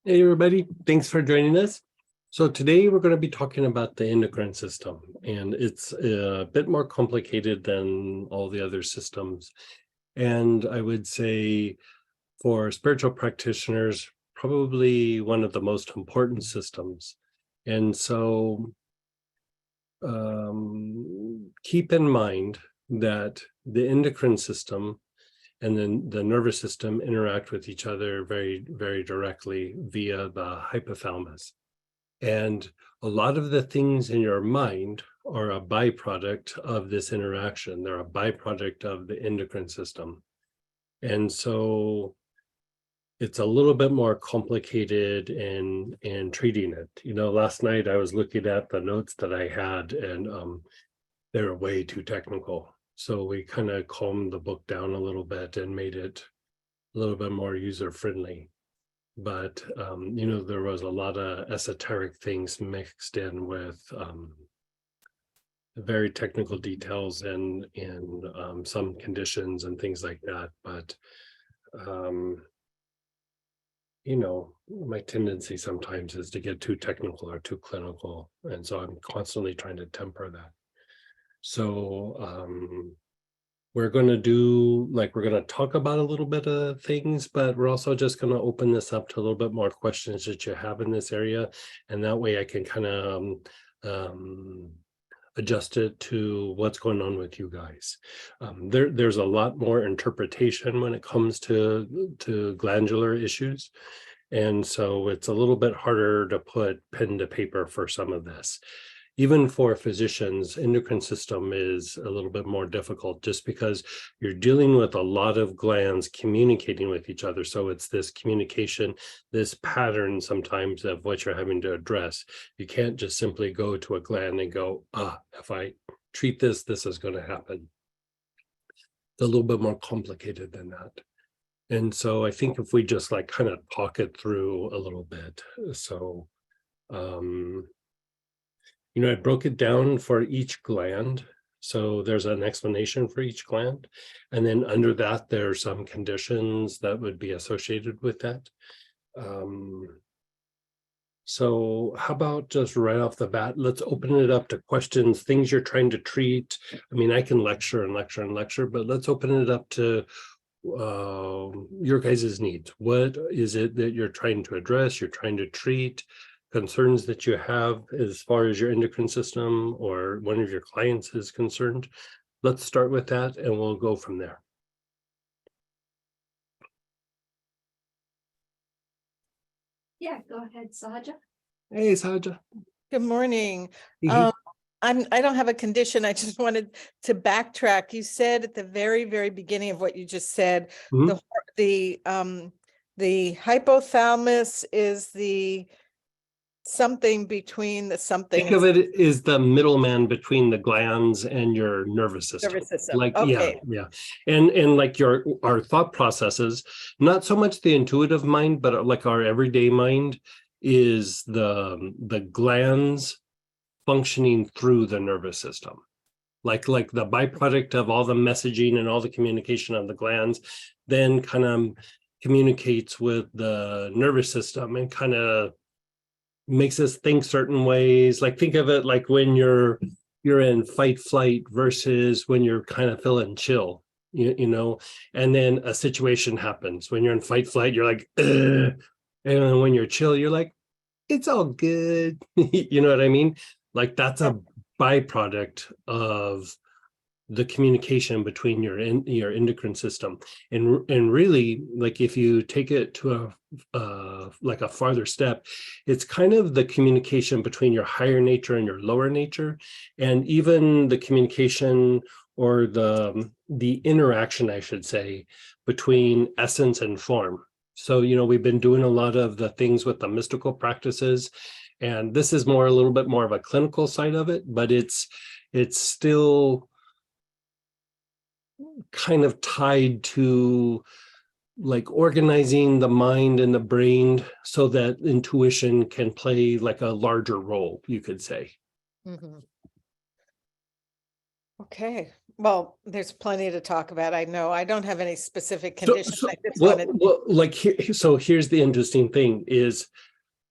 Hey, everybody. Thanks for joining us. So today we're going to be talking about the endocrine system, and it's a bit more complicated than all the other systems. And I would say for spiritual practitioners, probably one of the most important systems. And so keep in mind that the endocrine system and then the nervous system interact with each other very, very directly via the hypothalamus. And a lot of the things in your mind are a byproduct of this interaction. They're a byproduct of the endocrine system. And so it's a little bit more complicated in treating it. Last night I was looking at the notes that I had, and they were way too technical. So we kind of calmed the book down a little bit and made it a little bit more user-friendly. But, there was a lot of esoteric things mixed in with very technical details and some conditions and things like that. But, my tendency sometimes is to get too technical or too clinical. And so I'm constantly trying to temper that. So we're going to talk about a little bit of things, but we're also just going to open this up to a little bit more questions that you have in this area. And that way I can kind of adjust it to what's going on with you guys. There's a lot more interpretation when it comes to glandular issues. And so it's a little bit harder to put pen to paper for some of this. Even for physicians, endocrine system is a little bit more difficult just because you're dealing with a lot of glands communicating with each other. So it's this communication, this pattern sometimes of what you're having to address. You can't just simply go to a gland and go, if I treat this, this is going to happen. It's a little bit more complicated than that. And so I think if we just kind of talk it through a little bit. So, I broke it down for each gland. So there's an explanation for each gland. And then under that, there are some conditions that would be associated with that. So how about just right off the bat, let's open it up to questions, things you're trying to treat. I mean, I can lecture and lecture and lecture, but let's open it up to your guys' needs. What is it that you're trying to address, you're trying to treat? Concerns that you have as far as your endocrine system or one of your clients is concerned. Let's start with that and we'll go from there. Yeah, go ahead, Saja. Hey, Saja. Good morning. I don't have a condition. I just wanted to backtrack. You said at the very, very beginning of what you just said, the hypothalamus is the something between the something. Think of it is the middleman between the glands and your nervous system. Okay. Yeah. And like our thought processes, not so much the intuitive mind, but like our everyday mind is the glands functioning through the nervous system. Like the byproduct of all the messaging and all the communication of the glands then kind of communicates with the nervous system and kind of makes us think certain ways. Like think of it like when you're in fight flight versus when you're kind of feeling chill, and then a situation happens. When you're in fight flight, you're like, ugh. And when you're chill, you're like, it's all good. You know what I mean? Like that's a byproduct of the communication between your endocrine system, and really, like if you take it to a farther step, it's kind of the communication between your higher nature and your lower nature, and even the communication or the interaction, I should say, between essence and form. So we've been doing a lot of the things with the mystical practices, and this is a little bit more of a clinical side of it, but it's still kind of tied to like organizing the mind and the brain so that intuition can play like a larger role, you could say. Okay. Well, there's plenty to talk about. I know I don't have any specific So, conditions. so I just well, wanted, well, like so here's the interesting thing is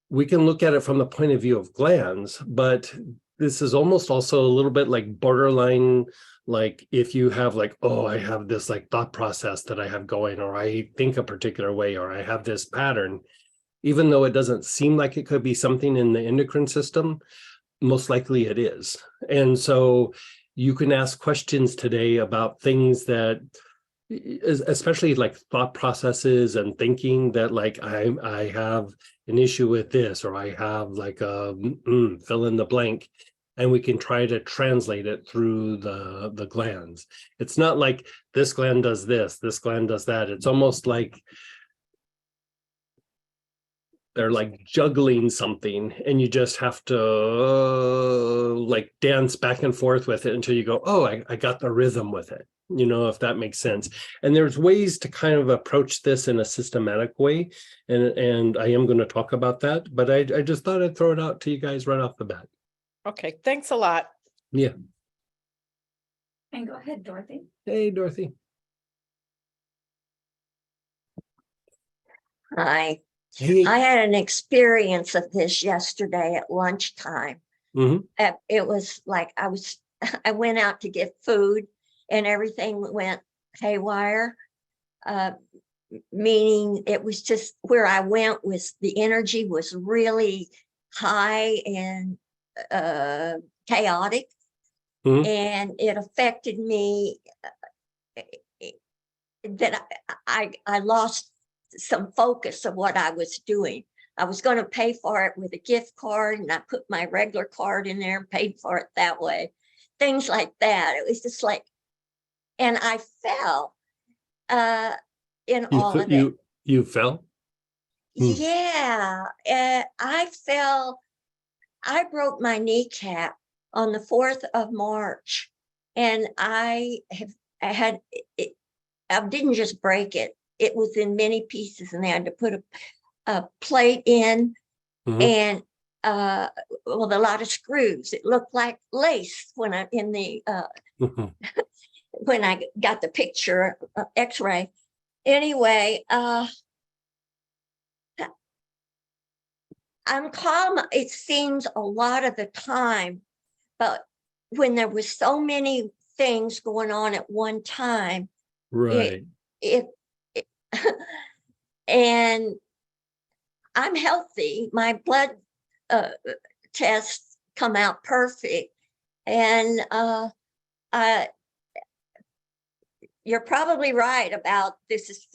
we can look at it from the point of view of glands, but this is almost also a little bit like borderline, like if you have like, oh, I have this like thought process that I have going, or I think a particular way, or I have this pattern, even though it doesn't seem like it could be something in the endocrine system, most likely it is. And so you can ask questions today about things that, especially like thought processes and thinking that like I have an issue with this, or I have like a fill in the blank, and we can try to translate it through the glands. It's not like this gland does this gland does that. It's almost like they're like juggling something, and you just have to like dance back and forth with it until you go, oh, I got the rhythm with it, if that makes sense. And there's ways to kind of approach this in a systematic way, and I am going to talk about that, but I just thought I'd throw it out to you guys right off the bat. okay, thanks a lot. Yeah. And go ahead, Dorothy. Hey, Dorothy. Hi. Hey. I had an experience of this yesterday at lunchtime. Mhm. It was like I went out to get food and everything went haywire. Meaning it was just where I went was the energy was really high and chaotic. Mhm. And it affected me that I lost some focus of what I was doing. I was going to pay for it with a gift card, and I put my regular card in there and paid for it that way. Things like that. It was just like, and I fell in all of it. You fell? Yeah, I fell. I broke my kneecap on the 4th of March, and I didn't just break it. It was in many pieces, and they had to put a plate in, and with a lot of screws. It looked like lace when I when I got the picture X-ray. Anyway, I'm calm. It seems a lot of the time, but when there was so many things going on at one time, Right. it and I'm healthy. My blood tests come out perfect, and you're probably right about this is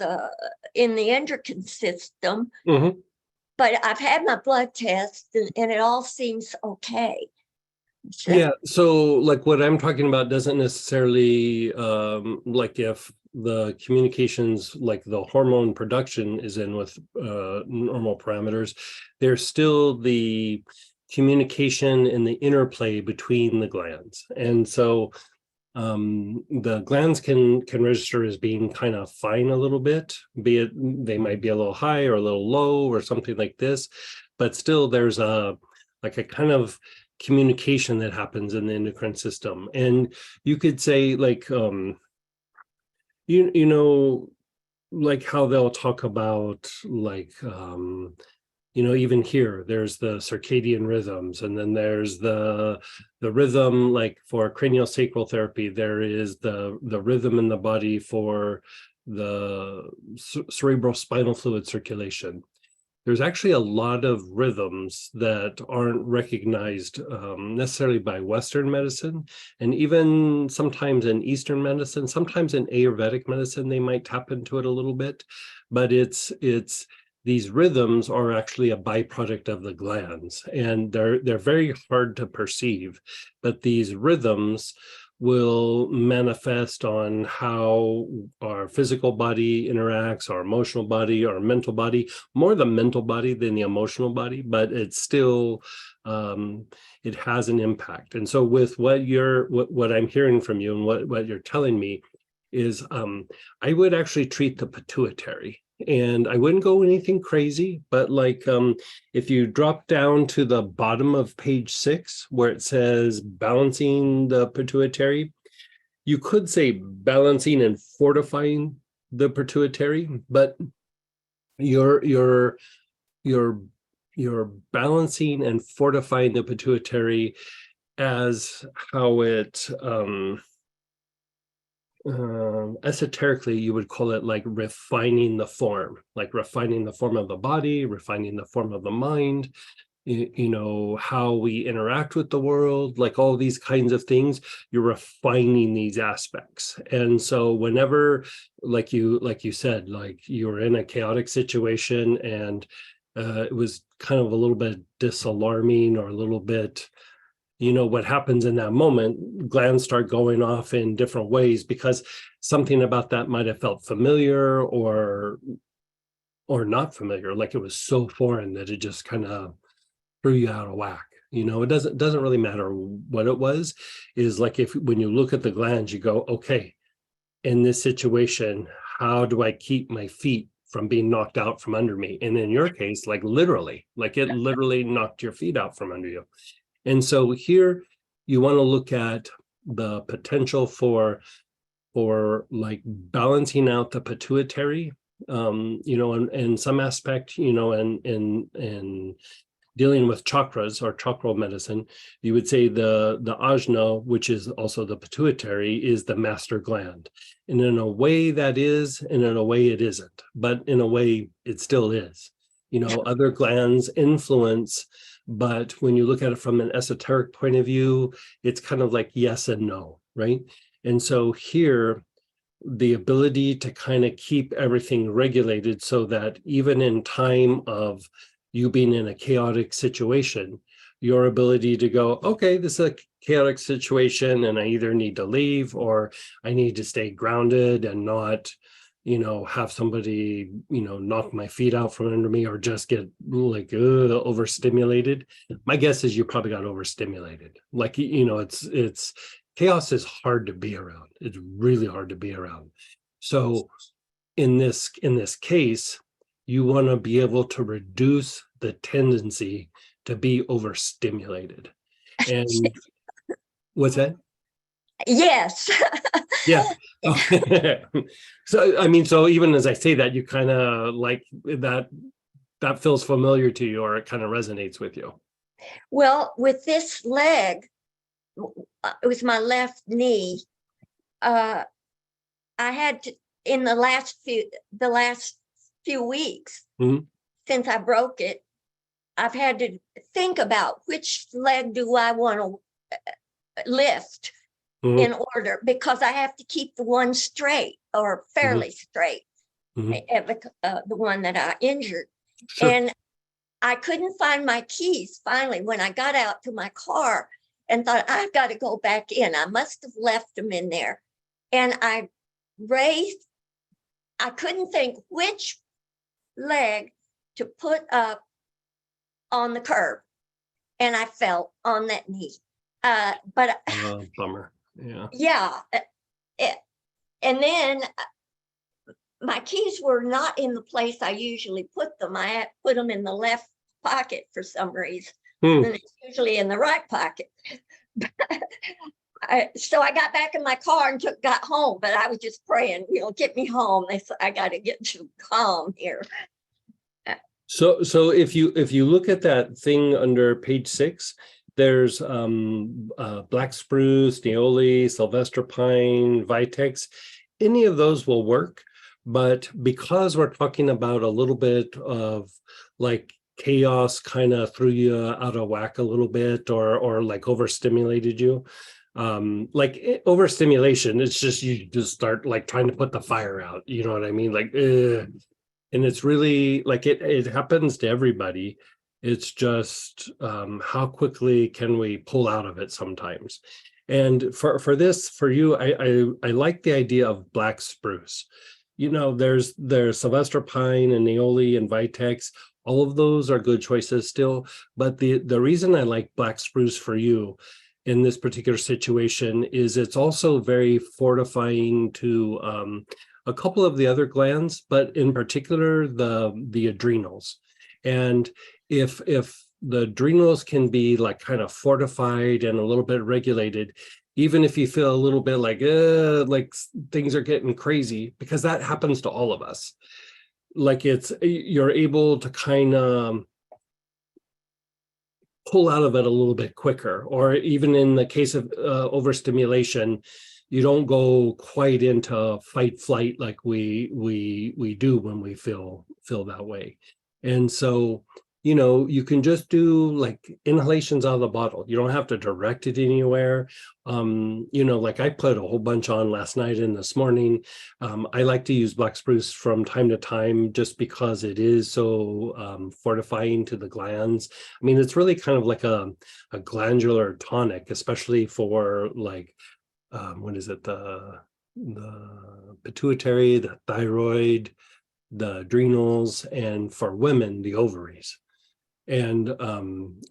in the endocrine system. But I've had my blood test, and it all seems okay. So, yeah, so like what I'm talking about doesn't necessarily like if the communications, like the hormone production is in with normal parameters, there's still the communication and the interplay between the glands. And so the glands can register as being kind of fine a little bit, be it they might be a little high or a little low or something like this, but still there's a kind of communication that happens in the endocrine system. And you could say like you know like how they'll talk about like even here there's the circadian rhythms, and then there's the rhythm, like for craniosacral therapy there is the rhythm in the body for the cerebral spinal fluid circulation. There's actually a lot of rhythms that aren't recognized necessarily by Western medicine, and even sometimes in Eastern medicine, sometimes in Ayurvedic medicine, they might tap into it a little bit, but it's these rhythms are actually a byproduct of the glands, and they're very hard to perceive, but these rhythms will manifest on how our physical body interacts, our emotional body, our mental body, more the mental body than the emotional body, but it's still, it has an impact. And so with what I'm hearing from you and what you're telling me is I would actually treat the pituitary. And I wouldn't go anything crazy, but like if you drop down to the bottom of page 6 where it says balancing the pituitary, you could say balancing and fortifying the pituitary, but you're balancing and fortifying the pituitary as how it esoterically you would call it like refining the form of the body, refining the form of the mind, you know, how we interact with the world, like all these kinds of things. You're refining these aspects. And so whenever, like you said, like you're in a chaotic situation and it was kind of a little bit disalarming or a little bit, you know, what happens in that moment, glands start going off in different ways because something about that might have felt familiar or not familiar, like it was so foreign that it just kind of threw you out of whack. You know, it doesn't really matter what it was. Is like if when you look at the glands, you go, okay, in this situation, how do I keep my feet from being knocked out from under me? And in your case, like literally, like it literally knocked your feet out from under you. And so here you want to look at the potential for like balancing out the pituitary, you know, in some aspect, you know, and dealing with chakras or chakral medicine, you would say the ajna, which is also the pituitary, is the master gland. And in a way that is, and in a way it isn't, but in a way it still is. You know, other glands influence, but when you look at it from an esoteric point of view, it's kind of like yes and no, right? And so here, the ability to kind of keep everything regulated so that even in time of you being in a chaotic situation, your ability to go, okay, this is a chaotic situation and I either need to leave or I need to stay grounded and not, you know, have somebody, you know, knock my feet out from under me or just get like overstimulated. My guess is you probably got overstimulated. Like, you know, it's chaos is hard to be around. It's really hard to be around. So in this case, you want to be able to reduce the tendency to be overstimulated. And what's that? Yes. Yeah. So, I mean, so even as I say that, you kind of like that feels familiar to you or it kind of resonates with you. Well, with this leg, it was my left knee. I had to, in the last few weeks, Mhm. since I broke it, I've had to think about which leg do I want to lift Mhm. in order, because I have to keep the one straight or fairly straight, Mhm. the one that I injured. Sure. And I couldn't find my keys finally when I got out to my car and thought, I've got to go back in. I must have left them in there. And I couldn't think which leg to put up on the curb. And I fell on that knee. But Bummer. Yeah. yeah. And then my keys were not in the place I usually put them. I had put them in the left pocket for some reason. And it's usually in the right pocket. So I got back in my car and got home, but I was just praying, you know, get me home. They said, I got to get you calm here. So if you look at that thing under page 6, there's black spruce, neoli, Sylvester pine, vitex. Any of those will work, but because we're talking about a little bit of like chaos kind of threw you out of whack a little bit or like overstimulated you, like overstimulation, it's just you just start like trying to put the fire out, you know what I mean, like and it's really like it happens to everybody. It's just how quickly can we pull out of it sometimes. And for you, I like the idea of black spruce. You know, there's Sylvester pine and neoli and vitex. All of those are good choices still. But the reason I like black spruce for you in this particular situation is it's also very fortifying to a couple of the other glands, but in particular the adrenals. And if the adrenals can be like kind of fortified and a little bit regulated, even if you feel a little bit like things are getting crazy, because that happens to all of us. Like you're able to kind of pull out of it a little bit quicker, or even in the case of overstimulation, you don't go quite into fight flight like we do when we feel that way. And so, you know, you can just do like inhalations out of the bottle. You don't have to direct it anywhere. You know, like I put a whole bunch on last night and this morning. I like to use black spruce from time to time just because it is so fortifying to the glands. I mean, it's really kind of like a glandular tonic, especially for like, what is it? The pituitary, the thyroid, the adrenals, and for women, the ovaries. And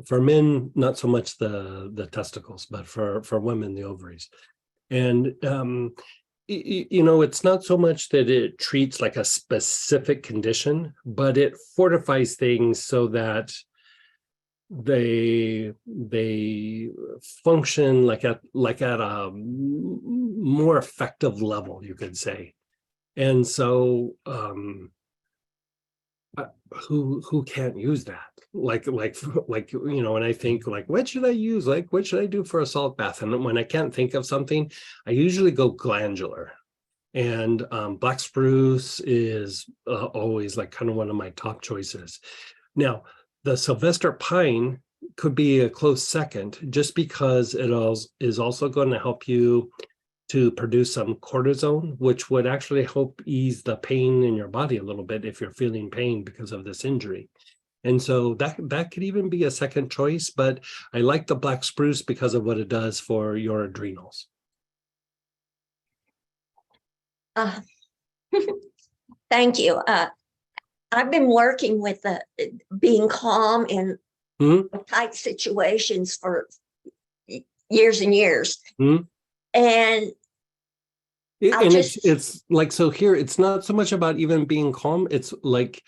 for men, not so much the testicles, but for women, the ovaries. And you know, it's not so much that it treats like a specific condition, but it fortifies things so that they function like at a more effective level, you could say. And so who can't use that? Like you know, when I think like, what should I use? Like, what should I do for a salt bath? And when I can't think of something, I usually go glandular. And black spruce is always like kind of one of my top choices. Now, the Sylvester pine could be a close second, just because it is also going to help you to produce some cortisone, which would actually help ease the pain in your body a little bit if you're feeling pain because of this injury. And so that could even be a second choice, but I like the black spruce because of what it does for your adrenals. Thank you. I've been working with being calm in tight situations for years and years. And it's like, so here, it's not so much about even being calm. It's like,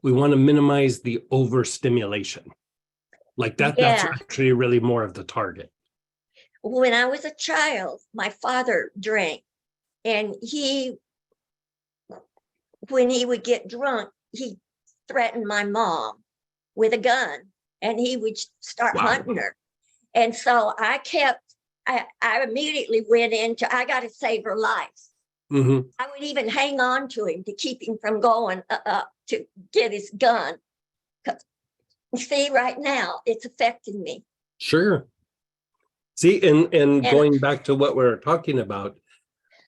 we want to minimize the overstimulation. Like that's actually really more of the target. When I was a child, my father drank, and when he would get drunk, he threatened my mom with a gun, and he would start hunting her. And so I immediately went into, I got to save her life. I would even hang on to him to keep him from going to get his gun. See, right now, it's affecting me. Sure. See, and going back to what we're talking about,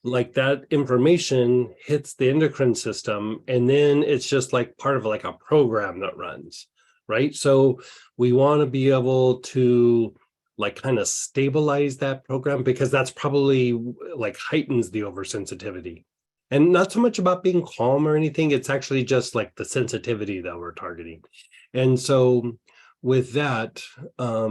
like that information hits the endocrine system, and then it's just like part of like a program that runs, right? So we want to be able to like kind of stabilize that program, because that's probably like heightens the oversensitivity. And not so much about being calm or anything, it's actually just like the sensitivity that we're targeting. And so with that, let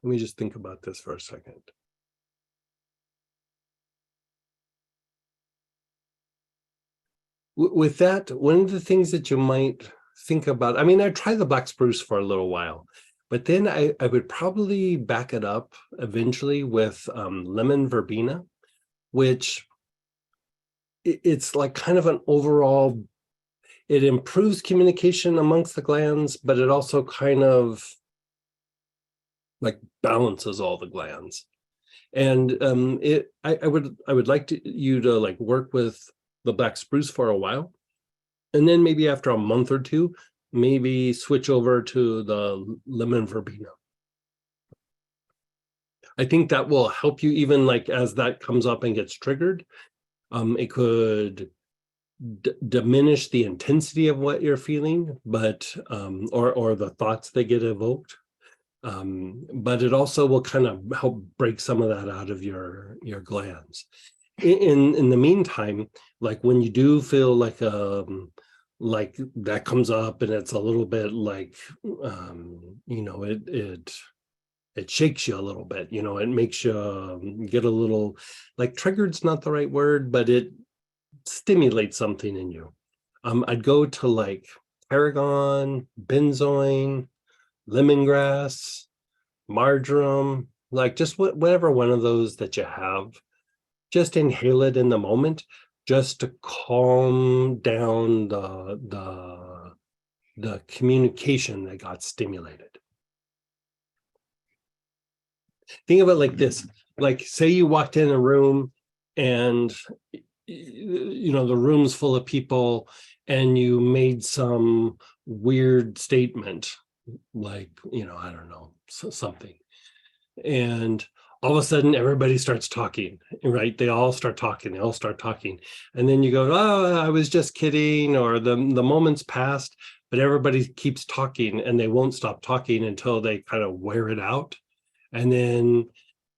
me just think about this for a second. With that, one of the things that you might think about, I mean, I tried the black spruce for a little while, but then I would probably back it up eventually with lemon verbena, which it's like kind of an overall, it improves communication amongst the glands, but it also kind of like balances all the glands. And I would like you to like work with the black spruce for a while, and then maybe after a month or two, maybe switch over to the lemon verbena. I think that will help you, even like as that comes up and gets triggered. It could diminish the intensity of what you're feeling, but or the thoughts that get evoked. But it also will kind of help break some of that out of your glands. In the meantime, like when you do feel like that comes up and it's a little bit like you know, it shakes you a little bit, you know, it makes you get a little like triggered's not the right word, but it stimulates something in you. I'd go to like tarragon, benzoin, lemongrass, marjoram, like just whatever one of those that you have, just inhale it in the moment, just to calm down the communication that got stimulated. Think of it like this, like say you walked in a room and you know the room's full of people and you made some weird statement like, you know, I don't know, something, and all of a sudden everybody starts talking, right? They all start talking, and then you go, oh, I was just kidding, or the moment's passed, but everybody keeps talking and they won't stop talking until they kind of wear it out, and then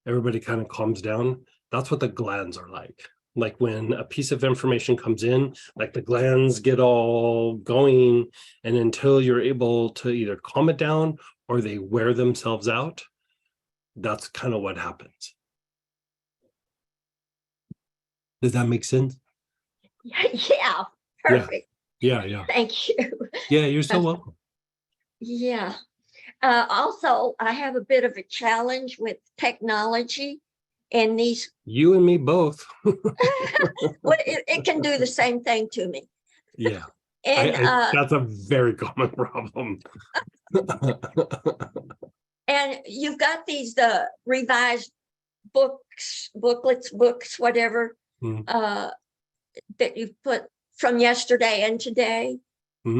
everybody kind of calms down. That's what the glands are like. Like when a piece of information comes in, like the glands get all going, and until you're able to either calm it down or they wear themselves out, that's kind of what happens. Does that make sense? Yeah, perfect. Yeah. Thank you. Yeah, you're so welcome. Yeah. Also, I have a bit of a challenge with technology and these. You and me both. Well, it can do the same thing to me. Yeah. And That's a very common problem. and you've got these revised booklets, whatever, that you've put from yesterday and today.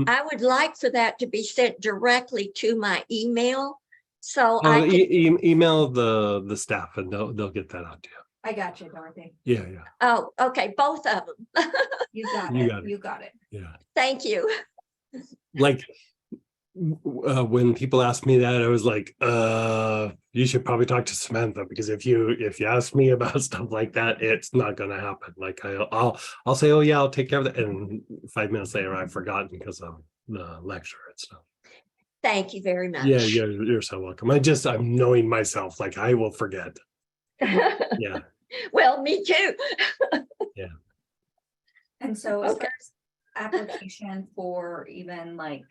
I would like for that to be sent directly to my email, so I can email the staff and they'll get that out to you. I got you, Dorothy. Yeah. Oh, okay, both of them. You got You it. got it. You got it. Yeah. Thank you. Like when people ask me that, I was like, you should probably talk to Samantha, because if you ask me about stuff like that, it's not going to happen. Like I'll say, oh yeah, I'll take care of that, and 5 minutes later I've forgotten because of the lecture and stuff. Thank you very much. Yeah, you're so welcome. I'm knowing myself, like I will forget. Yeah. Well, me too. Yeah. And so as Okay. far as application for even like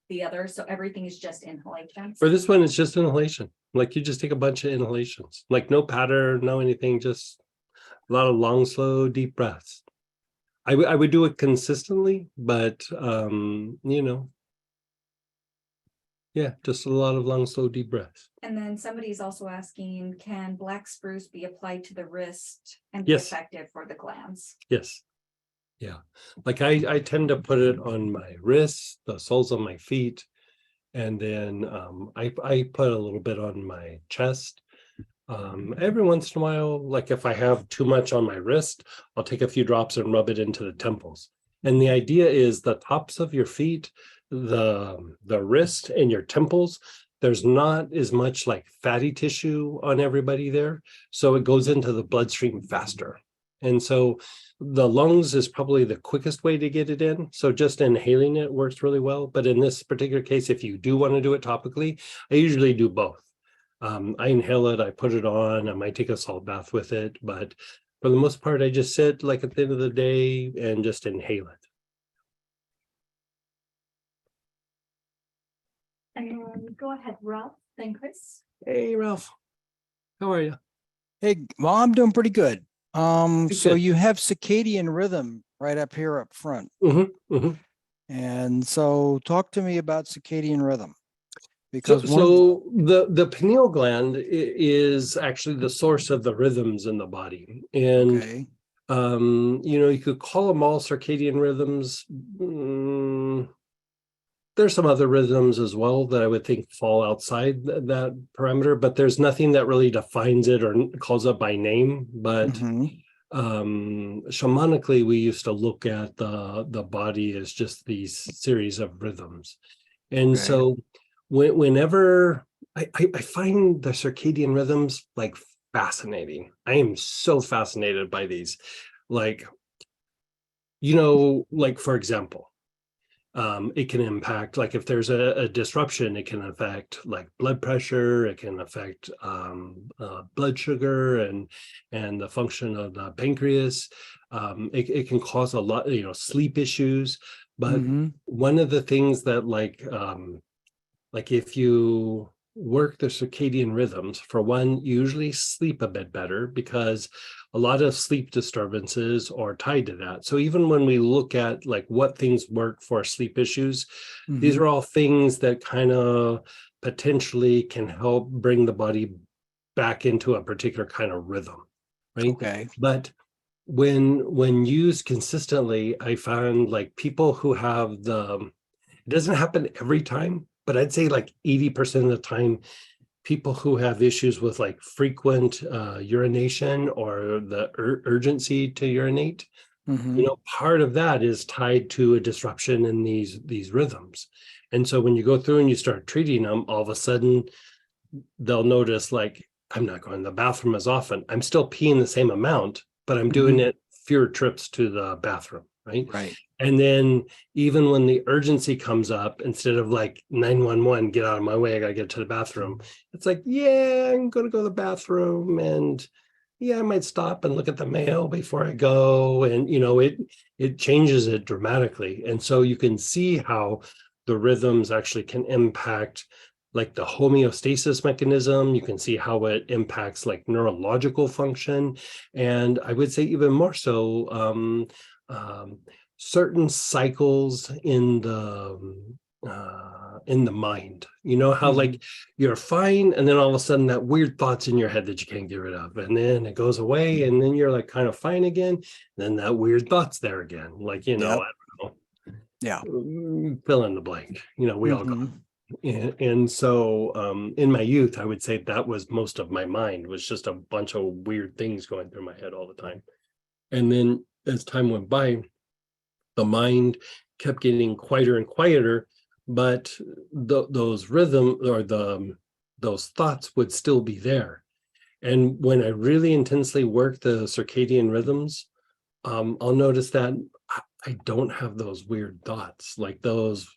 the other, so everything is just inhalation? For this one, it's just inhalation. Like you just take a bunch of inhalations, like no pattern, no anything, just a lot of long, slow, deep breaths. I would do it consistently, but you know, yeah, just a lot of long, slow, deep breaths. And then somebody's also asking, can black spruce be applied to the wrist and Yes. be effective for the glands? Yes. Yeah. Like I tend to put it on my wrists, the soles of my feet, and then I put a little bit on my chest. Every once in a while, like if I have too much on my wrist, I'll take a few drops and rub it into the temples. And the idea is the tops of your feet, the wrist and your temples, there's not as much like fatty tissue on everybody there. So it goes into the bloodstream faster. And so the lungs is probably the quickest way to get it in. So just inhaling it works really well. But in this particular case, if you do want to do it topically, I usually do both. I inhale it, I put it on, I might take a salt bath with it, but for the most part, I just sit like at the end of the day and just inhale it. And go ahead, Ralph, then Chris. Hey, Ralph, how are you? Hey, well, I'm doing pretty good. So good. you have circadian rhythm right up here up front. And so talk to me about circadian rhythm. Because So the pineal gland is actually the source of the rhythms in the body. And okay. you know, you could call them all circadian rhythms. There's some other rhythms as well that I would think fall outside that parameter, but there's nothing that really defines it or calls it by name. But shamanically, we used to look at the body as just these series of rhythms. And Okay. so whenever I find the circadian rhythms like fascinating. I am so fascinated by these. Like, you know, like for example, it can impact, like if there's a disruption, it can affect like blood pressure, it can affect blood sugar and the function of the pancreas. It can cause a lot, you know, sleep issues. But Mhm. one of the things that like if you work the circadian rhythms, for one, you usually sleep a bit better because a lot of sleep disturbances are tied to that. So even when we look at like what things work for sleep issues, these Mhm. are all things that kind of potentially can help bring the body back into a particular kind of rhythm, right? Okay. But when used consistently, I found like people who have it doesn't happen every time, but I'd say like 80% of the time, people who have issues with like frequent urination or the urgency to urinate, Mhm. part of that is tied to a disruption in these rhythms. And so when you go through and you start treating them, all of a sudden they'll notice like, I'm not going to the bathroom as often. I'm still peeing the same amount, but I'm doing Mhm. it fewer trips to the bathroom, right? Right. And then even when the urgency comes up, instead of like 911, get out of my way, I gotta get to the bathroom. It's like, yeah, I'm gonna go to the bathroom, and yeah, I might stop and look at the mail before I go. And it changes it dramatically. And so you can see how the rhythms actually can impact like the homeostasis mechanism. You can see how it impacts like neurological function. And I would say even more so, um, certain cycles in the mind. You know how Mhm. like you're fine, and then all of a sudden that weird thoughts in your head that you can't get rid of, and then it goes away, and then you're like kind of fine again. Then that weird thought's there again. Like Yep. I don't Yeah. know, fill in the blank. We all go. Mhm. And so in my youth, I would say that was most of my mind, was just a bunch of weird things going through my head all the time. And then as time went by, the mind kept getting quieter and quieter, but those rhythm or those thoughts would still be there. And when I really intensely work the circadian rhythms, I'll notice that I don't have those weird thoughts, like those.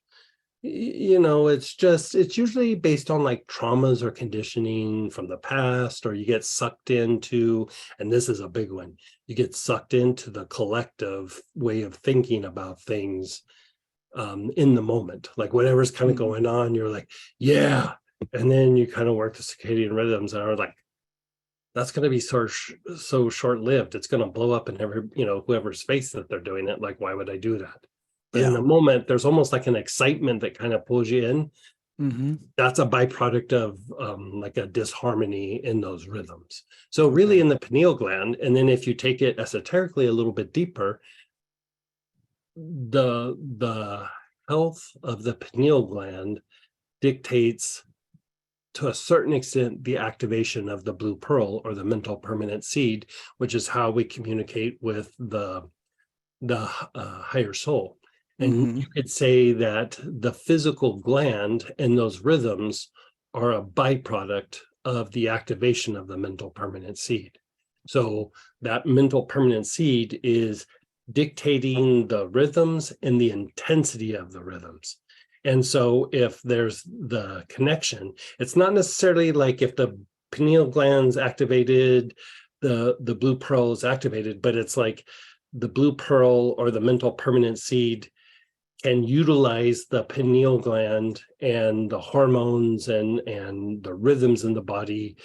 It's usually based on like traumas or conditioning from the past, or you get sucked into, and this is a big one, you get sucked into the collective way of thinking about things in the moment, like whatever's kind of Mhm. going on, you're like, yeah. And then you kind of work the circadian rhythms and are like, that's going to be so short-lived. It's going to blow up in whoever's face that they're doing it. Like, why would I do that? But in Yeah. the moment, there's almost like an excitement that kind of pulls you in. Mhm. That's a byproduct of like a disharmony in those rhythms. So really Okay. in the pineal gland, and then if you take it esoterically a little bit deeper, the health of the pineal gland dictates to a certain extent the activation of the blue pearl or the mental permanent seed, which is how we communicate with the higher soul. And Mhm. you could say that the physical gland and those rhythms are a byproduct of the activation of the mental permanent seed. So that mental permanent seed is dictating the rhythms and the intensity of the rhythms. And so if there's the connection, it's not necessarily like if the pineal gland's activated, the blue pearl is activated, but it's like the blue pearl or the mental permanent seed can utilize the pineal gland and the hormones and the rhythms in the body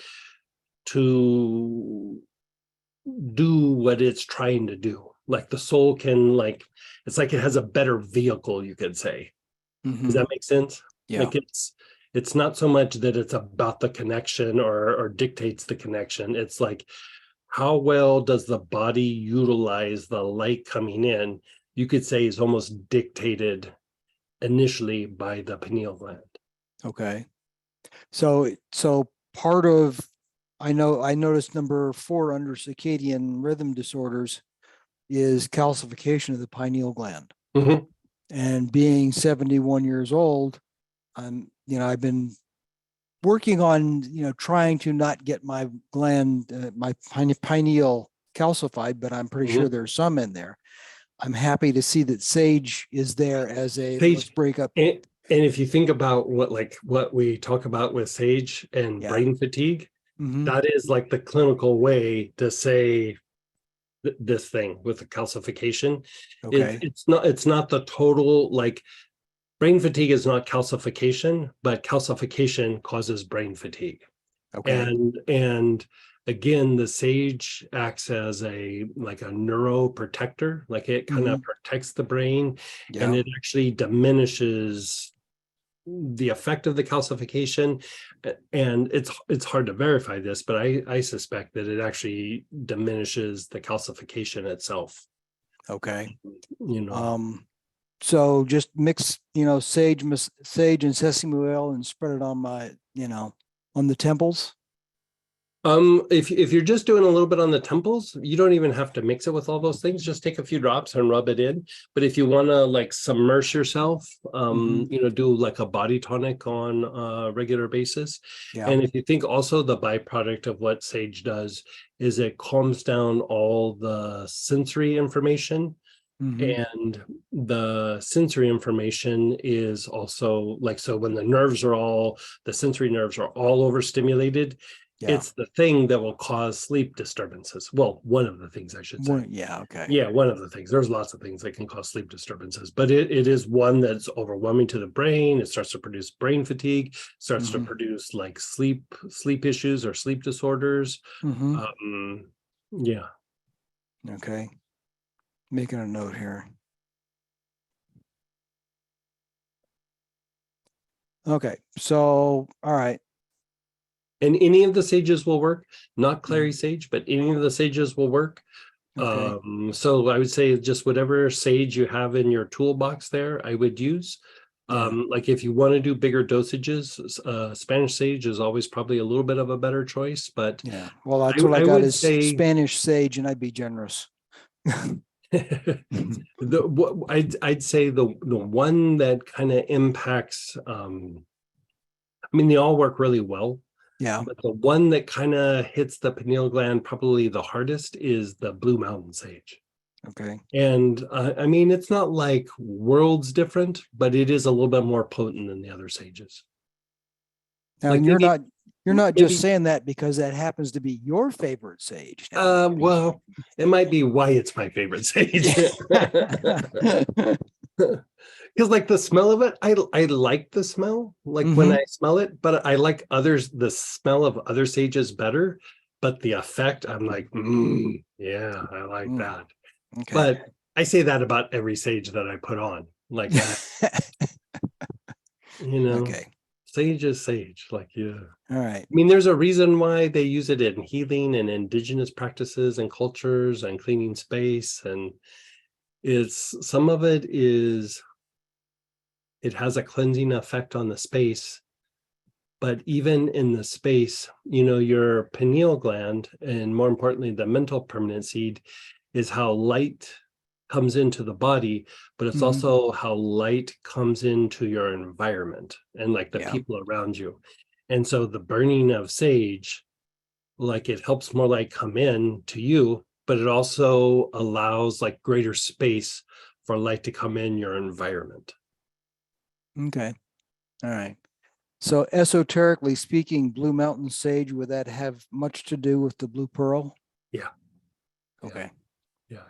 to do what it's trying to do. Like the soul can it's like it has a better vehicle, you could say. Does Mhm. that make sense? Yeah. Like it's not so much that it's about the connection or dictates the connection. It's like, how well does the body utilize the light coming in? You could say is almost dictated initially by the pineal gland. Okay. So part of, I noticed number 4 under circadian rhythm disorders is calcification of the pineal gland. Mhm. And being 71 years old, I've been working on, trying to not get my gland, my pineal calcified, but I'm pretty sure Mhm. there's some in there. I'm happy to see that sage is there as a, let's Sage, break up. and if you think about what we talk about with sage and Yeah. brain fatigue, Mhm. that is like the clinical way to say this thing with the calcification. Okay, It's not the total, like, brain fatigue is not calcification, but calcification causes brain fatigue. okay. And again, the sage acts as a neuroprotector, like it kind of protects the brain, and Yeah, it actually diminishes the effect of the calcification. And it's hard to verify this, but I suspect that it actually diminishes the calcification itself. okay. You know, So just mix, sage, sage and sesame oil and spread it on my, on the temples. if you're just doing a little bit on the temples, you don't even have to mix it with all those things. Just take a few drops and rub it in. But if you want to like submerge yourself, do like a body tonic on a regular basis. Yeah. And if you think also the byproduct of what sage does is it calms down all the sensory information. And the sensory information is also like, so when the sensory nerves are all overstimulated, Yeah. it's the thing that will cause sleep disturbances. Well, one of the things I should say. Yeah. Okay. Yeah, one of the things. There's lots of things that can cause sleep disturbances, but it is one that's overwhelming to the brain. It starts to produce brain fatigue, starts to produce like sleep issues or sleep disorders. Yeah. Okay. Making a note here. Okay. So, all right. And any of the sages will work, not clary sage, but any of the sages will work. Okay. So I would say just whatever sage you have in your toolbox there, I would use. Yeah. Like if you want to do bigger dosages, Spanish sage is always probably a little bit of a better choice, but Yeah. Well, that's what I I got would is say Spanish sage, and I'd be generous. I'd say the one that kind of impacts, they all work really well. Yeah. But the one that kind of hits the pineal gland probably the hardest is the Blue Mountain sage. Okay. And it's not like worlds different, but it is a little bit more potent than the other sages. Now, Like and you're maybe- not just saying that because that happens to be your favorite sage. Well, it might be why it's my favorite sage. Because like the smell of it, I like the smell, like when I smell it, but I like the smell of other sages better. But the effect, I'm like, yeah, I like that. Okay. But I say that about every sage that I put on. Like, Okay. sage is sage. Like, yeah. All right. There's a reason why they use it in healing and indigenous practices and cultures and cleaning space. And some of it has a cleansing effect on the space. But even in the space, your pineal gland, and more importantly, the mental permanent seed, is how light comes into the body, but it's also how light comes into your environment and like the people around you. And so the burning of sage, like it helps more light come in to you, but it also allows like greater space for light to come in your environment. Okay. All right. So esoterically speaking, Blue Mountain sage, would that have much to do with the blue pearl? Yeah. Okay. Yeah.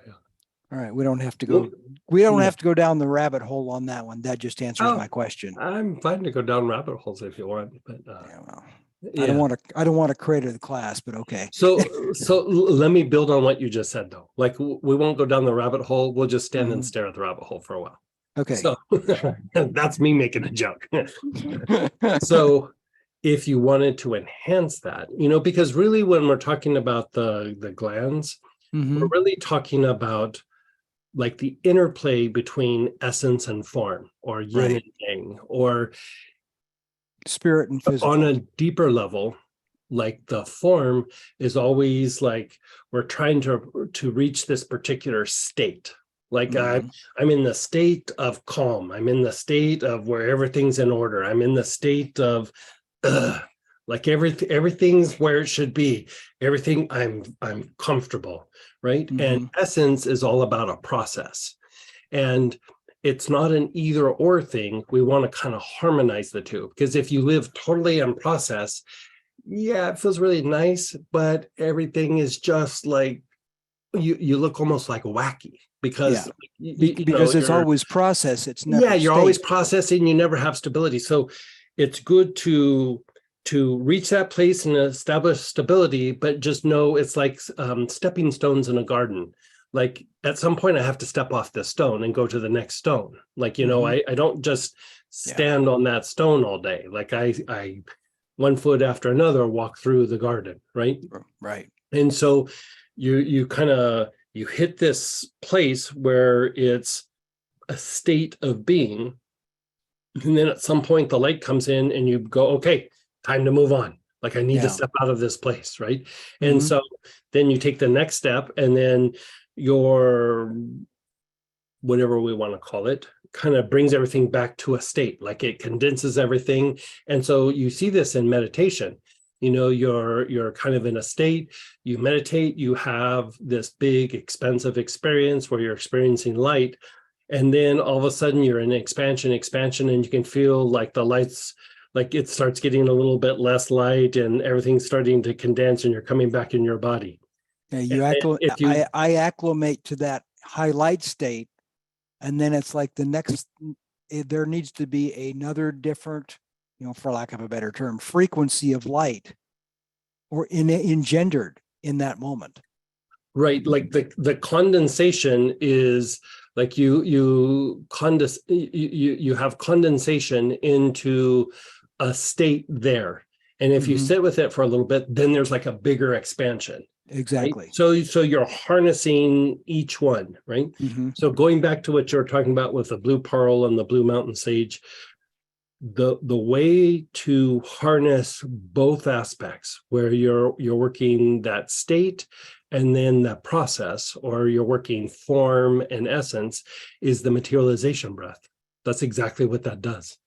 All right. We don't have to go down the rabbit hole on that one. That just answers my question. I'm fine to go down rabbit holes if you want, but I don't want to crater the class, but okay. So let me build on what you just said though. Like we won't go down the rabbit hole. We'll just stand and stare at the rabbit hole for a while. Okay. So that's me making a joke. So if you wanted to enhance that, because really when we're talking about the glands, we're really talking about like the interplay between essence and form, or yin and yang, or spirit and physical. On a deeper level, like the form is always like we're trying to reach this particular state. Like I'm in the state of calm. I'm in the state of where everything's in order. I'm in the state of like everything's where it should be. Everything I'm comfortable, right? And essence is all about a process. And it's not an either or thing. We want to kind of harmonize the two, because if you live totally in process, yeah, it feels really nice, but everything is just like you look almost like wacky because Yeah. you know, Because it's you're- always process, it's never yeah, you're always state. processing, you never have stability. So it's good to reach that place and establish stability, but just know it's like stepping stones in a garden. Like at some point I have to step off this stone and go to the next stone. Like, you know, I don't just stand on that stone all day. Like I 1 foot after another walk through the garden, right? Right. And so you kind of you hit this place where it's a state of being, and then at some point the light comes in and you go, okay, time to move on. Like I need to Yeah. step out of this place, right? And Mhm. so then you take the next step, and then your whatever we want to call it kind of brings everything back to a state, like it condenses everything. And so you see this in meditation. You know, you're kind of in a state, you meditate, you have this big expensive experience where you're experiencing light, and then all of a sudden you're in expansion, and you can feel like the lights, like it starts getting a little bit less light and everything's starting to condense and you're coming back in your body. Yeah, If you I acclimate to that highlight state, and then it's like the next, there needs to be another different, for lack of a better term, frequency of light or engendered in that moment. right, like the condensation is like you have condensation into a state there, and if you Mhm. sit with it for a little bit, then there's like a bigger expansion, right? Exactly. So you're harnessing each one, right? Mhm. So going back to what you're talking about with the blue pearl and the blue mountain sage, the way to harness both aspects, where you're working that state and then that process, or you're working form and essence, is the materialization breath. That's exactly what that does.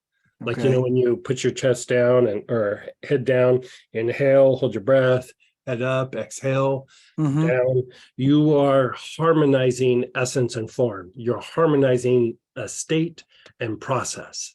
Like, you know, Okay. when you put your chest down or head down, inhale, hold your breath, head up, exhale, Mhm. down, you are harmonizing essence and form. You're harmonizing a state and process.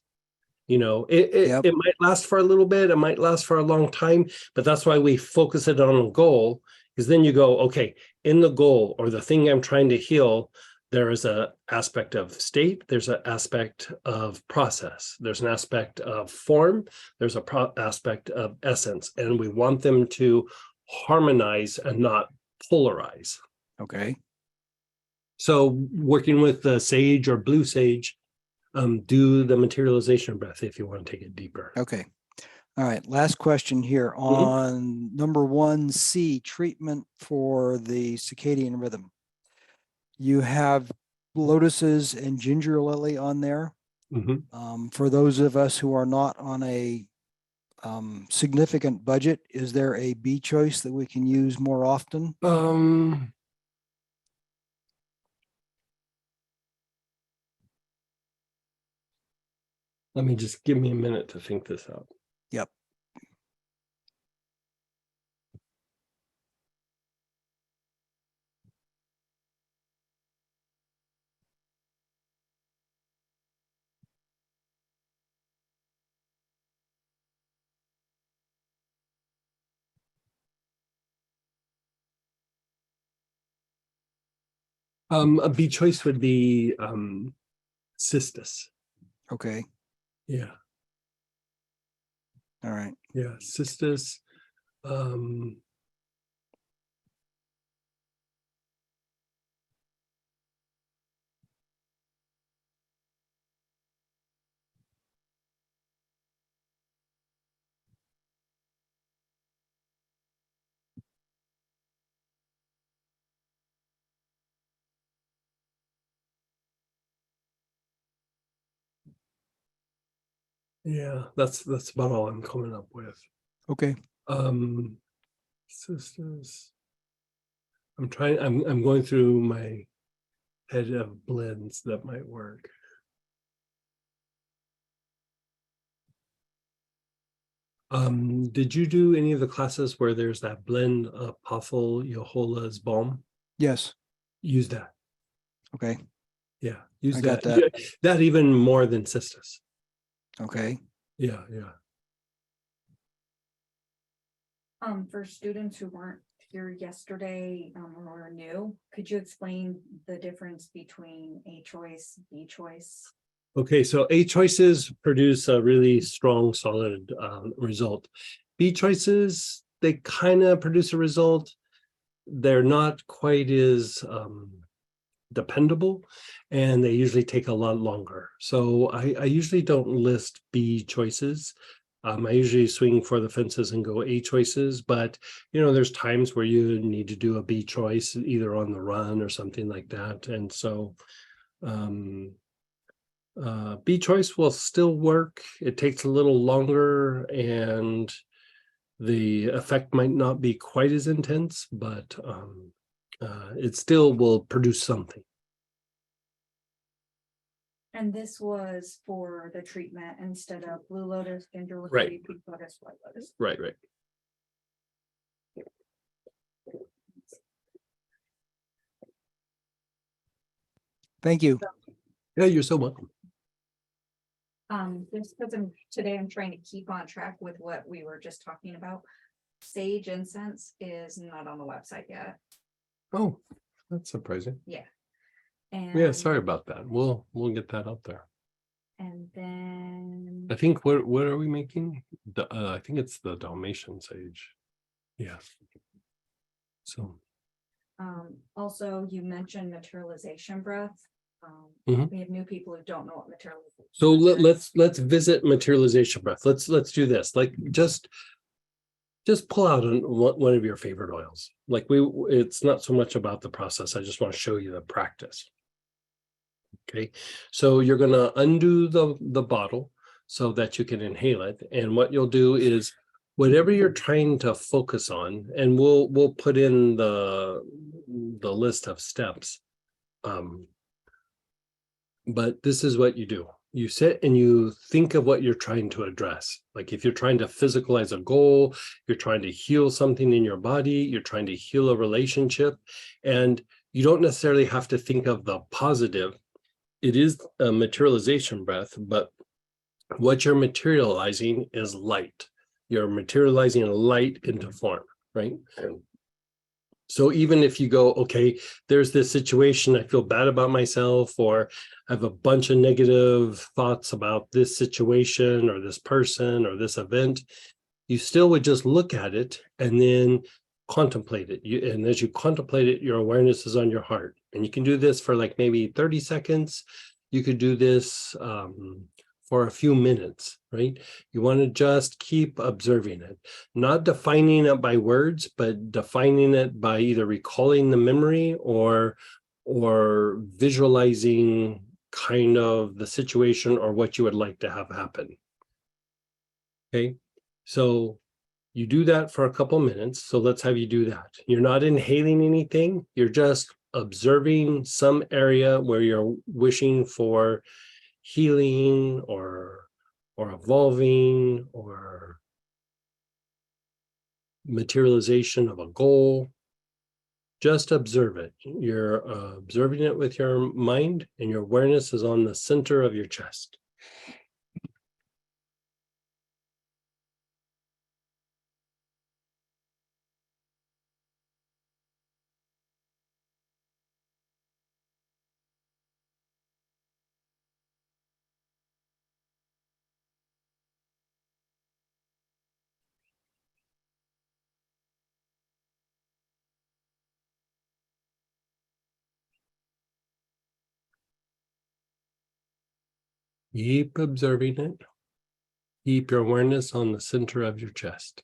You know, Yep. it might last for a little bit, it might last for a long time, but that's why we focus it on a goal, because then you go, okay, in the goal or the thing I'm trying to heal, there is a aspect of state, there's an aspect of process, there's an aspect of form, there's a aspect of essence, and we want them to harmonize and not polarize. Okay. So working with the sage or blue sage, do the materialization breath if you want to take it deeper. Okay. All right. Last question here on number 1C, treatment for the circadian rhythm. You have lotuses and ginger lily on there. For those of us who are not on a significant budget, is there a B choice that we can use more often? Let me just give me a minute to think this out. Yep. A B choice would be cistus. Okay. Yeah, All right. yeah, cistus. Yeah, that's about all I'm coming up with. Okay. Cistus. I'm going through my head of blends that might work. Did you do any of the classes where there's that blend of Pothol Yahola's balm? Yes. Use that. Okay. Yeah, use I got that. that. Yeah, that even more than cistus. Okay. Yeah, yeah. For students who weren't here yesterday, or new. Could you explain the difference between A choice, B choice? Okay, so A choices produce a really strong, solid result. B choices, they kind of produce a result. They're not quite as dependable, and they usually take a lot longer. So I usually don't list B choices. I usually swing for the fences and go A choices, but there's times where you need to do a B choice, either on the run or something like that. And so B choice will still work. It takes a little longer and the effect might not be quite as intense, but it still will produce something. And this was for the treatment instead of blue lotus, ginger Right. lotus, pink lotus, white lotus. Right, right. Thank you. Yeah, you're so welcome. Just because today I'm trying to keep on track with what we were just talking about. Sage incense is not on the website yet. Oh, that's surprising. And Yeah, sorry about that. We'll get that up there. And then I think what are we making? I think it's the Dalmatian sage. Yeah. So also you mentioned materialization breath. Mhm. We have new people who don't know what materialization. so breath is. let's visit materialization breath. Let's do this. Like just pull out one of your favorite oils. Like it's not so much about the process. I just want to show you the practice. Okay, so you're going to undo the bottle so that you can inhale it. And what you'll do is whatever you're trying to focus on, and we'll put in the list of steps. But this is what you do. You sit and you think of what you're trying to address. Like if you're trying to physicalize a goal, you're trying to heal something in your body, you're trying to heal a relationship, and you don't necessarily have to think of the positive. It is a materialization breath, but what you're materializing is light. You're materializing light into form, right? So even if you go, okay, there's this situation, I feel bad about myself, or I have a bunch of negative thoughts about this situation or this person or this event, you still would just look at it and then contemplate it. And as you contemplate it, your awareness is on your heart. And you can do this for like maybe 30 seconds. You could do this for a few minutes, right? You want to just keep observing it, not defining it by words, but defining it by either recalling the memory or visualizing kind of the situation or what you would like to have happen. Okay, so you do that for a couple minutes. So let's have you do that. You're not inhaling anything. You're just observing some area where you're wishing for healing or evolving or materialization of a goal. Just observe it. You're observing it with your mind, and your awareness is on the center of your chest. Keep observing it. Keep your awareness on the center of your chest.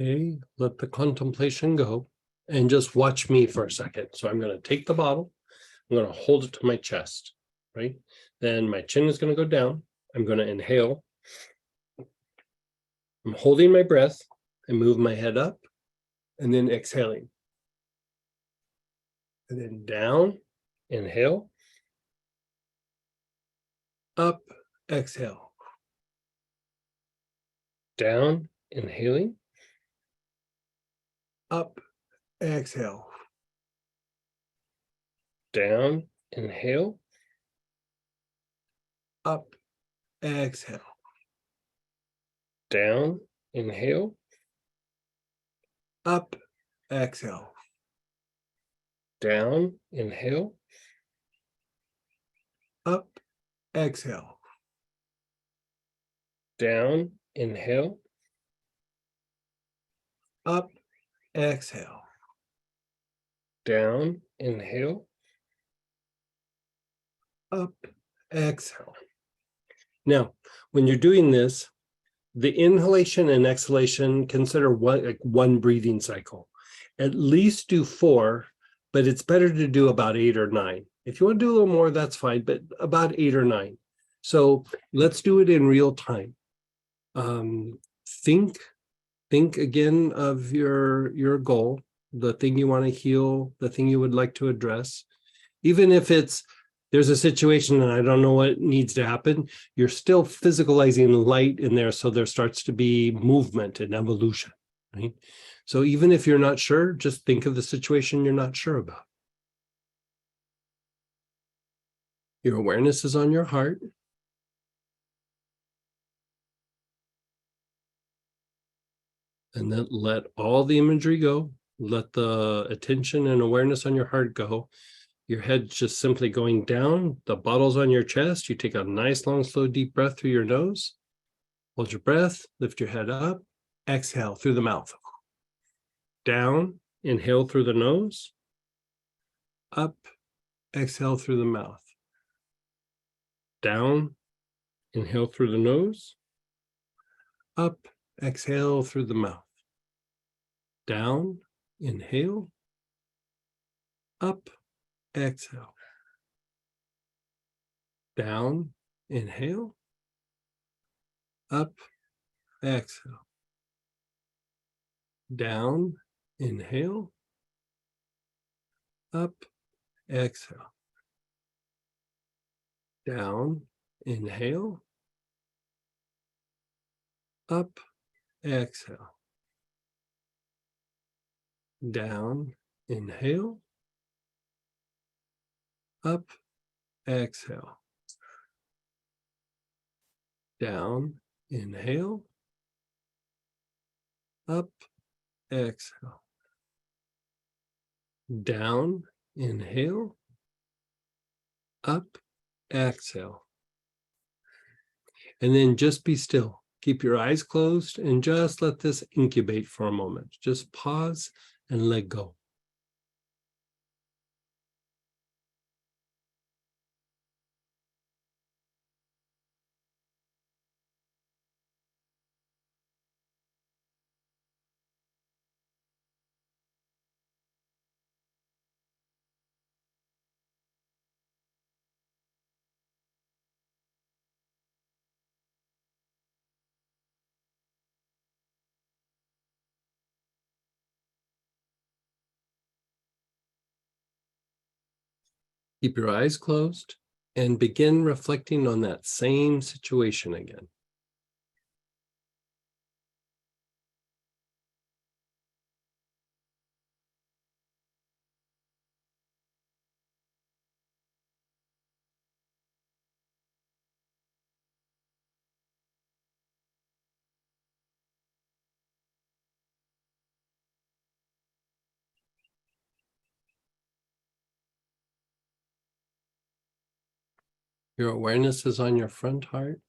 Okay, let the contemplation go. and just watch me for a second. So I'm going to take the bottle. I'm going to hold it to my chest, right? Then my chin is going to go down. I'm going to inhale. I'm holding my breath and move my head up and then exhaling. And then down, inhale. Up, exhale. Down, inhaling. Up, exhale. Down, inhale. Up, exhale. Down, inhale. Up, exhale. Down, inhale. Up, exhale. Down, inhale. Up, exhale. Down, inhale. Up, exhale. Now, when you're doing this, the inhalation and exhalation, consider one breathing cycle. At least do 4, but it's better to do about 8 or 9. If you want to do a little more, that's fine, but about 8 or 9. So let's do it in real time. Think again of your goal, the thing you want to heal, the thing you would like to address. Even if there's a situation and I don't know what needs to happen, you're still physicalizing light in there, so there starts to be movement and evolution, right? So even if you're not sure, just think of the situation you're not sure about. Your awareness is on your heart. And then let all the imagery go. Let the attention and awareness on your heart go. Your head's just simply going down. The bottle's on your chest. You take a nice, long, slow, deep breath through your nose. Hold your breath. Lift your head up. Exhale through the mouth. Down. Inhale through the nose. Up. Exhale through the mouth. Down. Inhale through the nose. Up. Exhale through the mouth. Down. Inhale. Up. Exhale. Down. Inhale. Up. Exhale. Down. Inhale. Up. Exhale. Down. Inhale. Up. Exhale. Down. Inhale. Up. Exhale. Down. Inhale. Up. Exhale. Down. Inhale. Up. Exhale. And then just be still. Keep your eyes closed and just let this incubate for a moment. Just pause and let go. Keep your eyes closed and begin reflecting on that same situation again. Your awareness is on your front heart.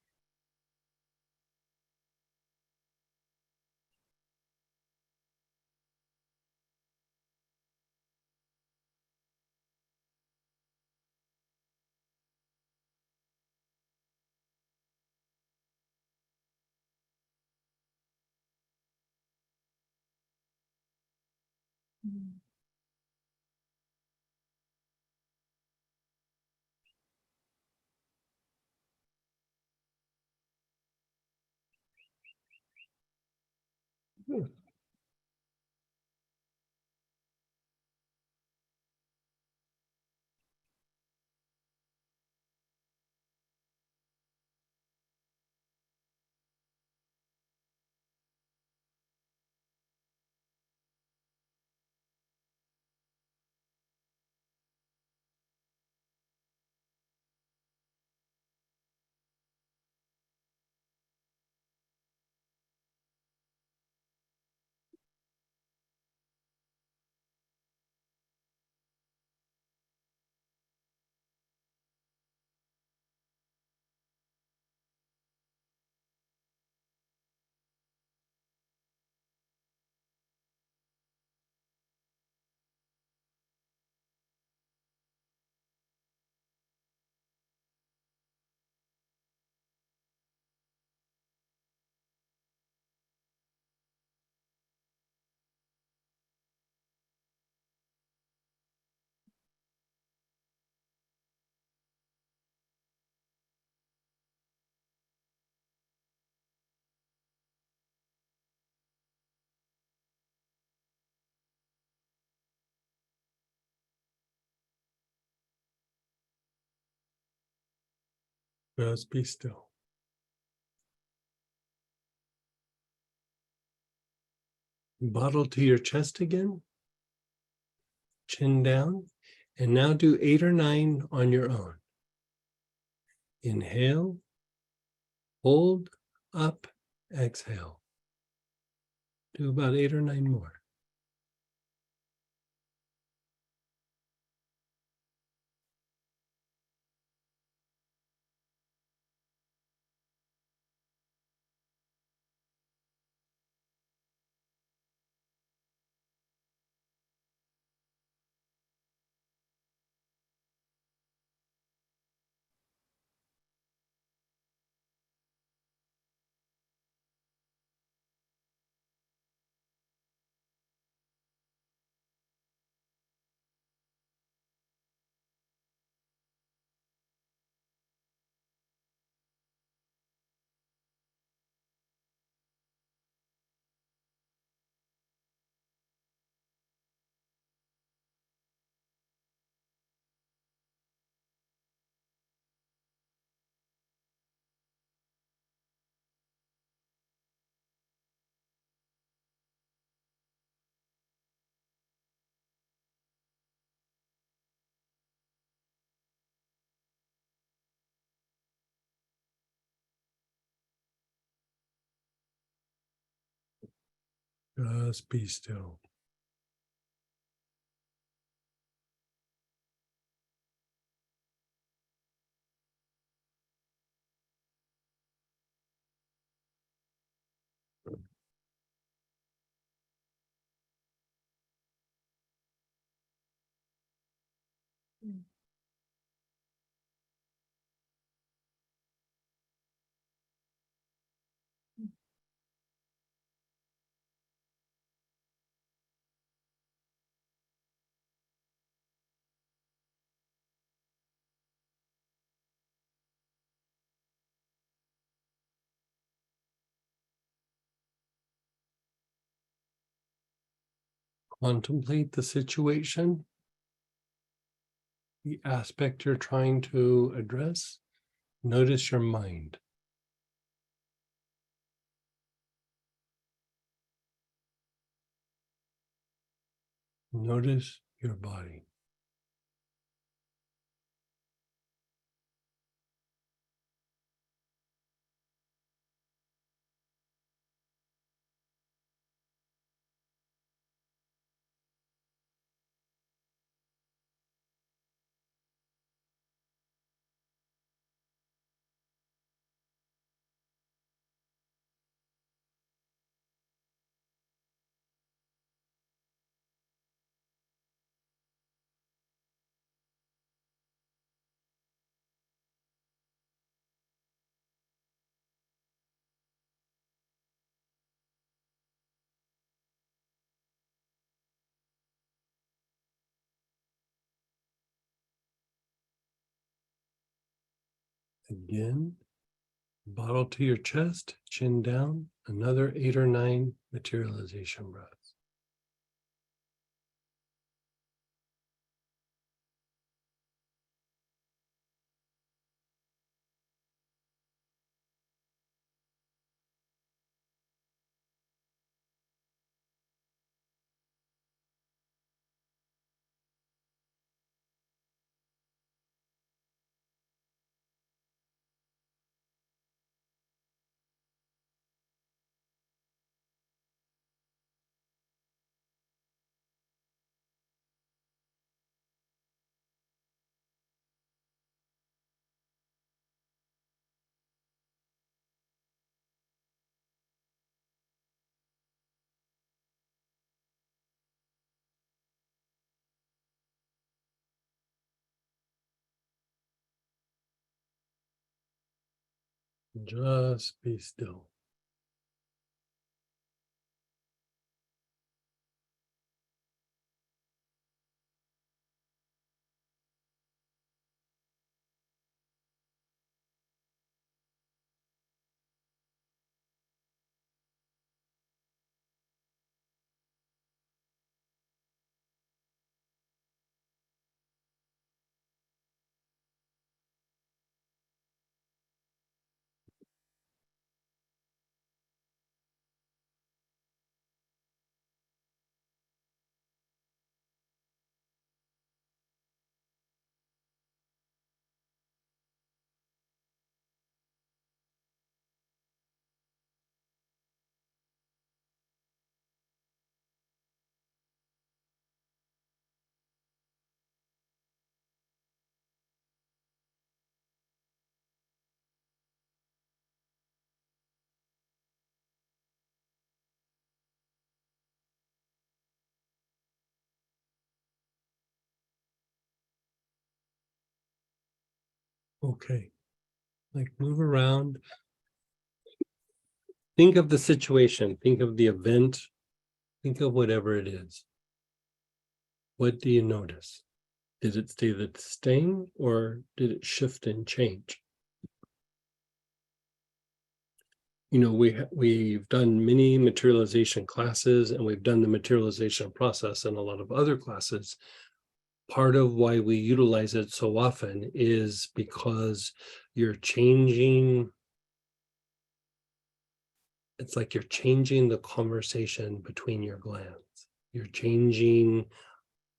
Just be still. Bottle to your chest again. Chin down. And now do 8 or 9 on your own. Inhale. Hold. Up. Exhale. Do about 8 or 9 more. Just be still. Contemplate the situation, the aspect you're trying to address. Notice your mind. Notice your body. Again, bottle to your chest, chin down, another 8 or 9 Materialization breath. Just be still. Okay. Like move around. Think of the situation. Think of the event. Think of whatever it is. What do you notice? Did it stay the same or did it shift and change? You know, we've done many materialization classes and we've done the materialization process in a lot of other classes. Part of why we utilize it so often is because you're changing. It's like you're changing the conversation between your glands. You're changing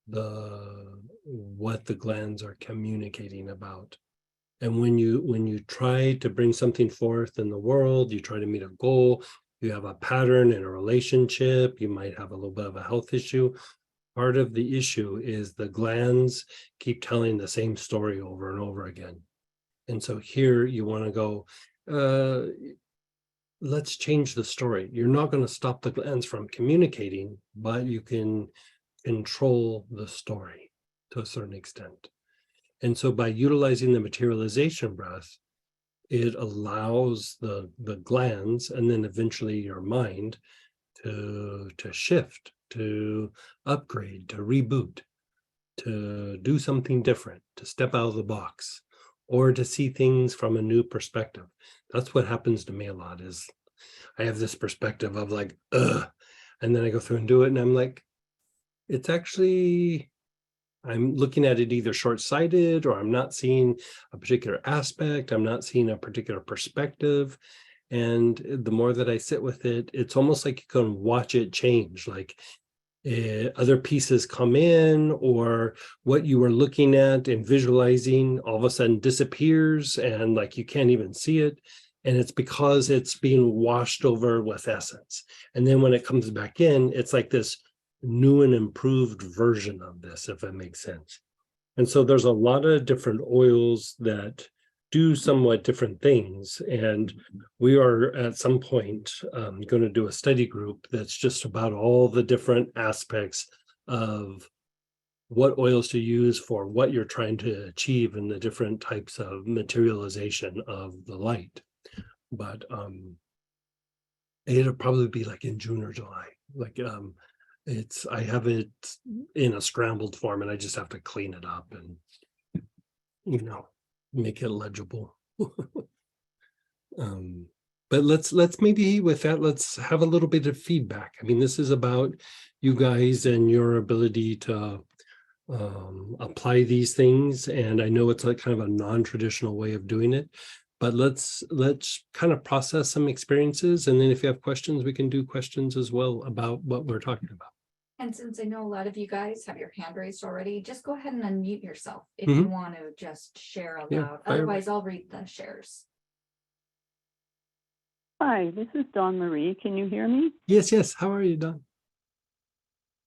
what the glands are communicating about. And when you try to bring something forth in the world, you try to meet a goal, you have a pattern in a relationship, you might have a little bit of a health issue. Part of the issue is the glands keep telling the same story over and over again. And so here you want to go, let's change the story. You're not going to stop the glands from communicating, but you can control the story to a certain extent. And so by utilizing the materialization breath, it allows the glands and then eventually your mind to shift, to upgrade, to reboot, to do something different, to step out of the box, or to see things from a new perspective. That's what happens to me a lot is I have this perspective of like, ugh, and then I go through and do it and I'm like, it's actually, I'm looking at it either short-sighted or I'm not seeing a particular aspect, I'm not seeing a particular perspective. And the more that I sit with it, it's almost like you can watch it change, like other pieces come in or what you were looking at and visualizing all of a sudden disappears and like you can't even see it. And it's because it's being washed over with essence. And then when it comes back in, it's like this new and improved version of this, if that makes sense. And so there's a lot of different oils that do somewhat different things. And we are at some point going to do a study group that's just about all the different aspects of what oils to use for what you're trying to achieve in the different types of materialization of the light. But it'll probably be like in June or July. Like I have it in a scrambled form and I just have to clean it up and make it legible. But But let's maybe with that, let's have a little bit of feedback. I mean, this is about you guys and your ability to apply these things. And I know it's like kind of a non-traditional way of doing it, but let's kind of process some experiences. And then if you have questions, we can do questions as well about what we're talking about. And since I know a lot of you guys have your hand raised already, just go ahead and unmute yourself if Mhm. you want to just share Yeah, aloud. fire away. Otherwise, I'll read the shares. Hi, this is Dawn Marie. Can you hear me? Yes. How are you, Don?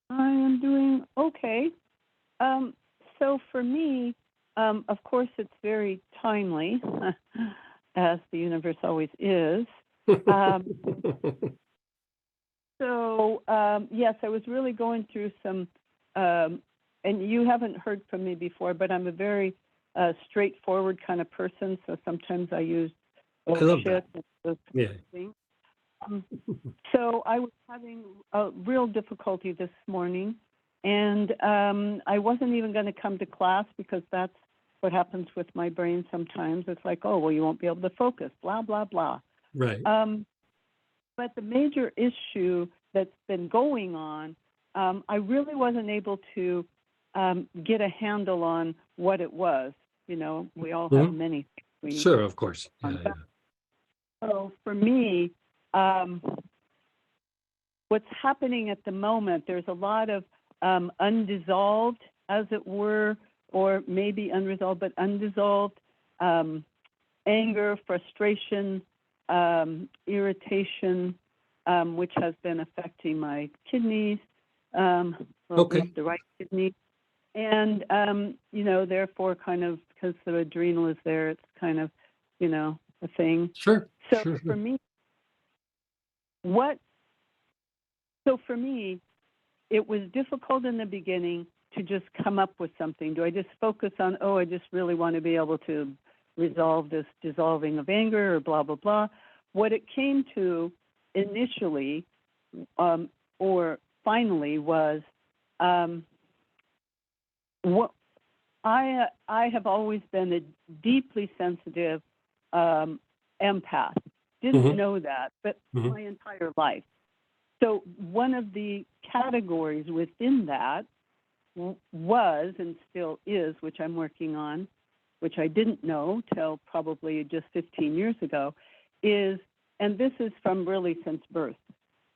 I am doing okay. So for me, of course, it's very timely, as the universe always is. Yes, I was really going through some, and you haven't heard from me before, but I'm a very straightforward kind of person. So sometimes I use I love that. and those kinds Yeah. of things. So I was having a real difficulty this morning, and I wasn't even going to come to class because that's what happens with my brain sometimes. It's like, oh, well, you won't be able to focus, blah, blah, blah. Right. But the major issue that's been going on, I really wasn't able to get a handle on what it was. You know, we all have many things we need Sure, to of course. Yeah, on. yeah. So for me, what's happening at the moment, there's a lot of undissolved, as it were, or maybe unresolved, but undissolved anger, frustration, irritation, which has been affecting my kidneys, well, Okay. the right kidney. And, you know, therefore, kind of, because the adrenal is there, it's kind of, you know, a thing. Sure. So Sure. for me, it was difficult in the beginning to just come up with something. Do I just focus on, oh, I just really want to be able to resolve this dissolving of anger or blah, blah, blah. What it came to initially or finally was what I have always been a deeply sensitive empath. Didn't know that, but my entire life. So one of the categories within that was and still is, which I'm working on, which I didn't know till probably just 15 years ago, is, and this is from really since birth.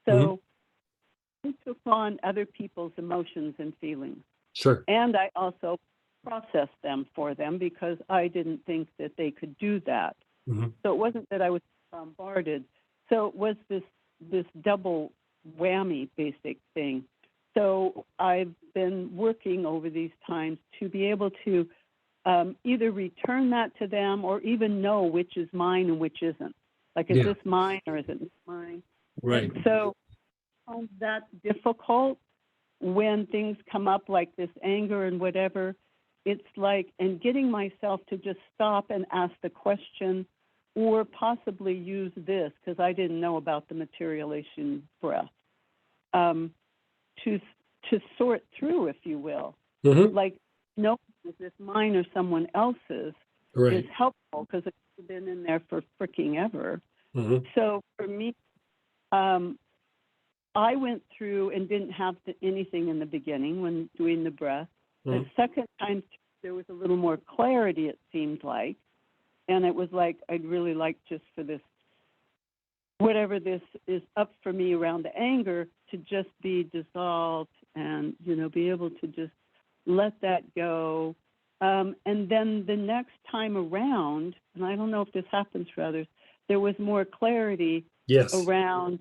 So I took on other people's emotions and feelings. Sure. And I also processed them for them because I didn't think that they could do that. So it wasn't that I was bombarded. So it was this double whammy basic thing. So I've been working over these times to be able to either return that to them or even know which is mine and which isn't. Like, is this mine or is it not mine? Right. And so that's difficult when things come up like this anger and whatever. It's like, and getting myself to just stop and ask the question or possibly use this, because I didn't know about the materialization breath, to sort through, if you will. Like, no, is this mine or someone else's is helpful because it's been in there for freaking ever. So for me, I went through and didn't have anything in the beginning when doing the breath. The second time, there was a little more clarity, it seemed like. And it was like, I'd really like just for this, whatever this is up for me around the anger, to just be dissolved and, you know, be able to just let that go. And then the next time around, and I don't know if this happens for others, there was more clarity around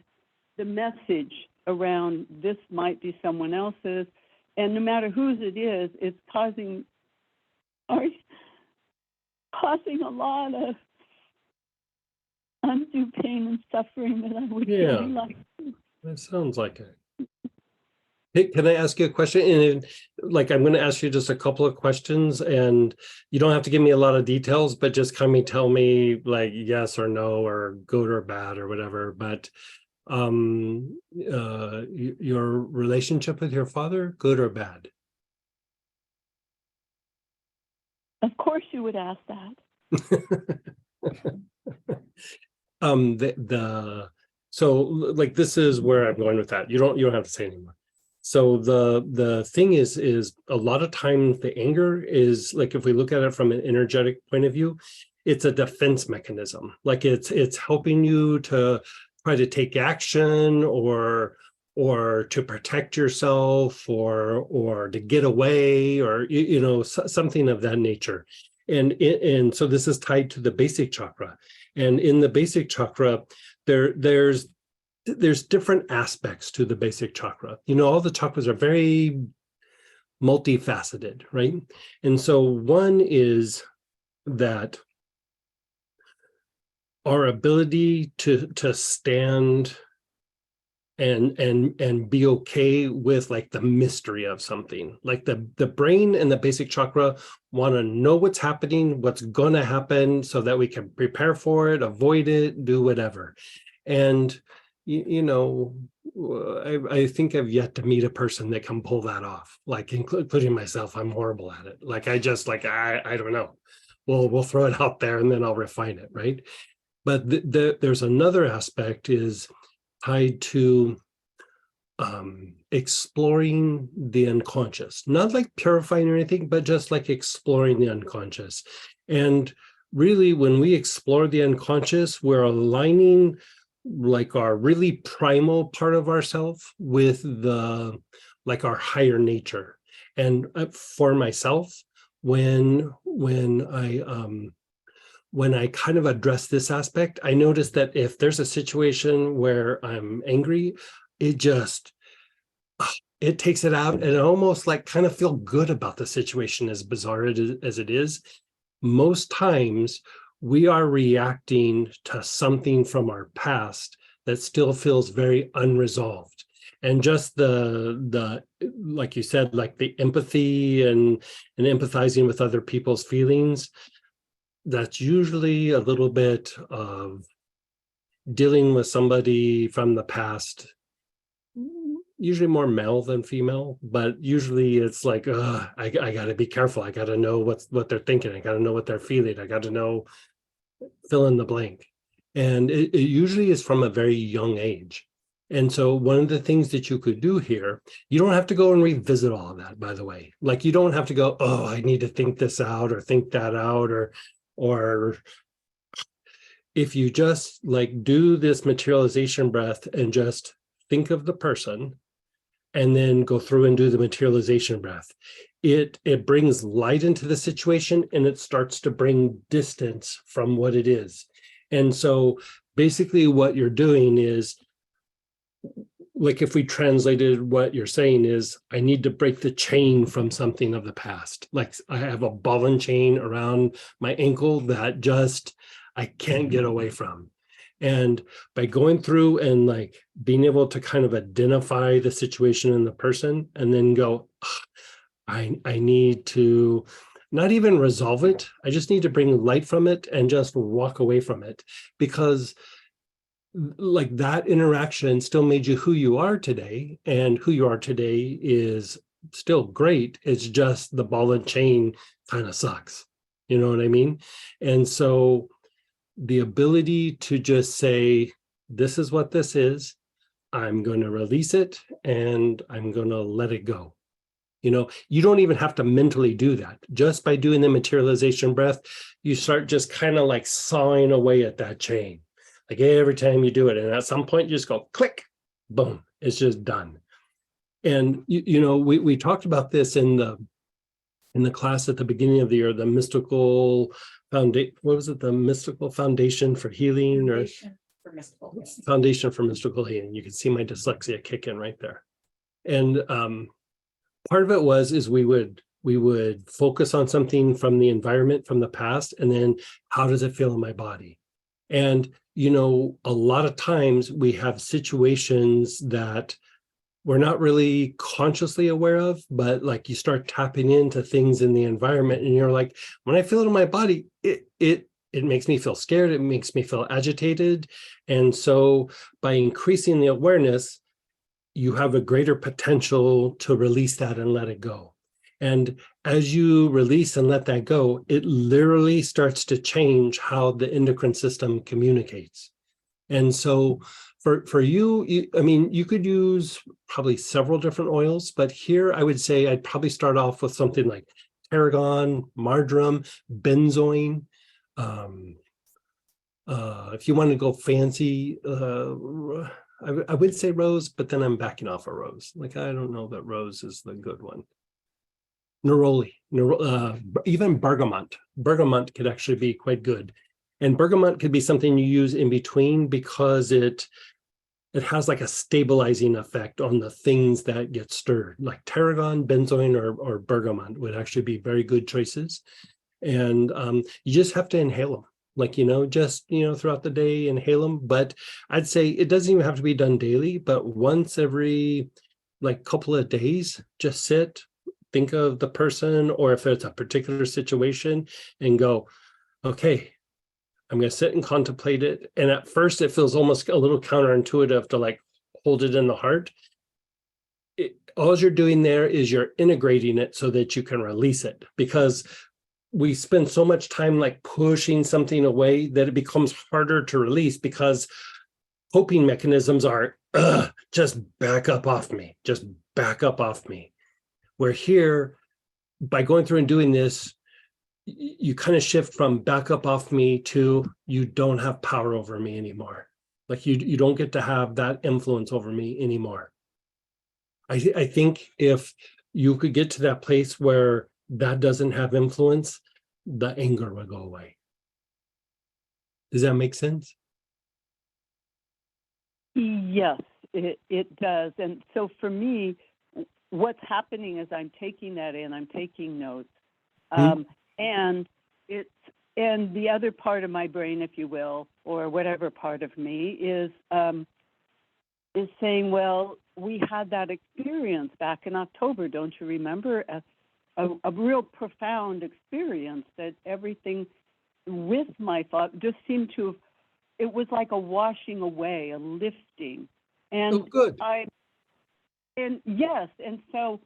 the message around this might be someone else's. And no matter whose it is, it's causing a lot of undue pain and suffering that I would really like. That sounds like it. Hey, can I ask you a question? And like, I'm going to ask you just a couple of questions, and you don't have to give me a lot of details, but just kind of tell me like yes or no or good or bad or whatever. But your relationship with your father, good or bad? Of course you would ask that. So like, this is where I'm going with that. You don't have to say anymore. So the thing is a lot of times the anger is, like, if we look at it from an energetic point of view, it's a defense mechanism. Like, it's helping you to try to take action, or to protect yourself, or to get away, or something of that nature. And so this is tied to the basic chakra. And in the basic chakra, there's different aspects to the basic chakra. All the chakras are very multifaceted, right? And so one is that our ability to stand and be okay with, like, the mystery of something. Like, the brain and the basic chakra want to know what's happening, what's going to happen, so that we can prepare for it, avoid it, do whatever. And I think I've yet to meet a person that can pull that off, like, including myself. I'm horrible at it. Like, I don't know. We'll throw it out there and then I'll refine it, right? But there's another aspect is tied to exploring the unconscious, not like purifying or anything, but just like exploring the unconscious. And really, when we explore the unconscious, we're aligning, like, our really primal part of ourselves with our higher nature. And for myself, when I kind of address this aspect, I notice that if there's a situation where I'm angry, it takes it out, and I almost, like, kind of feel good about the situation, as bizarre as it is. Most times we are reacting to something from our past that still feels very unresolved. And just the like you said, like, the empathy and empathizing with other people's feelings, that's usually a little bit of dealing with somebody from the past, usually more male than female, but usually it's like, I got to be careful. I got to know what they're thinking. I got to know what they're feeling. I got to know, fill in the blank. And it usually is from a very young age. And so one of the things that you could do here, you don't have to go and revisit all of that, by the way. Like, you don't have to go, oh, I need to think this out or think that out, or if you just, like, do this materialization breath and just think of the person and then go through and do the materialization breath, it brings light into the situation, and it starts to bring distance from what it is. And so basically what you're doing is, like, if we translated what you're saying is, I need to break the chain from something of the past. Like, I have a ball and chain around my ankle that just, I can't get away from. And by going through and, like, being able to kind of identify the situation and the person, and then go, I need to not even resolve it. I just need to bring light from it and just walk away from it, because, like, that interaction still made you who you are today, and who you are today is still great. It's just the ball and chain kind of sucks. You know what I mean? And so the ability to just say, this is what this is, I'm going to release it, and I'm going to let it go. You don't even have to mentally do that. Just by doing the materialization breath, you start just kind of like sawing away at that chain. Like, every time you do it, and at some point you just go click, boom, it's just done. And we talked about this in the class at the beginning of the year, the mystical foundation. What was it? The mystical foundation for healing, or foundation for mystical healing. You can see my dyslexia kick in right there. And part of it is we would focus on something from the environment, from the past, and then how does it feel in my body? And a lot of times we have situations that we're not really consciously aware of, but, like, you start tapping into things in the environment, and you're like, when I feel it in my body, it makes me feel scared. It makes me feel agitated. And so by increasing the awareness, you have a greater potential to release that and let it go. And as you release and let that go, it literally starts to change how the endocrine system communicates. And so for you, I mean, you could use probably several different oils, but here I would say I'd probably start off with something like tarragon, marjoram, benzoin. If you want to go fancy, I would say rose, but then I'm backing off a rose. Like, I don't know that rose is the good one. Neroli, even bergamot. Bergamot could actually be quite good. And bergamot could be something you use in between because it has like a stabilizing effect on the things that get stirred. Like tarragon, benzoin, or bergamot would actually be very good choices. And you just have to inhale them. Like, just, throughout the day, inhale them. But I'd say it doesn't even have to be done daily, but once every like couple of days, just sit, think of the person, or if it's a particular situation, and go, okay, I'm going to sit and contemplate it. And at first it feels almost a little counterintuitive to like hold it in the heart. All you're doing there is you're integrating it so that you can release it, because we spend so much time like pushing something away that it becomes harder to release, because coping mechanisms are just back up off me, just back up off me. Where here, by going through and doing this, you kind of shift from back up off me to you don't have power over me anymore. Like you don't get to have that influence over me anymore. I think if you could get to that place where that doesn't have influence, the anger will go away. Does that make sense? Yes, it does. And so for me, what's happening is I'm taking that in, I'm taking notes. And the other part of my brain, if you will, or whatever part of me is saying, well, we had that experience back in October. Don't you remember? A real profound experience that everything with my thought just seemed to, it was like a washing away, a lifting. And good. Yes. And so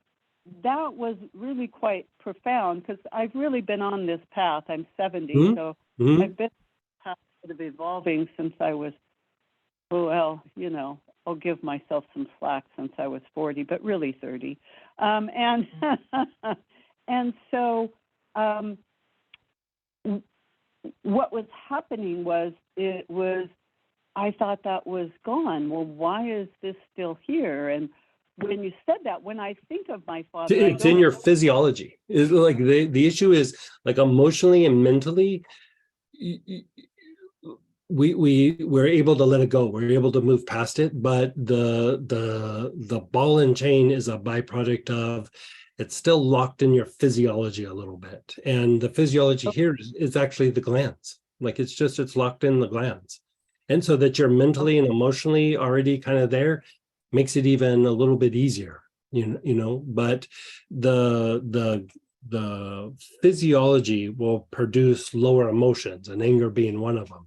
that was really quite profound, because I've really been on this path. I'm 70, so I've been on this path of evolving since I was, I'll give myself some slack since I was 40, but really 30. And so what was happening was, I thought that was gone. Well, why is this still here? And when you said that, when I think of my father, it's in your physiology. It's like the issue is like emotionally and mentally, we're able to let it go. We're able to move past it, but the ball and chain is a byproduct of it's still locked in your physiology a little bit. And the physiology here is actually the glands. Like it's locked in the glands. And so that you're mentally and emotionally already kind of there makes it even a little bit easier, but the physiology will produce lower emotions, and anger being one of them.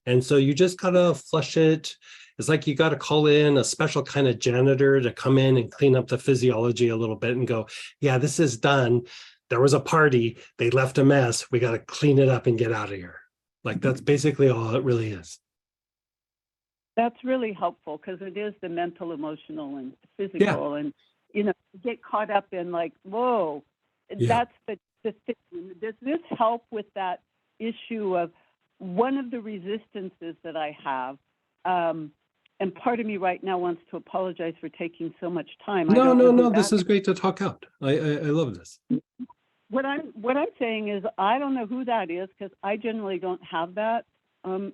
And so you just gotta flush it. It's like you got to call in a special kind of janitor to come in and clean up the physiology a little bit and go, yeah, this is done. There was a party. They left a mess. We got to clean it up and get out of here. Like that's basically all it really is. That's really helpful, because it is the mental, emotional, and physical. And, get caught up in like, whoa, that's the thing. Does this help with that issue of one of the resistances that I have? And part of me right now wants to apologize for taking so much time. No. This is great to talk out. I love this. What I'm saying is I don't know who that is, because I generally don't have that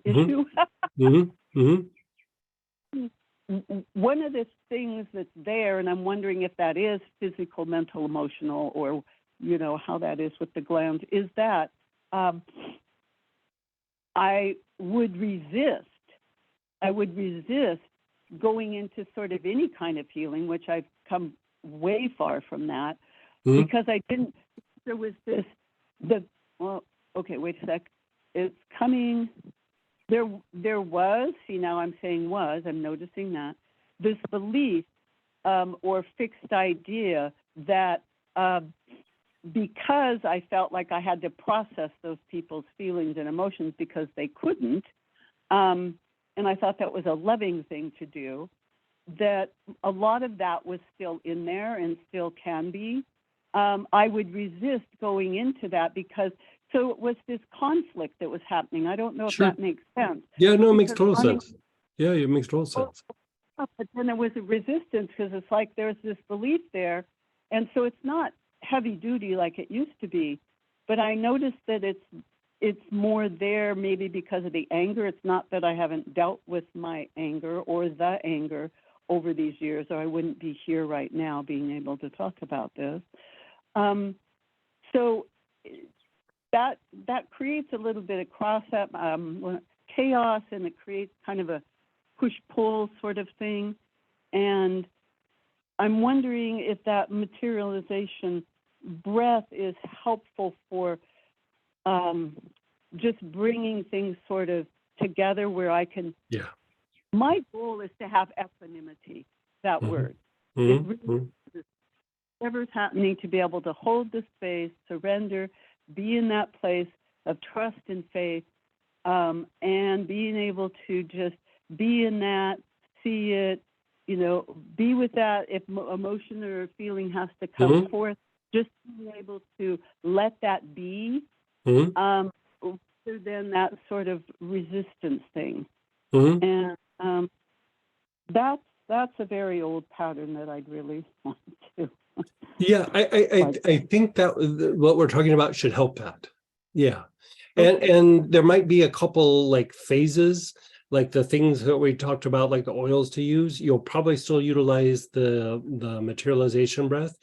issue. One of the things that's there, and I'm wondering if that is physical, mental, emotional, or how that is with the glands, is that I would resist going into sort of any kind of healing, which I've come way far from that, because there was this, wait a sec. It's coming. There was, now I'm saying I'm noticing that, this belief or fixed idea that because I felt like I had to process those people's feelings and emotions because they couldn't, and I thought that was a loving thing to do, that a lot of that was still in there and still can be. I would resist going into that because, so it was this conflict that was happening. I don't know if Sure. that makes sense. Yeah, no, it makes Because total wanting- sense. Yeah, it makes total sense. But then there was a resistance because it's like there's this belief there. And so it's not heavy duty like it used to be. But I noticed that it's more there maybe because of the anger. It's not that I haven't dealt with my anger or the anger over these years, or I wouldn't be here right now being able to talk about this. So that creates a little bit of chaos, and it creates kind of a push-pull sort of thing. And I'm wondering if that materialization breath is helpful for just bringing things sort of together where I can. Yeah. My goal is to have equanimity, that Mhm. word. Mhm, It really is whatever's happening, to be able to hold the space, surrender, be in that place of trust and faith, and being able to just be in that, see it, be with that. If emotion or feeling has to come Mhm. forth, just being able to let that be, mhm, rather than that sort of resistance thing. mhm. And that's a very old pattern that I'd really want to. Yeah, I think that what we're talking about should help that. Yeah. And there might be a couple like phases, like the things that we talked about, like the oils to use. You'll probably still utilize the materialization breath,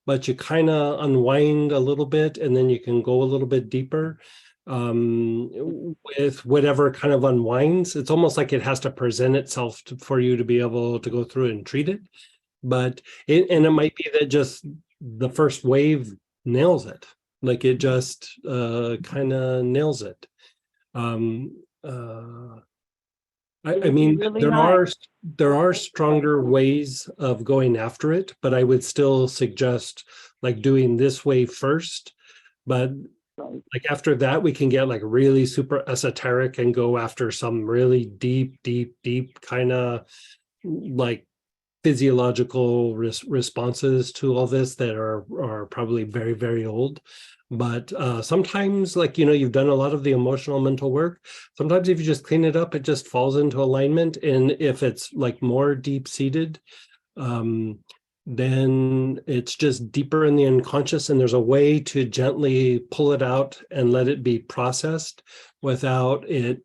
but you kind of unwind a little bit, and then you can go a little bit deeper with whatever kind of unwinds. It's almost like it has to present itself for you to be able to go through and treat it. But it might be that just the first wave nails it, like it just kind of nails it. I mean, really there are stronger ways of going after it, but I would still suggest like doing this way first. But Right. like after that, we can get like really super esoteric and go after some really deep kind of like physiological responses to all this that are probably very, very old. But sometimes, like, you've done a lot of the emotional mental work. Sometimes if you just clean it up, it just falls into alignment. And if it's like more deep seated, then it's just deeper in the unconscious, and there's a way to gently pull it out and let it be processed without it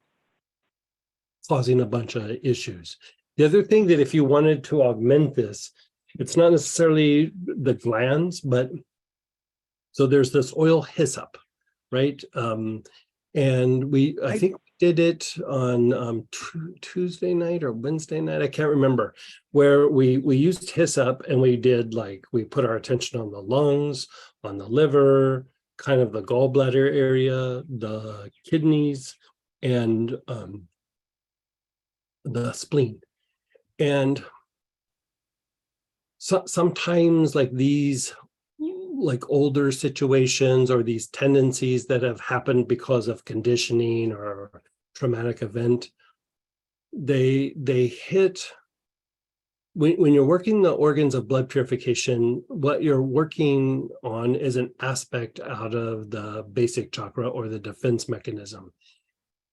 causing a bunch of issues. The other thing that if you wanted to augment this, it's not necessarily the glands, but so there's this oil hyssop, right? And I think we did it on Tuesday night or Wednesday night, I can't remember, where we used hyssop, and we did we put our attention on the lungs, on the liver, kind of the gallbladder area, the kidneys, and the spleen. And sometimes like these like older situations or these tendencies that have happened because of conditioning or traumatic event, they hit when you're working the organs of blood purification. What you're working on is an aspect out of the basic chakra or the defense mechanism.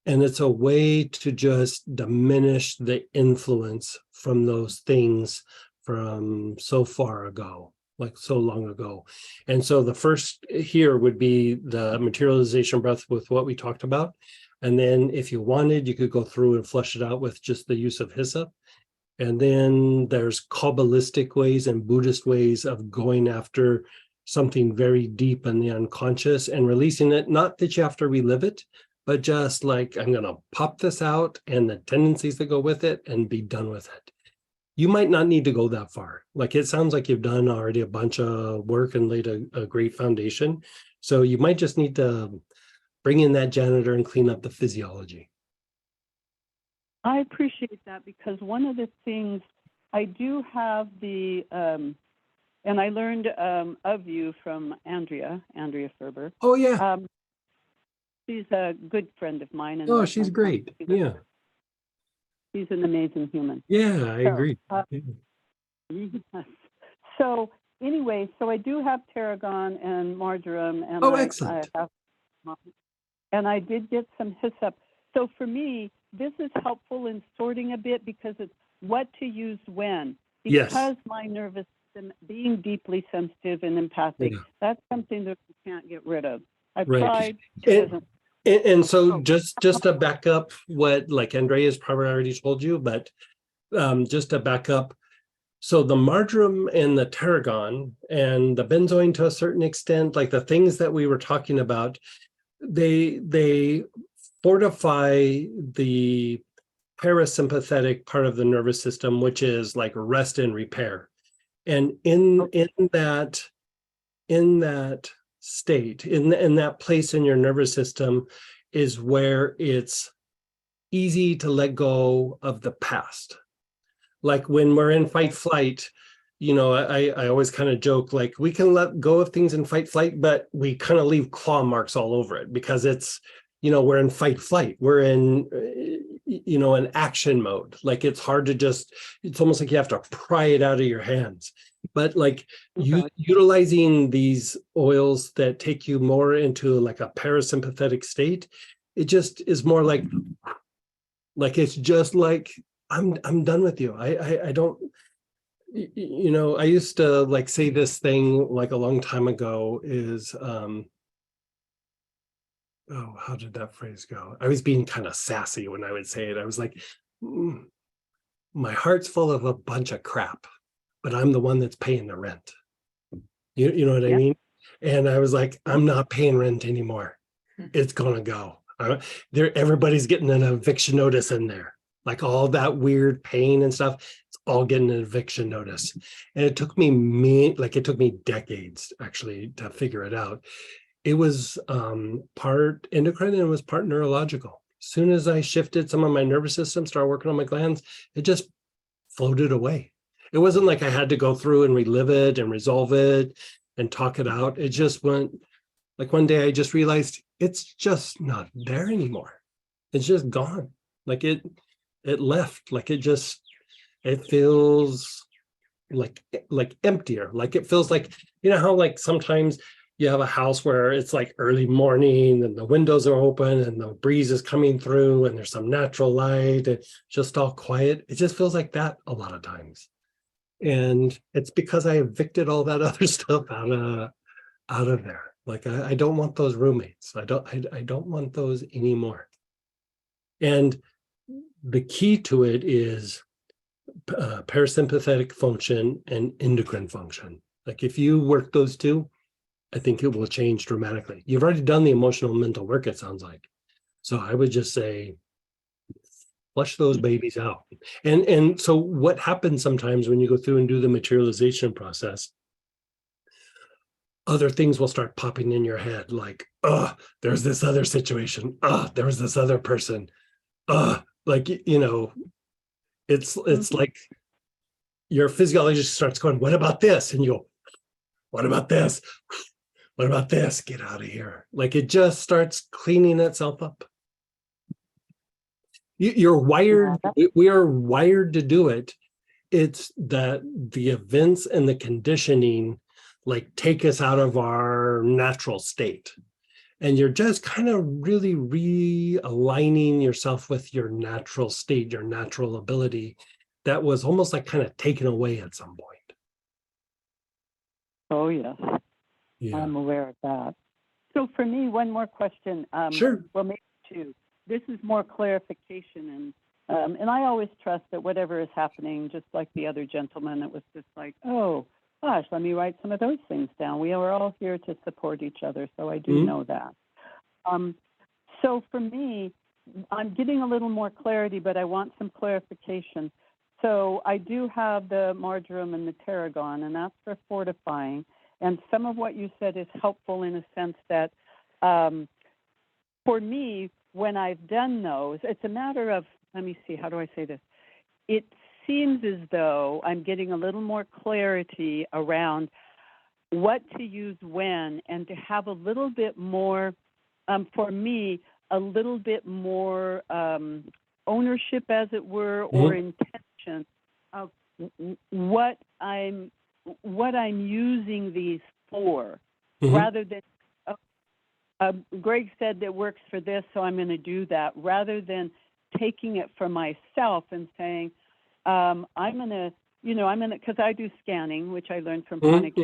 And it's a way to just diminish the influence from those things from so far ago, like so long ago. And so the first here would be the materialization breath with what we talked about. And then if you wanted, you could go through and flush it out with just the use of hyssop. And then there's Kabbalistic ways and Buddhist ways of going after something very deep in the unconscious and releasing it. Not that you have to relive it, but just like, I'm going to pop this out and the tendencies that go with it and be done with it. You might not need to go that far. Like, it sounds like you've done already a bunch of work and laid a great foundation. So you might just need to bring in that janitor and clean up the physiology. I appreciate that, because one of the things I do have and I learned of you from Andrea Ferber. Oh, yeah. She's a good friend of mine. And Oh, she's great. Yeah. He's an amazing human. Yeah, I So, agree. Yes. So anyway, so I do have tarragon and marjoram, and Oh, I excellent. have, and I did get some hyssop. So for me, this is helpful in sorting a bit because it's what to use when. Yes. Because my nervous system, being deeply sensitive and empathic, Yeah. that's something that we can't get rid of. I've Right. tried. It And, doesn't. and so Oh. just to back up what like Andrea's probably already told you, but just to back up. So the marjoram and the tarragon and the benzoin to a certain extent, like the things that we were talking about, they fortify the parasympathetic part of the nervous system, which is like rest and repair. And in that state, in that place in your nervous system is where it's easy to let go of the past. Like when we're in fight flight, you know, I always kind of joke, like we can let go of things in fight flight, but we kind of leave claw marks all over it because it's, you know, we're in fight flight. We're in, you know, an action mode. Like it's hard to just, it's almost like you have to pry it out of your hands. But like utilizing these oils that take you more into like a parasympathetic state, it just is more like it's just like, I'm done with you. I don't, you know, I used to like say this thing like a long time ago is, oh, how did that phrase go? I was being kind of sassy when I would say it. I was like, my heart's full of a bunch of crap, but I'm the one that's paying the rent. You know what I mean? And I was like, I'm not paying rent anymore. It's gonna go. Everybody's getting an eviction notice in there. Like all that weird pain and stuff, it's all getting an eviction notice. And it took me decades actually to figure it out. It was part endocrine and it was part neurological. As soon as I shifted some of my nervous system, started working on my glands, it just floated away. It wasn't like I had to go through and relive it and resolve it and talk it out. It just went, like one day I just realized it's just not there anymore. It's just gone. Like it left. Like it feels like emptier. Like it feels like, you know how like sometimes you have a house where it's like early morning and the windows are open and the breeze is coming through and there's some natural light. It's just all quiet. It just feels like that a lot of times. And it's because I evicted all that other stuff out of there. Like I don't want those roommates. I don't want those anymore. And the key to it is parasympathetic function and endocrine function. Like if you work those two, I think it will change dramatically. You've already done the emotional and mental work, it sounds like. So I would just say, flush those babies out. And so what happens sometimes when you go through and do the materialization process, other things will start popping in your head like, oh, there's this other situation. Oh, there was this other person. Like, you know, it's like your physiologist starts going, what about this? And you go, what about this? What about this? Get out of here. Like it just starts cleaning itself up. You're wired, we are wired to do it. It's that the events and the conditioning like take us out of our natural state. And you're just kind of really realigning yourself with your natural state, your natural ability that was almost like kind of taken away at some point. Oh, yes. Yeah. I'm aware of that. So for me, one more question. Sure. Well, maybe two. This is more clarification. And I always trust that whatever is happening, just like the other gentleman, it was just like, oh, gosh, let me write some of those things down. We are all here to support each other, so I do know that. So for me, I'm getting a little more clarity, but I want some clarification. So I do have the marjoram and the tarragon, and that's for fortifying. And some of what you said is helpful in a sense that for me, when I've done those, it's a matter of, let me see, how do I say this? It seems as though I'm getting a little more clarity around what to use when and to have a little bit more, for me, a little bit more ownership, as it were, or intention of what I'm using these for, rather than Greg said that works for this, so I'm going to do that, rather than taking it for myself and saying, I'm going to, because I do scanning, which I learned from chronic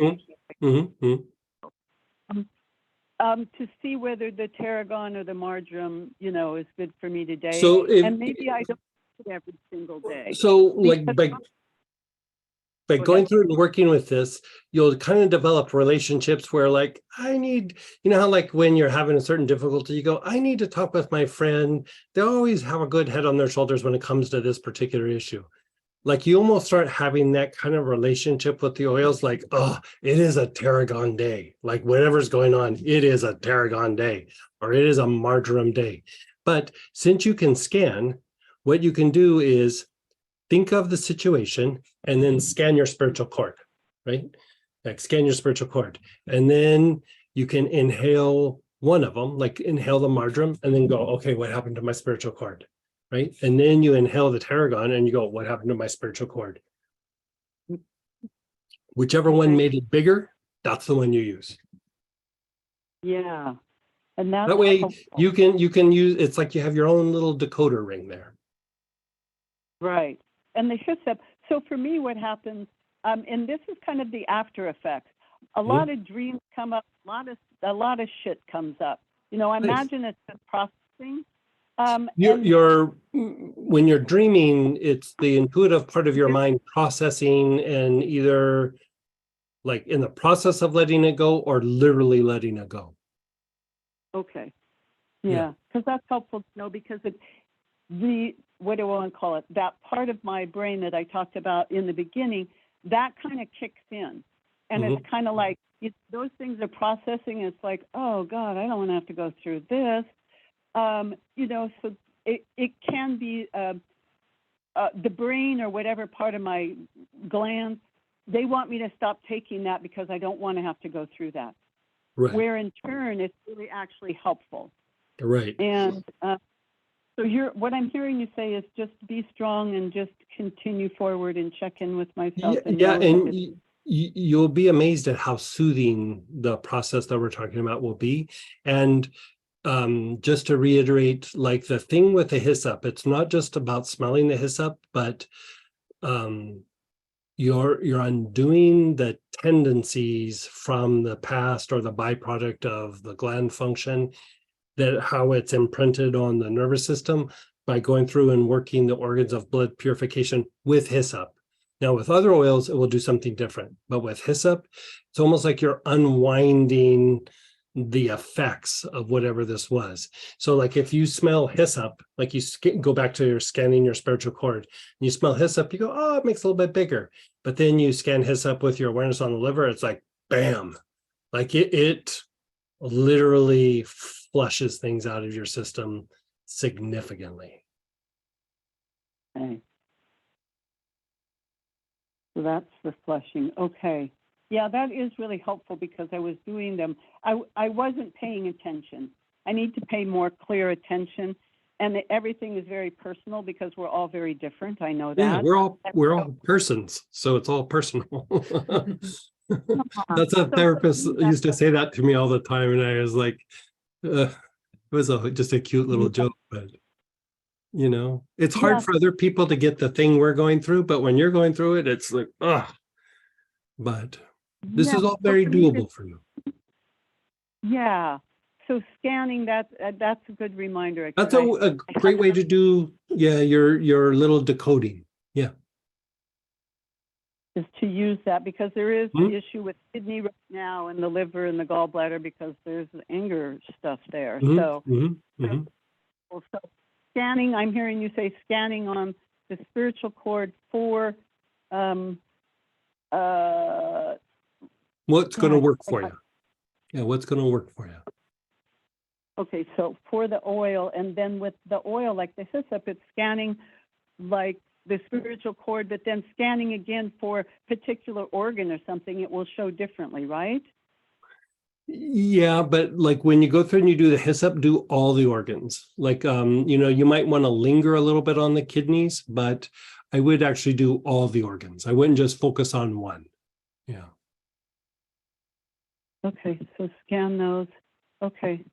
to see whether the tarragon or the marjoram, is good for me today. So and maybe I don't do it every single day. So like by going through and working with this, you'll kind of develop relationships where like, I need, how like when you're having a certain difficulty, you go, I need to talk with my friend. They always have a good head on their shoulders when it comes to this particular issue. Like you almost start having that kind of relationship with the oils, like, oh, it is a tarragon day. Like whatever's going on, it is a tarragon day, or it is a marjoram day. But since you can scan, what you can do is think of the situation and then scan your spiritual cord, right? Like scan your spiritual cord. And then you can inhale one of them, like inhale the marjoram and then go, okay, what happened to my spiritual cord, right? And then you inhale the tarragon and you go, what happened to my spiritual cord? Whichever one made it bigger, that's the one you use. Yeah. And that's that way helpful. you can use, it's like you have your own little decoder ring there. Right. And the hyssop. So for me, what happens, and this is kind of the after effects. A lot of dreams come up. A lot of shit comes up. I imagine it's just processing. When you're dreaming, it's the intuitive part of your mind processing and either like in the process of letting it go or literally letting it go. Okay. Yeah. Because that's helpful to know, because what do I want to call it? That part of my brain that I talked about in the beginning, that kind of kicks in. And it's kind of like those things are processing. It's like, oh God, I don't want to have to go through this. So it can be the brain or whatever part of my glands, they want me to stop taking that because I don't want to have to go through that. Right. Where in turn, it's really actually helpful. Right. And so what I'm hearing you say is just be strong and just continue forward and check in with myself. And you'll be amazed at how soothing the process that we're talking about will be. And just to reiterate, like the thing with the hyssop, it's not just about smelling the hyssop, but you're undoing the tendencies from the past or the byproduct of the gland function, that how it's imprinted on the nervous system by going through and working the organs of blood purification with hyssop. Now, with other oils, it will do something different, but with hyssop, it's almost like you're unwinding the effects of whatever this was. So like if you smell hyssop, like you go back to your scanning your spiritual cord, and you smell hyssop, you go, oh, it makes a little bit bigger. But then you scan hyssop with your awareness on the liver, it's like, bam, like it literally flushes things out of your system significantly. Okay. So that's the flushing. Okay. Yeah, that is really helpful because I was doing them. I wasn't paying attention. I need to pay more clear attention. And everything is very personal because we're all very different. I know that. Yeah, we're all persons, so it's all personal. That's a therapist used to say that to me all the time, and I was like, it was just a cute little joke, but it's hard for other people to get the thing we're going through, but when you're going through it, it's like, but this is all very doable for you. Yeah. So scanning, that's a good reminder. That's a great way to do, your little decoding. Yeah. Is to use that because there is the issue with kidney right now and the liver and the gallbladder because there's the anger stuff there. So scanning, I'm hearing you say scanning on the spiritual cord for what's going to work for you. Yeah, what's going to work for you. Okay, so for the oil, and then with the oil, like the hyssop, it's scanning like the spiritual cord, but then scanning again for particular organ or something, it will show differently, right? Yeah, but like when you go through and you do the hyssop, do all the organs. Like, you might want to linger a little bit on the kidneys, but I would actually do all the organs. I wouldn't just focus on one. Yeah. Okay, so scan those. Okay,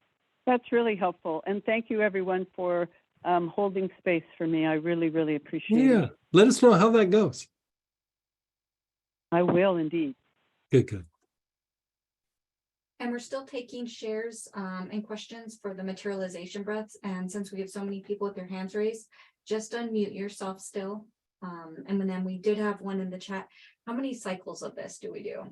that's really helpful. And thank you everyone for holding space for me. I really, really appreciate Yeah. it. Let us know how that goes. I will indeed. Good, good. And we're still taking shares and questions for the materialization breaths. And since we have so many people with their hands raised, just unmute yourself still. And then we did have one in the chat. How many cycles of this do we do?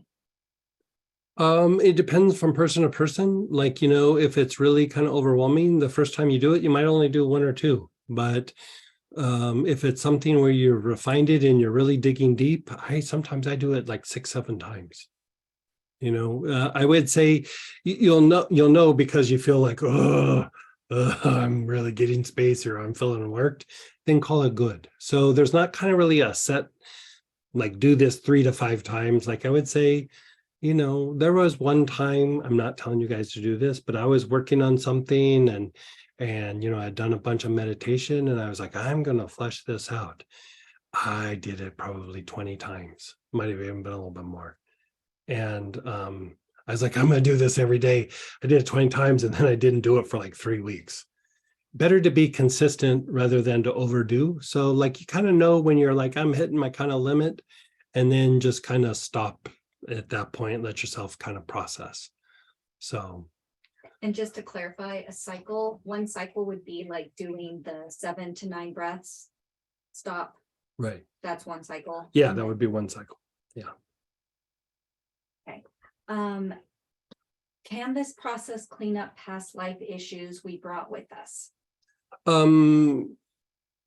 It depends from person to person. Like, if it's really kind of overwhelming, the first time you do it, you might only do one or two. But if it's something where you refined it and you're really digging deep, sometimes I do it like 6, 7 times. I would say you'll know because you feel like, oh, I'm really getting space or I'm feeling worked, then call it good. So there's not kind of really a set, like do this 3 to 5 times. Like I would say, there was one time, I'm not telling you guys to do this, but I was working on something and I'd done a bunch of meditation and I was like, I'm going to flesh this out. I did it probably 20 times, might have even been a little bit more. And I was like, I'm going to do this every day. I did it 20 times and then I didn't do it for like 3 weeks. Better to be consistent rather than to overdo. So like you kind of know when you're like, I'm hitting my kind of limit, and then just kind of stop at that point, let yourself kind of process. So. And just to clarify, one cycle would be like doing the 7 to 9 breaths. Stop. Right. That's one cycle. Yeah, that would be one cycle. Yeah. Okay. Can this process clean up past life issues we brought with us?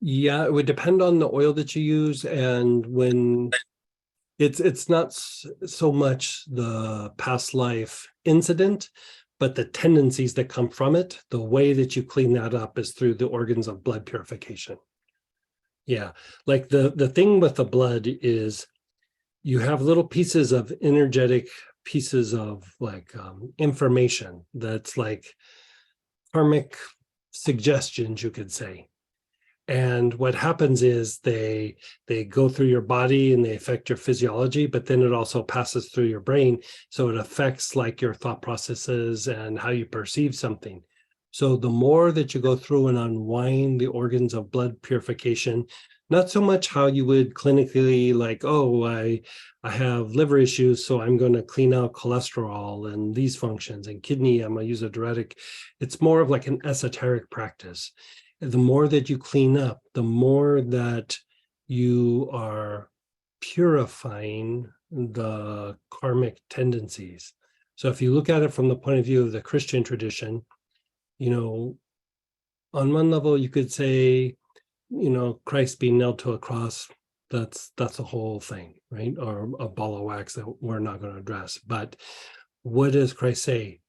Yeah, it would depend on the oil that you use, and when it's not so much the past life incident, but the tendencies that come from it. The way that you clean that up is through the organs of blood purification. Yeah, like the thing with the blood is you have little pieces of energetic pieces of like information that's like karmic suggestions, you could say. And what happens is they go through your body and they affect your physiology, but then it also passes through your brain. So it affects like your thought processes and how you perceive something. So the more that you go through and unwind the organs of blood purification, not so much how you would clinically like, oh, I have liver issues, so I'm going to clean out cholesterol and these functions, and kidney, I'm going to use a diuretic. It's more of like an esoteric practice. The more that you clean up, the more that you are purifying the karmic tendencies. So if you look at it from the point of view of the Christian tradition, on one level, you could say, Christ being nailed to a cross, that's a whole thing, right? Or a ball of wax that we're not going to address. But what does Christ say?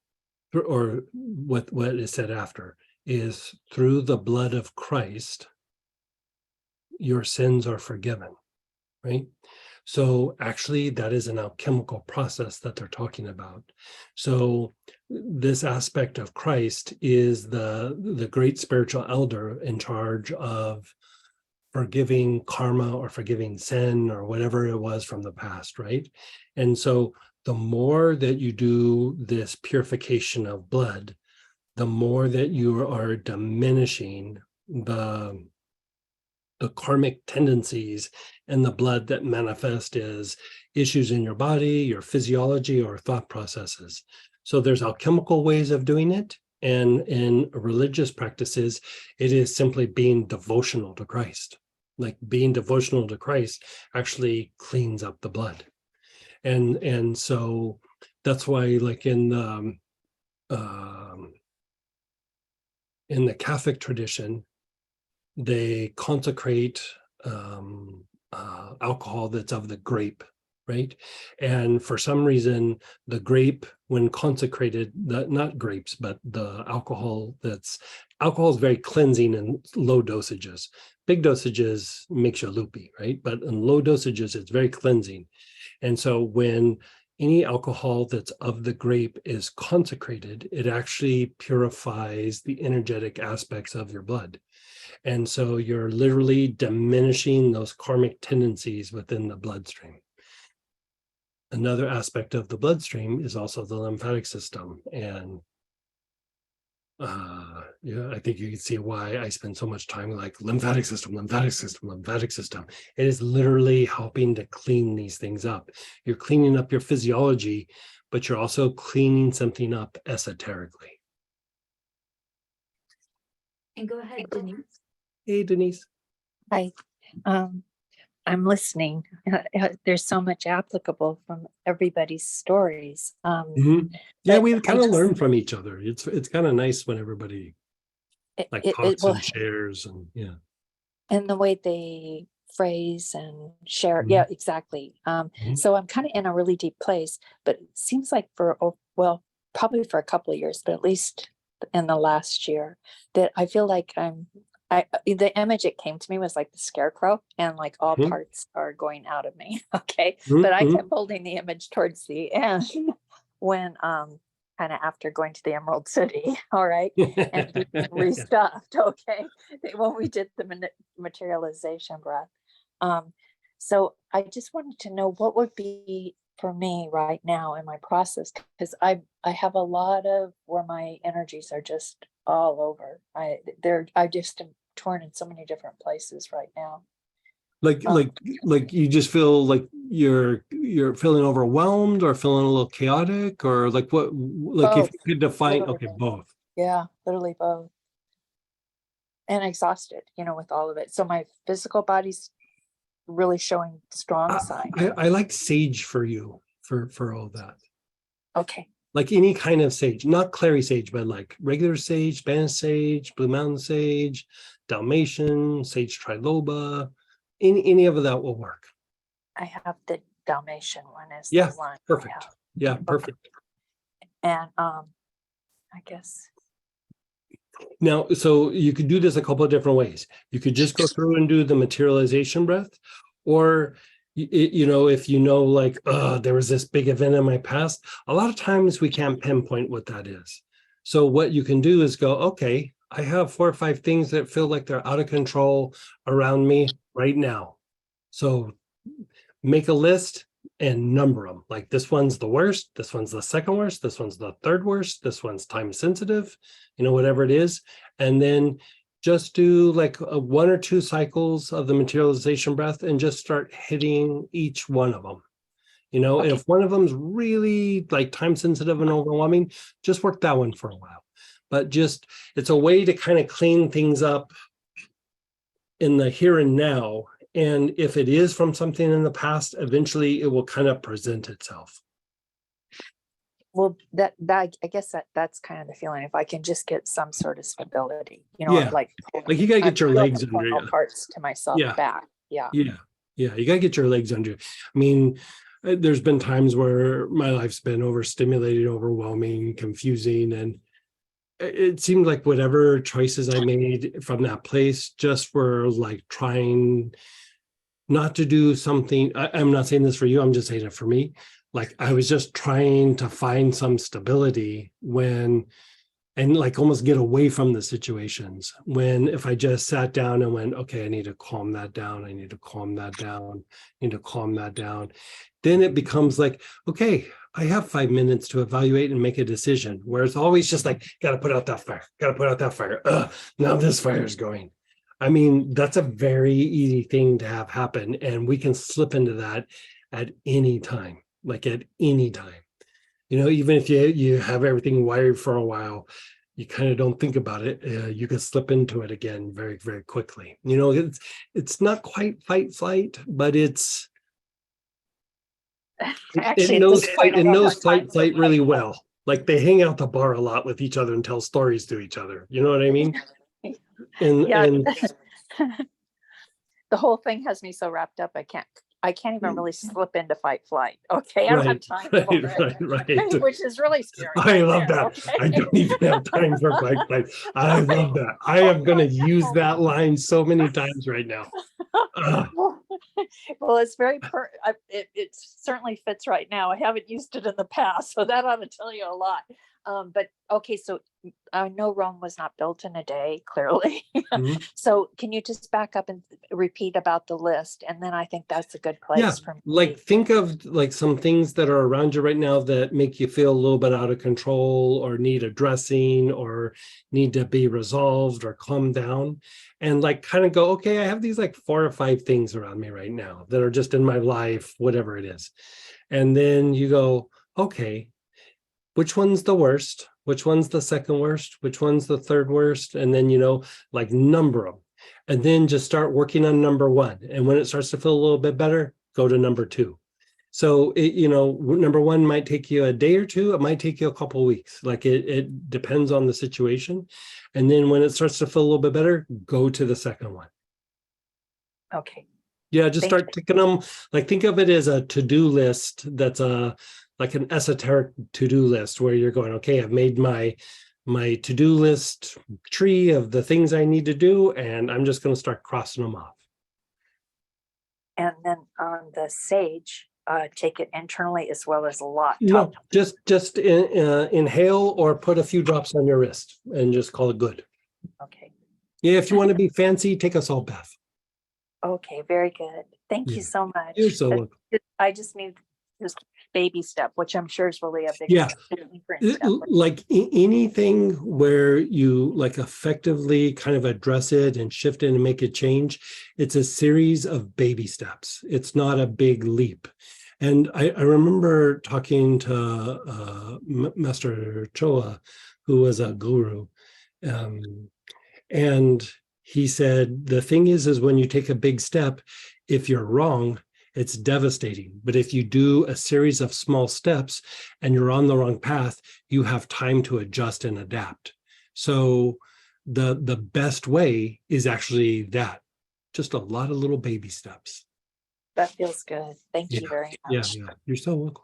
Or what is said after is through the blood of Christ, your sins are forgiven, right? So actually that is an alchemical process that they're talking about. So this aspect of Christ is the great spiritual elder in charge of forgiving karma or forgiving sin or whatever it was from the past, right? And so the more that you do this purification of blood, the more that you are diminishing the karmic tendencies in the blood that manifest as issues in your body, your physiology, or thought processes. So there's alchemical ways of doing it. And in religious practices, it is simply being devotional to Christ. Like being devotional to Christ actually cleans up the blood. And so that's why like in the Catholic tradition, they consecrate alcohol that's of the grape, right? And for some reason, the grape, when consecrated, not grapes, but the alcohol is very cleansing in low dosages. Big dosages makes you loopy, right? But in low dosages, it's very cleansing. And so when any alcohol that's of the grape is consecrated, it actually purifies the energetic aspects of your blood. And so you're literally diminishing those karmic tendencies within the bloodstream. Another aspect of the bloodstream is also the lymphatic system. And yeah, I think you can see why I spend so much time like lymphatic system, lymphatic system, lymphatic system. It is literally helping to clean these things up. You're cleaning up your physiology, but you're also cleaning something up esoterically. And go ahead, Denise. Hey, Denise. Hi, I'm listening. There's so much applicable from everybody's stories. Yeah, but we I kind of just- learn from each other. It's kind of nice when everybody like talks well, and shares, and yeah. and the way they phrase and share. Mhm. Yeah, exactly. Mhm. So I'm kind of in a really deep place, but it seems like well, probably for a couple of years, but at least in the last year, that I feel like the image it came to me was like the scarecrow, and like all Mhm. parts are going out of me. Okay. Mhm, But I mhm. kept holding the image towards the end when kind of after going to the Emerald City, all right, and being restuffed. Okay. When we did the materialization breath. So I just wanted to know what would be for me right now in my process, because I have a lot of where my energies are just all over. I just am torn in so many different places right now. like you just feel like you're feeling overwhelmed or feeling a little chaotic, or like what, like if Both. you could define, Literally okay, both. both. Yeah, literally both. And exhausted, with all of it. So my physical body's really showing strong signs. I like sage for you for all that. Okay. Like any kind of sage, not clary sage, but like regular sage, Spanish sage, Blue Mountain sage, Dalmatian, sage triloba, any of that will work. I have the Dalmatian one as Yeah, the one. perfect. Yeah, perfect. And I guess. Now, so you could do this a couple of different ways. You could just go through and do the materialization breath, or if like, there was this big event in my past, a lot of times we can't pinpoint what that is. So what you can do is go, okay, I have 4 or 5 things that feel like they're out of control around me right now. So make a list and number them. Like this one's the worst, this one's the second worst, this one's the third worst, this one's time sensitive, whatever it is. And then just do like 1 or 2 cycles of the materialization breath and just start hitting each one of them. Okay. If one of them's really like time sensitive and overwhelming, just work that one for a while. But just, it's a way to kind of clean things up in the here and now. And if it is from something in the past, eventually it will kind of present itself. Well, that I guess that's kind of the feeling. If I can just get some sort of stability, Yeah. like you gotta get your I'm legs feeling under you. parts to myself Yeah. back. Yeah. Yeah, you gotta get your legs under you. I mean, there's been times where my life's been overstimulated, overwhelming, confusing, and it seemed like whatever choices I made from that place just were like trying not to do something. I'm not saying this for you, I'm just saying it for me. Like I was just trying to find some stability and like almost get away from the situations, when if I just sat down and went, okay, I need to calm that down, I need to calm that down, I need to calm that down, then it becomes like, okay, I have 5 minutes to evaluate and make a decision, where it's always just like, gotta put out that fire. Now this fire is going. I mean, that's a very easy thing to have happen, and we can slip into that at any time, like at any time. Even if you have everything wired for a while, you kind of don't think about it. You can slip into it again very, very quickly. It's not quite fight flight, but it's Actually, it at knows this point, I it don't knows have time fight for flight really well. Like they hang out the bar a lot with each other and tell stories to each other. You know what I mean? And Yeah. and The whole thing has me so wrapped up. I can't even really slip into fight flight. Okay. I don't have time for it. right. Which is really scary. I right love there, that. okay? I don't even have time for fight flight. I love that. I am going to use that line so many times right now. Well, it's it certainly fits right now. I haven't used it in the past, so that ought to tell you a lot. But okay, so I know Rome was not built in a day, clearly. Mhm. So can you just back up and repeat about the list? And then I think that's a good Yeah, place for me. like think of like some things that are around you right now that make you feel a little bit out of control or need addressing or need to be resolved or calm down. And like kind of go, okay, I have these like 4 or 5 things around me right now that are just in my life, whatever it is. And then you go, okay, which one's the worst? Which one's the second worst? Which one's the third worst? And then, like number them. And then just start working on number 1. And when it starts to feel a little bit better, go to number 2. So, number 1 might take you a day or 2. It might take you a couple of weeks. Like it depends on the situation. And then when it starts to feel a little bit better, go to the second one. Okay. Yeah, just Thank start ticking them. Like think of it as a to-do list that's like an esoteric to-do list where you're going, okay, I've made my to-do list tree of the things I need to do, and I'm just going to start crossing them off. And then on the sage, take it internally as well as a lot. No, just inhale or put a few drops on your wrist and just call it good. Okay. Yeah, if you want to be fancy, take a salt bath. Okay, very good. Thank Yeah. you so much. You're so welcome. I just need this baby step, which I'm sure is really a big Yeah. step. Like anything where you like effectively kind of address it and shift it and make it change, it's a series of baby steps. It's not a big leap. And I remember talking to Master Choa, who was a guru, and he said, the thing is when you take a big step, if you're wrong, it's devastating. But if you do a series of small steps and you're on the wrong path, you have time to adjust and adapt. So the best way is actually that, just a lot of little baby steps. That feels good. Thank you very much. Yeah, you're so welcome.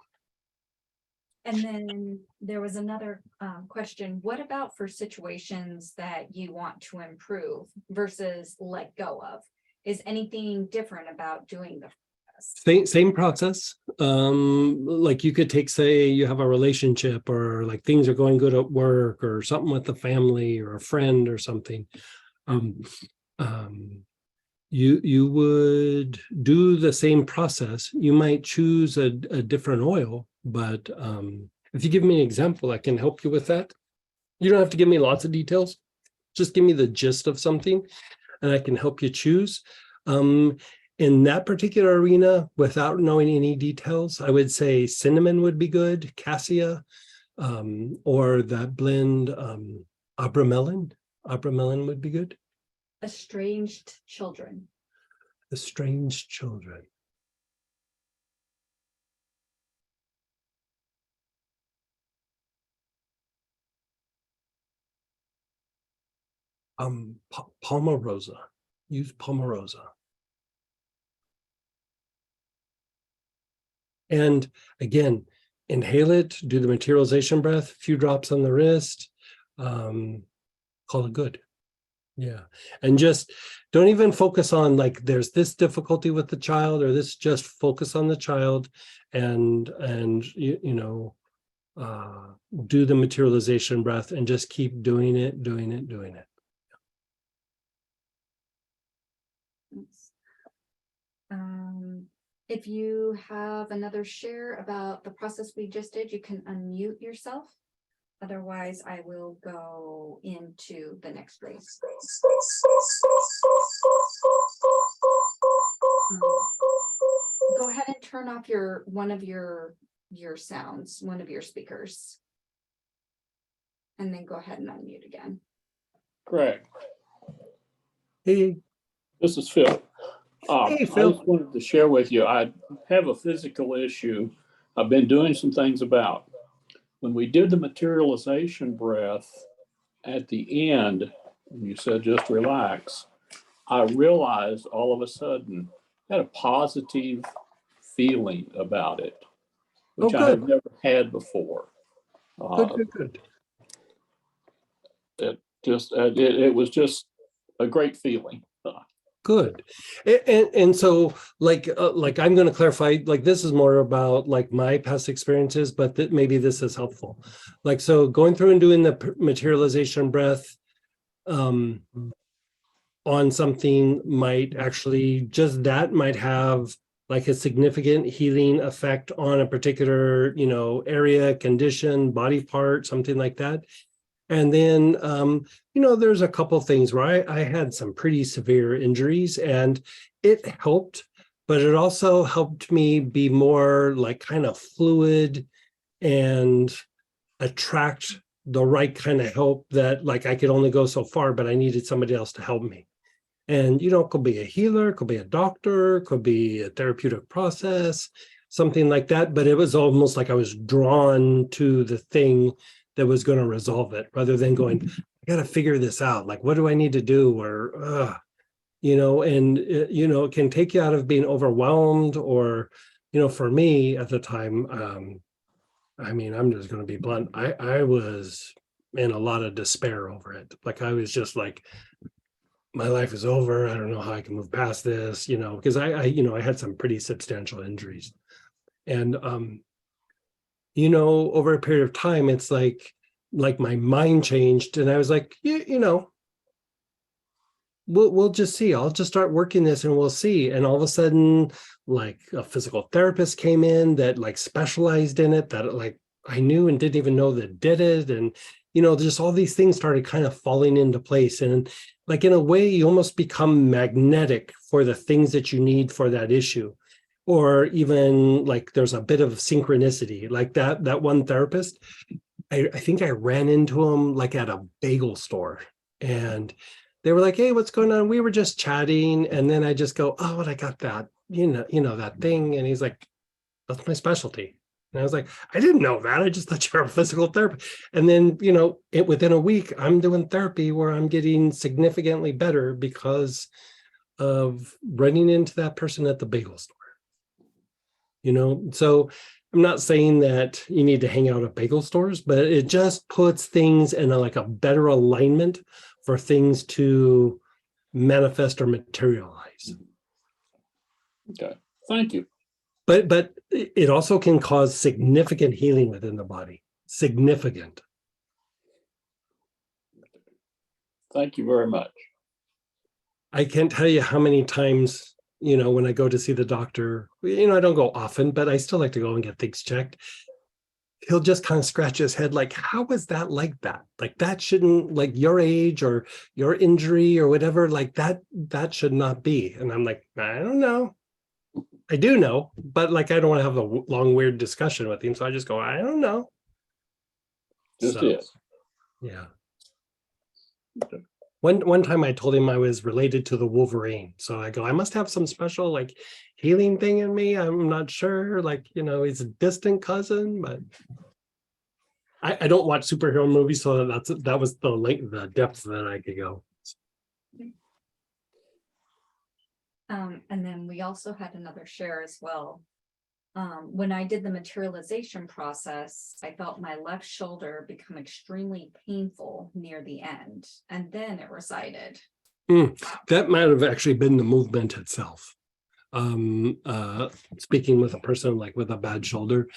And then there was another question. What about for situations that you want to improve versus let go of? Is anything different about doing the same process? Like you could take, say you have a relationship or like things are going good at work or something with the family or a friend or something. You would do the same process. You might choose a different oil, but if you give me an example, I can help you with that. You don't have to give me lots of details. Just give me the gist of something and I can help you choose. In that particular arena, without knowing any details, I would say cinnamon would be good, cassia, or that blend, abramelin. Abramelin would be good. estranged children? Estranged children. Palmarosa. Use Palmarosa. And again, inhale it, do the materialization breath, a few drops on the wrist, call it good. Yeah. And just don't even focus on like there's this difficulty with the child or this, just focus on the child and do the materialization breath and just keep doing it. If you have another share about the process we just did, you can unmute yourself. Otherwise, I will go into the next race. Go ahead and turn off one of your sounds, one of your speakers. And then go ahead and unmute again. Greg. Hey. This is Phil. Hey, Phil. I just wanted to share with you, I have a physical issue I've been doing some things about. When we did the materialization breath at the end, and you said just relax, I realized all of a sudden I had a positive feeling about it, which I have never had before. Good. It was just a great feeling. Good. And so like I'm going to clarify, like this is more about like my past experiences, but that maybe this is helpful. Like, so going through and doing the materialization breath on something might actually, just that might have like a significant healing effect on a particular, area, condition, body part, something like that. And then, there's a couple things where I had some pretty severe injuries and it helped, but it also helped me be more like kind of fluid and attract the right kind of help that like I could only go so far, but I needed somebody else to help me. And, it could be a healer, could be a doctor, could be a therapeutic process, something like that. But it was almost like I was drawn to the thing that was going to resolve it rather than going, I got to figure this out. Like, what do I need to do? Or, and, it can take you out of being overwhelmed or, for me at the time, I'm just going to be blunt. I was in a lot of despair over it. Like, I was just like, my life is over. I don't know how I can move past this, because I had some pretty substantial injuries. And, over a period of time, it's like my mind changed and I was like, we'll just see. I'll just start working this and we'll see. And all of a sudden, like a physical therapist came in that like specialized in it, that like I knew and didn't even know that did it. And, just all these things started kind of falling into place. And like, in a way, you almost become magnetic for the things that you need for that issue. Or even like there's a bit of synchronicity, like that one therapist. I think I ran into him like at a bagel store and they were like, hey, what's going on? We were just chatting. And then I just go, oh, I got that, that thing. And he's like, that's my specialty. And I was like, I didn't know that. I just thought you were a physical therapist. And then, within a week, I'm doing therapy where I'm getting significantly better because of running into that person at the bagel store. So I'm not saying that you need to hang out at bagel stores, but it just puts things in a better alignment for things to manifest or materialize. Okay, thank you. But it also can cause significant healing within the body. Significant. Thank you very much. I can't tell you how many times, when I go to see the doctor, I don't go often, but I still like to go and get things checked. He'll just kind of scratch his head like, how is that like that? Like that shouldn't, like your age or your injury or whatever, like that should not be. And I'm like, I don't know. I do know, but like, I don't want to have a long, weird discussion with him. So I just go, I don't know. Just it. Yeah. One time I told him I was related to the Wolverine. So I go, I must have some special like healing thing in me. I'm not sure, like, he's a distant cousin, but I don't watch superhero movies. So that was the depth that I could go. And then we also had another share as well. When I did the materialization process, I felt my left shoulder become extremely painful near the end, and then it resided. That might have actually been the movement itself. Speaking with a person like with a bad shoulder,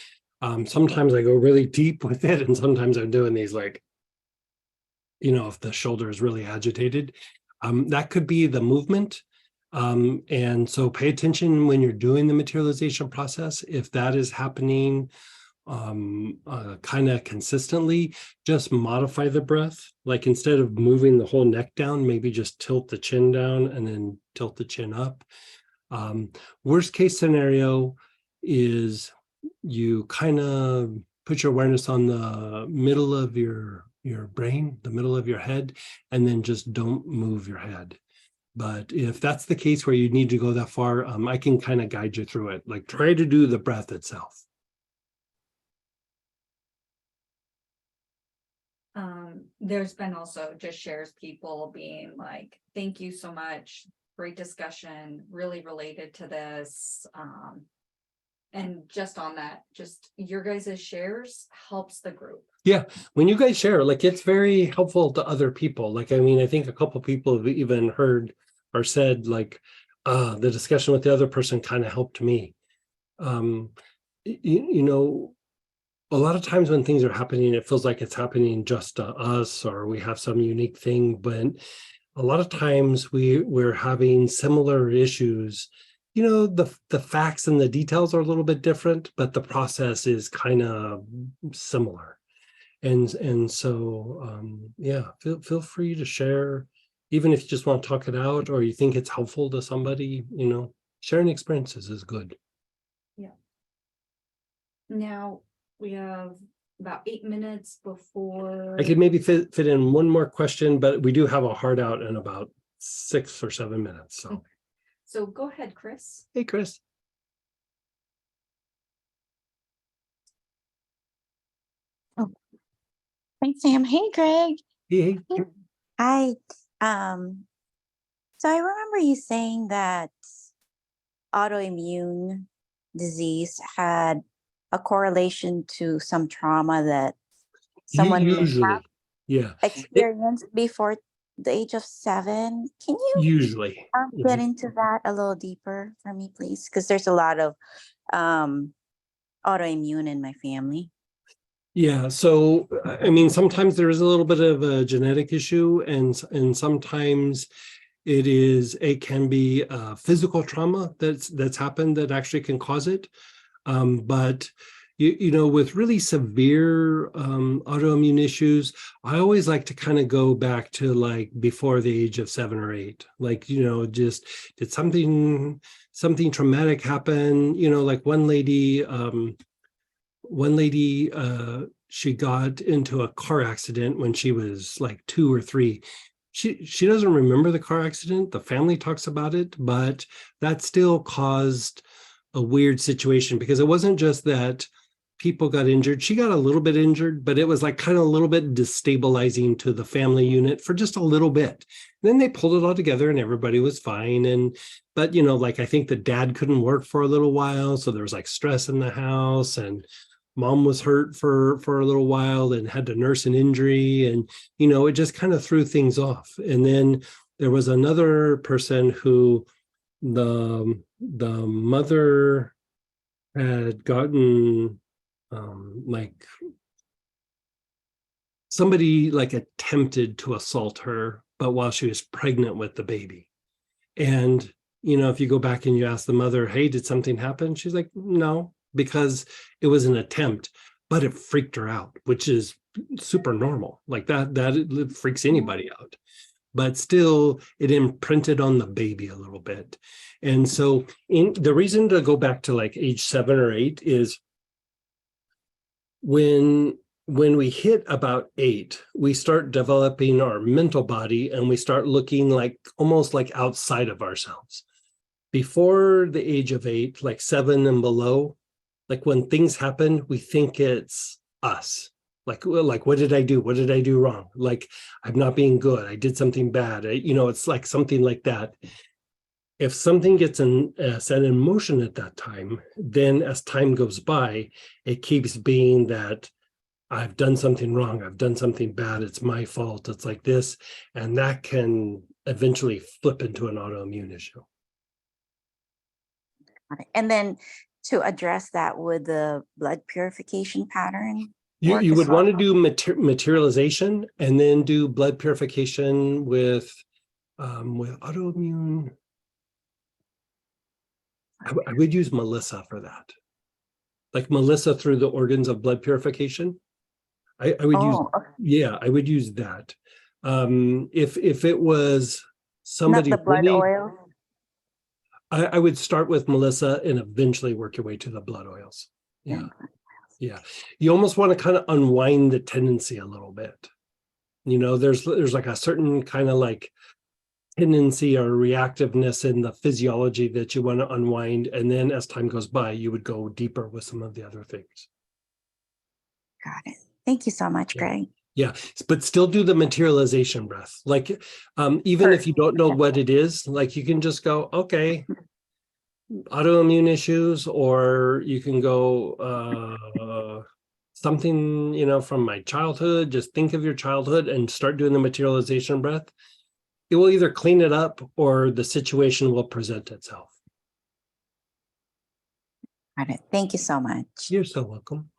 sometimes I go really deep with it, and sometimes I'm doing these like, if the shoulder is really agitated, that could be the movement. And so pay attention when you're doing the materialization process. If that is happening kind of consistently, just modify the breath. Like instead of moving the whole neck down, maybe just tilt the chin down and then tilt the chin up. Worst case scenario is you kind of put your awareness on the middle of your brain, the middle of your head, and then just don't move your head. But if that's the case where you need to go that far, I can kind of guide you through it. Like try to do the breath itself. There's been also just shares people being like, thank you so much. Great discussion, really related to this. And just on that, just your guys' shares helps the group. Yeah, when you guys share, like it's very helpful to other people. Like, I mean, I think a couple people have even heard or said like, the discussion with the other person kind of helped me. You know, a lot of times when things are happening, it feels like it's happening just to us, or we have some unique thing, but a lot of times we're having similar issues. You know, the facts and the details are a little bit different, but the process is kind of similar. And so yeah, feel free to share, even if you just want to talk it out or you think it's helpful to somebody, you know, sharing experiences is good. Now, we have about 8 minutes before. I could maybe fit in one more question, but we do have a hard out in about 6 or 7 minutes. So, So go ahead, Chris. hey, Chris. Thanks, Sam. Hey, Greg. Hey. Hi. So I remember you saying that autoimmune disease had a correlation to some trauma that someone may Usually, yeah. experienced before the age of 7. Can you Usually. get into that a little deeper for me, please? Because there's a lot of autoimmune in my family. Yeah, so I mean, sometimes there is a little bit of a genetic issue, and sometimes it can be physical trauma that's happened that actually can cause it. But you know, with really severe autoimmune issues, I always like to kind of go back to like before the age of 7 or 8. Like, you know, just did something traumatic happen? You know, like one lady, she got into a car accident when she was like 2 or 3. She doesn't remember the car accident. The family talks about it, but that still caused a weird situation, because it wasn't just that people got injured. She got a little bit injured, but it was like kind of a little bit destabilizing to the family unit for just a little bit. Then they pulled it all together and everybody was fine. But you know, like I think the dad couldn't work for a little while, so there was like stress in the house, and mom was hurt for a little while and had to nurse an injury, and you know, it just kind of threw things off. And then there was another person who the mother had gotten like somebody like attempted to assault her, but while she was pregnant with the baby. And you know, if you go back and you ask the mother, hey, did something happen? She's like, no, because it was an attempt, but it freaked her out, which is super normal. Like that it freaks anybody out. But still, it imprinted on the baby a little bit. And so the reason to go back to like age 7 or 8 is when we hit about 8, we start developing our mental body and we start looking like almost like outside of ourselves. Before the age of 8, like 7 and below, like when things happen, we think it's us. Like what did I do? What did I do wrong? Like, I'm not being good. I did something bad. You know, it's like something like that. If something gets set in motion at that time, then as time goes by, it keeps being that I've done something wrong. I've done something bad. It's my fault. It's like this. And that can eventually flip into an autoimmune issue. And then to address that with the blood purification pattern. You would want to do materialization and then do blood purification with autoimmune. I would use Melissa for that. Like Melissa through the organs of blood purification. I would use, yeah, I would use that. If it was somebody not the blood really, oil. I would start with Melissa and eventually work your way to the blood oils. Yeah. Yeah, you almost want to kind of unwind the tendency a little bit. You know, there's like a certain kind of like tendency or reactiveness in the physiology that you want to unwind. And then as time goes by, you would go deeper with some of the other things. Got it. Thank you so much, Greg. Yeah, but still do the materialization breath. Like, even if you don't know what it is, like you can just go, okay, autoimmune issues, or you can go something, you know, from my childhood. Just think of your childhood and start doing the materialization breath. it will either clean it up or the situation will present itself. Got it. Thank you so much. You're so welcome.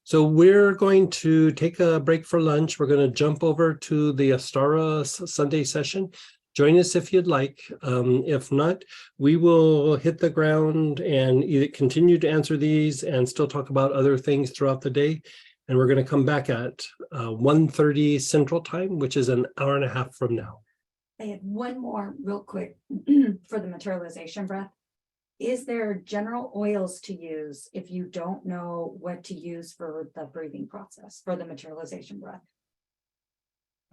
So we're going to take a break for lunch. We're going to jump over to the Astara Sunday session. Join us if you'd like. If not, we will hit the ground and either continue to answer these and still talk about other things throughout the day. And we're going to come back at 1:30 Central Time, which is an hour and a half from now. I had one more real quick for the materialization breath. Is there general oils to use if you don't know what to use for the breathing process for the materialization breath?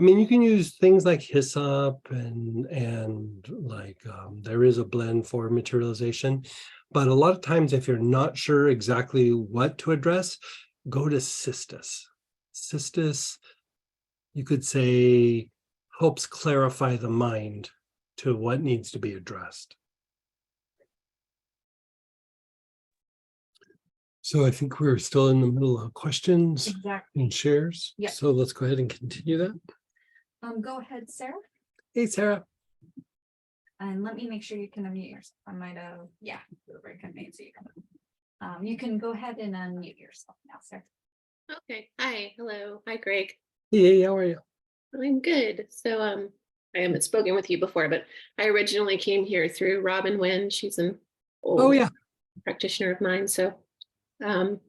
I mean, you can use things like hyssop and like there is a blend for materialization, but a lot of times if you're not sure exactly what to address, go to cistus. Cistus, you could say, helps clarify the mind to what needs to be addressed. So I think we're still in the middle of questions Exactly. and shares. Yeah. So let's go ahead and continue that. Go ahead, Sarah, Hey, Sarah. and let me make sure you can unmute yourself. I might have, yeah, I can mute so you can. You can go ahead and unmute yourself now, Sarah. Okay. Hi. Hello. Hi, Greg. Hey, how are you? I'm good. So I haven't spoken with you before, but I originally came here through Robin Wynn. She's an old practitioner of mine. So and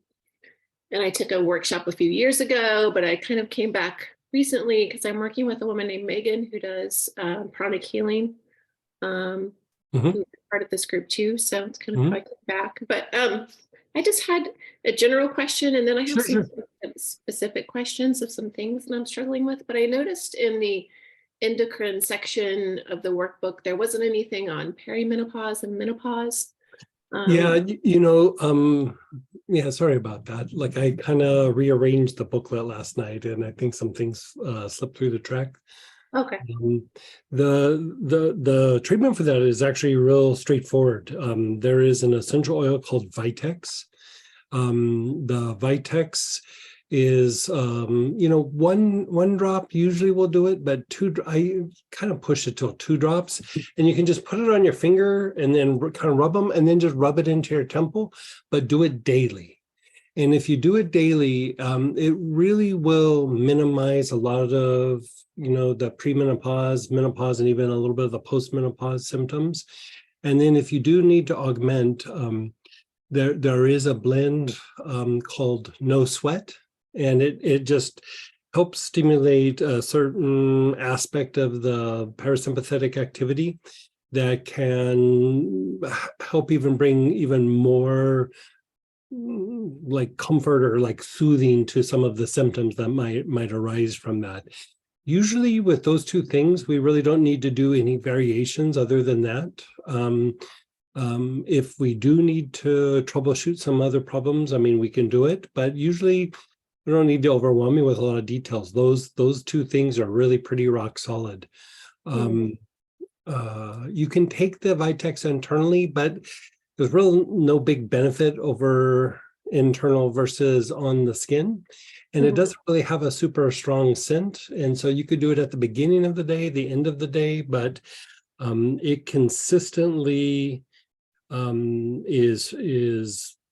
I took a workshop a few years ago, but I kind of came back recently because I'm working with a woman named Megan who does pranic healing. Who's part of this group too. So it's kind of how I came back. But I just had a general question, and then I have some specific questions of some things that I'm struggling with. But I noticed in the endocrine section of the workbook, there wasn't anything on perimenopause and menopause. Yeah, yeah, sorry about that. Like I kind of rearranged the booklet last night and I think some things slipped through the track. Okay. The treatment for that is actually real straightforward. There is an essential oil called Vitex. The Vitex is one drop usually will do it, but I kind of push it till 2 drops, and you can just put it on your finger and then kind of rub them and then just rub it into your temple, but do it daily. And if you do it daily, it really will minimize a lot of the premenopause, menopause, and even a little bit of the postmenopause symptoms. And then if you do need to augment, there is a blend called No Sweat. And it just helps stimulate a certain aspect of the parasympathetic activity that can help even bring even more like comfort or like soothing to some of the symptoms that might arise from that. Usually with those 2 things, we really don't need to do any variations other than that. If we do need to troubleshoot some other problems, I mean, we can do it, but usually we don't need to overwhelm you with a lot of details. Those 2 things are really pretty rock solid. You can take the Vitex internally, but there's really no big benefit over internal versus on the skin. And it doesn't really have a super strong scent. And so you could do it at the beginning of the day, the end of the day, but it consistently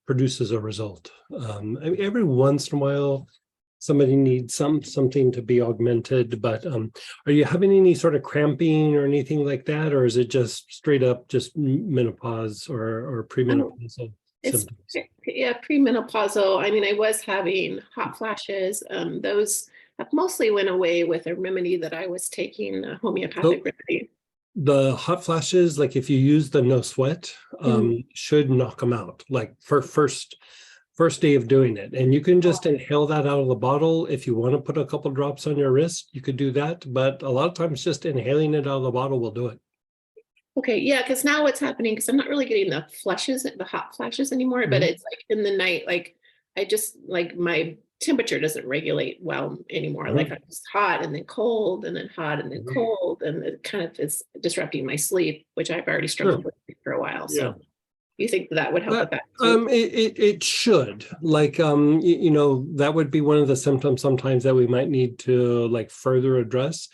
produces a result. Every once in a while, somebody needs something to be augmented, but are you having any sort of cramping or anything like that, or is it just straight up just menopause or premenopausal symptoms? Yeah, premenopausal. I mean, I was having hot flashes. Those have mostly went away with a remedy that I was taking, a homeopathic remedy. The hot flashes, like if you use the No Sweat, should knock them out, like for first day of doing it. And you can just inhale that out of the bottle. If you want to put a couple drops on your wrist, you could do that. But a lot of times just inhaling it out of the bottle will do it. Okay, yeah, because now what's happening, because I'm not really getting the flushes, the hot flashes anymore, but it's like in the night, like I just like my temperature doesn't regulate well anymore. Like I'm just hot and then cold and then hot and then cold, and it kind of is disrupting my sleep, which I've already struggled with for a while. So you think that would help with that too? It should, like that would be one of the symptoms sometimes that we might need to like further address.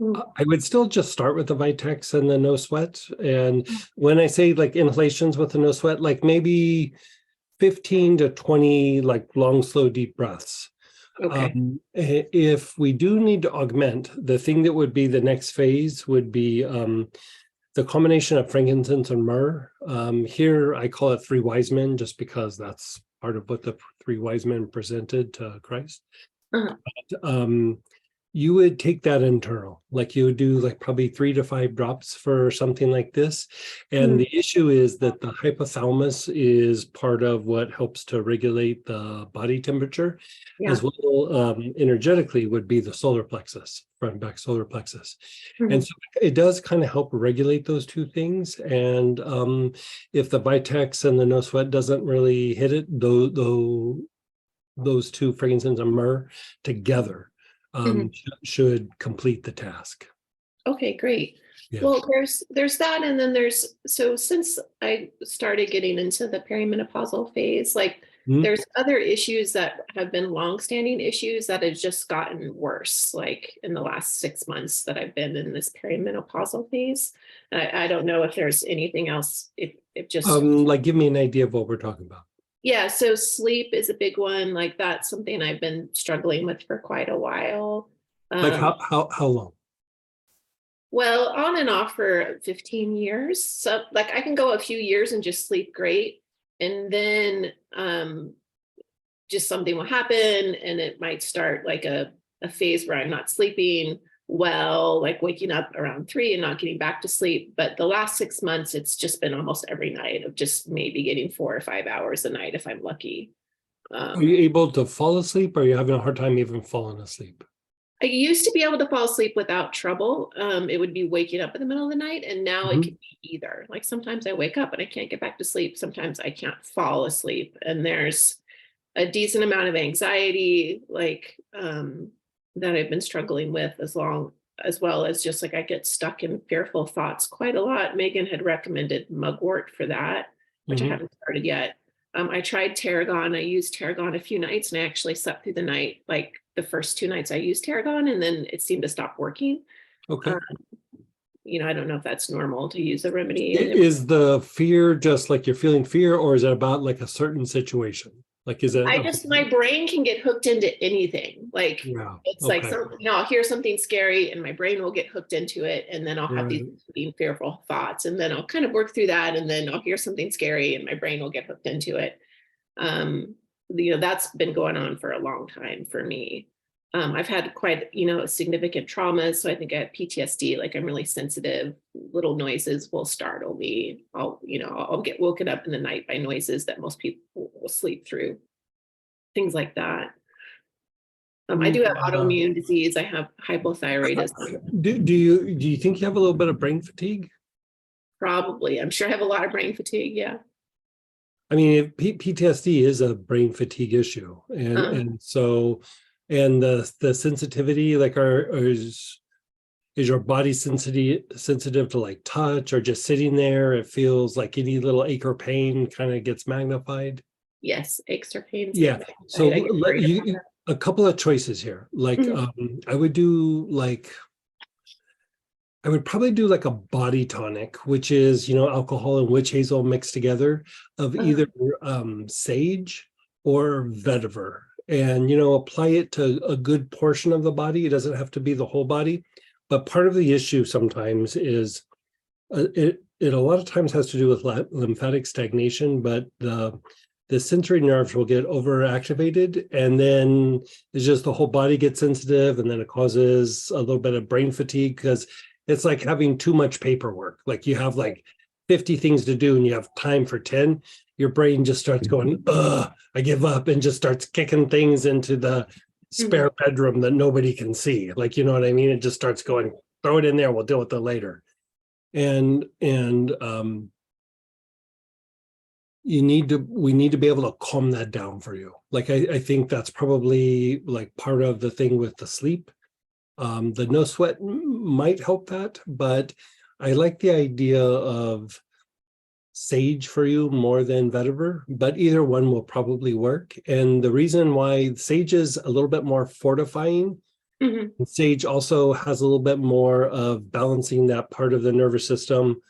I would still just start with the Vitex and the no sweat. And when I say like inhalations with the no sweat, like maybe 15 to 20 like long, slow, deep breaths. Okay. If we do need to augment, the thing that would be the next phase would be the combination of frankincense and myrrh. Here I call it 3 wise men, just because that's part of what the 3 wise men presented to Christ. Uh-huh. But, you would take that internal, like you would do like probably 3 to 5 drops for something like this. And the issue is that the hypothalamus is part of what helps to regulate the body temperature, as well energetically would be the solar plexus, front and back solar plexus. And so it does kind of help regulate those 2 things. And if the Vitex and the no sweat doesn't really hit it, those 2, frankincense and myrrh together, should complete the task. Okay, great. Yeah. Well, there's that, and then so since I started getting into the perimenopausal phase, like there's other issues that have been longstanding issues that have just gotten worse, like in the last 6 months that I've been in this perimenopausal phase. I don't know if there's anything else, if just like give me an idea of what we're talking about. Yeah, so sleep is a big one. Like that's something I've been struggling with for quite a while. Like how long? Well, on and off for 15 years. So like I can go a few years and just sleep great. And then just something will happen and it might start like a phase where I'm not sleeping well, like waking up around 3 and not getting back to sleep. But the last 6 months, it's just been almost every night of just maybe getting 4 or 5 hours a night if I'm lucky. Are you able to fall asleep, or are you having a hard time even falling asleep? I used to be able to fall asleep without trouble. It would be waking up in the middle of the night, and now it can be either. Like sometimes I wake up and I can't get back to sleep. Sometimes I can't fall asleep, and there's a decent amount of anxiety, like that I've been struggling with, as well as just like I get stuck in fearful thoughts quite a lot. Megan had recommended mugwort for that, which I haven't started yet. I tried tarragon. I used tarragon a few nights and I actually slept through the night. Like the first 2 nights I used tarragon and then it seemed to stop working. Okay. I don't know if that's normal to use a remedy. Is the fear just like you're feeling fear, or is it about like a certain situation? Like, is it? My brain can get hooked into anything. Like it's like I'll hear something scary and my brain will get hooked into it. And then I'll have these fearful thoughts and then I'll kind of work through that. And then I'll hear something scary and my brain will get hooked into it. That's been going on for a long time for me. I've had quite, significant traumas. So I think I have PTSD, like I'm really sensitive. Little noises will startle me. I'll get woken up in the night by noises that most people will sleep through. Things like that. I do have autoimmune disease. I have hypothyroidism. Do you think you have a little bit of brain fatigue? Probably. I'm sure I have a lot of brain fatigue. Yeah. I mean, PTSD is a brain fatigue issue. And so the sensitivity, like is your body sensitive to like touch, or just sitting there, it feels like any little ache or pain kind of gets magnified? Yes, aches or pains. Yeah. So a couple of choices here. Like I would probably do like a body tonic, which is, alcohol and witch hazel mixed together, of either sage or vetiver. And, apply it to a good portion of the body. It doesn't have to be the whole body. But part of the issue sometimes is it a lot of times has to do with lymphatic stagnation, but the sensory nerves will get overactivated, and then it's just the whole body gets sensitive, and then it causes a little bit of brain fatigue, because it's like having too much paperwork. Like you have like 50 things to do and you have time for 10. Your brain just starts going, I give up, and just starts kicking things into the spare bedroom that nobody can see. Like, you know what I mean? It just starts going, throw it in there, we'll deal with it later. And we need to be able to calm that down for you. Like, I think that's probably like part of the thing with the sleep. The no sweat might help that, but I like the idea of sage for you more than vetiver, but either one will probably work. And the reason why sage is a little bit more fortifying Mhm. And sage also has a little bit more of balancing that part of the nervous system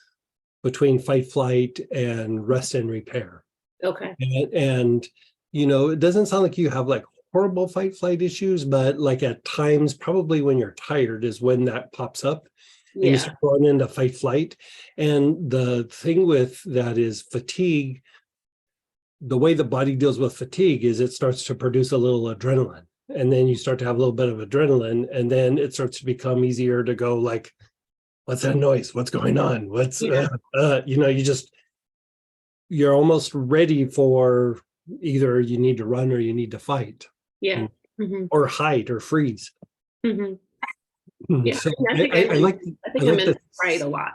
between fight, flight, and rest and repair. Okay. And you know, it doesn't sound like you have like horrible fight, flight issues, but like at times, probably when you're tired is when that pops up. And you Yeah. start going into fight, flight. And the thing with that is fatigue. The way the body deals with fatigue is it starts to produce a little adrenaline. And then you start to have a little bit of adrenaline, and then it starts to become easier to go like, what's that noise? What's going on? What's, Yeah. you know, you're almost ready for either you need to run or you need to fight. Yeah. Mhm. Or hide or freeze. Mhm. Yeah. So I think I like I'm in the fright a lot.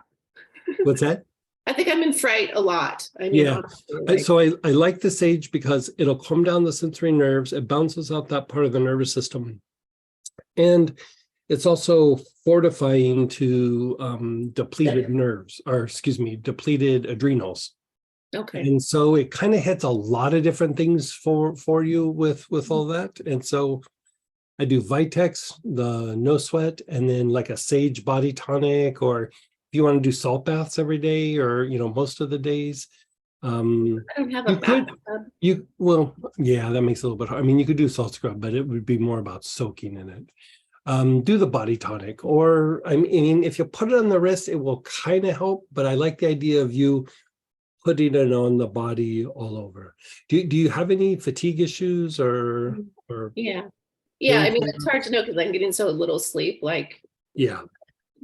what's that? I think I'm in fright a lot. I mean, Yeah. honestly, like, So I like the sage because it'll calm down the sensory nerves. It bounces out that part of the nervous system. And it's also fortifying to depleted nerves, or excuse me, depleted adrenals. okay. And so it kind of hits a lot of different things for you with all that. And so I do Vitex, the no sweat, and then like a sage body tonic, or if you want to do salt baths every day, or you know, most of the days. I don't have a You could, bathtub. well, yeah, that makes it a little bit hard. I mean, you could do salt scrub, but it would be more about soaking in it. Do the body tonic, or I mean, if you put it on the wrist, it will kind of help, but I like the idea of you putting it on the body all over. Do you have any fatigue issues or Yeah. Yeah. I mean, pain it's hard to know because I'm getting so little sleep. Like, yeah.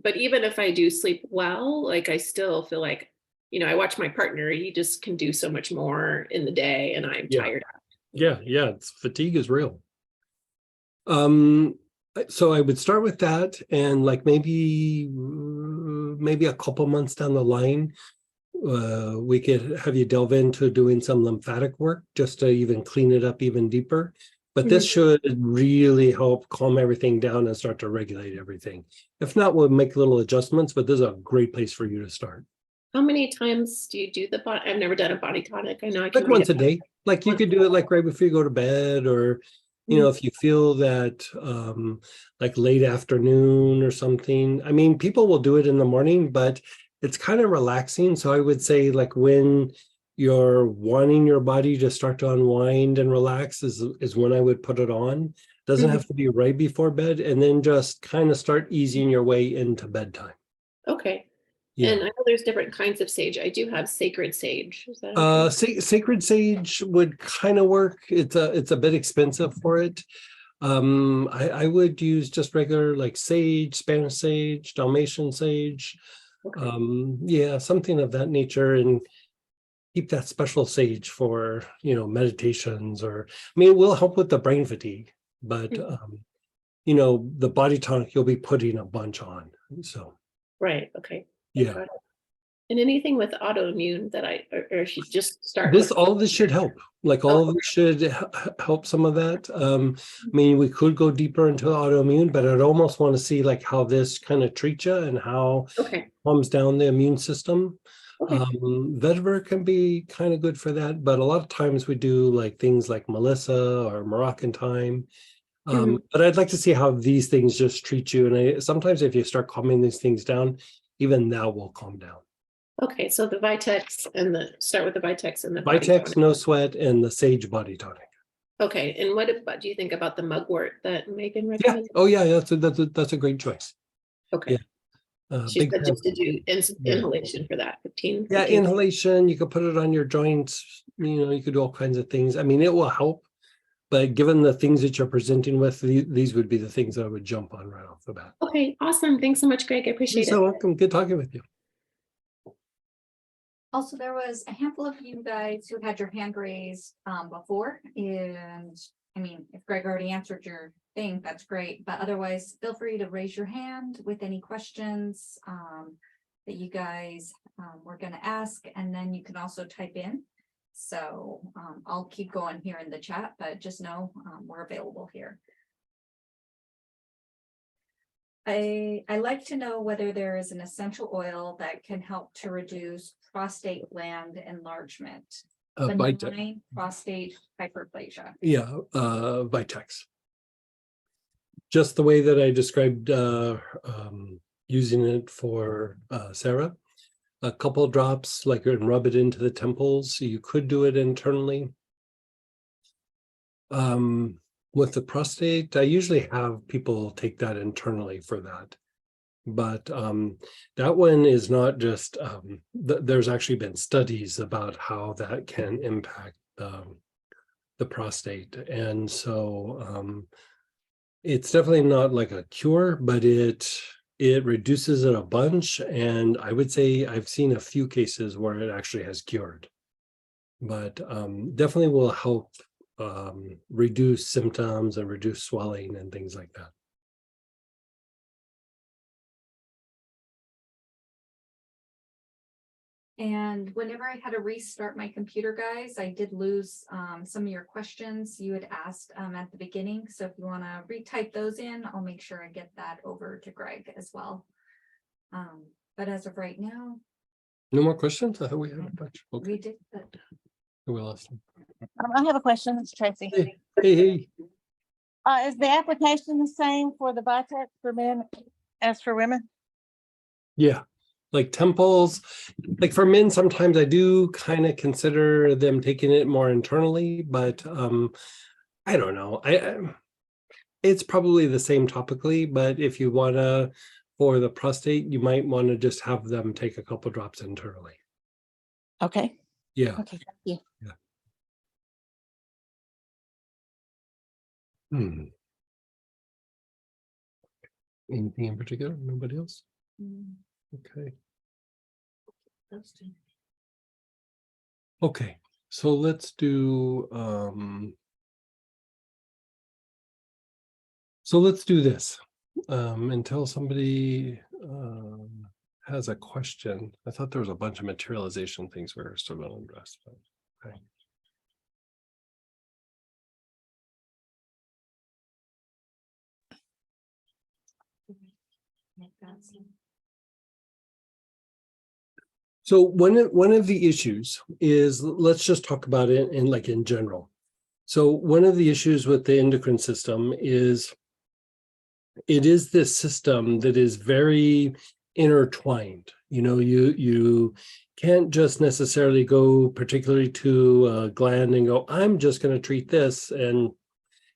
but even if I do sleep well, like I still feel like, you know, I watch my partner, he just can do so much more in the day and I'm Yeah. tired. Yeah, fatigue is real. So I would start with that, and like maybe a couple months down the line, we could have you delve into doing some lymphatic work just to even clean it up even deeper. But this should really help calm everything down and start to regulate everything. If not, we'll make little adjustments, but this is a great place for you to start. How many times do you do the body? I've never done a body tonic. I know I can Like read once it. a day. Like you could do it like right before you go to bed, or you know, if you feel that like late afternoon or something. I mean, people will do it in the morning, but it's kind of relaxing. So I would say like when you're wanting your body to start to unwind and relax is when I would put it on. Doesn't have to be right before bed, and then just kind of start easing your way into bedtime. Okay. Yeah. And I know there's different kinds of sage. I do have sacred sage. Is that okay? Sacred sage would kind of work. It's a bit expensive for it. I would use just regular like sage, Spanish sage, Dalmatian sage. Okay. Yeah, something of that nature, and keep that special sage for, you know, meditations, or I mean, it will help with the brain fatigue, but you know, the body tonic you'll be putting a bunch on. So Right. Okay. yeah. Got it. And anything with autoimmune that or should just start with. All of this should help. Like all of this should help some of that. I mean, we could go deeper into autoimmune, but I'd almost want to see like how this kind of treats you and how Okay. calms down the immune system. Okay. Vetiver can be kind of good for that, but a lot of times we do like things like Melissa or Moroccan thyme. But I'd like to see how these things just treat you. And sometimes if you start calming these things down, even that will calm down. Okay, so the Vitex and start with the Vitex and the body Vitex, tonic. no sweat, and the sage body tonic. Okay, and what do you think about the mugwort that Megan Yeah. recommended? Oh yeah, that's a great choice. Okay. Yeah. She Big said fan. just to do inhalation for that, 15. Yeah, 15. inhalation, you could put it on your joints, you know, you could do all kinds of things. I mean, it will help, but given the things that you're presenting with, these would be the things that I would jump on right off the bat. Okay, awesome. Thanks so much, Greg. I appreciate You're so it. welcome. Good talking with you. Also, there was a handful of you guys who had your hand raised before, and I mean, if Greg already answered your thing, that's great, but otherwise, feel free to raise your hand with any questions that you guys were gonna ask, and then you can also type in. So I'll keep going here in the chat, but just know we're available here. I like to know whether there is an essential oil that can help to reduce prostate gland enlargement, benign prostate hyperplasia. Yeah, Vitex. just the way that I described using it for Sarah. A couple drops, like, and rub it into the temples. You could do it internally. With the prostate, I usually have people take that internally for that. But that one is not just, there's actually been studies about how that can impact the prostate. And so it's definitely not like a cure, but it reduces it a bunch. And I would say I've seen a few cases where it actually has cured. But definitely will help reduce symptoms and reduce swelling and things like that. And whenever I had to restart my computer, guys, I did lose some of your questions you had asked at the beginning. So if you want to retype those in, I'll make sure I get that over to Greg as well. But as of right now, No more questions? I thought we had a bunch. Okay. we did that. Who else? I have a question. It's Tracy. Hey. Is the application the same for the Vitex for men as for women? Yeah, like temples, like for men, sometimes I do kind of consider them taking it more internally, but I don't know. It's probably the same topically, but if you want to, for the prostate, you might want to just have them take a couple drops internally. Okay. Yeah. Okay. Thank you. Anything in particular? Nobody else? Mm, Okay. those two. Okay. So let's do this until somebody has a question. I thought there was a bunch of materialization things we were still going to address. But, okay. So one of the issues is, let's just talk about it in general. So one of the issues with the endocrine system is it is this system that is very intertwined. You know, you can't just necessarily go particularly to a gland and go, I'm just going to treat this and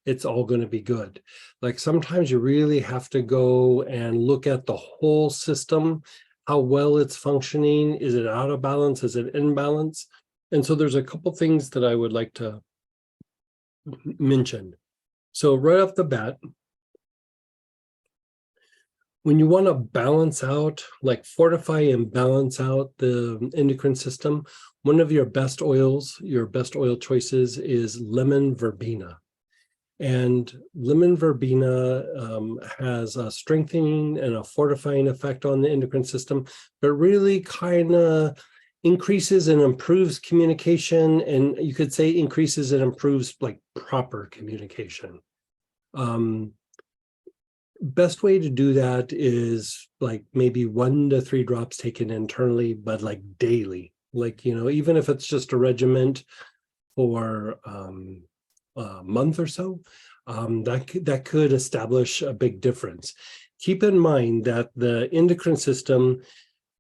it's all going to be good. Like sometimes you really have to go and look at the whole system, how well it's functioning. Is it out of balance? Is it in balance? And so there's a couple things that I would like to mention. So right off the bat, when you want to balance out, like fortify and balance out the endocrine system, one of your best oil choices is lemon verbena. And lemon verbena has a strengthening and a fortifying effect on the endocrine system, but really kind of increases and improves communication, and you could say increases and improves like proper communication. Best way to do that is like maybe 1 to 3 drops taken internally, but like daily, like, you know, even if it's just a regimen for a month or so, that could establish a big difference. Keep in mind that the endocrine system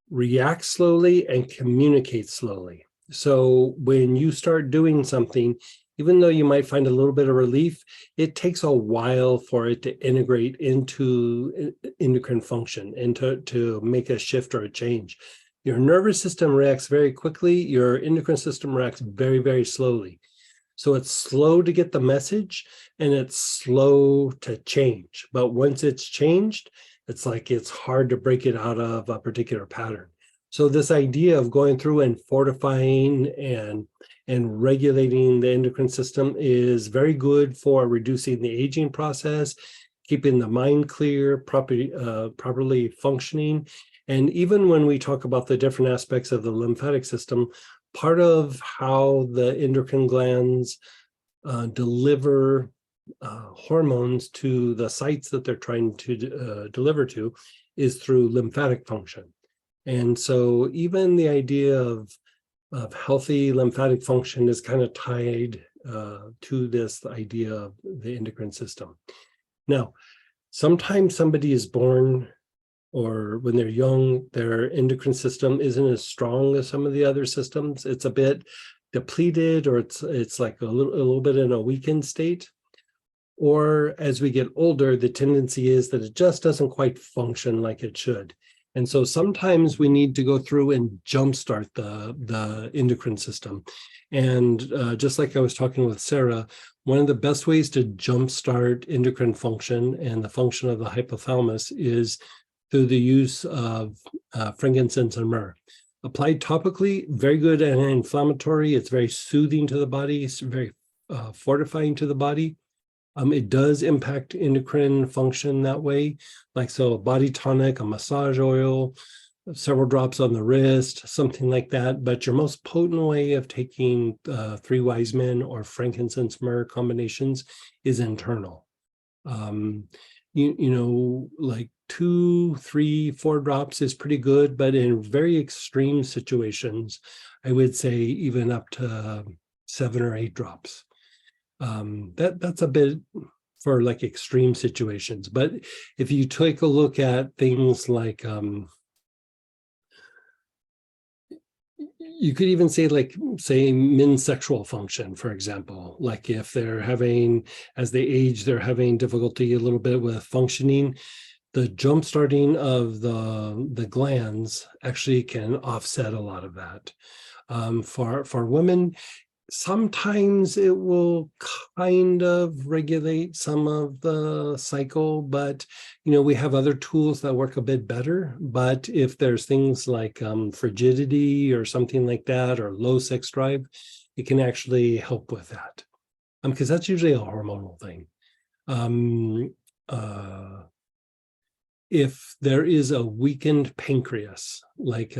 reacts slowly and communicates slowly. So when you start doing something, even though you might find a little bit of relief, it takes a while for it to integrate into endocrine function and to make a shift or a change. Your nervous system reacts very quickly. Your endocrine system reacts very, very slowly. So it's slow to get the message and it's slow to change. But once it's changed, it's like it's hard to break it out of a particular pattern. So this idea of going through and fortifying and regulating the endocrine system is very good for reducing the aging process, keeping the mind clear, properly functioning. And even when we talk about the different aspects of the lymphatic system, part of how the endocrine glands deliver hormones to the sites that they're trying to deliver to is through lymphatic function. And so even the idea of healthy lymphatic function is kind of tied to this idea of the endocrine system. Now, sometimes somebody is born, or when they're young, their endocrine system isn't as strong as some of the other systems. It's a bit depleted, or it's like a little bit in a weakened state. Or as we get older, the tendency is that it just doesn't quite function like it should. And so sometimes we need to go through and jumpstart the endocrine system. And just like I was talking with Sarah, one of the best ways to jumpstart endocrine function and the function of the hypothalamus is through the use of frankincense and myrrh. Applied topically, very good anti-inflammatory. It's very soothing to the body. It's very fortifying to the body. It does impact endocrine function that way, like so a body tonic, a massage oil, several drops on the wrist, something like that. But your most potent way of taking three wise men or frankincense myrrh combinations is internal. You know, like 2, 3, 4 drops is pretty good, but in very extreme situations, I would say even up to 7 or 8 drops. That's a bit for like extreme situations. But if you take a look at things like you could even say men's sexual function, for example, like if they're having, as they age, they're having difficulty a little bit with functioning, the jump starting of the glands actually can offset a lot of that. For women, sometimes it will kind of regulate some of the cycle, but you know, we have other tools that work a bit better. But if there's things like frigidity or something like that, or low sex drive, it can actually help with that, because that's usually a hormonal thing. If there is a weakened pancreas, like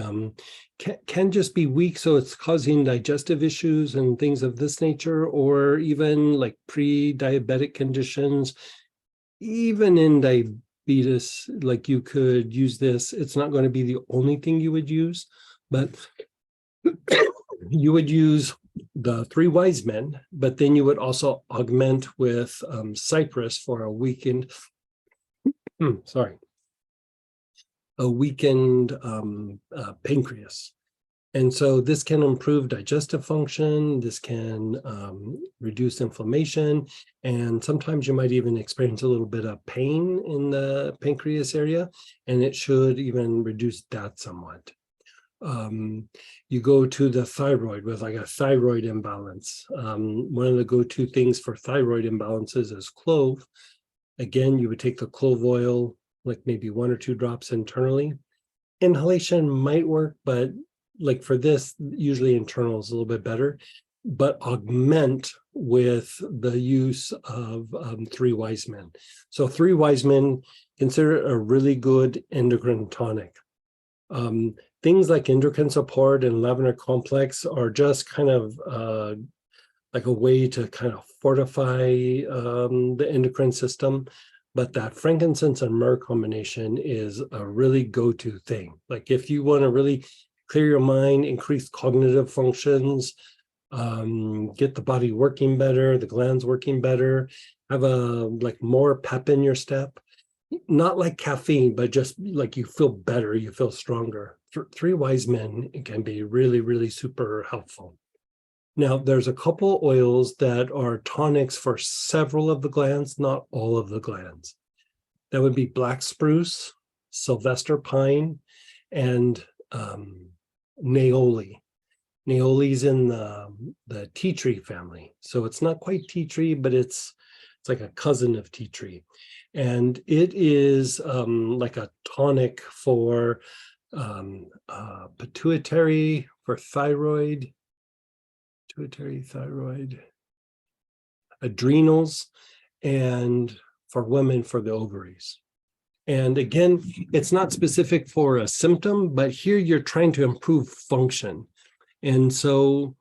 can just be weak, so it's causing digestive issues and things of this nature, or even like pre-diabetic conditions, even in diabetes, like you could use this. It's not going to be the only thing you would use, but you would use the three wise men, but then you would also augment with cypress for a weakened, a weakened pancreas. And so this can improve digestive function, this can reduce inflammation, and sometimes you might even experience a little bit of pain in the pancreas area, and it should even reduce that somewhat. You go to the thyroid with like a thyroid imbalance. One of the go-to things for thyroid imbalances is clove. Again, you would take the clove oil, like maybe 1 or 2 drops internally. Inhalation might work, but like for this, usually internal is a little bit better, but augment with the use of three wise men. So three wise men, consider it a really good endocrine tonic. Things like endocrine support and lavender complex are just kind of like a way to kind of fortify the endocrine system. But that frankincense and myrrh combination is a really go-to thing. Like if you want to really clear your mind, increase cognitive functions, get the body working better, the glands working better, have a like more pep in your step, not like caffeine, but just like you feel better, you feel stronger. Three wise men can be really, really super helpful. Now, there's a couple oils that are tonics for several of the glands, not all of the glands. That would be black spruce, Sylvester pine, and Neoli. Neoli's in the tea tree family. So it's not quite tea tree, but it's like a cousin of tea tree. And it is like a tonic for pituitary, for thyroid, adrenals, and for women for the ovaries. And again, it's not specific for a symptom, but here you're trying to improve function. And so,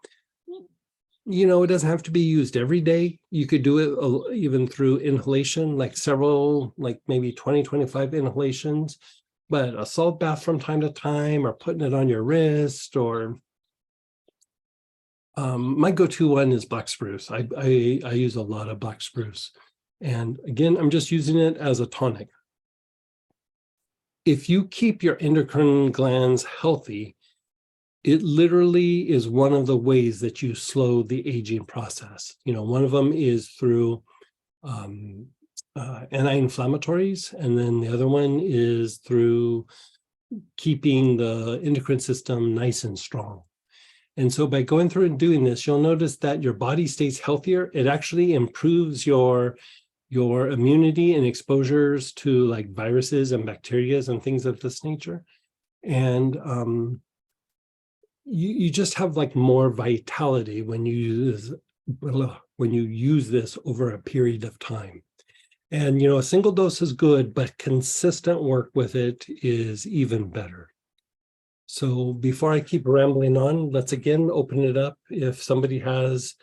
you know, it doesn't have to be used every day. You could do it even through inhalation, like several, like maybe 20, 25 inhalations, but a salt bath from time to time, or putting it on your wrist, or my go-to one is black spruce. I use a lot of black spruce. And again, I'm just using it as a tonic. If you keep your endocrine glands healthy, it literally is one of the ways that you slow the aging process. You know, one of them is through anti-inflammatories, and then the other one is through keeping the endocrine system nice and strong. And so by going through and doing this, you'll notice that your body stays healthier. It actually improves your immunity and exposures to like viruses and bacteria and things of this nature. And you just have like more vitality when you use this over a period of time. And, you know, a single dose is good, but consistent work with it is even better. So before I keep rambling on, let's again open it up. If somebody has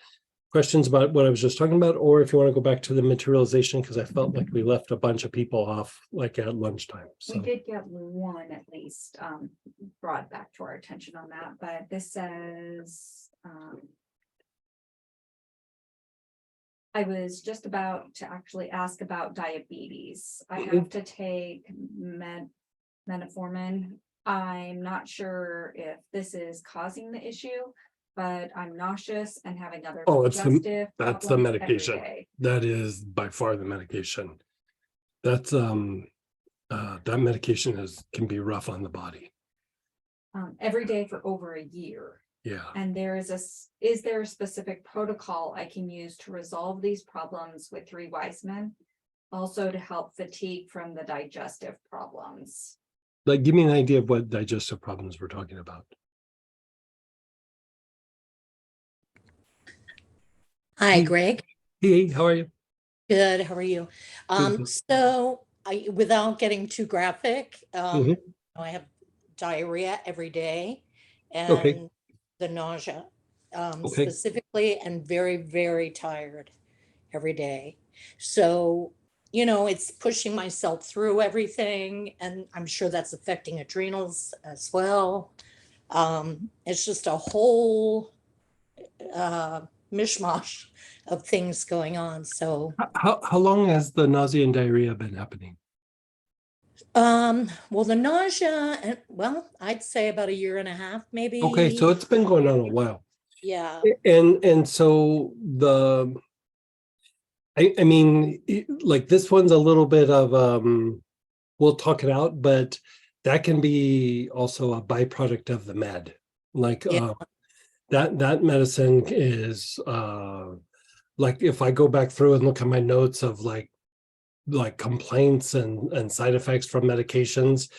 questions about what I was just talking about, or if you want to go back to the materialization, because I felt like we left a bunch of people off like at lunchtime. So. We did get one at least brought back to our attention on that, but this says, I was just about to actually ask about diabetes. I have to take metformin. I'm not sure if this is causing the issue, but I'm nauseous and having other digestive that's the problems medication. every day. That is by far the medication. That's that medication can be rough on the body. Every day for over a year. Yeah. And is there a specific protocol I can use to resolve these problems with 3 wise men? Also to help fatigue from the digestive problems. Like, give me an idea of what digestive problems we're talking about. Hi, Greg. Hey, how are you? Good. How are you? Good. So without getting too graphic, Mhm. I have diarrhea every day Okay. and the nausea, Okay. specifically, and very, very tired every day. So, you know, it's pushing myself through everything, and I'm sure that's affecting adrenals as well. It's just a whole mishmash of things going on. So, How long has the nausea and diarrhea been happening? well, the nausea, well, I'd say about 1.5 years, maybe. Okay, so it's been going on a while. Yeah. And so I mean, like this one's a little bit of we'll talk it out, but that can be also a byproduct of the med. Like Yeah. that medicine is like if I go back through and look at my notes of like complaints and side effects from medications,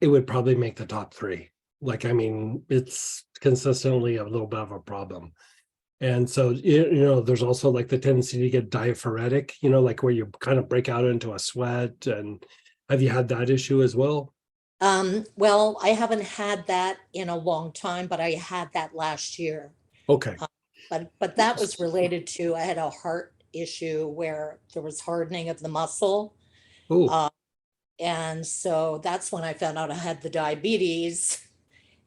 it would probably make the top 3. Like, I mean, it's consistently a little bit of a problem. And so, you know, there's also like the tendency to get diaphoretic, you know, like where you kind of break out into a sweat. And have you had that issue as well? Well, I haven't had that in a long time, but I had that last year. Okay. But that was related to, I had a heart issue where there was hardening of the muscle. Oh, And so that's when I found out I had the diabetes,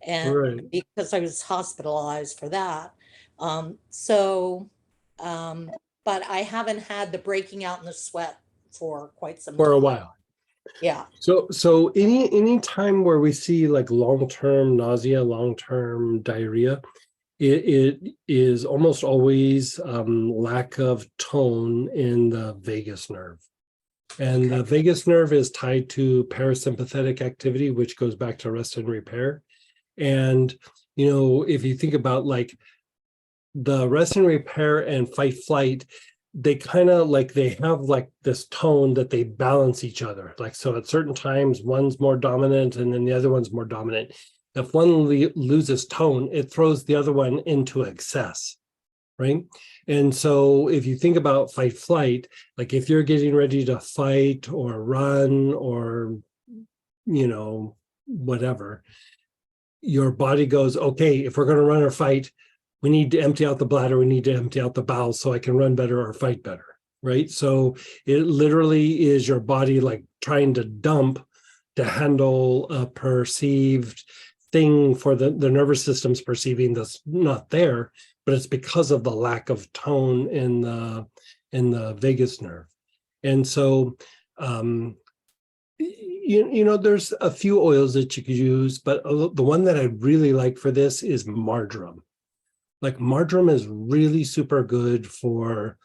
and right. because I was hospitalized for that. But I haven't had the breaking out in the sweat for quite some For a time. while. Yeah. So any time where we see like long-term nausea, long-term diarrhea, it is almost always lack of tone in the vagus nerve. And the vagus nerve is tied to parasympathetic activity, which goes back to rest and repair. And, you know, if you think about like the rest and repair and fight flight, they kind of like, they have like this tone that they balance each other. Like, so at certain times, one's more dominant and then the other one's more dominant. If one loses tone, it throws the other one into excess, right? And so if you think about fight flight, like if you're getting ready to fight or run or, you know, whatever, your body goes, okay, if we're going to run or fight, we need to empty out the bladder, we need to empty out the bowels so I can run better or fight better, right? So it literally is your body like trying to dump to handle a perceived thing for the nervous system's perceiving that's not there, but it's because of the lack of tone in the vagus nerve. And so, there's a few oils that you could use, but the one that I really like for this is marjoram. Like marjoram is really super good for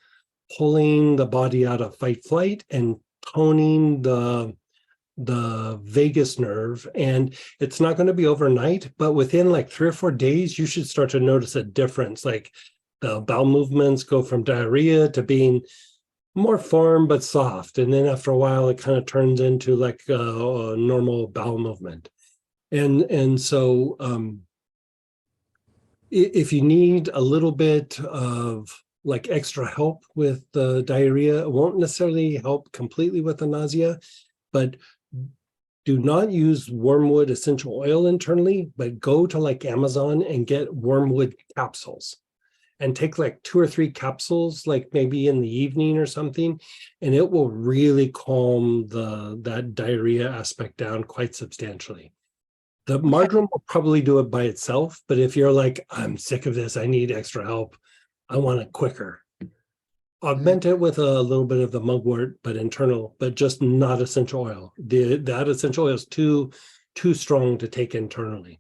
pulling the body out of fight flight and toning the vagus nerve. And it's not going to be overnight, but within like 3 or 4 days, you should start to notice a difference. Like the bowel movements go from diarrhea to being more firm but soft, and then after a while it kind of turns into like a normal bowel movement. And so if you need a little bit of like extra help with the diarrhea, it won't necessarily help completely with the nausea, but do not use wormwood essential oil internally, but go to like Amazon and get wormwood capsules. And take like 2 or 3 capsules, like maybe in the evening or something, and it will really calm that diarrhea aspect down quite substantially. The marjoram will probably do it by itself, but if you're like, I'm sick of this, I need extra help, I want it quicker, augment it with a little bit of the mugwort, but internal, but just not essential oil. That essential oil is too strong to take internally.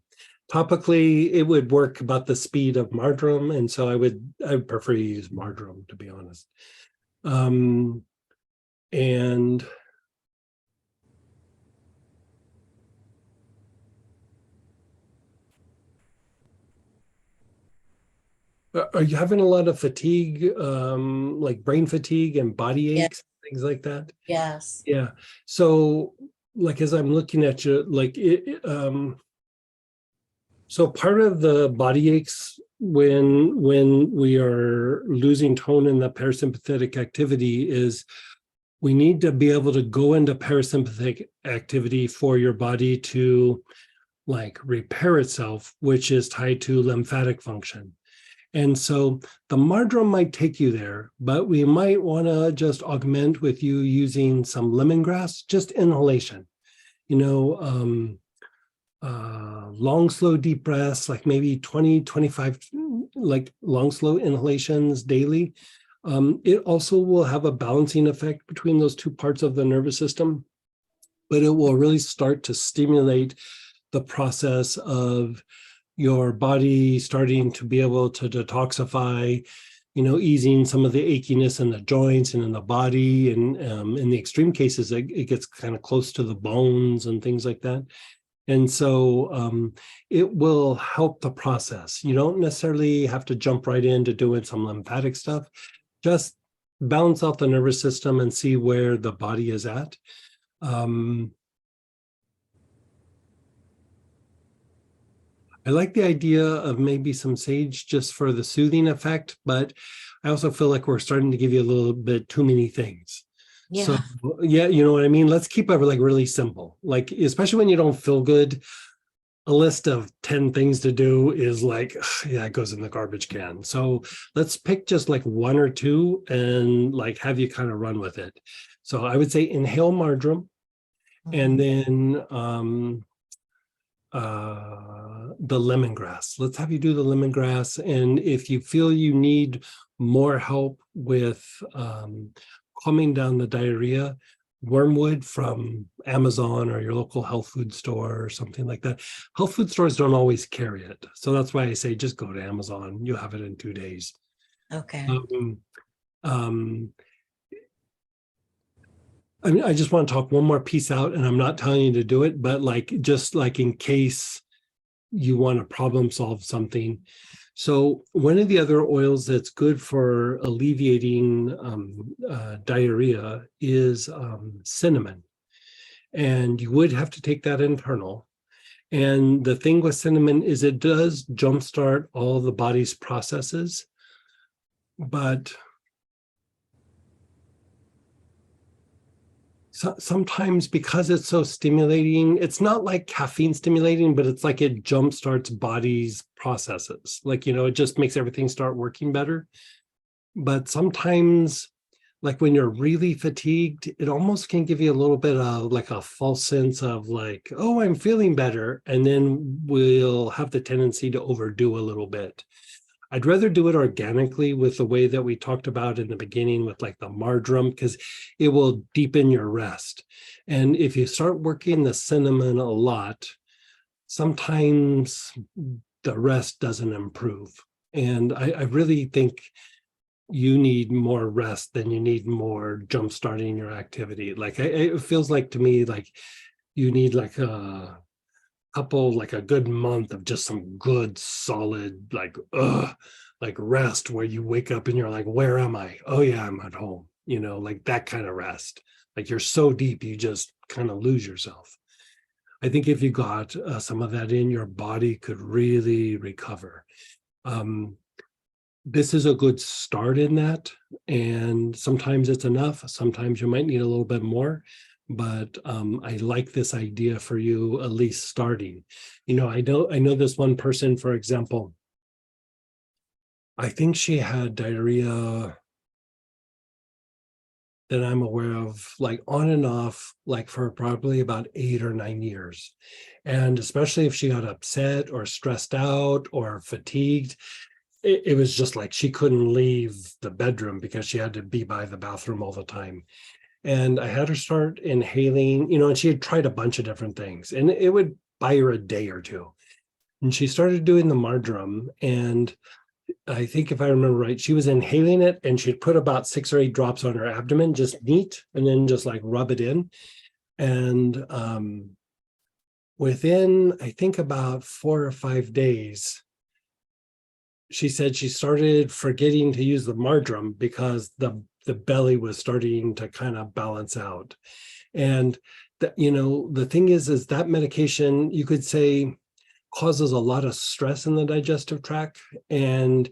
Topically, it would work about the speed of marjoram, and so I would prefer to use marjoram, to be honest. And are you having a lot of fatigue, like brain fatigue and body aches, things like that? Yes. Yeah. So, like as I'm looking at you, like so part of the body aches when we are losing tone in the parasympathetic activity is we need to be able to go into parasympathetic activity for your body to like repair itself, which is tied to lymphatic function. And so the marjoram might take you there, but we might want to just augment with you using some lemongrass, just inhalation. Long, slow, deep breaths, like maybe 20, 25, like long, slow inhalations daily. It also will have a balancing effect between those 2 parts of the nervous system, but it will really start to stimulate the process of your body starting to be able to detoxify, easing some of the achiness in the joints and in the body. And in the extreme cases, it gets kind of close to the bones and things like that. And so it will help the process. You don't necessarily have to jump right into doing some lymphatic stuff. Just balance out the nervous system and see where the body is at. I like the idea of maybe some sage just for the soothing effect, but I also feel like we're starting to give you a little bit too many things. Yeah. So yeah, you know what I mean? Let's keep it like really simple. Like, especially when you don't feel good, a list of 10 things to do is like, yeah, it goes in the garbage can. So let's pick just like 1 or 2 and like have you kind of run with it. So I would say inhale marjoram, and then the lemongrass. Let's have you do the lemongrass. And if you feel you need more help with calming down the diarrhea, wormwood from Amazon or your local health food store or something like that. Health food stores don't always carry it. So that's why I say just go to Amazon. You'll have it in 2 days. Okay. I mean, I just want to talk one more piece out, and I'm not telling you to do it, but like, just like in case you want to problem solve something. So one of the other oils that's good for alleviating diarrhea is cinnamon. And you would have to take that internal. And the thing with cinnamon is it does jumpstart all the body's processes, but sometimes because it's so stimulating, it's not like caffeine stimulating, but it's like it jumpstarts body's processes. Like, it just makes everything start working better. But sometimes, like when you're really fatigued, it almost can give you a little bit of like a false sense of like, oh, I'm feeling better. And then we'll have the tendency to overdo a little bit. I'd rather do it organically with the way that we talked about in the beginning with like the marjoram, because it will deepen your rest. And if you start working the cinnamon a lot, sometimes the rest doesn't improve. And I really think you need more rest than you need more jump starting your activity. Like it feels like to me like you need like a couple, like a good month of just some good solid like rest where you wake up and you're like, where am I? Oh yeah, I'm at home. You know, like that kind of rest. Like you're so deep you just kind of lose yourself. I think if you got some of that in, your body could really recover. This is a good start in that, and sometimes it's enough. Sometimes you might need a little bit more, but I like this idea for you at least starting. You know, I know this one person, for example, I think she had diarrhea that I'm aware of, like on and off, like for probably about 8 or 9 years. And especially if she got upset or stressed out or fatigued, it was just like she couldn't leave the bedroom because she had to be by the bathroom all the time. And I had her start inhaling, you know, and she had tried a bunch of different things, and it would buy her a day or two. And she started doing the marjoram, and I think if I remember right, she was inhaling it and she'd put about 6 or 8 drops on her abdomen, just neat, and then just like rub it in. And within, I think about 4 or 5 days, she said she started forgetting to use the marjoram because the belly was starting to kind of balance out. And you know, the thing is that medication, you could say, causes a lot of stress in the digestive tract. And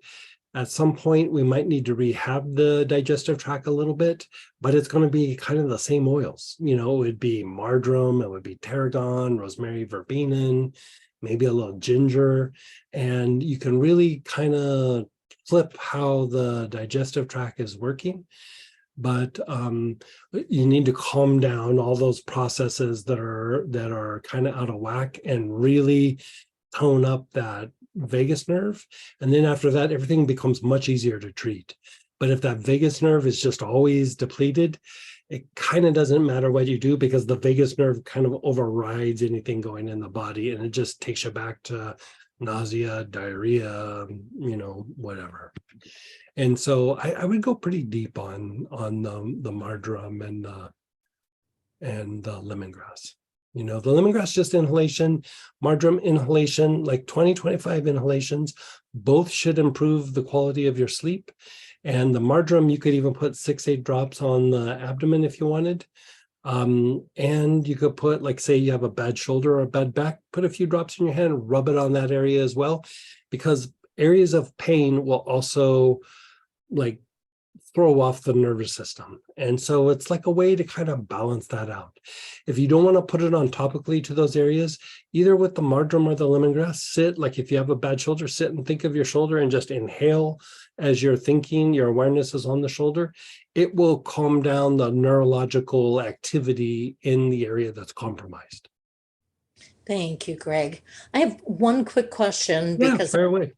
at some point, we might need to rehab the digestive tract a little bit, but it's going to be kind of the same oils. You know, it would be marjoram, it would be tarragon, rosemary, verbenin, maybe a little ginger. And you can really kind of flip how the digestive tract is working. But you need to calm down all those processes that are kind of out of whack and really tone up that vagus nerve. And then after that, everything becomes much easier to treat. But if that vagus nerve is just always depleted, it kind of doesn't matter what you do, because the vagus nerve kind of overrides anything going in the body, and it just takes you back to nausea, diarrhea, you know, whatever. And so I would go pretty deep on the marjoram and the lemongrass. You know, the lemongrass just inhalation, marjoram inhalation, like 20, 25 inhalations, both should improve the quality of your sleep. And the marjoram, you could even put 6, 8 drops on the abdomen if you wanted. And you could put, like, say you have a bad shoulder or a bad back, put a few drops in your hand, rub it on that area as well, because areas of pain will also like throw off the nervous system. And so it's like a way to kind of balance that out. If you don't want to put it on topically to those areas, either with the marjoram or the lemongrass, sit, like if you have a bad shoulder, sit and think of your shoulder and just inhale as you're thinking, your awareness is on the shoulder. It will calm down the neurological activity in the area that's compromised. Thank you, Greg. I have one quick question, because fire away.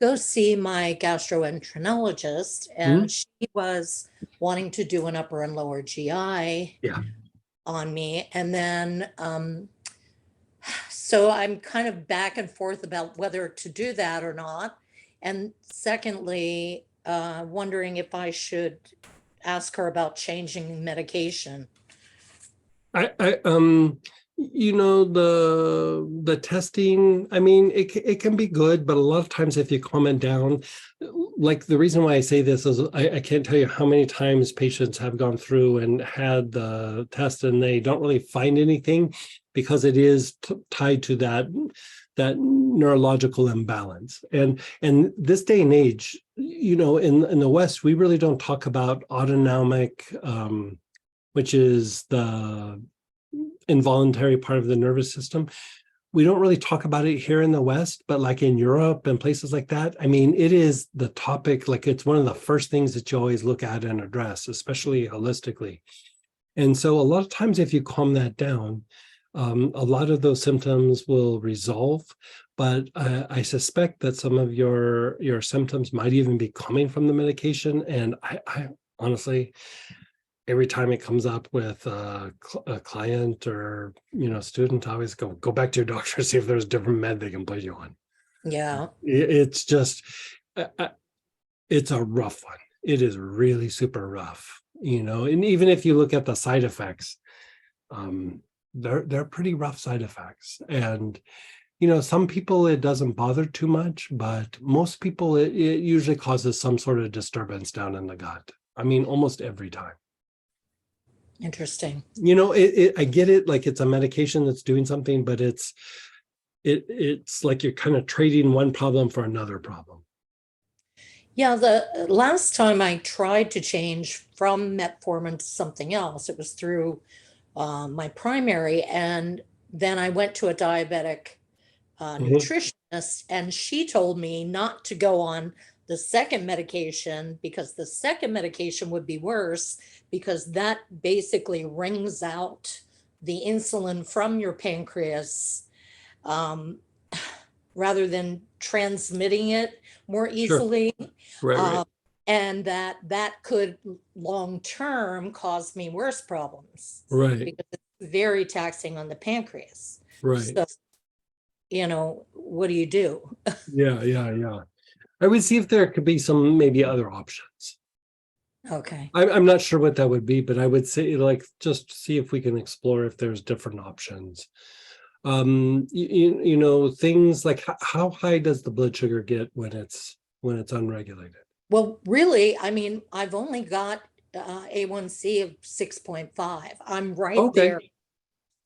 Go see my gastroenterologist, and she was wanting to do an upper and lower GI on me. And then, so I'm kind of back and forth about whether to do that or not. And secondly, wondering if I should ask her about changing medication. You know, the testing, I mean, it can be good, but a lot of times if you calm it down, like the reason why I say this is I can't tell you how many times patients have gone through and had the test and they don't really find anything, because it is tied to that neurological imbalance. And this day and age, you know, in the West, we really don't talk about autonomic, which is the involuntary part of the nervous system. We don't really talk about it here in the West, but like in Europe and places like that, I mean, it is the topic, like it's one of the first things that you always look at and address, especially holistically. And so a lot of times if you calm that down, A lot of those symptoms will resolve, but I suspect that some of your symptoms might even be coming from the medication. And I honestly, every time it comes up with a client or student, I always go back to your doctor, see if there's a different med they can put you on. Yeah. It's just it's a rough one. It is really super rough, and even if you look at the side effects, they're pretty rough side effects. And some people it doesn't bother too much, but most people it usually causes some sort of disturbance down in the gut. I mean, almost every time. Interesting. I get it, like it's a medication that's doing something, but it's like you're kind of trading one problem for another problem. Yeah, the last time I tried to change from metformin to something else, it was through my primary, and then I went to a diabetic nutritionist, and she told me not to go on the second medication because the second medication would be worse, because that basically wrings out the insulin from your pancreas rather than transmitting it more easily. Sure. Right. And that could long term cause me worse problems. Right. Because it's very taxing on the pancreas. Right. So, what do you do? Yeah. I would see if there could be some maybe other options. Okay. I'm not sure what that would be, but I would say just see if we can explore if there's different options. Things like how high does the blood sugar get when it's unregulated? Well, really, I mean, I've only got A1C of 6.5. I'm right there.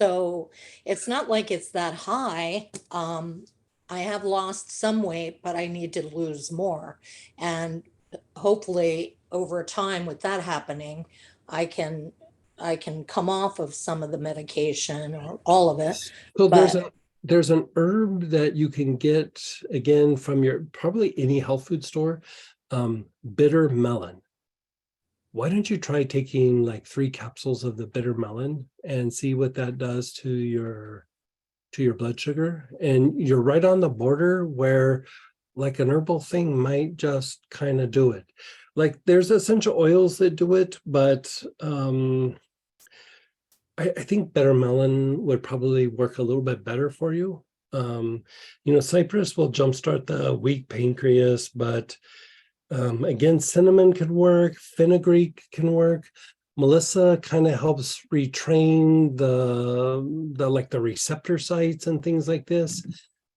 So it's not like it's that high. I have lost some weight, but I need to lose more. And hopefully over time with that happening, I can come off of some of the medication or all of it. So there's an herb that you can get again from your probably any health food store, bitter melon. Why don't you try taking like 3 capsules of the bitter melon and see what that does to your blood sugar? And you're right on the border where like an herbal thing might just kind of do it. Like there's essential oils that do it, but I think bitter melon would probably work a little bit better for you. Cypress will jumpstart the weak pancreas, but again, cinnamon can work, fenugreek can work. Melissa kind of helps retrain the receptor sites and things like this.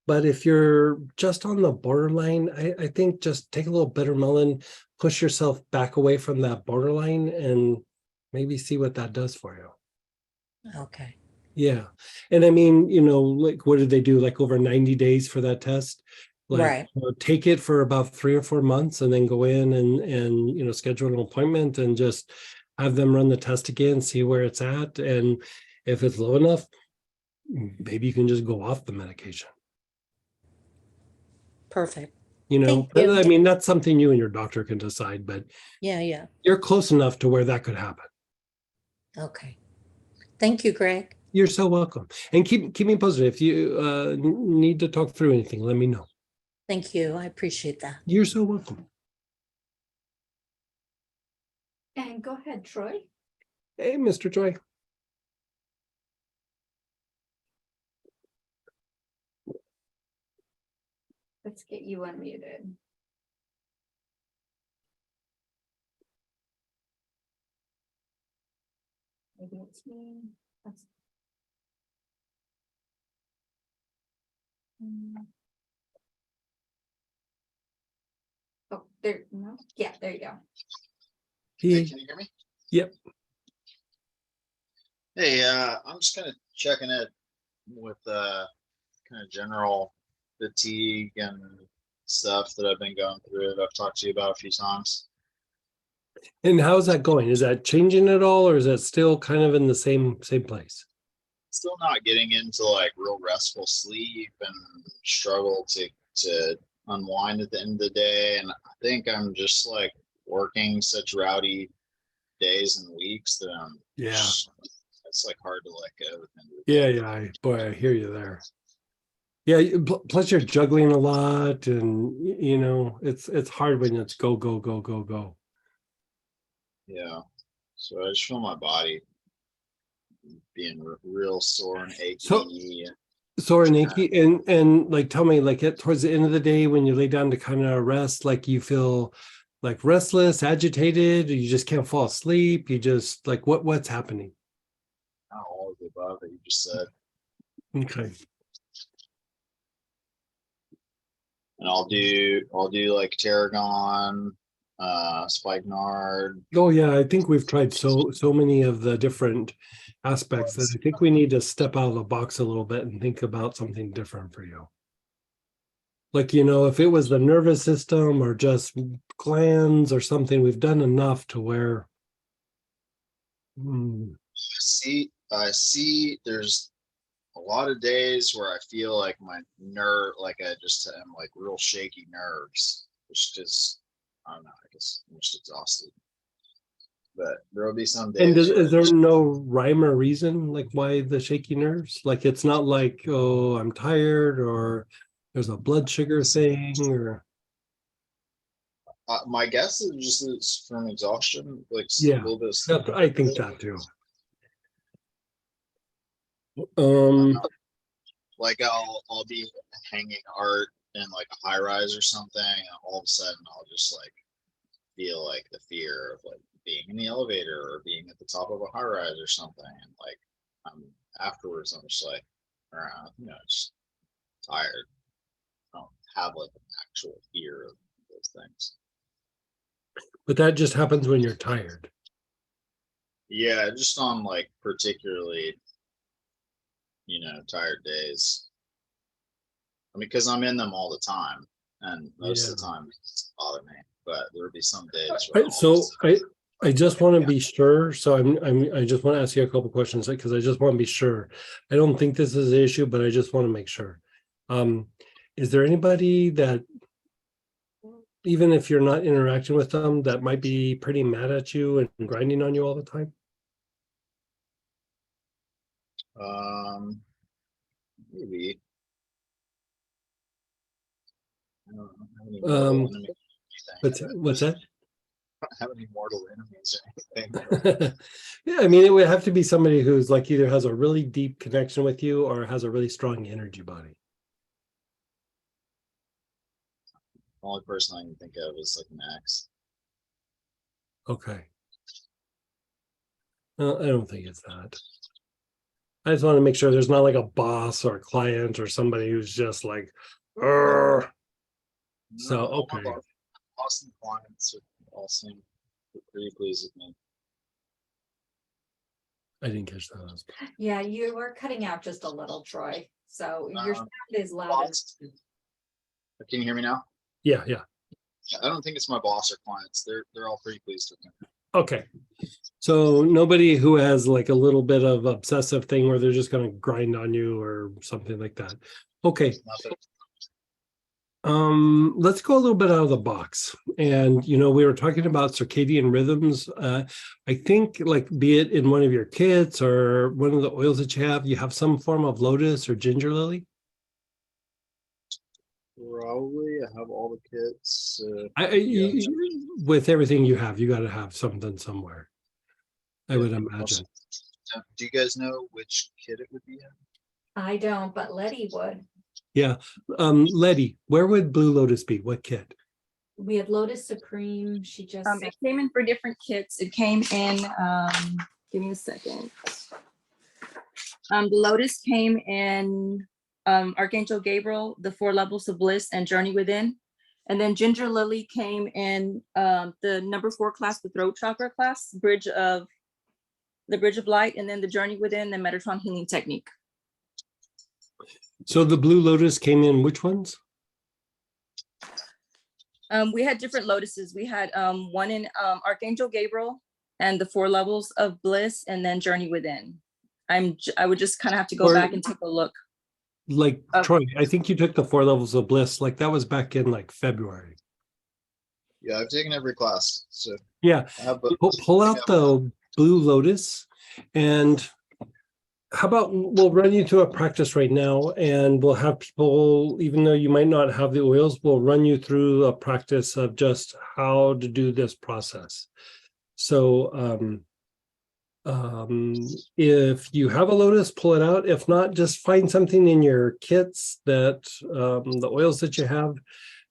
But if you're just on the borderline, I think just take a little bitter melon, push yourself back away from that borderline, and maybe see what that does for you. Okay. Yeah. And I mean, like what did they do? Like over 90 days for that test? Right. Take it for about 3 or 4 months and then go in and schedule an appointment and just have them run the test again, see where it's at. And if it's low enough, maybe you can just go off the medication. Perfect. I mean, that's something you and your doctor can decide, but yeah, you're close enough to where that could happen. Okay. Thank you, Greg. You're so welcome. And keep me posted. If you need to talk through anything, let me know. Thank you. I appreciate that. You're so welcome. And go ahead, Troy. Hey, Mr. Troy. Let's get you unmuted. Maybe it's me. Oh, there, no, yeah, there you go. Hey, can you hear me? Yep. Hey, I'm just kind of checking it with kind of general fatigue and stuff that I've been going through that I've talked to you about a few times. And how's that going? Is that changing at all, or is that still kind of in the same place? Still not getting into like real restful sleep and struggle to unwind at the end of the day. And I think I'm just like working such rowdy days and weeks that I'm it's like hard to let go. at the end of the Yeah, day. yeah, boy, I hear you there. Yeah, plus you're juggling a lot, and you know, it's hard when it's go, go, go, go, go. Yeah. So I just feel my body being real sore and So achy. sore and achy, and like tell me, like towards the end of the day when you lay down to kind of rest, like you feel like restless, agitated, or you just can't fall asleep. You just like what's happening? All of the above that you just said. Okay. And I'll do like tarragon, spikenard. Oh yeah, I think we've tried so many of the different aspects that I think we need to step out of the box a little bit and think about something different for you. Like, you know, if it was the nervous system or just glands or something, we've done enough to where I see there's a lot of days where I feel like my nerve, like I just am like real shaky nerves, which is, I don't know, I guess I'm just exhausted. But there will be some and days where is there no rhyme or reason like why the shaky nerves? Like it's not like, oh, I'm tired or there's a blood sugar thing or my guess is just it's from exhaustion, like a yeah, little bit of sleep. I think that too. Like I'll be hanging art in like a high rise or something, and all of a sudden I'll just like feel like the fear of like being in the elevator or being at the top of a high rise or something, and like afterwards I'm just like, just tired. I don't have like an actual fear of those things. But that just happens when you're tired. Yeah, just on like particularly, tired days. I mean, because I'm in them all the time, and most of the time it doesn't bother me. But there would be some days where I just want to be sure. So I just want to ask you a couple questions because I just want to be sure. I don't think this is an issue, but I just want to make sure. Is there anybody that, even if you're not interacting with them, that might be pretty mad at you and grinding on you all the time? Maybe. I don't have any mortal enemies or anything. What's that? I don't have any mortal enemies or anything. Yeah, I mean, it would have to be somebody who's like either has a really deep connection with you or has a really strong energy body. The only person I can think of is like Max. Okay. I don't think it's that. I just want to make sure there's not like a boss or a client or somebody who's just like, "Arr." So, okay. Awesome clients all seem pretty pleased with me. I didn't catch that. Yeah, you were cutting out just a little, Troy. So your sound is loud. Can you hear me now? Yeah. I don't think it's my boss or clients. They're all pretty pleased with me. Okay. So nobody who has like a little bit of obsessive thing where they're just going to grind on you or something like that. Okay. Let's go a little bit out of the box. And we were talking about circadian rhythms. I think like be it in one of your kits or one of the oils that you have some form of lotus or ginger lily. Probably. I have all the kits. With everything you have, you got to have something somewhere. I would imagine. Do you guys know which kit it would be in? I don't, but Letty would. Yeah. Letty, where would Blue Lotus be? What kit? We had Lotus Supreme. She just it came in for different kits. It came in, give me a second. The Lotus came in Archangel Gabriel, the 4 levels of bliss, and Journey Within. And then Ginger Lily came in the number 4 class, the throat chakra class, the Bridge of Light, and then the Journey Within, the Metatron Healing Technique. So the Blue Lotus came in which ones? We had different lotuses. We had one in Archangel Gabriel and the 4 levels of bliss, and then Journey Within. I would just kind of have to go back and take a look. Like Troy, I think you took the 4 levels of bliss. Like that was back in like February. Yeah, I've taken every class. So yeah, pull out the Blue Lotus, and how about we'll run you through a practice right now, and we'll have people, even though you might not have the oils, we'll run you through a practice of just how to do this process. So if you have a lotus, pull it out. If not, just find something in your kits that the oils that you have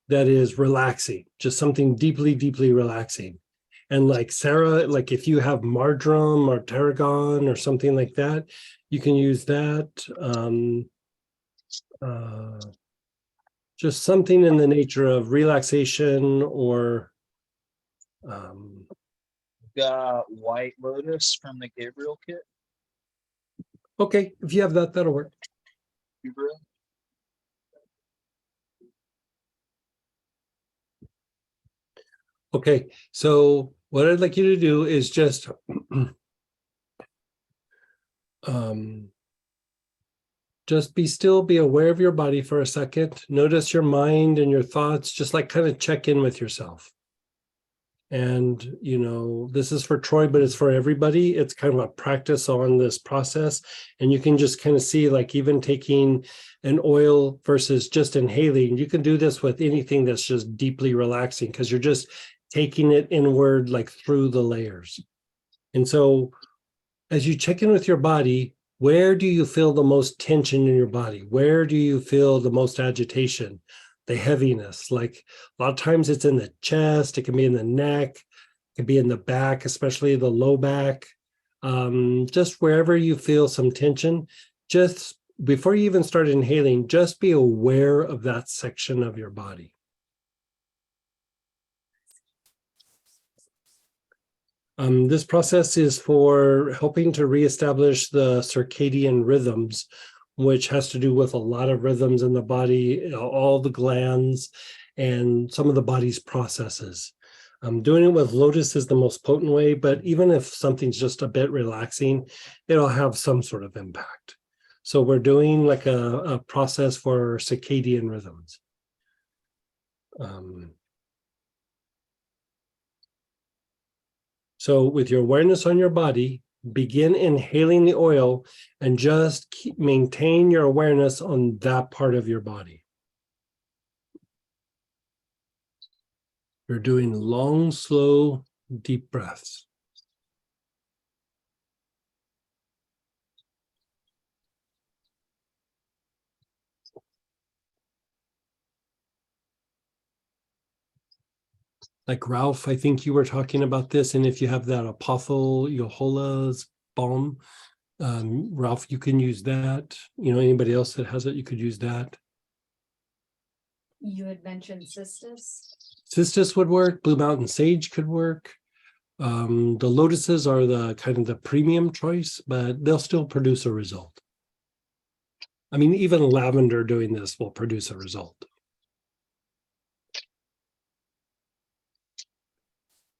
that is relaxing, just something deeply, deeply relaxing. And like Sarah, like if you have marjoram or tarragon or something like that, you can use that. Just something in the nature of relaxation or Got white lotus from the Gabriel kit. okay, if you have that, that'll work. Gabriel. Okay, so what I'd like you to do is just just be still, be aware of your body for a second. Notice your mind and your thoughts, just like kind of check in with yourself. And, you know, this is for Troy, but it's for everybody. It's kind of a practice on this process. And you can just kind of see, like, even taking an oil versus just inhaling, you can do this with anything that's just deeply relaxing because you're just taking it inward, like through the layers. And so as you check in with your body, where do you feel the most tension in your body? Where do you feel the most agitation, the heaviness? Like a lot of times it's in the chest, it can be in the neck, it can be in the back, especially the low back. Just wherever you feel some tension, just before you even start inhaling, just be aware of that section of your body. This process is for helping to reestablish the circadian rhythms, which has to do with a lot of rhythms in the body, all the glands, and some of the body's processes. Doing it with lotus is the most potent way, but even if something's just a bit relaxing, it'll have some sort of impact. So we're doing like a process for circadian rhythms. So with your awareness on your body, begin inhaling the oil and just maintain your awareness on that part of your body. You're doing long, slow, deep breaths. Like Ralph, I think you were talking about this, and if you have that Apothol Yehola's balm, Ralph, you can use that. You know, anybody else that has it, you could use that. You had mentioned cystis. Cistus would work. Blue Mountain Sage could work. The lotuses are the kind of the premium choice, but they'll still produce a result. I mean, even lavender doing this will produce a result.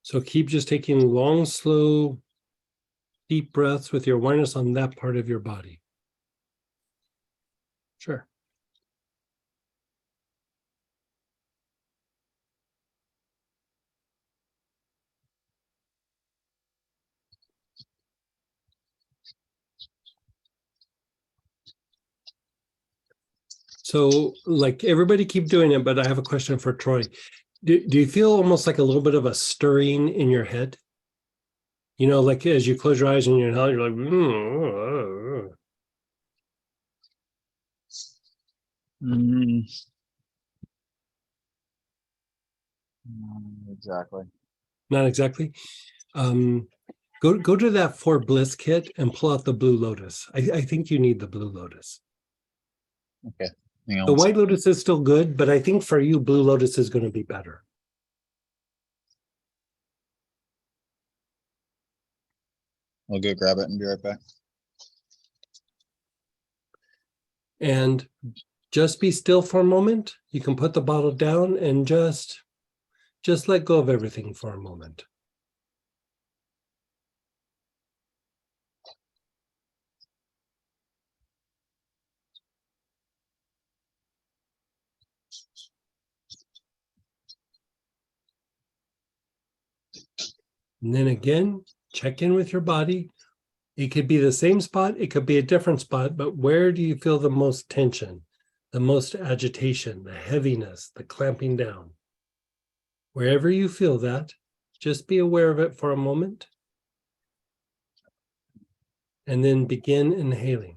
So keep just taking long, slow, deep breaths with your awareness on that part of your body. Sure. So like everybody keep doing it, but I have a question for Troy. Do you feel almost like a little bit of a stirring in your head? You know, like as you close your eyes and you're like, Exactly. Not exactly. Go to that For Bliss kit and pull out the Blue Lotus. I think you need the Blue Lotus. Okay. The White Lotus is still good, but I think for you, Blue Lotus is going to be better. I'll go grab it and be right back. And just be still for a moment. You can put the bottle down and just let go of everything for a moment. And then again, check in with your body. It could be the same spot, it could be a different spot, but where do you feel the most tension, the most agitation, the heaviness, the clamping down? Wherever you feel that, just be aware of it for a moment. And then begin inhaling.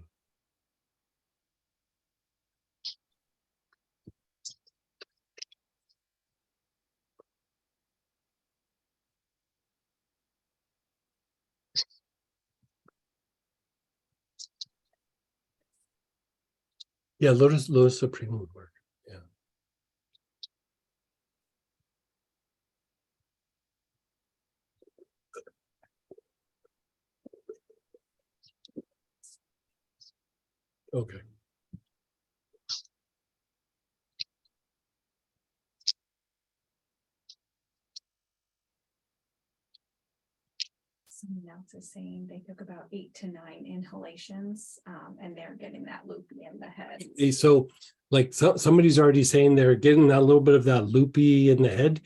Yeah, Lotus Supreme would work. Yeah. Okay. Someone else is saying they took about 8 to 9 inhalations, and they're getting that loopy in the head. Okay, so like somebody's already saying they're getting that little bit of that loopy in the head.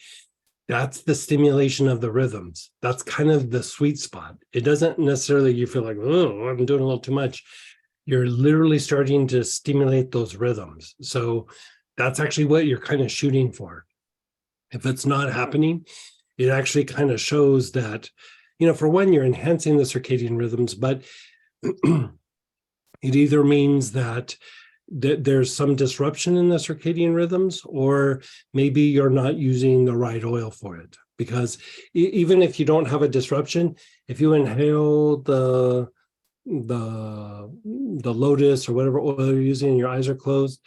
That's the stimulation of the rhythms. That's kind of the sweet spot. It doesn't necessarily, you feel like, oh, I'm doing a little too much. You're literally starting to stimulate those rhythms. So that's actually what you're kind of shooting for. If it's not happening, it actually kind of shows that, for one, you're enhancing the circadian rhythms, but it either means that there's some disruption in the circadian rhythms, or maybe you're not using the right oil for it. Because even if you don't have a disruption, if you inhale the lotus or whatever oil you're using and your eyes are closed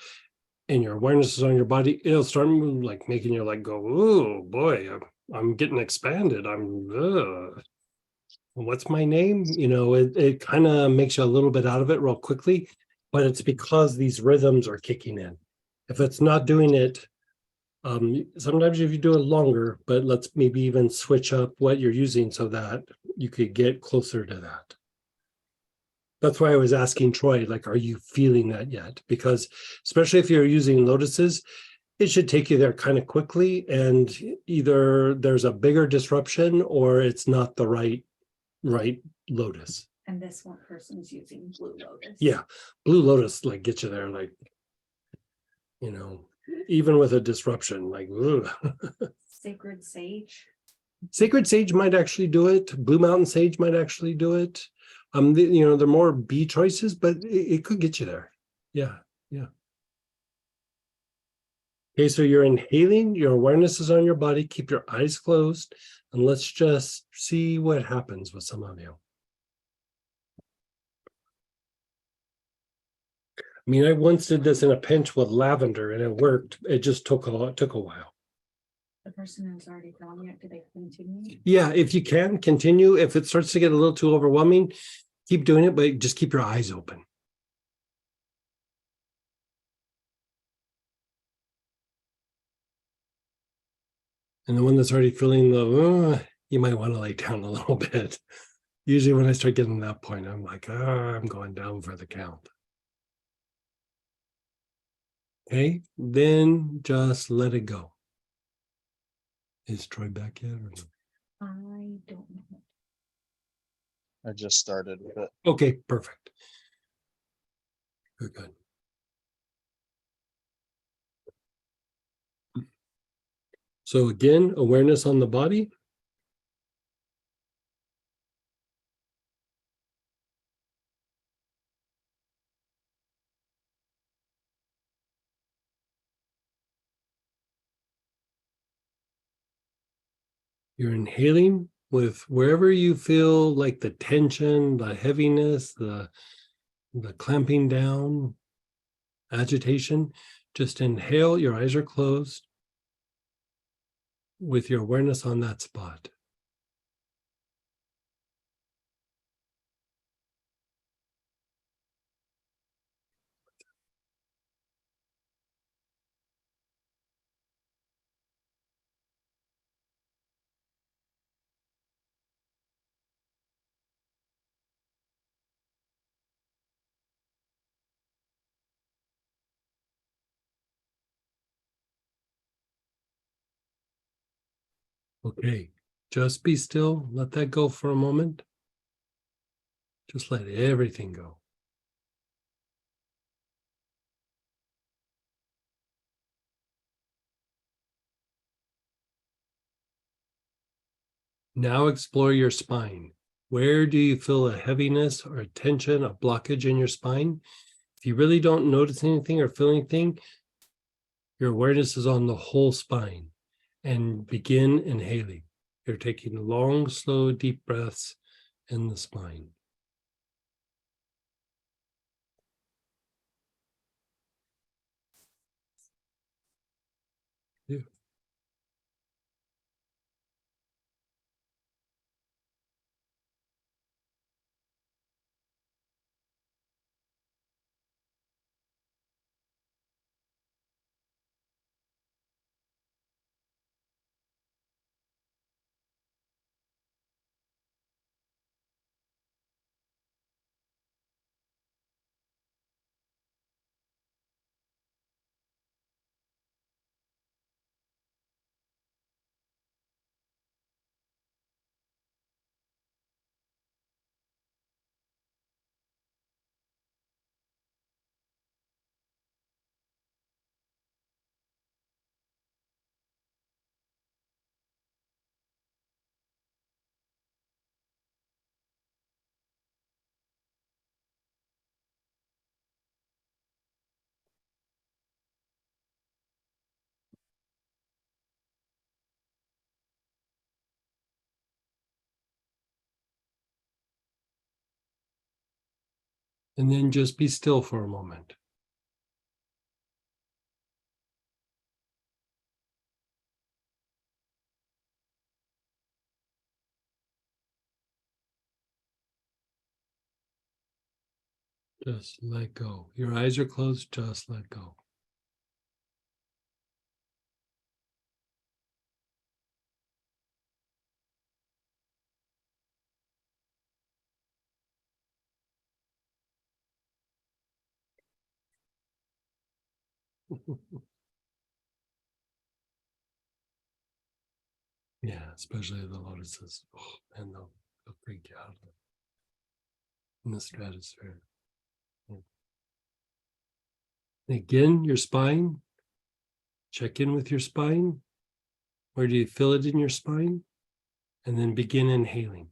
and your awareness is on your body, it'll start like making you like go, oh boy, I'm getting expanded. What's my name? It kind of makes you a little bit out of it real quickly, but it's because these rhythms are kicking in. If it's not doing it, sometimes if you do it longer, but let's maybe even switch up what you're using so that you could get closer to that. That's why I was asking Troy, like, are you feeling that yet? Because especially if you're using lotuses, it should take you there kind of quickly, and either there's a bigger disruption or it's not the right lotus. And this one person's using blue lotus. Yeah, blue lotus like gets you there, like, even with a disruption, like Sacred sage. Sacred sage might actually do it. Blue mountain sage might actually do it. They're more B choices, but it could get you there. Yeah. Okay, so you're inhaling, your awareness is on your body, keep your eyes closed, and let's just see what happens with some of you. I mean, I once did this in a pinch with lavender and it worked. It just took a while. The person who's already done it, do they continue? Yeah, if you can continue. If it starts to get a little too overwhelming, keep doing it, but just keep your eyes open. And the one that's already feeling you might want to lay down a little bit. Usually when I start getting to that point, I'm like, I'm going down for the count. Okay, then just let it go. Is Troy back yet or no? I don't know. I just started with it. Okay, perfect. Good. So again, awareness on the body. You're inhaling with wherever you feel like the tension, the heaviness, the clamping down, agitation. Just inhale, your eyes are closed with your awareness on that spot. Okay, just be still. Let that go for a moment. Just let everything go. Now explore your spine. Where do you feel a heaviness or a tension, a blockage in your spine? If you really don't notice anything or feel anything, your awareness is on the whole spine. And begin inhaling. You're taking long, slow, deep breaths in the spine. Yeah. And then just be still for a moment. Just let go. Your eyes are closed, just let go. Yeah, especially the lotuses. Oh, and they'll freak you out in the stratosphere. Yeah. Again, your spine. Check in with your spine. Where do you feel it in your spine? And then begin inhaling.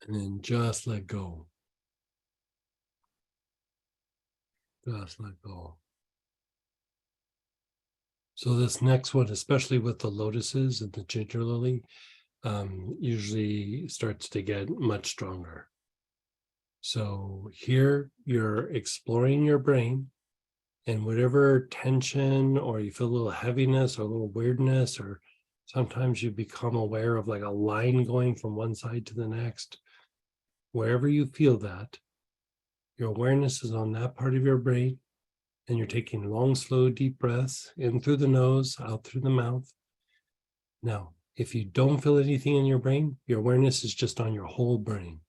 And then just let go. Just let go. So this next one, especially with the lotuses and the ginger lily, usually starts to get much stronger. So here you're exploring your brain, and whatever tension or you feel a little heaviness or a little weirdness, or sometimes you become aware of like a line going from one side to the next. Wherever you feel that, your awareness is on that part of your brain, and you're taking long, slow, deep breaths in through the nose, out through the mouth. Now, if you don't feel anything in your brain, your awareness is just on your whole brain.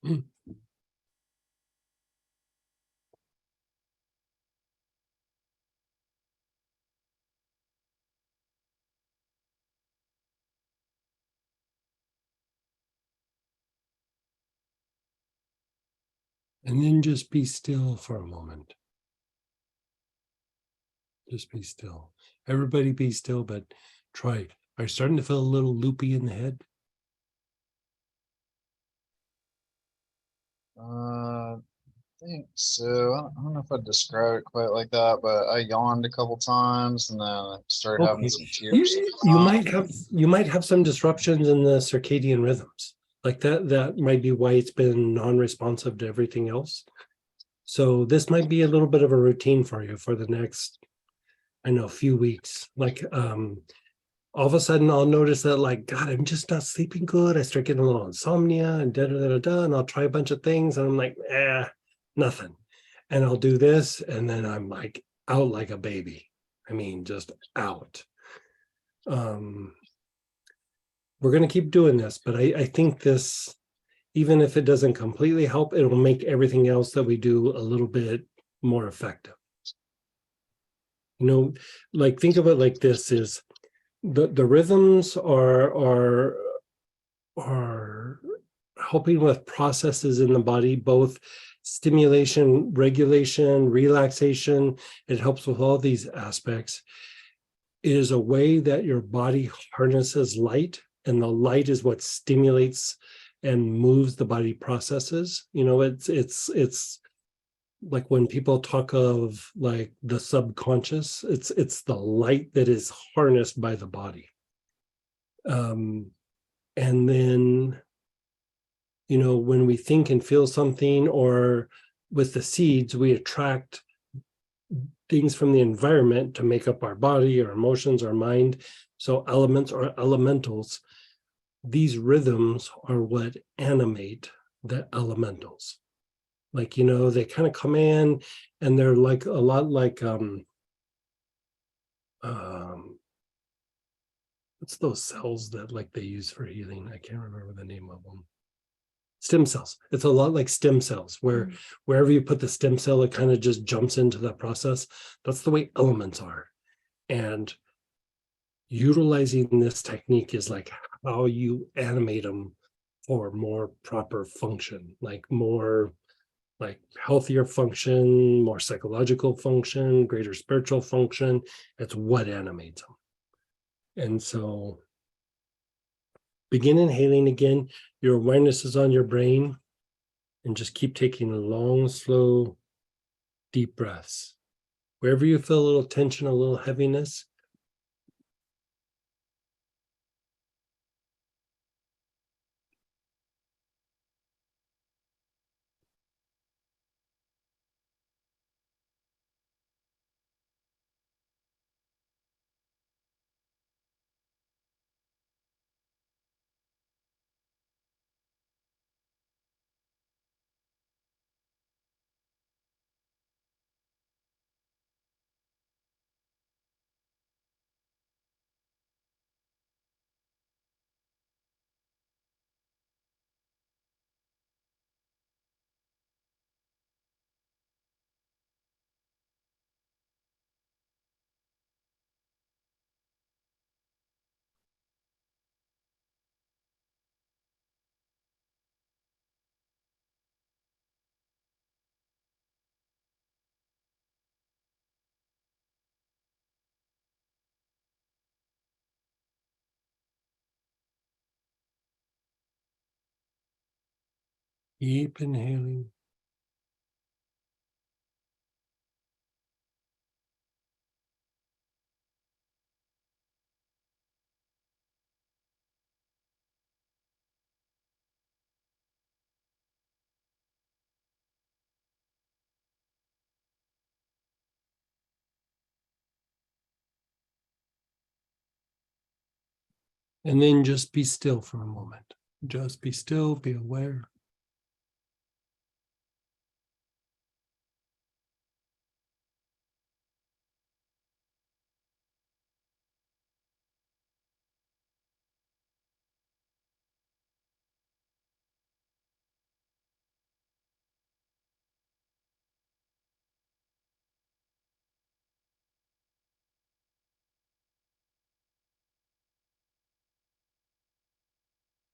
And then just be still for a moment. Just be still. Everybody be still, but try it. Are you starting to feel a little loopy in the head? I think so. I don't know if I'd describe it quite like that, but I yawned a couple times and then I started having Okay. some tears. You might have some disruptions in the circadian rhythms. Like that might be why it's been non-responsive to everything else. So this might be a little bit of a routine for you for the next, I know, few weeks. Like all of a sudden I'll notice that, like, God, I'm just not sleeping good. I start getting a little insomnia and and I'll try a bunch of things and I'm like, nothing. And I'll do this and then I'm like out like a baby. I mean, just out. We're going to keep doing this, but I think this, even if it doesn't completely help, it'll make everything else that we do a little bit more effective. You know, like think of it like this: is the rhythms are helping with processes in the body, both stimulation, regulation, relaxation. It helps with all these aspects. It is a way that your body harnesses light, and the light is what stimulates and moves the body processes. You know, it's like when people talk of like the subconscious, it's the light that is harnessed by the body. And then, you know, when we think and feel something, or with the seeds, we attract things from the environment to make up our body, our emotions, our mind. So elements or elementals, these rhythms are what animate the elementals. Like, you know, they kind of come in and they're like a lot like what's those cells that like they use for healing? I can't remember the name of them. Stem cells. It's a lot like stem cells, where wherever you put the stem cell, it kind of just jumps into that process. That's the way elements are. And utilizing this technique is like how you animate them for more proper function, like more like healthier function, more psychological function, greater spiritual function. It's what animates them. And so begin inhaling again. Your awareness is on your brain, and just keep taking long, slow, deep breaths. Wherever you feel a little tension, a little heaviness, keep inhaling. And then just be still for a moment. Just be still, be aware.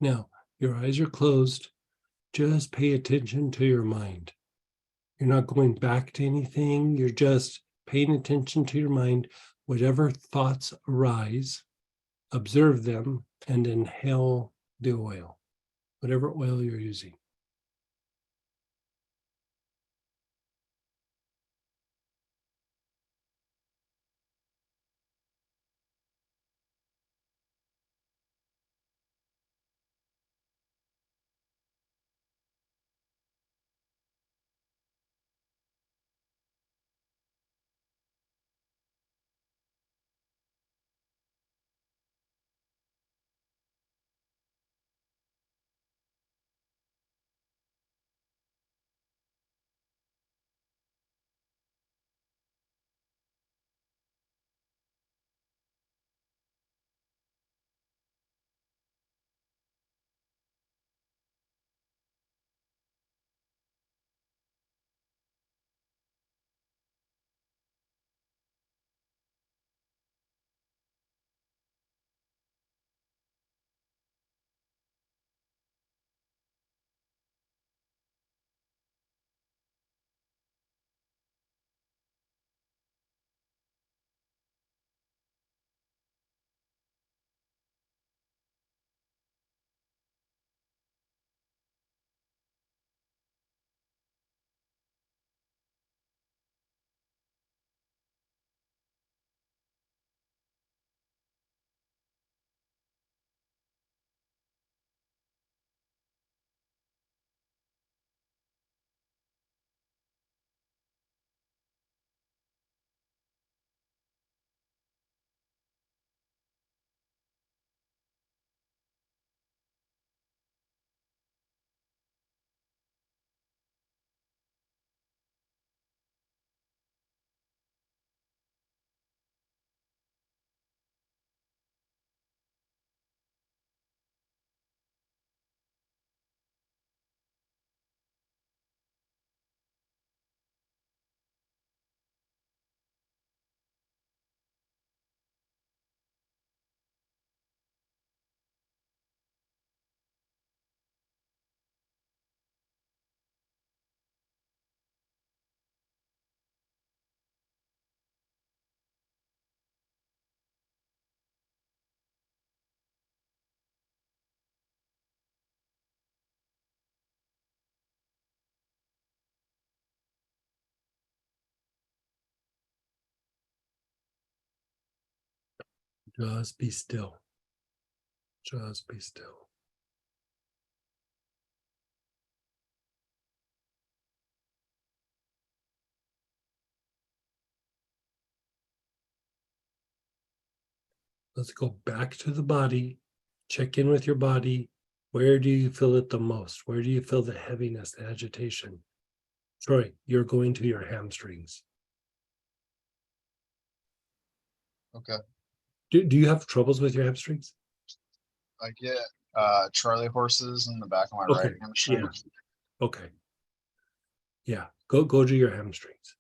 Now, your eyes are closed. Just pay attention to your mind. You're not going back to anything. You're just paying attention to your mind. Whatever thoughts arise, observe them and inhale the oil, whatever oil you're using. Just be still. Just be still. Let's go back to the body. Check in with your body. Where do you feel it the most? Where do you feel the heaviness, the agitation? Troy, you're going to your hamstrings. Okay. Do you have troubles with your hamstrings? I get Charlie horses in the back of my Okay. right hamstring. Yeah. Okay. Yeah. Go to your hamstrings.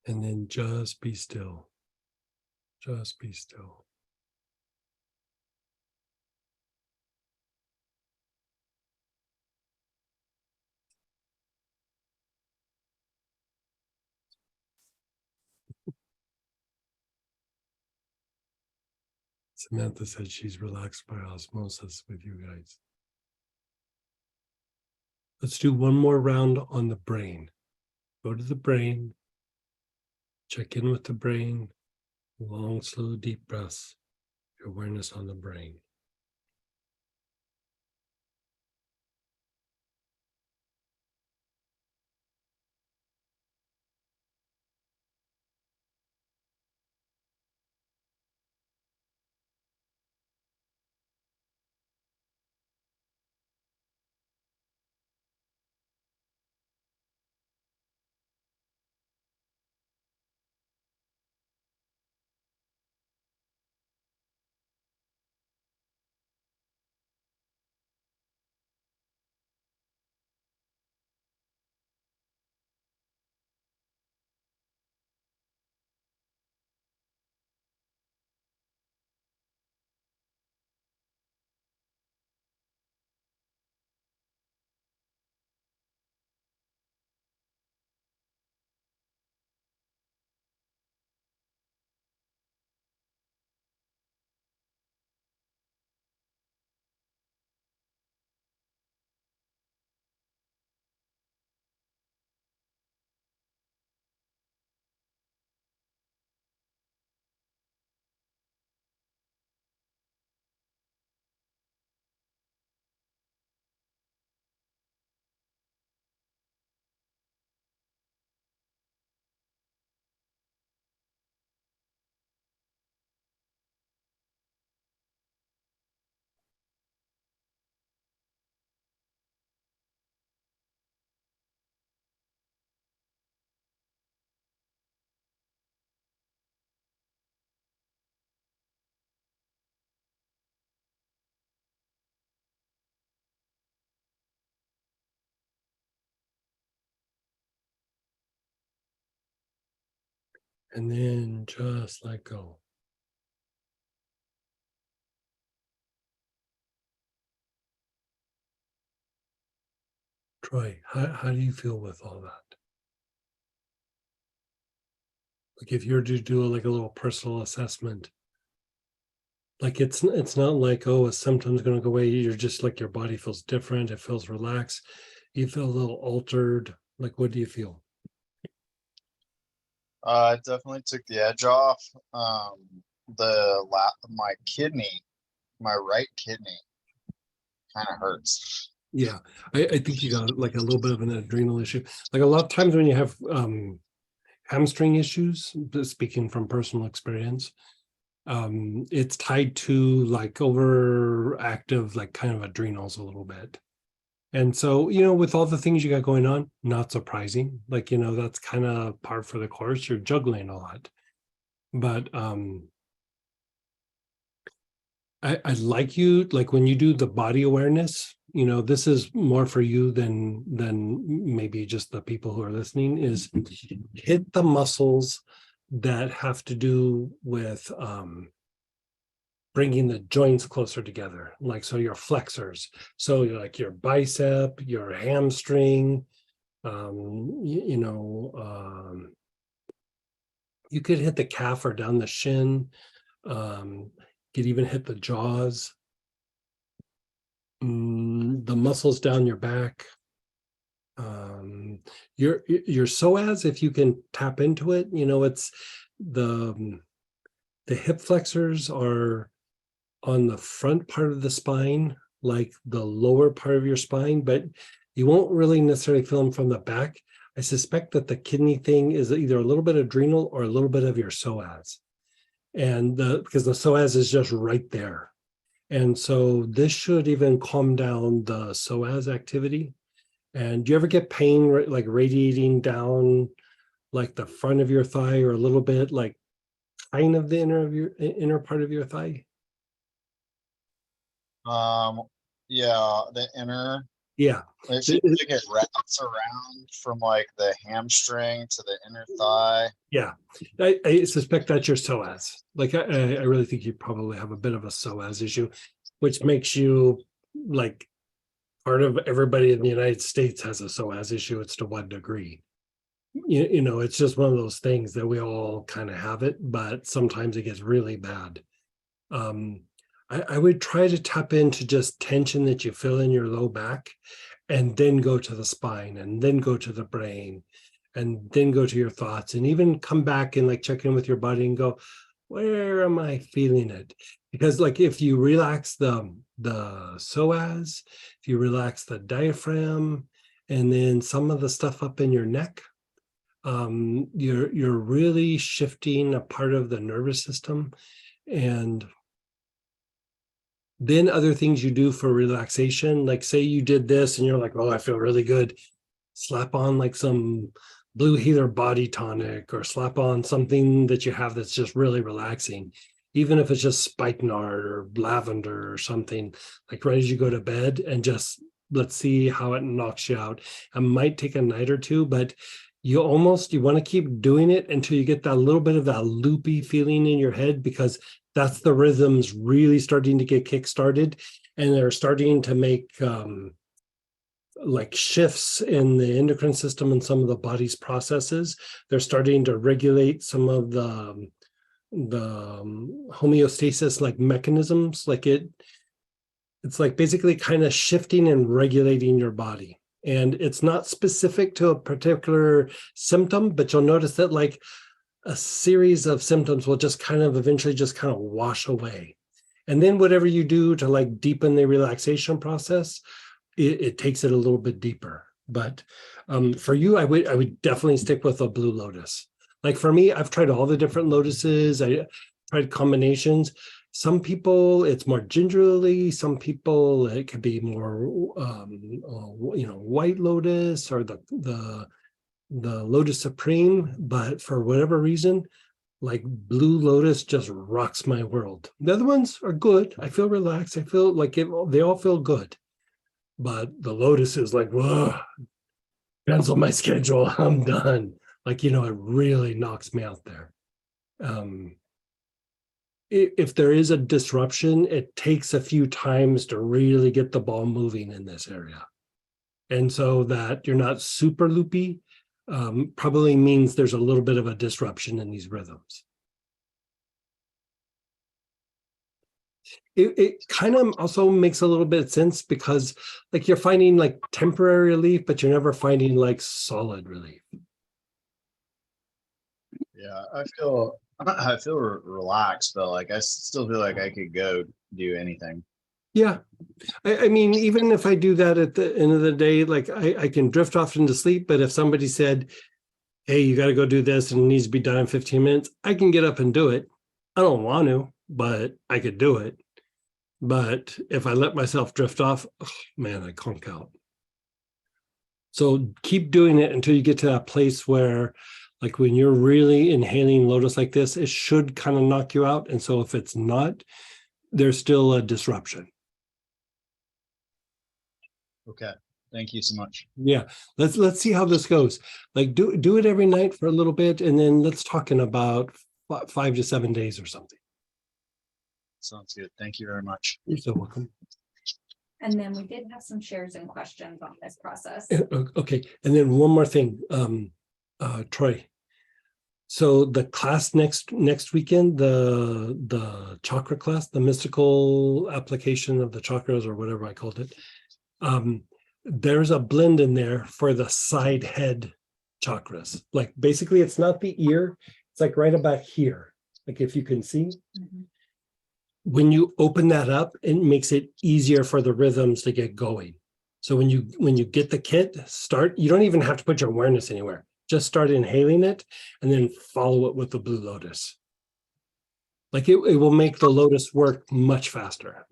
And then just be still. Just be still. Samantha said she's relaxed by osmosis with you guys. Let's do one more round on the brain. Go to the brain. Check in with the brain. Long, slow, deep breaths. Your awareness on the brain. And then just let go. Troy, how do you feel with all that? Like if you're to do like a little personal assessment, like it's not like, oh, a symptom's going to go away. You're just like your body feels different. It feels relaxed. You feel a little altered. Like, what do you feel? It definitely took the edge off. My kidney, my right kidney, kind of hurts. Yeah, I think you got like a little bit of an adrenal issue. Like a lot of times when you have hamstring issues, speaking from personal experience, it's tied to like overactive, like kind of adrenals a little bit. And so, with all the things you got going on, not surprising. Like, that's kind of par for the course. You're juggling a lot. But I'd like you, like when you do the body awareness, this is more for you than maybe just the people who are listening, is hit the muscles that have to do with bringing the joints closer together. Like, so your flexors, so like your bicep, your hamstring, you could hit the calf or down the shin, could even hit the jaws, the muscles down your back, your psoas, if you can tap into it. It's the hip flexors are on the front part of the spine, like the lower part of your spine, but you won't really necessarily feel them from the back. I suspect that the kidney thing is either a little bit adrenal or a little bit of your psoas. And because the psoas is just right there. And so this should even calm down the psoas activity. And do you ever get pain like radiating down like the front of your thigh, or a little bit like kind of the inner part of your thigh? Yeah, the inner Yeah. It seems like it wraps around from like the hamstring to the inner thigh. Yeah, I suspect that's your psoas. Like I really think you probably have a bit of a psoas issue, which makes you like part of everybody in the United States has a psoas issue. It's to one degree. You know, it's just one of those things that we all kind of have it, but sometimes it gets really bad. I would try to tap into just tension that you feel in your low back, and then go to the spine, and then go to the brain, and then go to your thoughts, and even come back and like check in with your body and go, where am I feeling it? Because like if you relax the psoas, if you relax the diaphragm, and then some of the stuff up in your neck, you're really shifting a part of the nervous system. And then other things you do for relaxation, like say you did this and you're like, oh, I feel really good. Slap on like some blue healer body tonic, or slap on something that you have that's just really relaxing. Even if it's just spikenard or lavender or something, like right as you go to bed, and just let's see how it knocks you out. It might take a night or two, but you want to keep doing it until you get that little bit of that loopy feeling in your head, because that's the rhythms really starting to get kick-started, and they're starting to make like shifts in the endocrine system and some of the body's processes. They're starting to regulate some of the homeostasis like mechanisms. Like it's like basically kind of shifting and regulating your body. And it's not specific to a particular symptom, but you'll notice that like a series of symptoms will just kind of eventually just kind of wash away. And then whatever you do to like deepen the relaxation process, it takes it a little bit deeper. But for you, I would definitely stick with a blue lotus. Like for me, I've tried all the different lotuses. I tried combinations. Some people it's more gingerly. Some people it could be more, white lotus, or the Lotus Supreme. But for whatever reason, like blue lotus just rocks my world. The other ones are good. I feel relaxed. I feel like they all feel good. But the lotus is like, whoa, cancel my schedule. I'm done. Like, it really knocks me out there. If there is a disruption, it takes a few times to really get the ball moving in this area. And so that you're not super loopy probably means there's a little bit of a disruption in these rhythms. It kind of also makes a little bit of sense, because like you're finding like temporary relief, but you're never finding like solid relief. Yeah, I feel relaxed, but like I still feel like I could go do anything. Yeah. I mean, even if I do that at the end of the day, like I can drift off into sleep. But if somebody said, hey, you got to go do this and it needs to be done in 15 minutes, I can get up and do it. I don't want to, but I could do it. But if I let myself drift off, oh, man, I conk out. So keep doing it until you get to that place where, like when you're really inhaling lotus like this, it should kind of knock you out. And so if it's not, there's still a disruption. Okay. Thank you so much. Yeah, let's see how this goes. Like do it every night for a little bit, and then let's talk in about 5 to 7 days or something. Sounds good. Thank you very much. You're so welcome. And then we did have some shares and questions on this process. Okay, and then one more thing, Troy. So the class next weekend, the chakra class, the mystical application of the chakras, or whatever I called it. There's a blend in there for the side head chakras. Like basically it's not the ear, it's like right about here. Like if you can see, when you open that up, it makes it easier for the rhythms to get going. So when you get the kit, you don't even have to put your awareness anywhere. Just start inhaling it and then follow it with the blue lotus. Like it will make the lotus work much faster.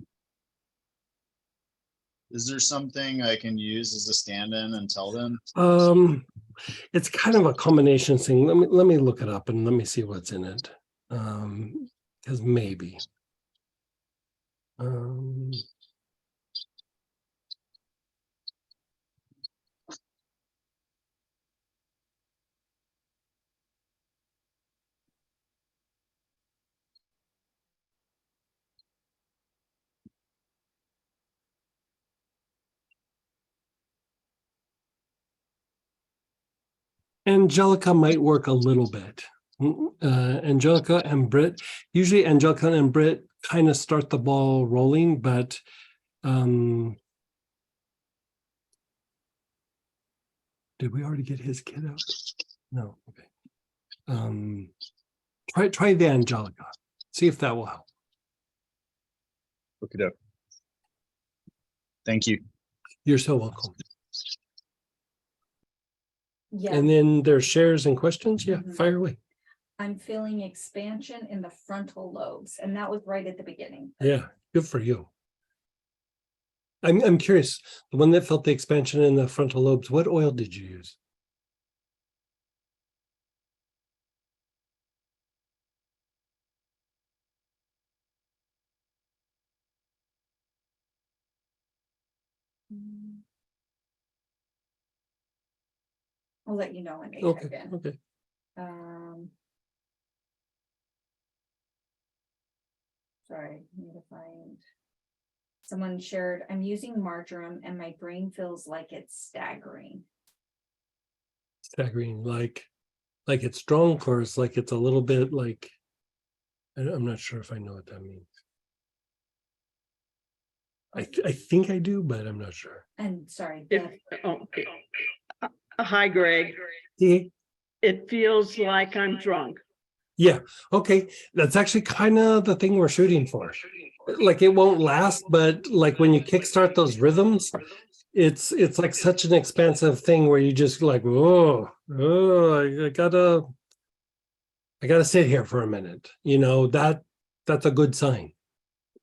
Is there something I can use as a stand-in until then? It's kind of a combination thing. Let me look it up and let me see what's in it. Because maybe. Angelica might work a little bit. Angelica and Britt, usually Angelica and Britt kind of start the ball rolling, but did we already get his kid out? No. Okay. Try the Angelica. See if that will help. Look it up. Thank you. You're so welcome. Yeah. And then there's shares and questions. Yeah, fire away. I'm feeling expansion in the frontal lobes, and that was right at the beginning. Yeah, good for you. I'm curious, the one that felt the expansion in the frontal lobes, what oil did you use? I'll let you know when they Okay, type in. okay. Sorry, I need to find. Someone shared, I'm using marjoram and my brain feels like it's staggering. Staggering, like it's drunk, or it's like it's a little bit like, I'm not sure if I know what that means. I think I do, but I'm not sure. And sorry, Hi, Greg. Yeah. It feels like I'm drunk. Yeah, okay. That's actually kind of the thing we're shooting for. Like it won't last, but like when you kickstart those rhythms, it's like such an expansive thing where you just like, oh, I gotta sit here for a minute. You know, that's a good sign.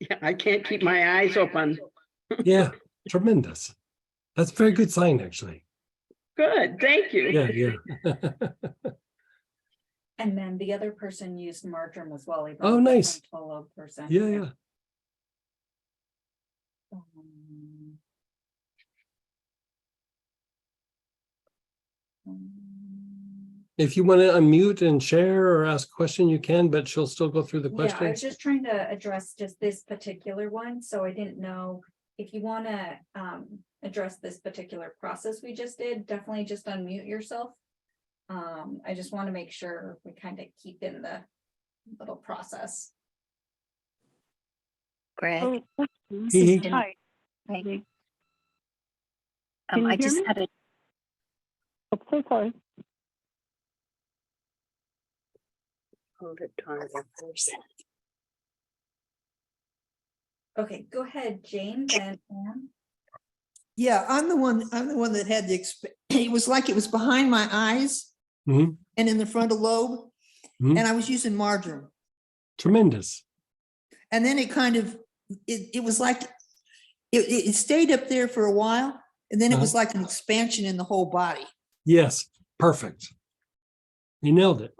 Yeah, I can't keep my eyes open. Yeah, tremendous. That's a very good sign, actually. Good, thank you. Yeah. and then the other person used marjoram as well. Oh, nice. Person. Yeah. If you want to unmute and share or ask a question, you can, but she'll still go through the questions. Yeah, I was just trying to address just this particular one, so I didn't know if you want to address this particular process we just did, definitely just unmute yourself. I just want to make sure we kind of keep in the little process. Greg. Hi. Hi. Can you I hear just me? had a Oh, so sorry. hold it on there first. Okay, go ahead, Jane, then Anne. Yeah, I'm the one that had it was like it was behind my eyes Mhm. and in the frontal lobe. Mhm. And I was using marjoram. Tremendous. And then it kind of, it was like, it stayed up there for a while. And then it was like an expansion in the whole body. Yes, perfect. You nailed it.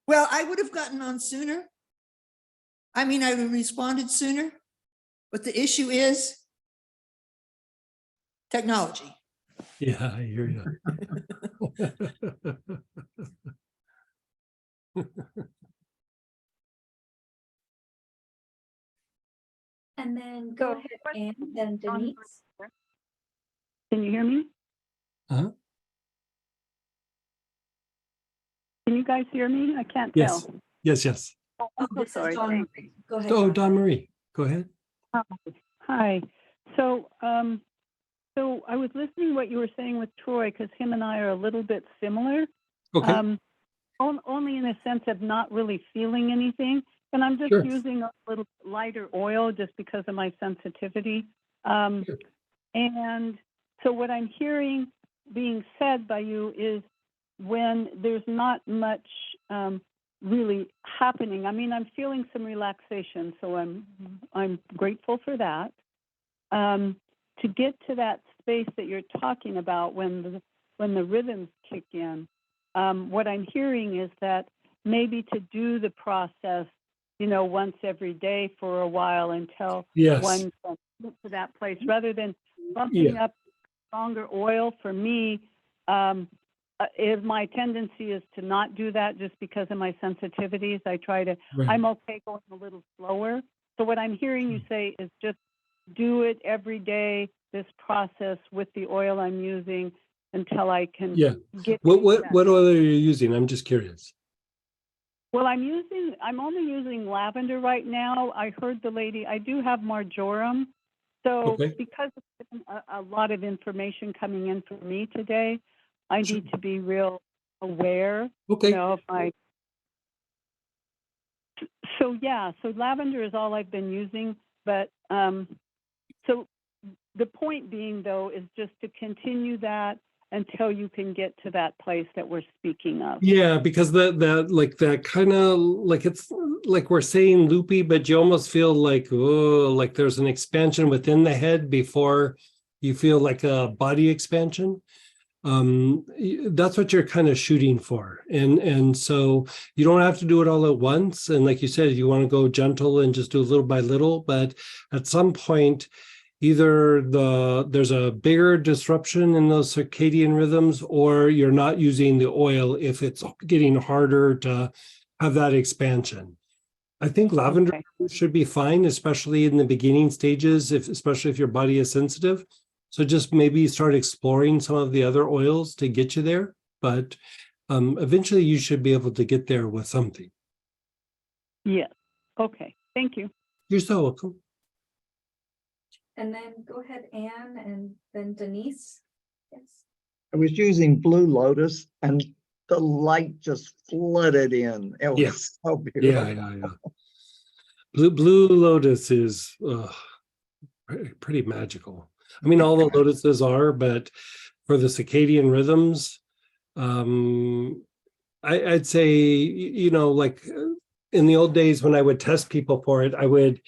Well, I would have gotten on sooner. I mean, I would have responded sooner. But the issue is technology. Yeah, I hear you. And then go ahead, Anne, then Denise. Can you hear me? Uh-huh. Can you guys hear me? I can't Yes. tell. Yes. Oh, this sorry. is Dawn Marie. Go ahead. Oh, Dawn Marie, go ahead. Hi. So, so I was listening to what you were saying with Troy, because him and I are a little bit similar. Okay. Only in a sense of not really feeling anything. And I'm just Sure. using a little lighter oil just because of my sensitivity. And so what I'm hearing being said by you is when there's not much really happening. I mean, I'm feeling some relaxation, so I'm grateful for that. To get to that space that you're talking about when the rhythms kick in, what I'm hearing is that maybe to do the process, once every day for a while until one can get to that place, rather than bumping up stronger oil. For me, if my tendency is to not do that just because of my sensitivities, I'm okay going a little slower. So what I'm hearing you say is just do it every day, this process with the oil I'm using, until I can Yeah. get. What oil are you using? I'm just curious. Well, I'm only using lavender right now. I heard the lady, I do have marjoram. So Okay. because of a lot of information coming in for me today, I need to be real aware. Okay. You know, so lavender is all I've been using, but so the point being though is just to continue that until you can get to that place that we're speaking of. Yeah, because that kind of like, it's like we're saying loopy, but you almost feel like, oh, like there's an expansion within the head before you feel like a body expansion. That's what you're kind of shooting for. And so you don't have to do it all at once. And like you said, you want to go gentle and just do little by little, but at some point, either there's a bigger disruption in those circadian rhythms, or you're not using the oil if it's getting harder to have that expansion. I think lavender should be fine, especially in the beginning stages, especially if your body is sensitive. So just maybe start exploring some of the other oils to get you there. But eventually you should be able to get there with something. Yes. Okay. Thank you. You're so welcome. And then go ahead, Anne, and then Denise. Yes. I was using Blue Lotus and the light just flooded in. It was so beautiful. Yeah. Blue Lotus is pretty magical. I mean, all the lotuses are, but for the circadian rhythms, I'd say, you know, like in the old days when I would test people for it, I would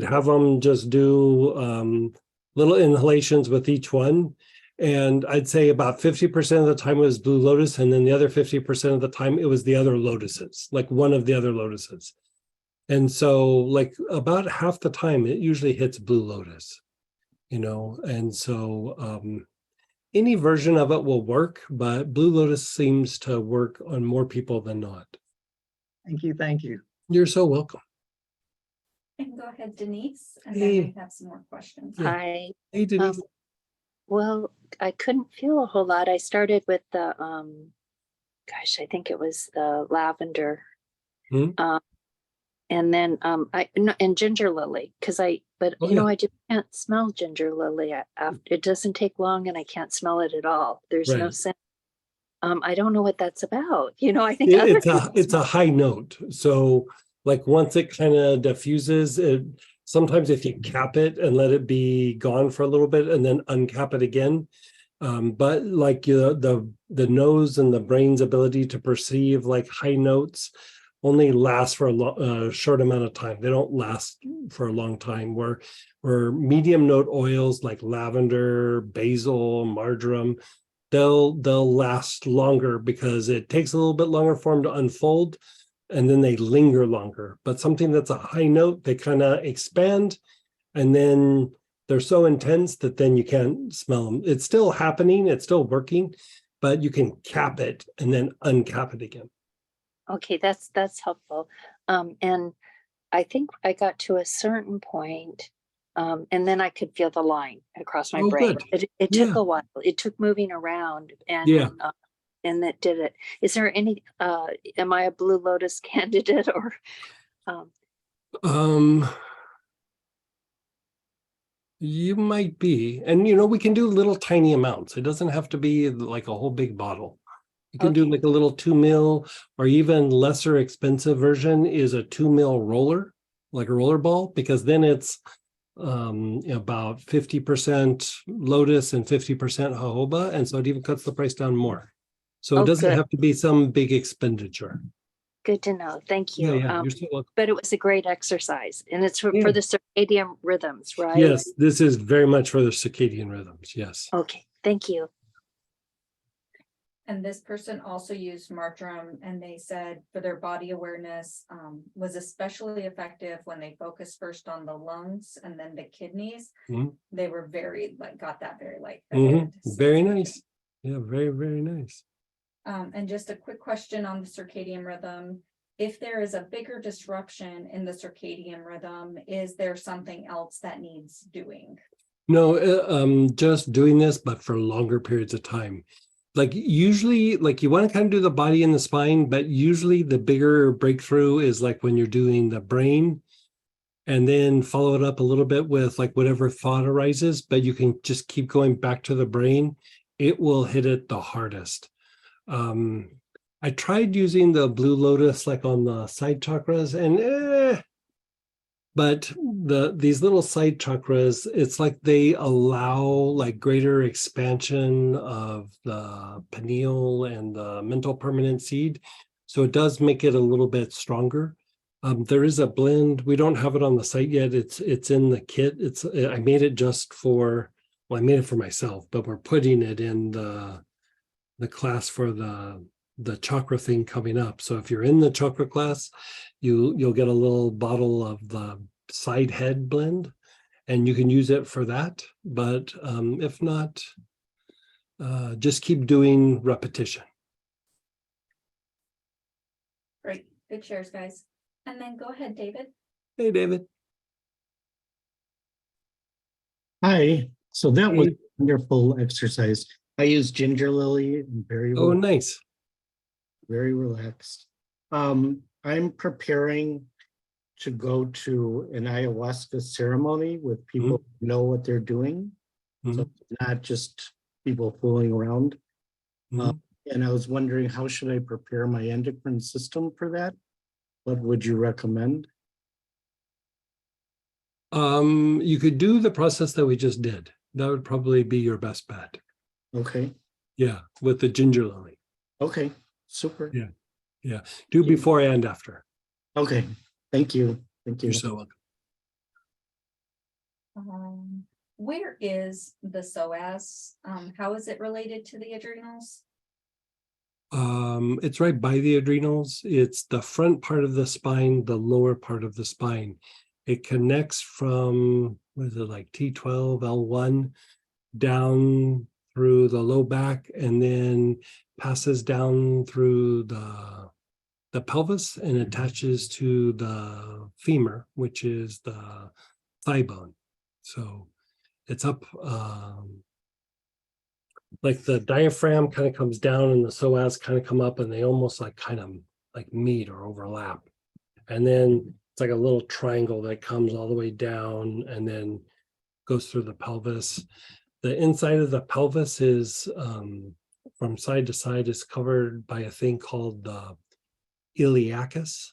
have them just do little inhalations with each one. And I'd say about 50% of the time it was Blue Lotus, and then the other 50% of the time it was the other lotuses, like one of the other lotuses. And so like about half the time it usually hits Blue Lotus, you know, and so any version of it will work, but Blue Lotus seems to work on more people than not. Thank you. Thank you. You're so welcome. And go ahead, Denise, and Hey. then we have some more questions. Yeah. Hi. Hey, Denise. Well, I couldn't feel a whole lot. I started with the gosh, I think it was the lavender. And then and ginger lily, because you know, I just can't smell ginger lily. It doesn't take long and I can't smell it at all. There's no scent. I don't know what that's about. You know, I think it's a high note. So like once it kind of diffuses, sometimes if you cap it and let it be gone for a little bit and then uncap it again. But like the nose and the brain's ability to perceive like high notes only last for a short amount of time. They don't last for a long time. Where medium note oils like lavender, basil, marjoram, they'll last longer because it takes a little bit longer for them to unfold, and then they linger longer. But something that's a high note, they kind of expand, and then they're so intense that then you can't smell them. It's still happening, it's still working, but you can cap it and then uncap it again. Okay, that's helpful. And I think I got to a certain point, and then I could feel the line across my brain. It took a while. It took moving around, and and that did it. Is there any? Am I a Blue Lotus candidate or? You might be, and you know, we can do little tiny amounts. It doesn't have to be like a whole big bottle. You can do like a little 2 ml, or even lesser expensive version is a 2 ml roller, like a roller ball, because then it's about 50% lotus and 50% jojoba, and so it even cuts the price down more. So it doesn't have to be some big expenditure. Good to know. Thank you. You're so welcome. But it was a great exercise, and it's for the circadian rhythms, right? Yes, this is very much for the circadian rhythms. Yes. Okay. Thank you. And this person also used marjoram, and they said for their body awareness was especially effective when they focused first on the lungs and then the kidneys. They were got that very light. Very nice. Yeah, very, very nice. And just a quick question on the circadian rhythm. If there is a bigger disruption in the circadian rhythm, is there something else that needs doing? No, just doing this, but for longer periods of time. Like usually, like you want to kind of do the body and the spine, but usually the bigger breakthrough is like when you're doing the brain, and then follow it up a little bit with like whatever thought arises, but you can just keep going back to the brain. It will hit it the hardest. I tried using the blue lotus like on the side chakras, and but these little side chakras, it's like they allow like greater expansion of the pineal and the mental permanent seed. So it does make it a little bit stronger. There is a blend. We don't have it on the site yet. It's in the kit. I made it just for, well, I made it for myself, but we're putting it in the class for the chakra thing coming up. So if you're in the chakra class, you'll get a little bottle of the side head blend, and you can use it for that. But if not, just keep doing repetition. Great, good shares, guys. And then go ahead, David. Hey, David. Hi. So that was Hey. a wonderful exercise. I use ginger lily and Oh, nice. Very relaxed. I'm preparing to go to an ayahuasca ceremony with people who know what they're doing. So not just people fooling around. And I was wondering, how should I prepare my endocrine system for that? What would you recommend? You could do the process that we just did. That would probably be your best bet. Okay. Yeah, with the ginger lily. Okay, super. Yeah, yeah. Do before and after. Okay, thank you. Thank you. You're so welcome. Where is the psoas? How is it related to the adrenals? It's right by the adrenals. It's the front part of the spine, the lower part of the spine. It connects from, what is it, like T12, L1, down through the low back, and then passes down through the pelvis and attaches to the femur, which is the thigh bone. So it's up, like the diaphragm kind of comes down and the psoas kind of come up, and they almost like kind of like meet or overlap. And then it's like a little triangle that comes all the way down and then goes through the pelvis. The inside of the pelvis is, from side to side, is covered by a thing called the iliacus,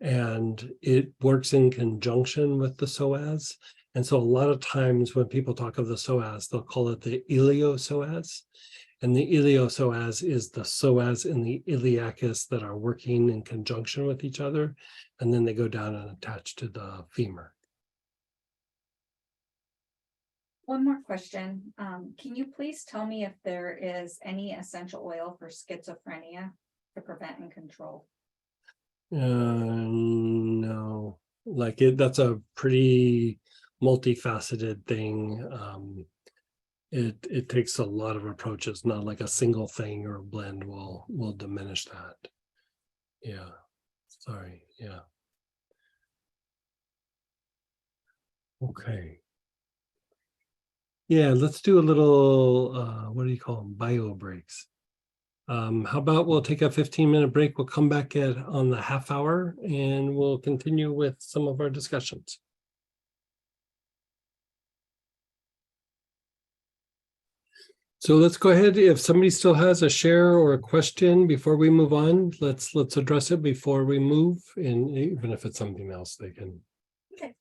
and it works in conjunction with the psoas. And so a lot of times when people talk of the psoas, they'll call it the iliopsoas. And the iliopsoas is the psoas and the iliacus that are working in conjunction with each other. And then they go down and attach to the femur. One more question. Can you please tell me if there is any essential oil for schizophrenia to prevent and control? No, like that's a pretty multifaceted thing. It takes a lot of approaches, not like a single thing or a blend will diminish that. Yeah, sorry, yeah. Okay. Yeah, let's do a little, what do you call them? Bio breaks. How about we'll take a 15-minute break. We'll come back on the half hour and we'll continue with some of our discussions. So let's go ahead. If somebody still has a share or a question before we move on, let's address it before we move. And even if it's something else, they can. Okay.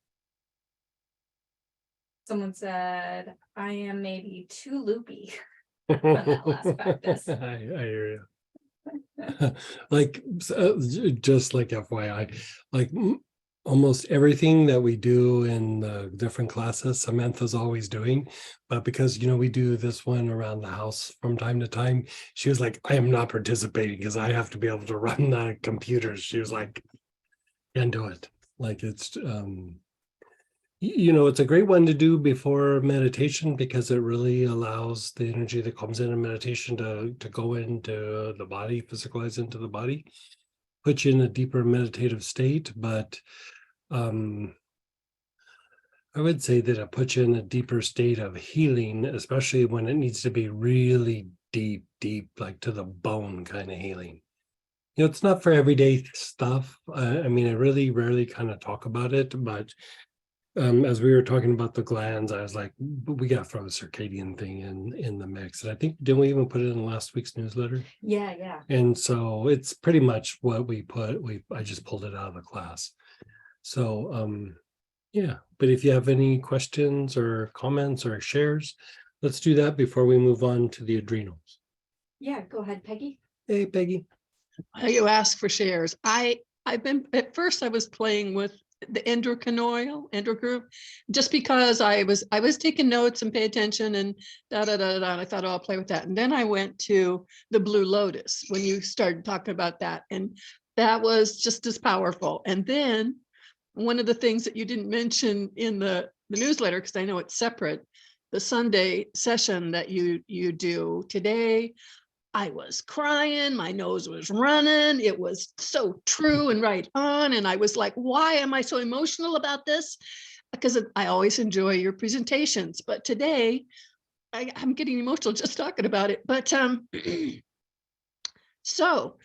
Someone said, I am maybe too loopy from that last practice. I hear you. Like, just like FYI, like almost everything that we do in the different classes, Samantha's always doing, but because, we do this one around the house from time to time, she was like, I am not participating because I have to be able to run the computers. She was like, can't do it. Like it's, it's a great one to do before meditation because it really allows the energy that comes in meditation to go into the body, physicalize into the body, put you in a deeper meditative state. But I would say that it puts you in a deeper state of healing, especially when it needs to be really deep, like to the bone kind of healing. You know, it's not for everyday stuff. I mean, I really rarely kind of talk about it, but as we were talking about the glands, I was like, we got to throw the circadian thing in the mix. And I think, didn't we even put it in last week's newsletter? Yeah. And so it's pretty much what we put. I just pulled it out of the class. So yeah, but if you have any questions or comments or shares, let's do that before we move on to the adrenals. Yeah, go ahead, Peggy. Hey, Peggy. You asked for shares. I've been, at first I was playing with the endocrine, just because I was taking notes and pay attention and and I thought, oh, I'll play with that. And then I went to the Blue Lotus when you started talking about that. And that was just as powerful. And then one of the things that you didn't mention in the newsletter, because I know it's separate, the Sunday session that you do today, I was crying, my nose was running. It was so true and right on. And I was like, why am I so emotional about this? Because I always enjoy your presentations, but today I'm getting emotional just talking about it. But so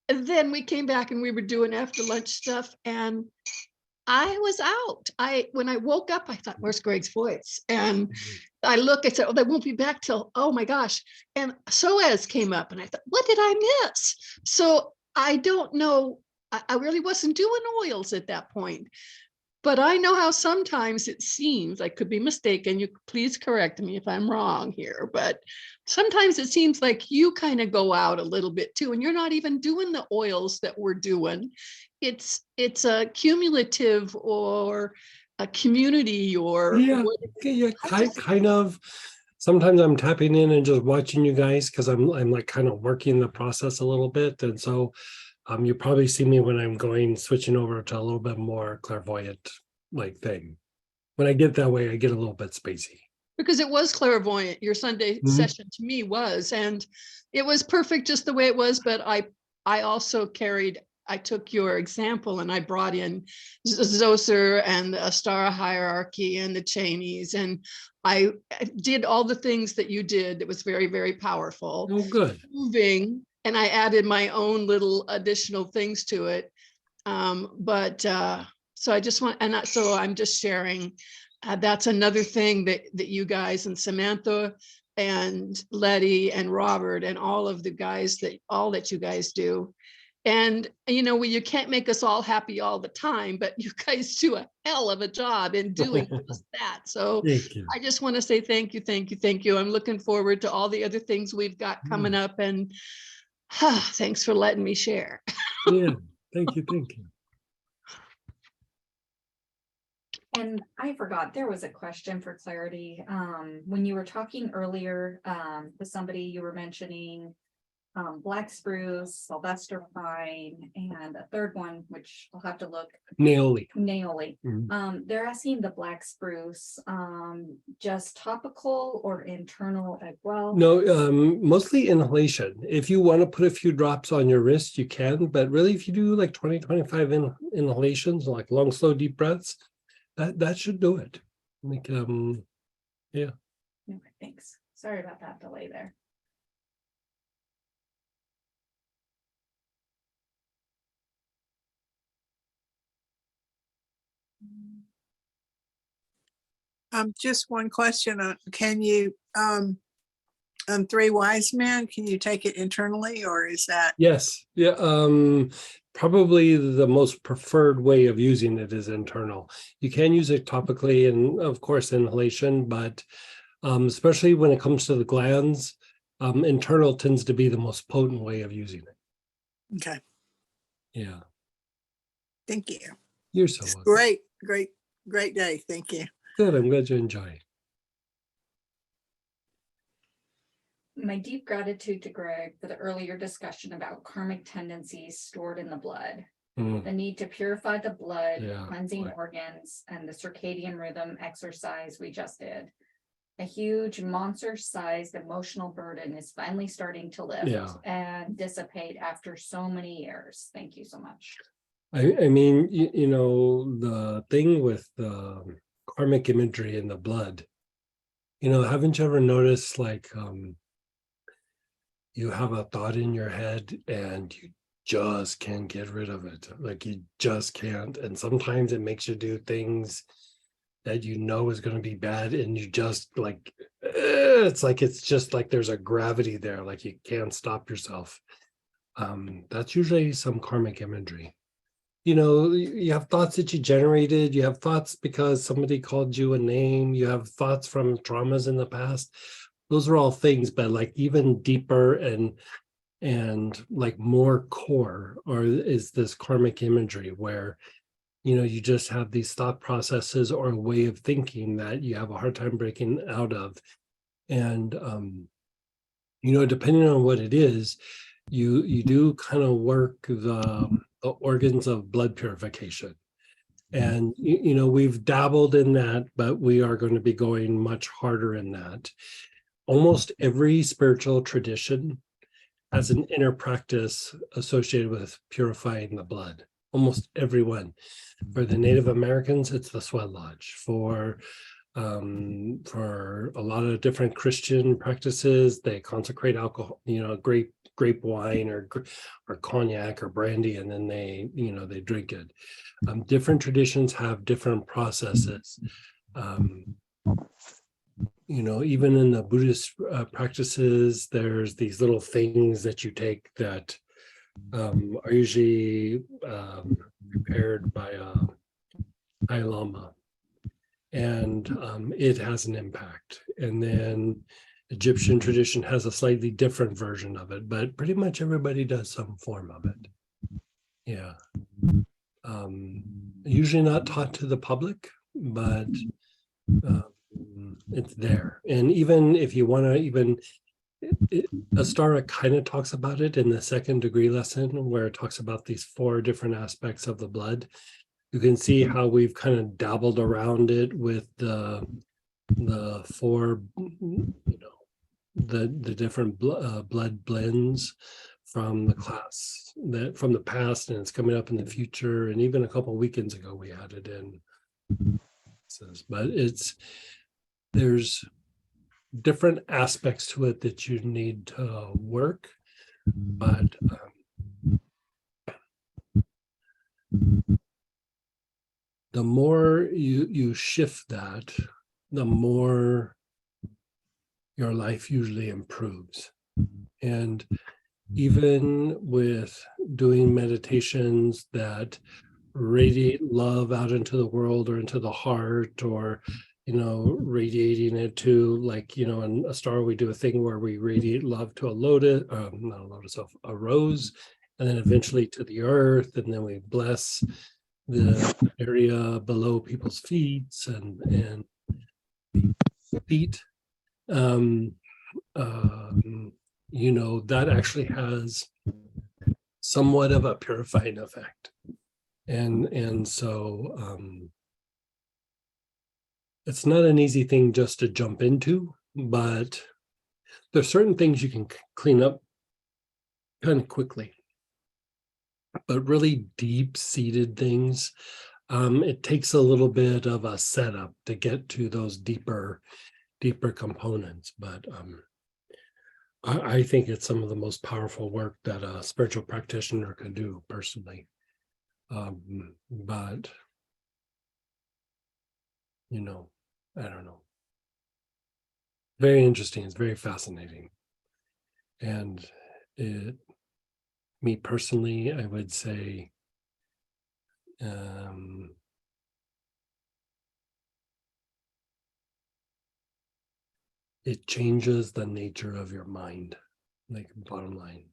then we came back and we were doing after lunch stuff, and I was out. When I woke up, I thought, where's Greg's voice? And I look, I said, oh, they won't be back till, oh my gosh. And SOAS came up and I thought, what did I miss? So I don't know. I really wasn't doing oils at that point. But I know how sometimes it seems, I could be mistaken. You please correct me if I'm wrong here, but sometimes it seems like you kind of go out a little bit too, and you're not even doing the oils that we're doing. It's a cumulative or a community or yeah, kind of. Sometimes I'm tapping in and just watching you guys because I'm like kind of working the process a little bit, and so you probably see me when I'm switching over to a little bit more clairvoyant like thing. When I get that way, I get a little bit spacey. Because it was clairvoyant, your Sunday session to me was, and it was perfect just the way it was. But I also I took your example and I brought in Zoser and the Astara hierarchy and the Cheneys, and I did all the things that you did. It was very, very powerful. Oh, good. Moving, and I added my own little additional things to it. So I just want, and so I'm just sharing. That's another thing that you guys and Samantha and Letty and Robert and all of the guys that you guys do. And you know, you can't make us all happy all the time, but you guys do a hell of a job in doing just that. So I just want to say thank you. I'm looking forward to all the other things we've got coming up, and thanks for letting me share. Yeah, thank you. And I forgot, there was a question for clarity. When you were talking earlier with somebody, you were mentioning black spruce, Sylvester pine, and a third one, which I'll have to look. Naoli. They're asking the black spruce, just topical or internal as well? No, mostly inhalation. If you want to put a few drops on your wrist, you can, but really if you do like 20-25 inhalations, like long, slow, deep breaths, that should do it. Like, yeah. Okay, thanks. Sorry about that delay there. Just one question. Can you, on Three Wise Men, can you take it internally, or is that? Yes. Yeah. Probably the most preferred way of using it is internal. You can use it topically and of course inhalation, but especially when it comes to the glands, internal tends to be the most potent way of using it. Okay. Yeah. Thank you. You're so welcome. Great day. Thank you. Good. I'm glad you enjoy. My deep gratitude to Greg for the earlier discussion about karmic tendencies stored in the blood, the need to purify the blood, cleansing organs, and the circadian rhythm exercise we just did. A huge monster-sized emotional burden is finally starting to lift and dissipate after so many years. Thank you so much. I mean, you know, the thing with the karmic imagery in the blood. You know, haven't you ever noticed like you have a thought in your head and you just can't get rid of it. Like you just can't. And sometimes it makes you do things that you know is going to be bad, and you just like, it's just like there's a gravity there, like you can't stop yourself. That's usually some karmic imagery. You know, you have thoughts that you generated, you have thoughts because somebody called you a name, you have thoughts from traumas in the past. Those are all things, but like even deeper and like more core, or is this karmic imagery where, you know, you just have these thought processes or a way of thinking that you have a hard time breaking out of. And you know, depending on what it is, you do kind of work the organs of blood purification. And you know, we've dabbled in that, but we are going to be going much harder in that. Almost every spiritual tradition has an inner practice associated with purifying the blood. Almost everyone. For the Native Americans, it's the sweat lodge. For a lot of different Christian practices, they consecrate alcohol, you know, grape wine or cognac or brandy, and then they, you know, they drink it. Different traditions have different processes. You know, even in the Buddhist practices, there's these little things that you take that are usually prepared by a Dalai Lama, and it has an impact. And then Egyptian tradition has a slightly different version of it, but pretty much everybody does some form of it. Yeah. Usually not taught to the public, but it's there. And even if you want to, even Astara kind of talks about it in the second degree lesson, where it talks about these 4 different aspects of the blood. You can see how we've kind of dabbled around it with the 4, you know, the different blood blends from the class, that from the past, and it's coming up in the future. And even a couple of weekends ago, we had it in. But there's different aspects to it that you need to work, but the more you shift that, the more your life usually improves. And even with doing meditations that radiate love out into the world or into the heart, or, you know, radiating it to, like, you know, in a star, we do a thing where we radiate love to a lotus, not a lotus, a rose, and then eventually to the earth, and then we bless the area below people's feet and feet. You know, that actually has somewhat of a purifying effect. And so it's not an easy thing just to jump into, but there's certain things you can clean up kind of quickly. But really deep-seated things, it takes a little bit of a setup to get to those deeper components. But I think it's some of the most powerful work that a spiritual practitioner can do personally. But, you know, I don't know. Very interesting. It's very fascinating. And me personally, I would say, it changes the nature of your mind. Like, bottom line,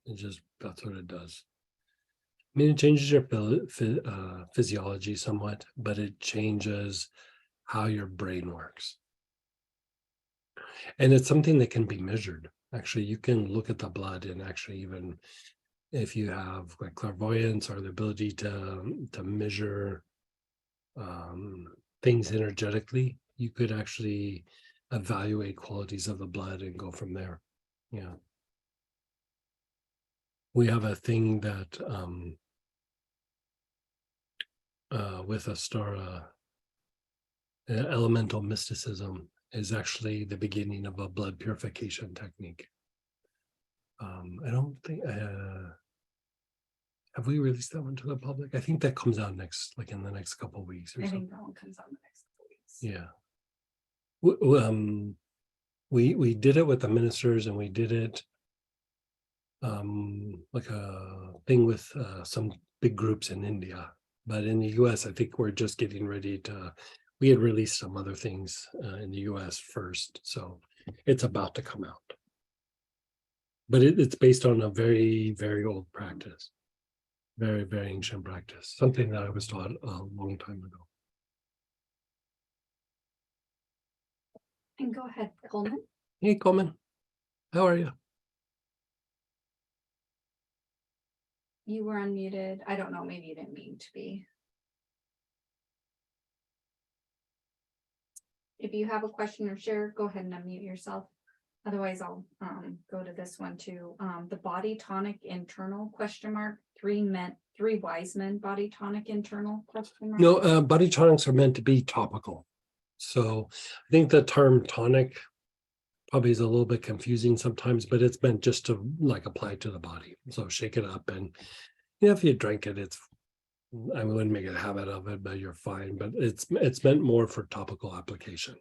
that's what it does. I mean, it changes your physiology somewhat, but it changes how your brain works. And it's something that can be measured. Actually, you can look at the blood, and actually, even if you have like clairvoyance or the ability to measure things energetically, you could actually evaluate qualities of the blood and go from there. Yeah. We have a thing that with Astara, elemental mysticism is actually the beginning of a blood purification technique. I don't think, have we released that one to the public? I think that comes out next, like in the next couple of weeks or I something. think that one comes out in the next couple weeks. Yeah. We did it with the ministers, and we did it like a thing with some big groups in India. But in the US, I think we're just getting ready to, we had released some other things in the US first. So it's about to come out. But it's based on a very, very old practice. Very, very ancient practice. Something that I was taught a long time ago. And go ahead, Coleman. Hey, Coleman. How are you? You were unmuted. I don't know, maybe you didn't mean to be. If you have a question or share, go ahead and unmute yourself. Otherwise, I'll go to this one too. The body tonic internal ? Three wise men body tonic internal ? No, body tonics are meant to be topical. So I think the term tonic probably is a little bit confusing sometimes, but it's meant just to like apply to the body. So shake it up, and if you drink it, it's, I wouldn't make a habit of it, but you're fine. But it's meant more for topical application.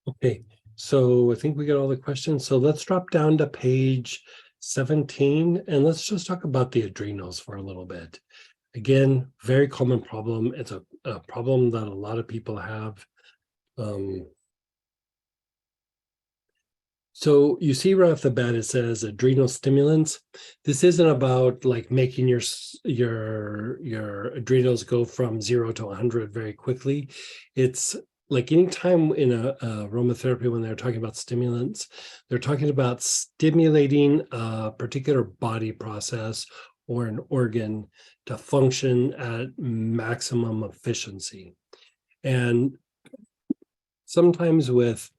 Okay, so I think we got all the questions. So let's drop down to page 17, and let's just talk about the adrenals for a little bit. Again, very common problem. It's a problem that a lot of people have. So you see right off the bat, it says adrenal stimulants. This isn't about like making your adrenals go from 0 to 100 very quickly. It's like anytime in a aromatherapy, when they're talking about stimulants, they're talking about stimulating a particular body process or an organ to function at maximum efficiency. And sometimes with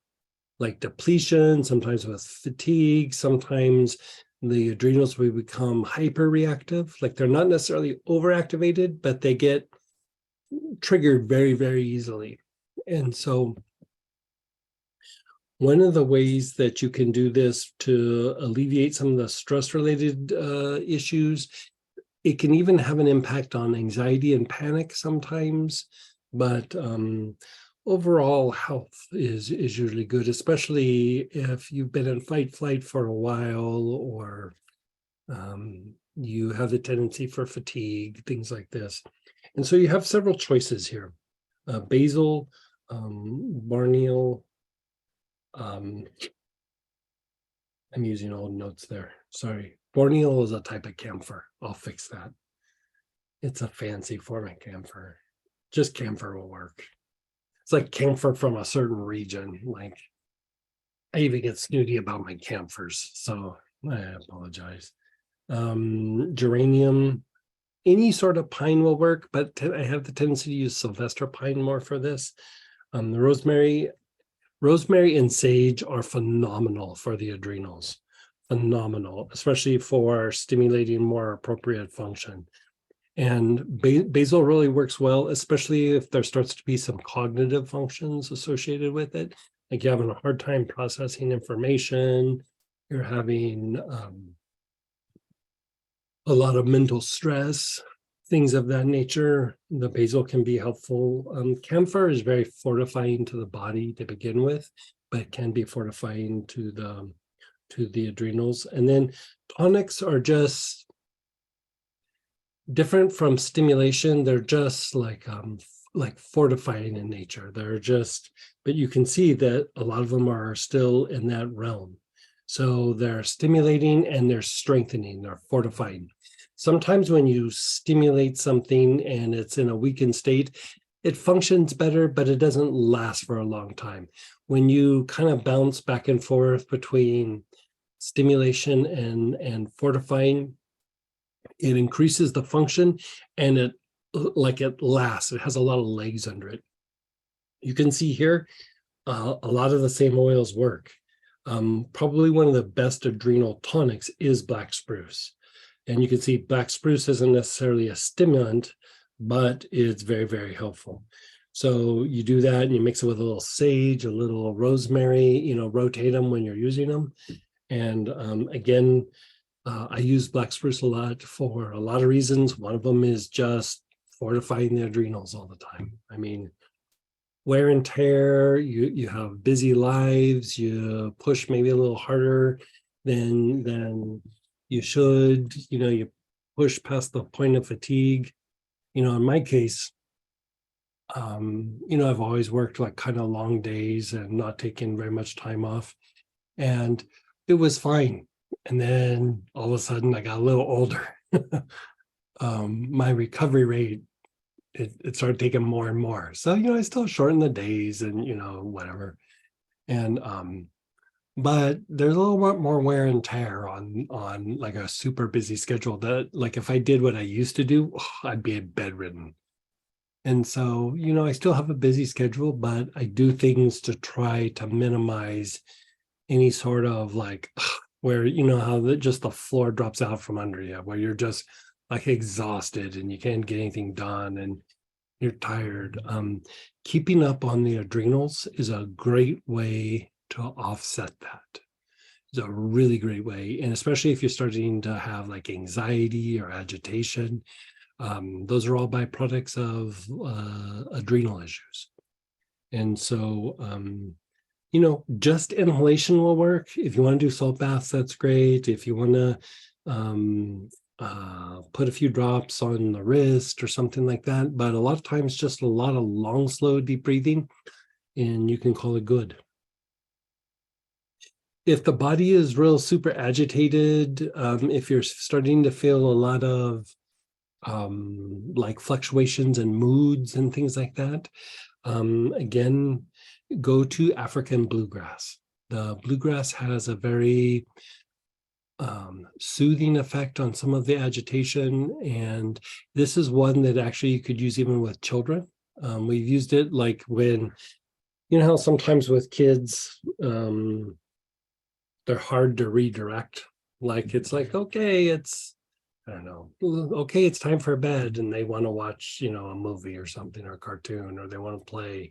like depletion, sometimes with fatigue, sometimes the adrenals will become hyperreactive. Like they're not necessarily overactivated, but they get triggered very, very easily. And so one of the ways that you can do this to alleviate some of the stress-related issues, it can even have an impact on anxiety and panic sometimes, but overall health is usually good, especially if you've been in fight flight for a while, or you have the tendency for fatigue, things like this. And so you have several choices here. Basil, Barnial. I'm using old notes there. Sorry. Borneal is a type of camphor. I'll fix that. It's a fancy form of camphor. Just camphor will work. It's like camphor from a certain region. Like I even get snooty about my camphors, so I apologize. Geranium, any sort of pine will work, but I have the tendency to use Sylvester pine more for this. The rosemary and sage are phenomenal for the adrenals. Phenomenal, especially for stimulating more appropriate function. And basil really works well, especially if there starts to be some cognitive functions associated with it. Like you're having a hard time processing information, you're having a lot of mental stress, things of that nature. The basil can be helpful. Camphor is very fortifying to the body to begin with, but it can be fortifying to the adrenals. And then tonics are just different from stimulation. They're just like fortifying in nature. They're just, but you can see that a lot of them are still in that realm. So they're stimulating and they're strengthening, they're fortifying. Sometimes when you stimulate something and it's in a weakened state, it functions better, but it doesn't last for a long time. When you kind of bounce back and forth between stimulation and fortifying, it increases the function, and it lasts. It has a lot of legs under it. You can see here, a lot of the same oils work. Probably one of the best adrenal tonics is black spruce. And you can see black spruce isn't necessarily a stimulant, but it's very, very helpful. So you do that and you mix it with a little sage, a little rosemary, rotate them when you're using them. And again, I use black spruce a lot for a lot of reasons. One of them is just fortifying the adrenals all the time. I mean, wear and tear, you have busy lives, you push maybe a little harder than you should, you push past the point of fatigue. In my case, I've always worked like kind of long days and not taking very much time off. And it was fine. And then all of a sudden I got a little older. My recovery rate, it started taking more and more. So, I still shorten the days and, whatever. And, but there's a little bit more wear and tear on like a super busy schedule that like if I did what I used to do, I'd be bedridden. And so, I still have a busy schedule, but I do things to try to minimize any sort of like where, how just the floor drops out from under you, where you're just like exhausted and you can't get anything done and you're tired. Keeping up on the adrenals is a great way to offset that. It's a really great way. And especially if you're starting to have like anxiety or agitation, those are all byproducts of adrenal issues. And so, just inhalation will work. If you want to do salt baths, that's great. If you want to put a few drops on the wrist or something like that. But a lot of times, just a lot of long, slow, deep breathing, and you can call it good. If the body is real super agitated, if you're starting to feel a lot of like fluctuations in moods and things like that, again, go to African bluegrass. The bluegrass has a very soothing effect on some of the agitation. And this is one that actually you could use even with children. We've used it like when, how sometimes with kids, they're hard to redirect. Like, it's like, okay, I don't know, okay, it's time for bed. And they want to watch, a movie or something or a cartoon, or they want to play.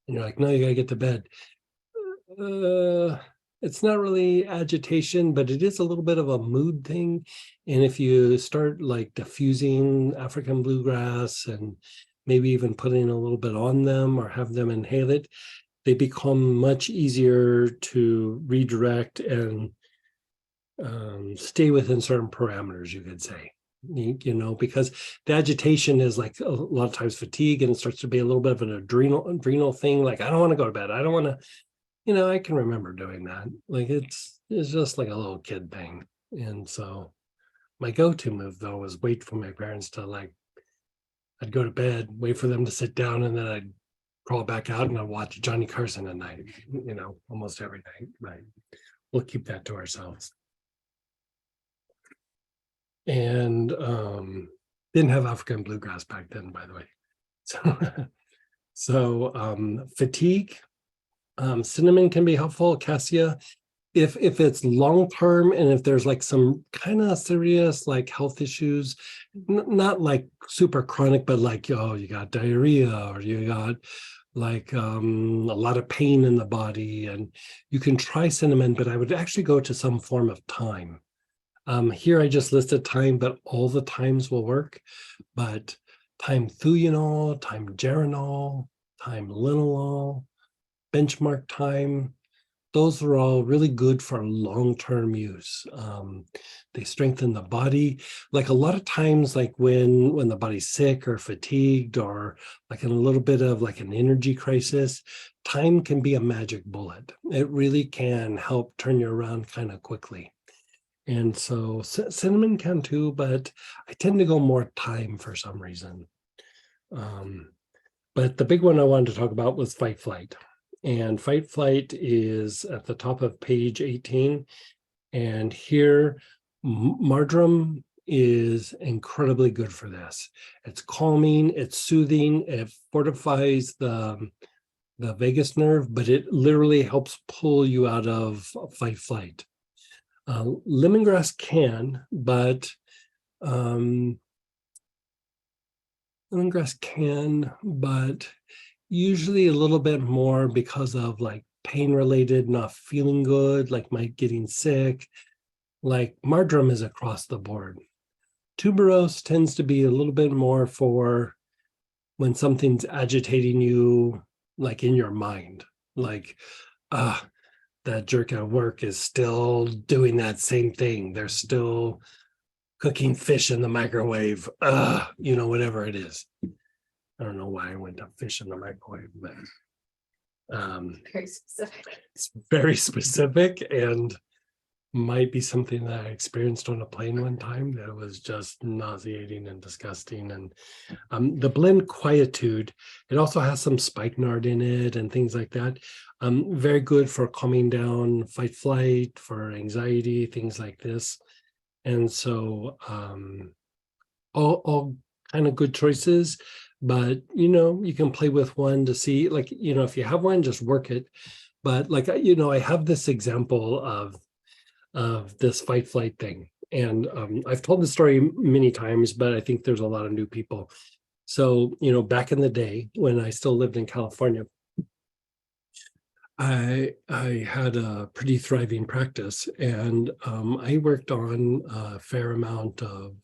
And you're like, no, you got to get to bed. It's not really agitation, but it is a little bit of a mood thing. And if you start like diffusing African bluegrass and maybe even putting a little bit on them or have them inhale it, they become much easier to redirect and stay within certain parameters, you could say. Because the agitation is like a lot of times fatigue, and it starts to be a little bit of an adrenal thing. Like, I don't want to go to bed. I don't want to, I can remember doing that. Like, it's just like a little kid thing. And so my go-to move though was wait for my parents to I'd go to bed, wait for them to sit down, and then I'd crawl back out and I'd watch Johnny Carson at night, almost every night. Right. We'll keep that to ourselves. And didn't have African bluegrass back then, by the way. So fatigue, cinnamon can be helpful, cassia. If it's long term and if there's like some kind of serious like health issues, not like super chronic, but like, you got diarrhea or you got like a lot of pain in the body, and you can try cinnamon, but I would actually go to some form of thyme. Here I just listed thyme, but all the thymes will work. But thyme thuyonol, thyme geranol, thyme linalool, benchmark thyme, those are all really good for long-term use. They strengthen the body. Like a lot of times, like when the body's sick or fatigued or like in a little bit of like an energy crisis, thyme can be a magic bullet. It really can help turn you around kind of quickly. And so cinnamon can too, but I tend to go more thyme for some reason. But the big one I wanted to talk about was fight flight. And fight flight is at the top of page 18. And here, marjoram is incredibly good for this. It's calming, it's soothing, it fortifies the the vagus nerve, but it literally helps pull you out of fight flight. Lemongrass can, but usually a little bit more because of like pain related, not feeling good, like my getting sick. Like marjoram is across the board. Tuberose tends to be a little bit more for when something's agitating you, like in your mind, like, that jerk at work is still doing that same thing. They're still cooking fish in the microwave, whatever it is. I don't know why I went to fish in the microwave, but Very specific. it's very specific and might be something that I experienced on a plane one time that was just nauseating and disgusting. And the blend Quietude, it also has some spikenard in it and things like that. Very good for calming down fight flight, for anxiety, things like this. And so all kind of good choices, but you can play with one to see, like, if you have one, just work it. But like, I have this example of this fight flight thing. And I've told the story many times, but I think there's a lot of new people. So, back in the day when I still lived in California, I had a pretty thriving practice, and I worked on a fair amount of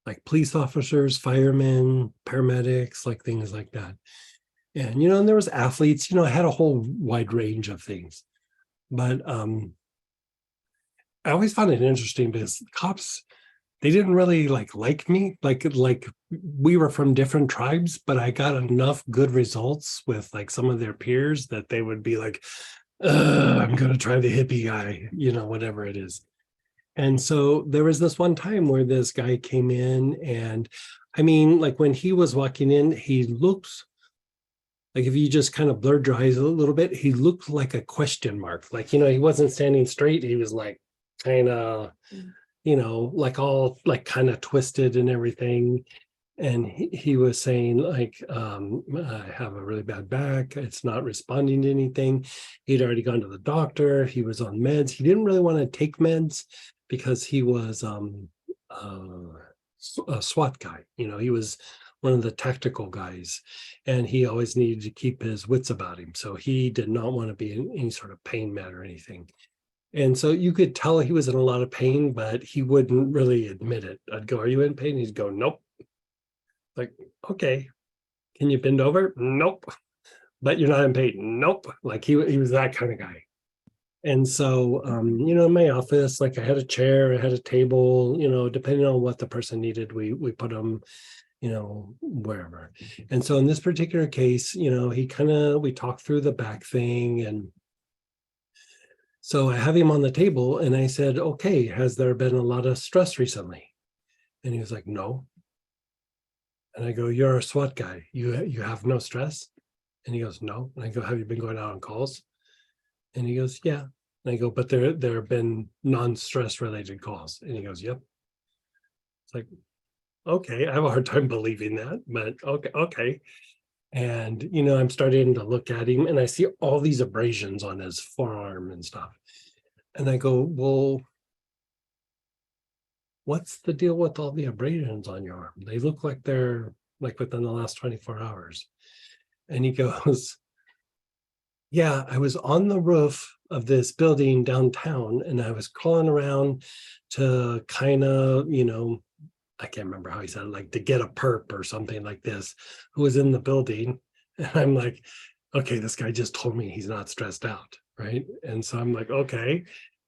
like police officers, firemen, paramedics, like things like that. And, and there was athletes, I had a whole wide range of things. But I always found it interesting because cops, they didn't really like me, like we were from different tribes, but I got enough good results with like some of their peers that they would be like, I'm gonna try the hippie guy, whatever it is. And so there was this one time where this guy came in, and I mean, like when he was walking in, he looked like, if you just kind of blurred your eyes a little bit, he looked like a question mark. Like, he wasn't standing straight. He was like kind of, like all like kind of twisted and everything. And he was saying like, I have a really bad back. It's not responding to anything. He'd already gone to the doctor. He was on meds. He didn't really want to take meds because he was a SWAT guy. He was one of the tactical guys, and he always needed to keep his wits about him. So he did not want to be in any sort of pain med or anything. And so you could tell he was in a lot of pain, but he wouldn't really admit it. I'd go, "Are you in pain?" He'd go, "Nope." Like, okay, can you bend over? Nope. But you're not in pain? Nope. Like he was that kind of guy. And so, in my office, like I had a chair, I had a table, depending on what the person needed, we put them, wherever. And so in this particular case, we talked through the back thing. And so I have him on the table and I said, "Okay, has there been a lot of stress recently?" And he was like, "No." And I go, "You're a SWAT guy. You have no stress?" And he goes, "No." And I go, "Have you been going out on calls?" And he goes, "Yeah." And I go, "But there have been non-stress related calls." And he goes, "Yep." It's like, okay, I have a hard time believing that, but okay. And I'm starting to look at him and I see all these abrasions on his forearm and stuff. And I go, "Well, what's the deal with all the abrasions on your arm? They look like they're like within the last 24 hours. And he goes, "Yeah, I was on the roof of this building downtown and I was crawling around to kind of, I can't remember how he said it, like to get a perp or something like this, who was in the building." And I'm like, okay, this guy just told me he's not stressed out, right? And so I'm like, okay.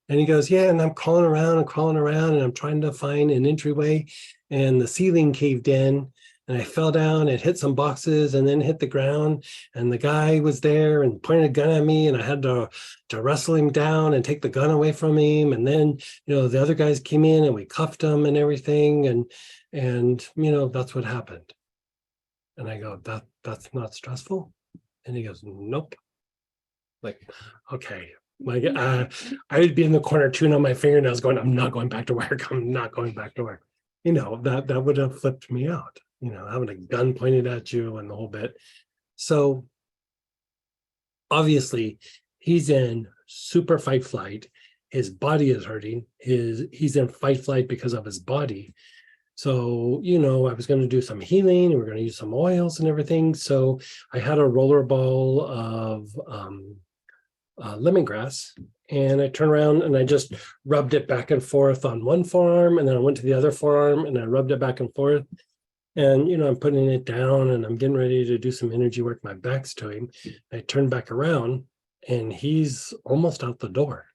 And he goes, "Yeah, and I'm crawling around and I'm trying to find an entryway, and the ceiling caved in and I fell down and hit some boxes and then hit the ground, and the guy was there and pointed a gun at me and I had to wrestle him down and take the gun away from him. And then, the other guys came in and we cuffed him and everything. And that's what happened." And I go, that's not stressful?" And he goes, "Nope." Like, okay. Like I'd be in the corner chewing on my fingernails going, "I'm not going back to work. I'm not going back to work." That would have flipped me out, having a gun pointed at you and the whole bit. So obviously he's in super fight flight. His body is hurting. He's in fight flight because of his body. So, I was going to do some healing, and we're going to use some oils and everything. So I had a roller ball of lemongrass, and I turned around and I just rubbed it back and forth on one forearm, and then I went to the other forearm and I rubbed it back and forth. And, I'm putting it down and I'm getting ready to do some energy work. My back's to him. I turn back around and he's almost out the door.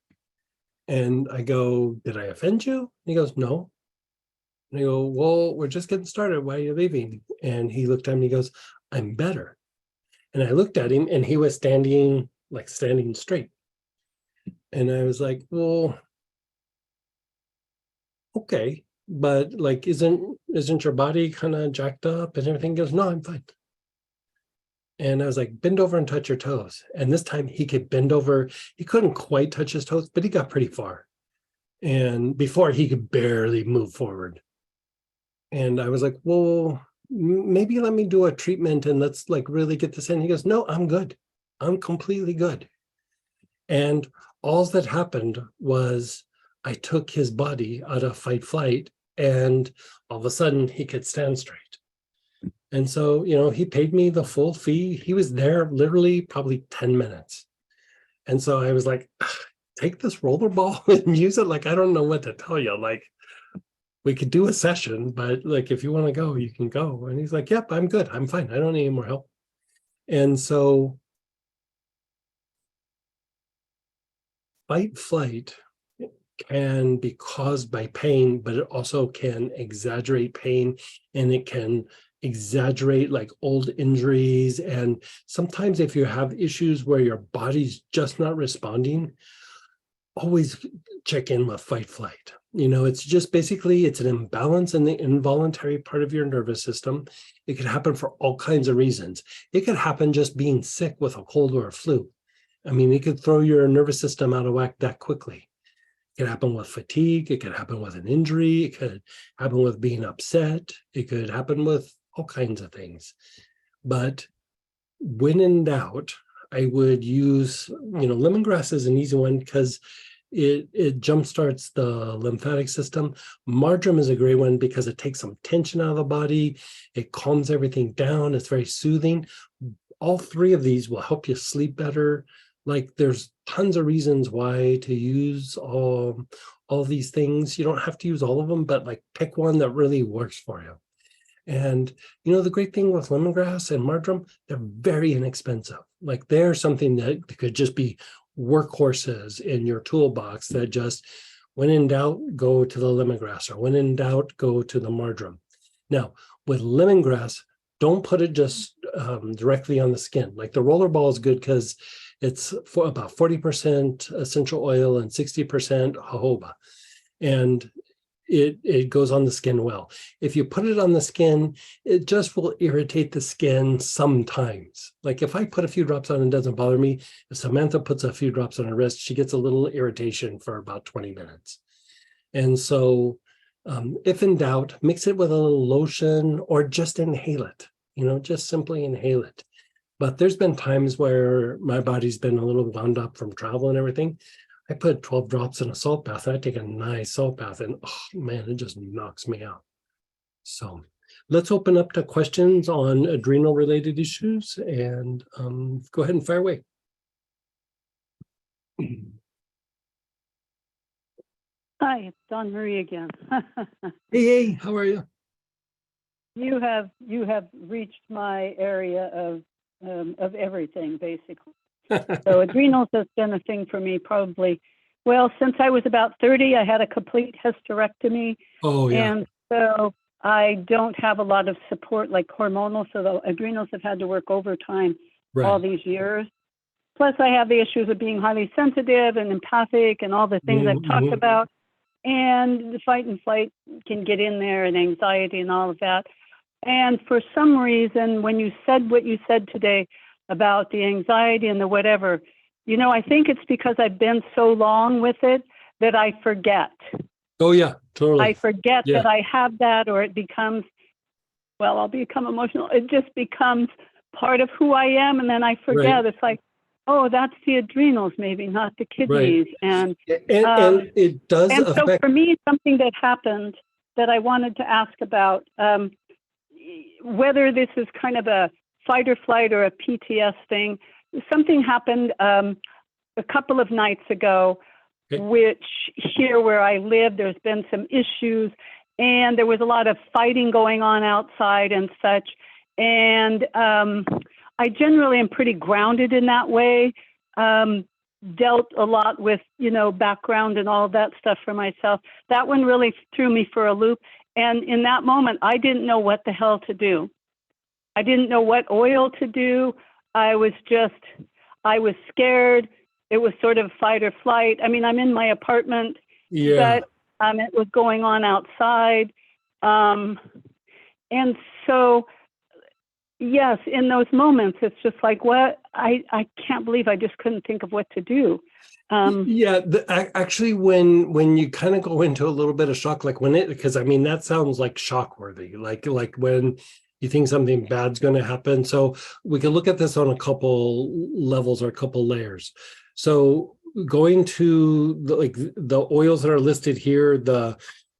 And I go, did I offend you? And he goes, no. And I go, well, we're just getting started. Why are you leaving? And he looked at me and he goes, I'm better. And I looked at him and he was standing straight. And I was like, well, okay. But like, isn't your body kind of jacked up and everything? He goes, no, I'm fine. And I was like, bend over and touch your toes. And this time he could bend over. He couldn't quite touch his toes, but he got pretty far. And before he could barely move forward. And I was like, well, maybe let me do a treatment and let's like really get this in. He goes, no, I'm good. I'm completely good. And all that happened was I took his body out of fight flight, and all of a sudden he could stand straight. And so, he paid me the full fee. He was there literally probably 10 minutes. And so I was like, take this rollerball and use it. Like, I don't know what to tell you. Like, we could do a session, but like, if you want to go, you can go. And he's like, yep, I'm good. I'm fine. I don't need any more help. And so fight flight can be caused by pain, but it also can exaggerate pain, and it can exaggerate like old injuries. And sometimes if you have issues where your body's just not responding, always check in with fight flight. It's just basically, it's an imbalance in the involuntary part of your nervous system. It could happen for all kinds of reasons. It could happen just being sick with a cold or a flu. I mean, it could throw your nervous system out of whack that quickly. It could happen with fatigue. It could happen with an injury. It could happen with being upset. It could happen with all kinds of things. But when in doubt, I would use, lemongrass is an easy one because it jumpstarts the lymphatic system. Marjoram is a great one because it takes some tension out of the body. It calms everything down. It's very soothing. All three of these will help you sleep better. Like, there's tons of reasons why to use all these things. You don't have to use all of them, but like, pick one that really works for you. And, the great thing with lemongrass and marjoram, they're very inexpensive. Like, they're something that could just be workhorses in your toolbox that just, when in doubt, go to the lemongrass, or when in doubt, go to the marjoram. Now, with lemongrass, don't put it just directly on the skin. Like, the rollerball is good because it's for about 40% essential oil and 60% jojoba. And it goes on the skin well. If you put it on the skin, it just will irritate the skin sometimes. Like, if I put a few drops on, it doesn't bother me. If Samantha puts a few drops on her wrist, she gets a little irritation for about 20 minutes. And so if in doubt, mix it with a little lotion or just inhale it, just simply inhale it. But there's been times where my body's been a little wound up from travel and everything. I put 12 drops in a salt bath. I take a nice salt bath, and oh man, it just knocks me out. So let's open up to questions on adrenal related issues, and go ahead and fire away. Hi, it's Dawn Marie again. Hey, how are you? You have reached my area of everything, basically. So adrenals has been a thing for me probably, since I was about 30. I had a complete hysterectomy. Oh, yeah. And so I don't have a lot of support like hormonal, so the adrenals have had to work overtime all these years. Plus I have the issues of being highly sensitive and empathic and all the things I've talked about. And the fight and flight can get in there, and anxiety and all of that. And for some reason, when you said what you said today about the anxiety and the whatever, I think it's because I've been so long with it that I forget. Oh, yeah, totally. I forget that I have that, or it becomes, I'll become emotional. It just becomes part of who I am. And then I forget. It's like, oh, that's the adrenals, maybe not the kidneys. And And it does and so affect. for me, something that happened that I wanted to ask about, whether this is kind of a fight or flight or a PTS thing. Something happened a couple of nights ago, which here where I live, there's been some issues, and there was a lot of fighting going on outside and such. And I generally am pretty grounded in that way. Dealt a lot with, background and all of that stuff for myself. That one really threw me for a loop. And in that moment, I didn't know what the hell to do. I didn't know what oil to do. I was scared. It was sort of fight or flight. I mean, I'm in my apartment, but it was going on outside. And so, yes, in those moments, it's just like, what? I can't believe I just couldn't think of what to do. Actually, when you kind of go into a little bit of shock, like because I mean, that sounds like shock worthy, like when you think something bad's going to happen. So we can look at this on a couple levels or a couple layers. So going to the oils that are listed here, the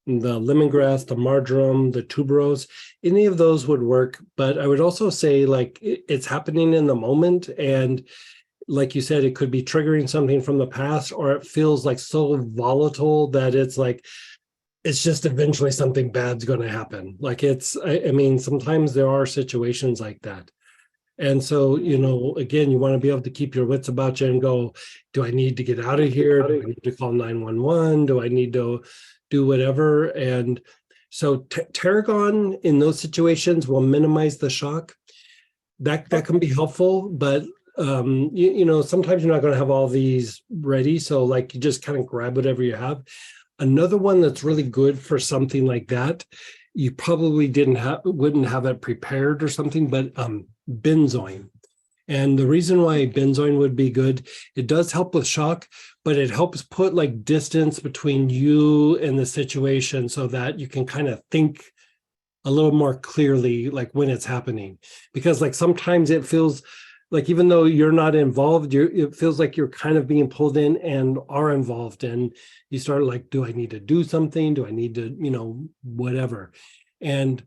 lemongrass, the marjoram, the tuberose, any of those would work. But I would also say it's happening in the moment. And like you said, it could be triggering something from the past, or it feels like so volatile that it's just eventually something bad's going to happen. Like I mean, sometimes there are situations like that. And so, again, you want to be able to keep your wits about you and go, do I need to get out of here? Do I need to call 911? Do I need to do whatever? And so tarragon in those situations will minimize the shock. That can be helpful, but sometimes you're not going to have all these ready. So you just kind of grab whatever you have. Another one that's really good for something like that, you probably wouldn't have it prepared or something, but benzoin. And the reason why benzoin would be good, it does help with shock, but it helps put distance between you and the situation so that you can kind of think a little more clearly when it's happening. Because sometimes it feels like even though you're not involved, it feels like you're kind of being pulled in and are involved. And you start do I need to do something? Do I need to, whatever? And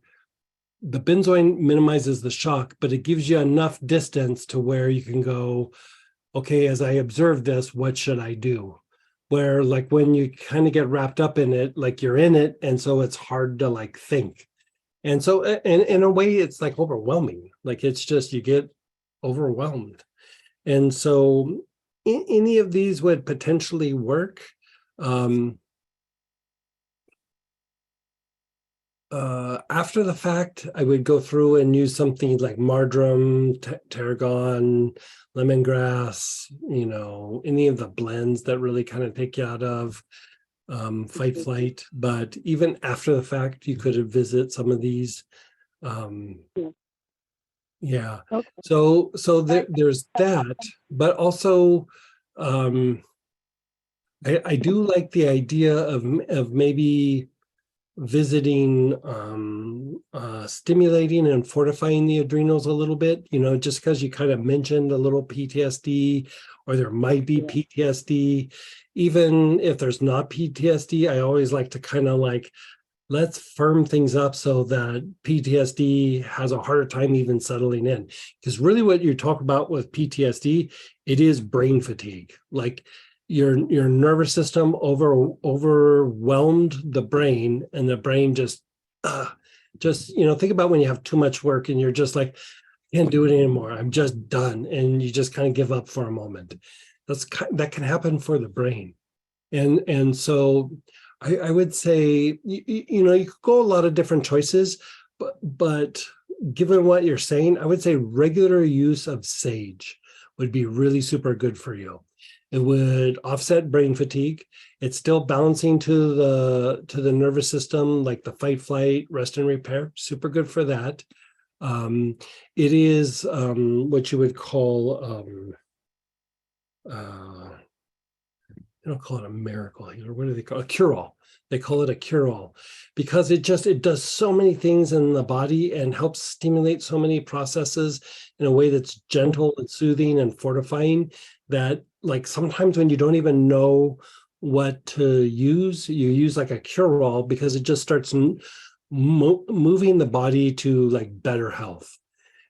the benzoin minimizes the shock, but it gives you enough distance to where you can go, okay, as I observe this, what should I do? Where when you kind of get wrapped up in it, you're in it. And so it's hard to think. And so in a way, it's overwhelming. It's just, you get overwhelmed. And so any of these would potentially work. After the fact, I would go through and use something like marjoram, tarragon, lemongrass, any of the blends that really kind of take you out of fight flight. But even after the fact, you could visit some of these. Yeah. Okay. So there's that, but also I do like the idea of maybe visiting, stimulating and fortifying the adrenals a little bit, just because you kind of mentioned a little PTSD, or there might be PTSD. Even if there's not PTSD, I always like to kind of let's firm things up so that PTSD has a harder time even settling in. Because really what you talk about with PTSD, it is brain fatigue. Your nervous system overwhelmed the brain, and the brain just think about when you have too much work and you're just can't do it anymore. I'm just done. And you just kind of give up for a moment. That can happen for the brain. And so I would say, you could go a lot of different choices, but given what you're saying, I would say regular use of sage would be really super good for you. It would offset brain fatigue. It's still balancing to the nervous system, like the fight, flight, rest and repair. Super good for that. It is what you would call they don't call it a miracle healer. What do they call it? A cure-all? They call it a cure-all because it does so many things in the body and helps stimulate so many processes in a way that's gentle and soothing and fortifying, that like sometimes when you don't even know what to use, you use like a cure-all because it just starts moving the body to like better health.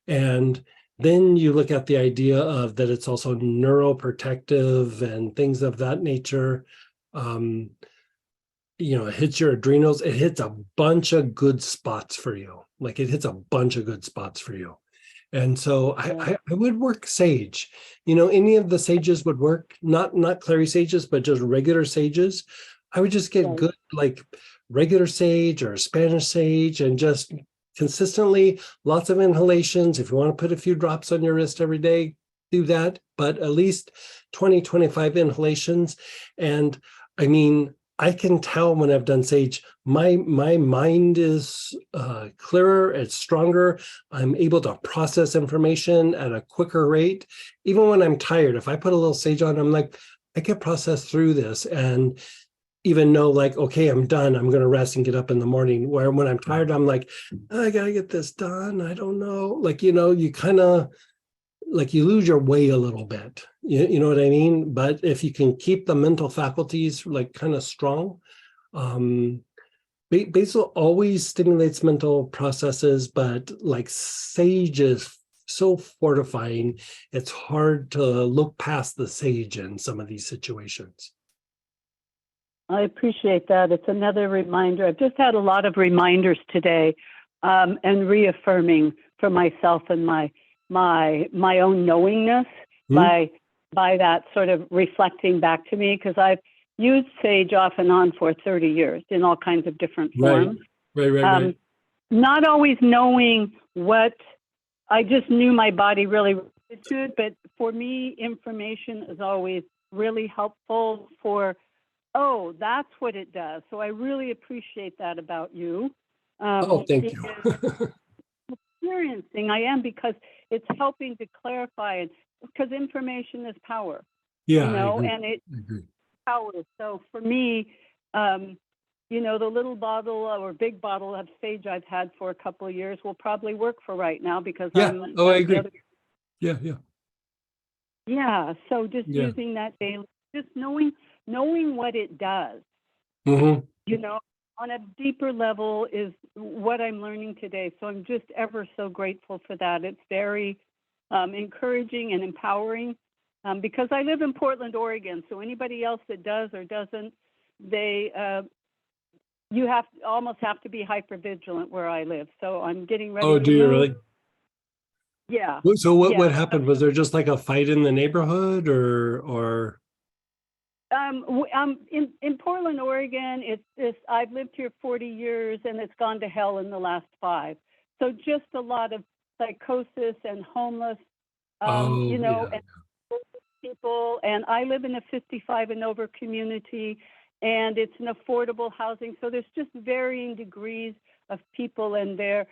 And then you look at the idea of that it's also neuroprotective and things of that nature. It hits your adrenals. It hits a bunch of good spots for you. Like it hits a bunch of good spots for you. And so I would work sage. Any of the sages would work, not clary sages, but just regular sages. I would just get good, like regular sage or Spanish sage, and just consistently lots of inhalations. If you want to put a few drops on your wrist every day, do that, but at least 20, 25 inhalations. And I mean, I can tell when I've done sage, my mind is clearer, it's stronger. I'm able to process information at a quicker rate. Even when I'm tired, if I put a little sage on, I'm like, I can process through this and even know like, okay, I'm done. I'm going to rest and get up in the morning. Where when I'm tired, I'm like, I got to get this done. I don't know. Like, you kind of, like you lose your way a little bit, you know what I mean? But if you can keep the mental faculties like kind of strong, basil always stimulates mental processes, but like sage is so fortifying. It's hard to look past the sage in some of these situations. I appreciate that. It's another reminder. I've just had a lot of reminders today, and reaffirming for myself and my own knowingness by that sort of reflecting back to me, because I've used sage off and on for 30 years in all kinds of different forms. Right. Not always knowing what, I just knew my body really related to it, but for me, information is always really helpful for, oh, that's what it does. So I really appreciate that about you. Thank you. Experiencing I am, because it's helping to clarify, and because information is power, Yeah, and it's power. So for me, the little bottle or big bottle of sage I've had for a couple of years will probably work for right now, because I agree. Yeah. So just using that daily, just knowing what it does, on a deeper level is what I'm learning today. So I'm just ever so grateful for that. It's very encouraging and empowering, because I live in Portland, Oregon. So anybody else that does or doesn't, you almost have to be hyper vigilant where I live. So I'm getting ready. Oh, do you really? Yeah. So what happened? Was there just like a fight in the neighborhood or? In Portland, Oregon, I've lived here 40 years, and it's gone to hell in the last 5. So just a lot of psychosis and homeless, and people. And I live in a 55 and over community, and it's an affordable housing. So there's just varying degrees of people and their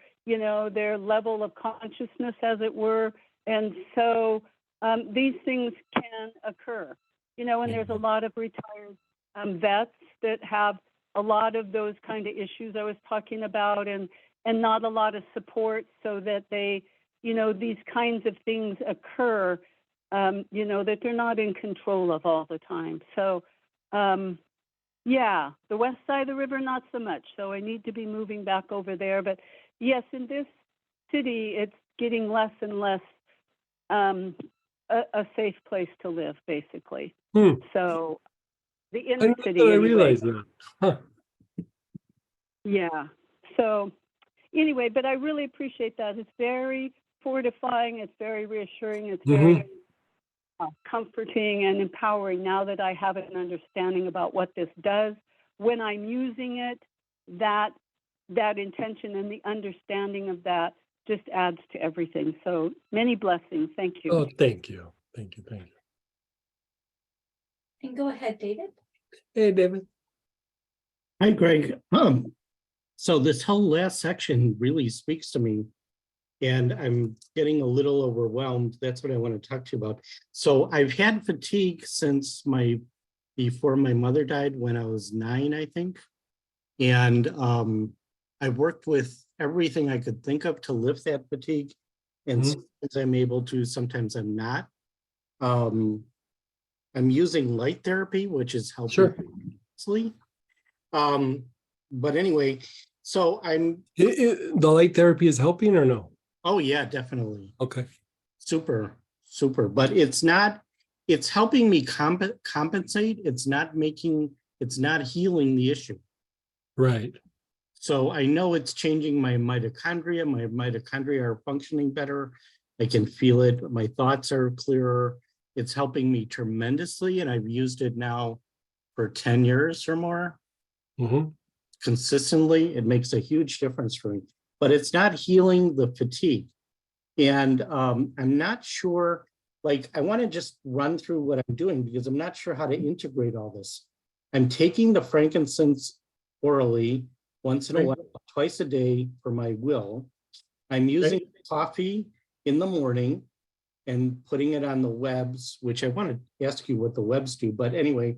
level of consciousness, as it were. And so these things can occur. And there's a lot of retired vets that have a lot of those kind of issues I was talking about, and not a lot of support, so that they, these kinds of things occur, that they're not in control of all the time. So, the west side of the river, not so much. So I need to be moving back over there. But yes, in this city, it's getting less and less a safe place to live, basically. So the inner city. I realized that. Huh. Yeah. So anyway, but I really appreciate that. It's very fortifying. It's very reassuring. It's very comforting and empowering now that I have an understanding about what this does. When I'm using it, that intention and the understanding of that just adds to everything. So many blessings. Thank you. Oh, thank you. Thank you. And go ahead, David. Hey, David. Hi, Greg. So this whole last section really speaks to me, and I'm getting a little overwhelmed. That's what I want to talk to you about. So I've had fatigue since my before my mother died when I was 9, I think. And I worked with everything I could think of to lift that fatigue. And sometimes I'm able to, sometimes I'm not. I'm using light therapy, which is helping immensely. But anyway, so the light therapy is helping or no? Oh yeah, definitely. Okay. Super. But it's helping me compensate. It's not healing the issue. Right. So I know it's changing my mitochondria. My mitochondria are functioning better. I can feel it. My thoughts are clearer. It's helping me tremendously. And I've used it now for 10 years or more. Consistently. It makes a huge difference for me, but it's not healing the fatigue. And I'm not sure, like, I want to just run through what I'm doing because I'm not sure how to integrate all this. I'm taking the frankincense orally once in a while, twice a day for my will. I'm using coffee in the morning and putting it on the webs, which I want to ask you what the webs do. But anyway,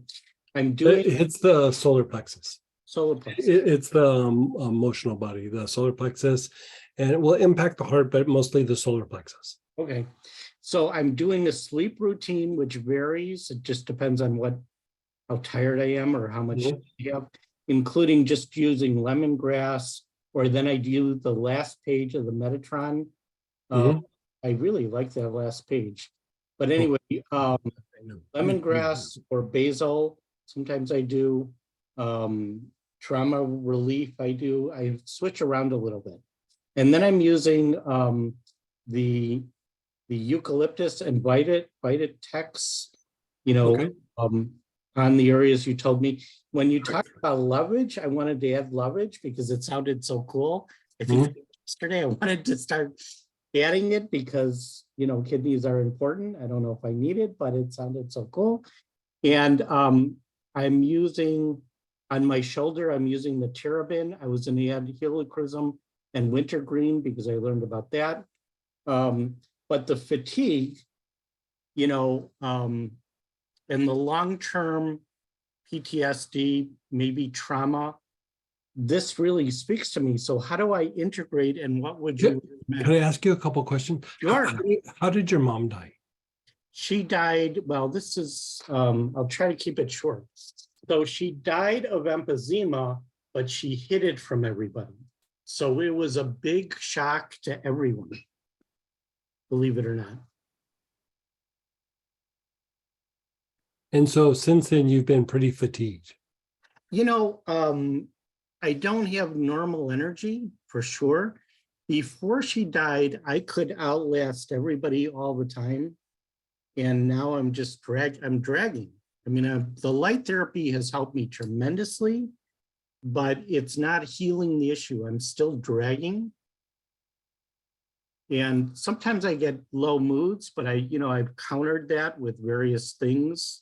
I'm doing. It's the solar plexus. Solar plexus. It's the emotional body, the solar plexus, and it will impact the heart, but mostly the solar plexus. Okay. So I'm doing a sleep routine, which varies. It just depends on how tired I am or how much I have, including just using lemongrass, or then I do the last page of the Metatron. I really like that last page. But anyway, lemongrass or basil, sometimes I do. Trauma relief, I switch around a little bit. And then I'm using the eucalyptus and Vitatex, on the areas you told me. When you talked about lovage, I wanted to add lovage because it sounded so cool. I think yesterday I wanted to start adding it because, kidneys are important. I don't know if I need it, but it sounded so cool. And I'm using, on my shoulder, I'm using the terebinth. I was in the helichrysum and wintergreen because I learned about that. But the fatigue, and the long-term PTSD, maybe trauma, this really speaks to me. So how do I integrate, and what would you recommend? Can I ask you a couple questions? Sure. How did your mom die? She died, well, this is, I'll try to keep it short. So she died of emphysema, but she hid it from everybody. So it was a big shock to everyone, believe it or not. And so since then, you've been pretty fatigued. I don't have normal energy for sure. Before she died, I could outlast everybody all the time. And now I'm just dragging. I mean, the light therapy has helped me tremendously, but it's not healing the issue. I'm still dragging. And sometimes I get low moods, but I've countered that with various things.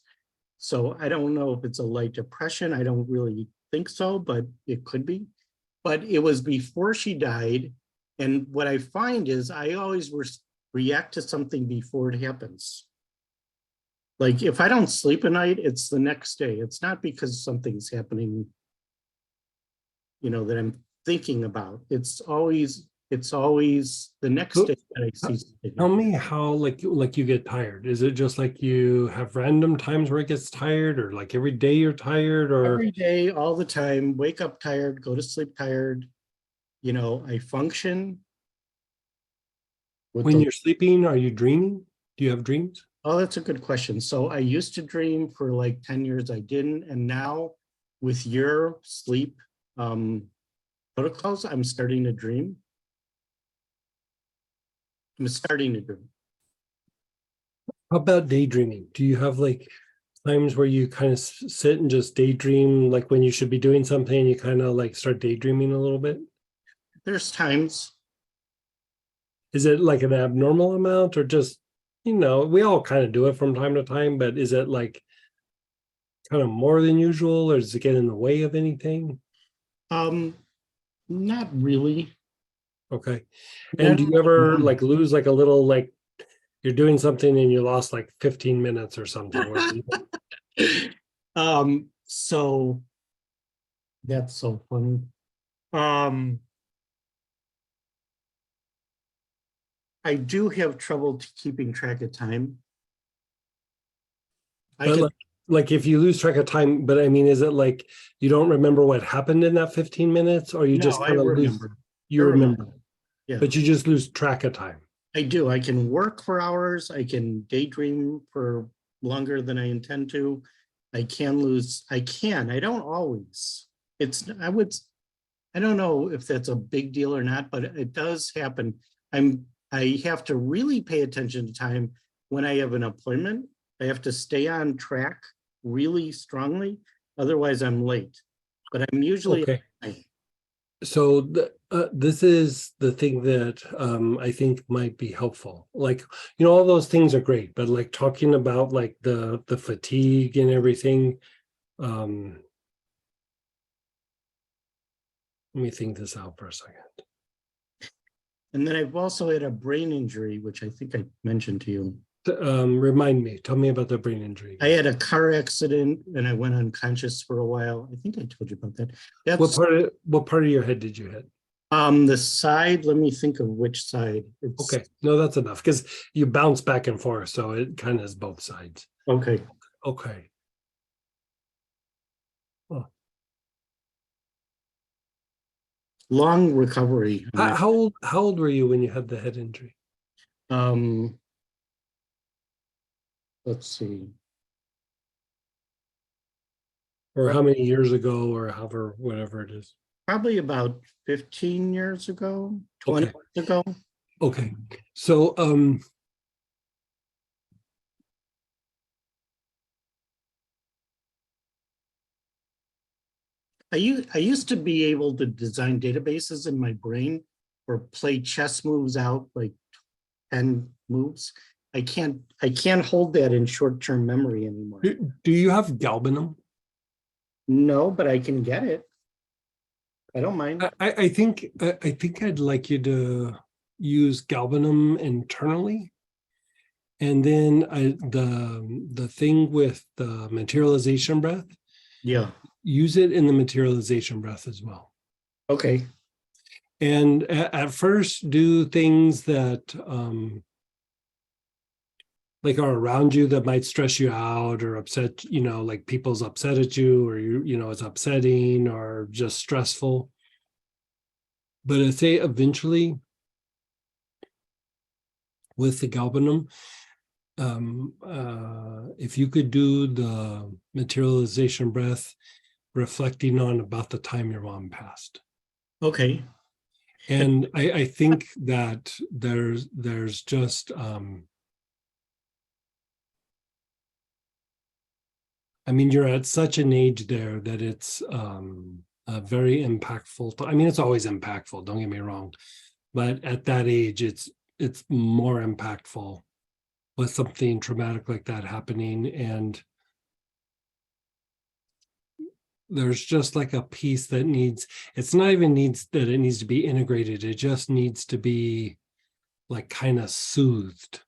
So I don't know if it's a light depression. I don't really think so, but it could be. But it was before she died. And what I find is I always react to something before it happens. Like if I don't sleep at night, it's the next day. It's not because something's happening, that I'm thinking about. It's always the next day that I see something. Tell me how like you get tired. Is it just like you have random times where it gets tired, or like every day you're tired, or every day, all the time, wake up tired, go to sleep tired. I function. When you're sleeping, are you dreaming? Do you have dreams? Oh, that's a good question. So I used to dream for like 10 years. I didn't. And now with your sleep protocols, I'm starting to dream. How about daydreaming? Do you have like times where you kind of sit and just daydream, like when you should be doing something and you kind of like start daydreaming a little bit? There's times. Is it like an abnormal amount, or just, we all kind of do it from time to time, but is it like kind of more than usual, or does it get in the way of anything? Not really. Okay. And do you ever like lose like a little, like you're doing something and you lost like 15 minutes or something? So that's so funny. I do have trouble keeping track of time. But like if you lose track of time, but I mean, is it like you don't remember what happened in that 15 minutes, or you No, just I kind of lose? remember. You I remember. remember, Yeah. but you just lose track of time. I do. I can work for hours. I can daydream for longer than I intend to. I can. I don't always. I don't know if that's a big deal or not, but it does happen. I have to really pay attention to time when I have an appointment. I have to stay on track really strongly. Otherwise, I'm late. But I'm usually okay. So this is the thing that I think might be helpful. Like, you know, all those things are great, but like talking about like the fatigue and everything. Let me think this out for a second. And then I've also had a brain injury, which I think I mentioned to you. Remind me, tell me about the brain injury. I had a car accident and I went unconscious for a while. I think I told you about that. That's what part of your head did you hit? The side, let me think of which side. Okay, no, that's enough because you bounce back and forth, so it kind of is both sides. Okay. Okay. Oh. Long recovery. How old were you when you had the head injury? Let's see. Or how many years ago, or however, whatever it is. Probably about 15 years ago, 20 years ago. Okay. So I used to be able to design databases in my brain or play chess moves out like 10 moves. I can't hold that in short-term memory anymore. Do you have galbanum? No, but I can get it. I don't mind. I think I'd like you to use galbanum internally. And then the thing with the materialization breath. Yeah. Use it in the materialization breath as well. Okay. And at first do things that like are around you that might stress you out or upset, you know, like people's upset at you, or you know, it's upsetting or just stressful. But I say eventually with the galbanum, if you could do the materialization breath, reflecting on about the time your mom passed. Okay. And I think that there's just I mean, you're at such an age there that it's a very impactful. I mean, it's always impactful, don't get me wrong, but at that age, it's more impactful with something traumatic like that happening. And there's just like a piece that needs, it's not even needs that it needs to be integrated. It just needs to be like kind of soothed.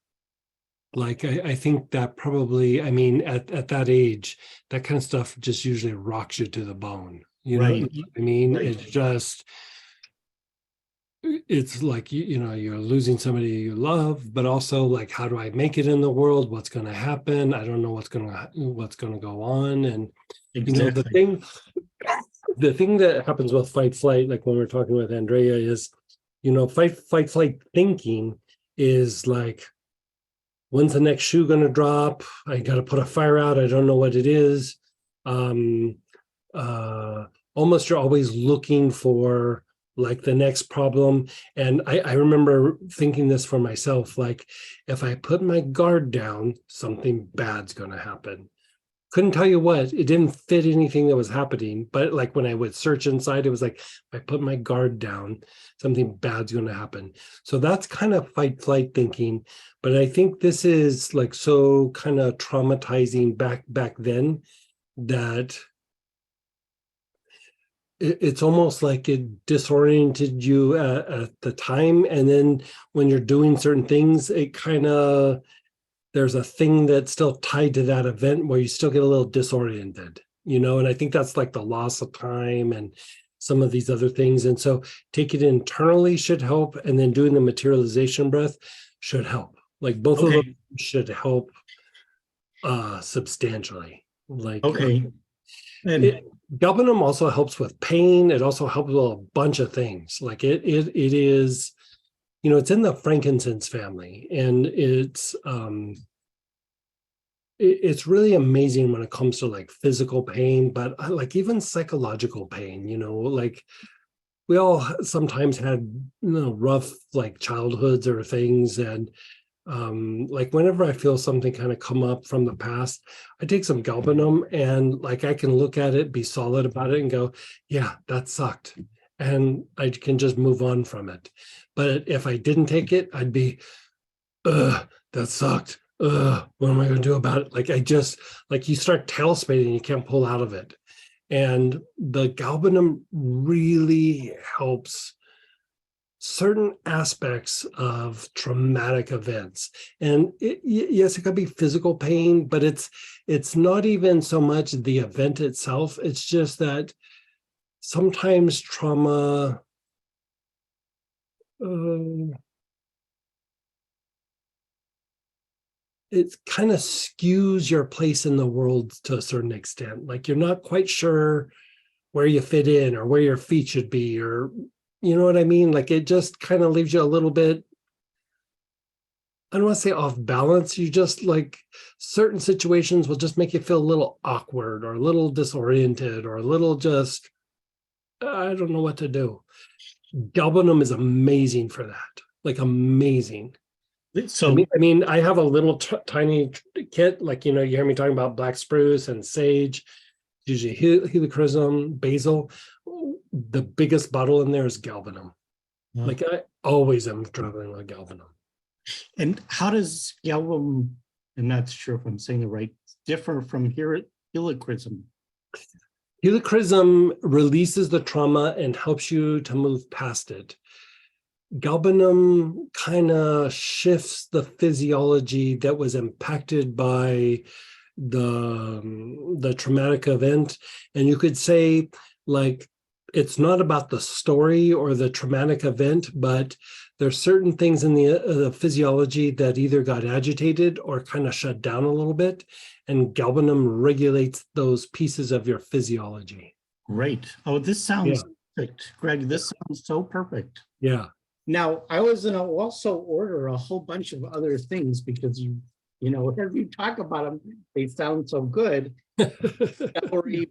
Like, I think that probably, I mean, at that age, that kind of stuff just usually rocks you to the bone. You know what I mean? Right. It's just, it's like, you know, you're losing somebody you love, but also like, how do I make it in the world? What's going to happen? I don't know what's going to go on. And, you know, the thing that happens with fight flight, like when we're talking with Andrea, is, you know, fight flight thinking is like, when's the next shoe going to drop? I got to put a fire out. I don't know what it is. Almost you're always looking for like the next problem. And I remember thinking this for myself, like if I put my guard down, something bad's going to happen. Couldn't tell you what, it didn't fit anything that was happening. But like when I would search inside, it was like, if I put my guard down, something bad's going to happen. So that's kind of fight flight thinking. But I think this is like so kind of traumatizing back then that it's almost like it disoriented you at the time. And then when you're doing certain things, it kind of there's a thing that's still tied to that event where you still get a little disoriented, and I think that's like the loss of time and some of these other things. And so take it internally should help, and then doing the materialization breath should help. Like both of them should help substantially. Like galbanum also helps with pain. It also helps with a bunch of things. Like it is, it's in the frankincense family, and it's really amazing when it comes to like physical pain, but like even psychological pain, like we all sometimes had, rough like childhoods or things. And like whenever I feel something kind of come up from the past, I take some galbanum and like I can look at it, be solid about it and go, yeah, that sucked. And I can just move on from it. But if I didn't take it, I'd be, that sucked. What am I going to do about it? Like like you start tailspinning and you can't pull out of it. And the galbanum really helps certain aspects of traumatic events. And yes, it could be physical pain, but it's not even so much the event itself. It's just that sometimes trauma it kind of skews your place in the world to a certain extent. Like you're not quite sure where you fit in or where your feet should be, or you know what I mean? Like it just kind of leaves you a little bit, I don't want to say off balance. You just like certain situations will just make you feel a little awkward or a little disoriented or a little just, I don't know what to do. Galbanum is amazing for that. Like amazing. So I mean, I have a little tiny kit, like, you hear me talking about black spruce and sage, usually helichrysum, basil. The biggest bottle in there is galbanum. Like I always am traveling with galbanum. And how does galbanum, I'm not sure if I'm saying it right, differ from helichrysum? Helichrysum releases the trauma and helps you to move past it. Galbanum kind of shifts the physiology that was impacted by the traumatic event. And you could say, like, it's not about the story or the traumatic event, but there's certain things in the physiology that either got agitated or kind of shut down a little bit. And galbanum regulates those pieces of your physiology. Great. Oh, this sounds perfect. Greg, this sounds so perfect. Yeah. Now, I was going to also order a whole bunch of other things because as you talk about them, they sound so good. Celery,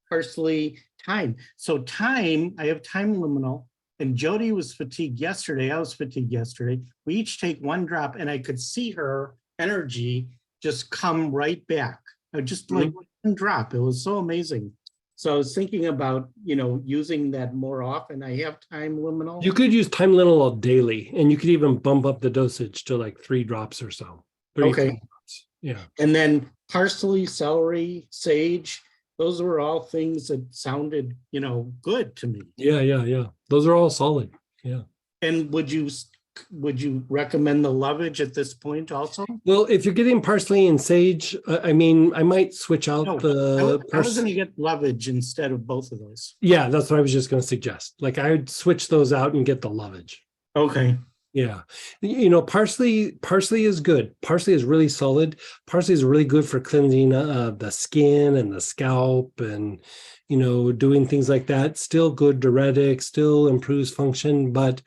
parsley, thyme. So thyme, I have thyme liminal, and Jody was fatigued yesterday. I was fatigued yesterday. We each take one drop, and I could see her energy just come right back. Just like one drop. It was so amazing. So I was thinking about, using that more often. I have thyme liminal. You could use thyme liminal daily, and you could even bump up the dosage to like 3 drops or so. 3 drops. Yeah. And then parsley, celery, sage, those were all things that sounded, good to me. Yeah. Those are all solid. Yeah. And would you recommend the lovage at this point also? Well, if you're getting parsley and sage, I mean, I might switch out I was going to get lovage instead of both of those. Yeah, that's what I was just going to suggest. Like I would switch those out and get the lovage. Okay. Yeah. Parsley is good. Parsley is really solid. Parsley is really good for cleansing the skin and the scalp and, doing things like that. Still good diuretic, still improves function, but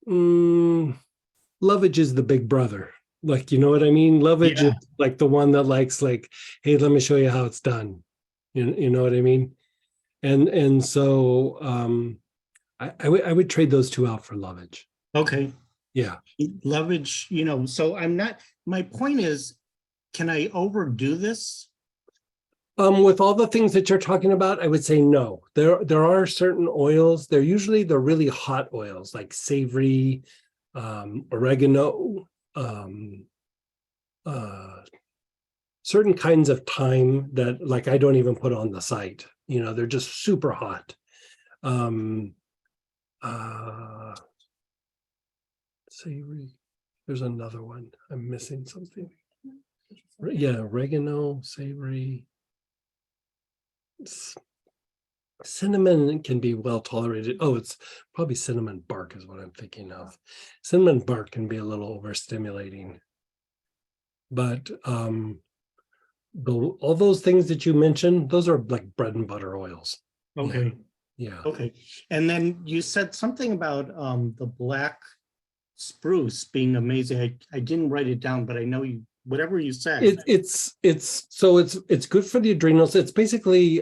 lovage is the big brother. Like, you know what I mean? Lovage is like the one that likes like, hey, let me show you how it's done. You know what I mean? And so I would trade those two out for lovage. Okay. Yeah. Lovage, so my point is, can I overdo this? With all the things that you're talking about, I would say no. There are certain oils. They're usually the really hot oils like savory, oregano, certain kinds of thyme that like I don't even put on the site. They're just super hot. Savory. There's another one. I'm missing something. Yeah, oregano, savory. Cinnamon can be well tolerated. Oh, it's probably cinnamon bark is what I'm thinking of. Cinnamon bark can be a little overstimulating. But all those things that you mentioned, those are like bread and butter oils. Okay. Yeah. Okay. And then you said something about the black spruce being amazing. I didn't write it down, but I know you, whatever you said. It's good for the adrenals. It's basically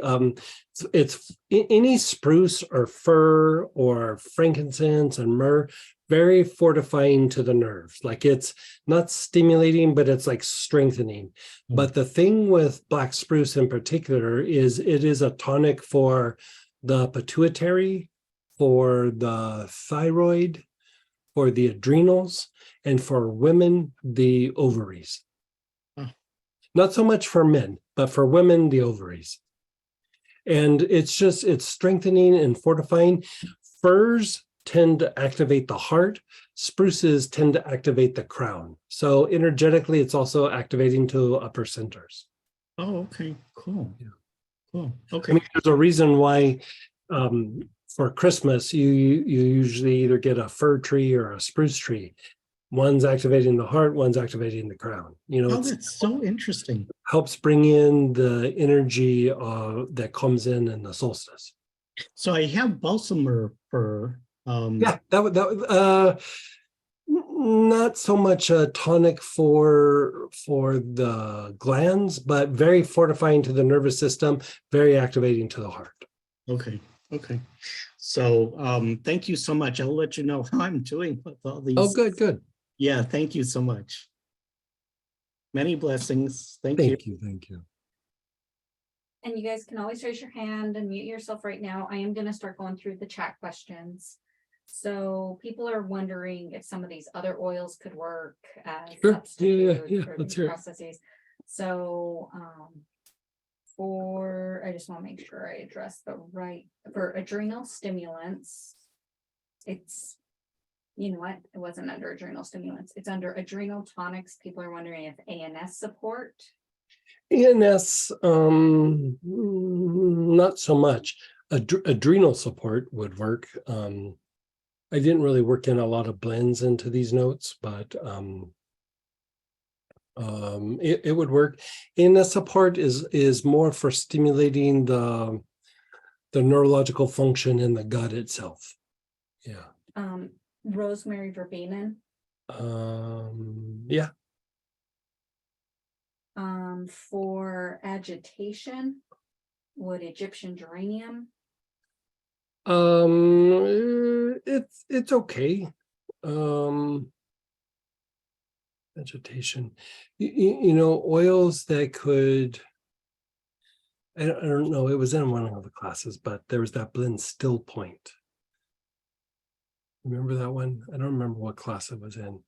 it's any spruce or fir or frankincense and myrrh, very fortifying to the nerves. Like it's not stimulating, but it's like strengthening. But the thing with black spruce in particular is it is a tonic for the pituitary, for the thyroid, for the adrenals, and for women, the ovaries. Not so much for men, but for women, the ovaries. And it's strengthening and fortifying. Firs tend to activate the heart. Spruces tend to activate the crown. So energetically, it's also activating to upper centers. Oh, okay, cool. Yeah. Cool. Okay. I mean, there's a reason why for Christmas, you usually either get a fir tree or a spruce tree. One's activating the heart, one's activating the crown. You know, that's so interesting. Helps bring in the energy that comes in the solstice. So I have balsamer fir. Yeah, that would not so much a tonic for the glands, but very fortifying to the nervous system, very activating to the heart. Okay. Okay. So thank you so much. I'll let you know how I'm doing with all these. Oh, good. Yeah, thank you so much. Many blessings. Thank you. Thank you. And you guys can always raise your hand and mute yourself right now. I am going to start going through the chat questions. So people are wondering if some of these other oils could work as substitutes for Let's these hear it. processes. So I just want to make sure I address for adrenal stimulants, it's, you know what, it wasn't under adrenal stimulants, it's under adrenal tonics. People are wondering if ANS support. ANS, not so much. Adrenal support would work. I didn't really work in a lot of blends into these notes, but it would work. ANS support is more for stimulating the neurological function in the gut itself. Yeah. Rosemary verbenan. Yeah. For agitation, would Egyptian geranium? It's okay. Agitation, you know, oils that could, I don't know, it was in one of the classes, but there was that blend Still Point. Remember that one? I don't remember what class it was in.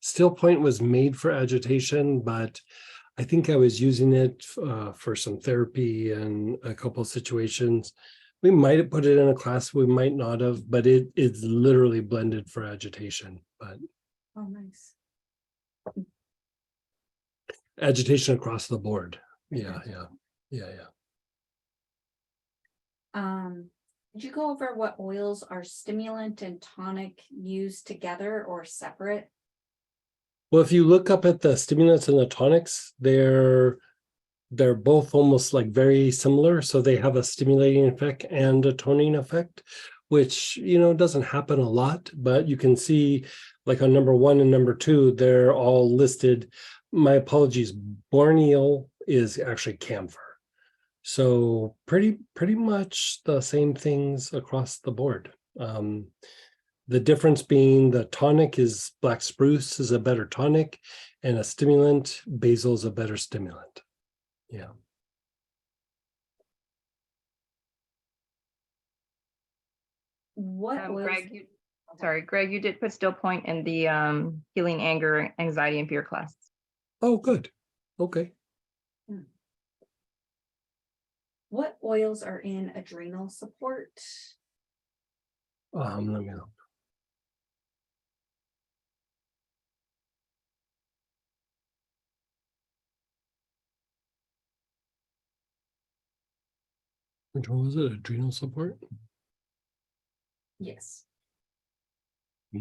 Still Point was made for agitation, but I think I was using it for some therapy and a couple of situations. We might have put it in a class, we might not have, but it's literally blended for agitation. But Oh, nice. Agitation across the board. Yeah. Did you go over what oils are stimulant and tonic used together or separate? Well, if you look up at the stimulants and the tonics, they're both almost like very similar. So they have a stimulating effect and a toning effect, which, you know, doesn't happen a lot, but you can see like on number 1 and number 2, they're all listed. My apologies, Borneal is actually camphor. So pretty much the same things across the board. The difference being the tonic is black spruce is a better tonic, and a stimulant, basil is a better stimulant. Yeah. What oils? Greg, you did put Still Point in the healing anger, anxiety, and fear class. Oh, good. Okay. What oils are in adrenal support? Let me look. Which one was it? Adrenal support? Yes. It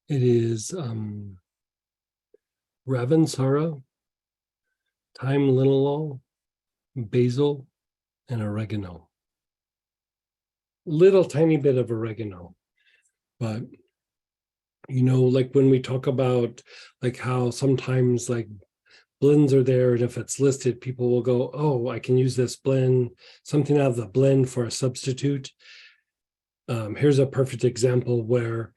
is Ravensara, thyme linalool, basil, and oregano. Little tiny bit of oregano, but you know, like when we talk about like how sometimes like blends are there, and if it's listed, people will go, oh, I can use this blend, something out of the blend for a substitute. Here's a perfect example where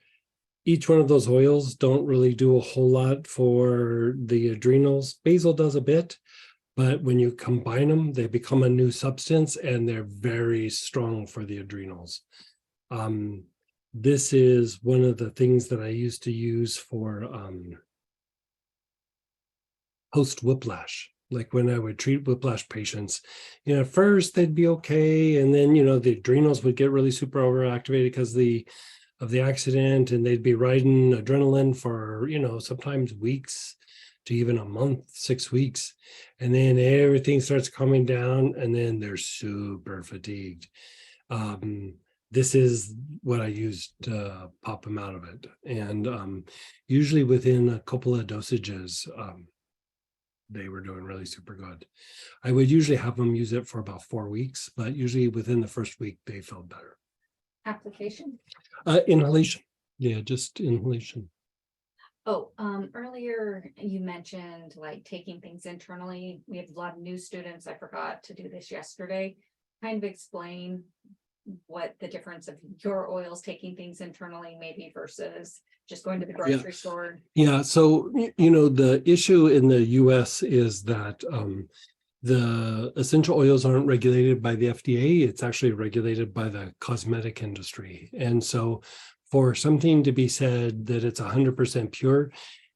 each one of those oils don't really do a whole lot for the adrenals. Basil does a bit, but when you combine them, they become a new substance and they're very strong for the adrenals. This is one of the things that I used to use for post whiplash. Like when I would treat whiplash patients, you know, at first they'd be okay. And then, you know, the adrenals would get really super overactivated because of the accident, and they'd be riding adrenaline for, you know, sometimes weeks to even a month, 6 weeks. And then everything starts coming down and then they're super fatigued. This is what I used to pop them out of it. And usually within a couple of dosages, they were doing really super good. I would usually have them use it for about 4 weeks, but usually within the first week, they felt better. Application? Inhalation. Yeah, just inhalation. Oh, earlier you mentioned like taking things internally. We have a lot of new students. I forgot to do this yesterday. Kind of explain what the difference of your oils taking things internally maybe versus just going to the grocery store. Yeah, so, you know, the issue in the US is that the essential oils aren't regulated by the FDA. It's actually regulated by the cosmetic industry. And so for something to be said that it's 100% pure,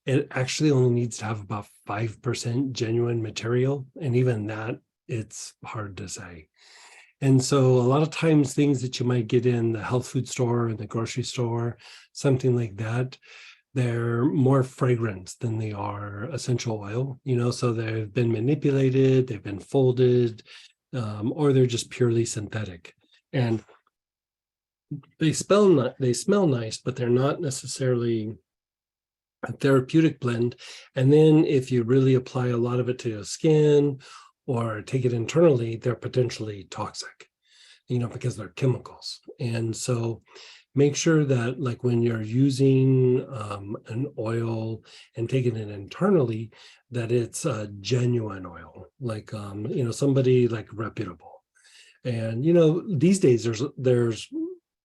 it actually only needs to have about 5% genuine material. And even that, it's hard to say. And so a lot of times things that you might get in the health food store and the grocery store, something like that, they're more fragrant than they are essential oil, you know, so they've been manipulated, they've been folded, or they're just purely synthetic. And they smell nice, but they're not necessarily a therapeutic blend. And then if you really apply a lot of it to your skin or take it internally, they're potentially toxic, you know, because they're chemicals. And so make sure that like when you're using an oil and taking it internally, that it's a genuine oil, like, you know, somebody like reputable. And, you know, these days there's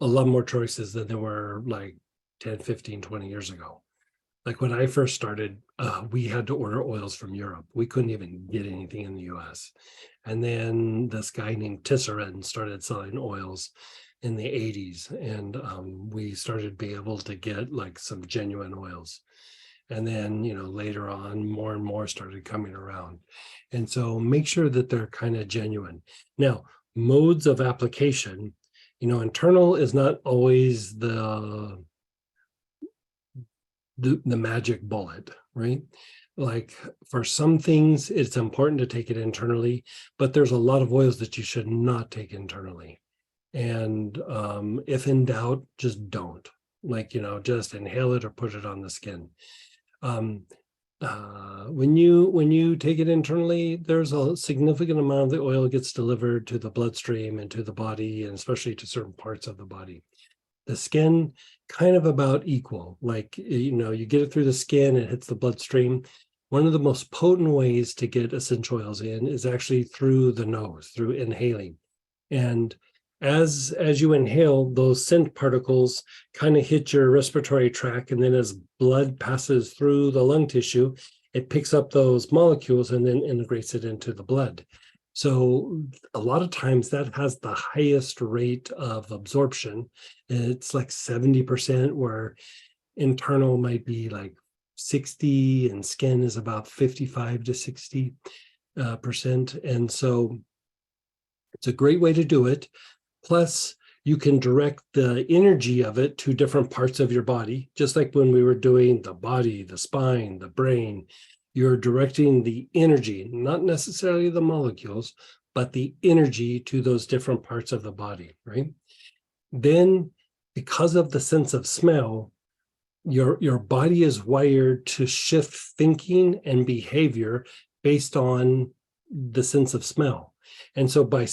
a lot more choices than there were like 10, 15, 20 years ago. Like when I first started, we had to order oils from Europe. We couldn't even get anything in the US. And then this guy named Tisserand started selling oils in the 80s. And we started to be able to get like some genuine oils. And then, you know, later on, more and more started coming around. And so make sure that they're kind of genuine. Now, modes of application, you know, internal is not always the magic bullet, right? Like for some things, it's important to take it internally, but there's a lot of oils that you should not take internally. And if in doubt, just don't. Like, you know, just inhale it or put it on the skin. When you take it internally, there's a significant amount of the oil gets delivered to the bloodstream and to the body, and especially to certain parts of the body. The skin, kind of about equal. Like, you know, you get it through the skin, it hits the bloodstream. One of the most potent ways to get essential oils in is actually through the nose, through inhaling. And as you inhale, those scent particles kind of hit your respiratory tract, and then as blood passes through the lung tissue, it picks up those molecules and then integrates it into the blood. So a lot of times that has the highest rate of absorption. It's like 70%, where internal might be like 60 and skin is about 55 to 60%. And so it's a great way to do it. Plus, you can direct the energy of it to different parts of your body, just like when we were doing the body, the spine, the brain. You're directing the energy, not necessarily the molecules, but the energy to those different parts of the body, right? Then, because of the sense of smell, your body is wired to shift thinking and behavior based on the sense of smell. And so by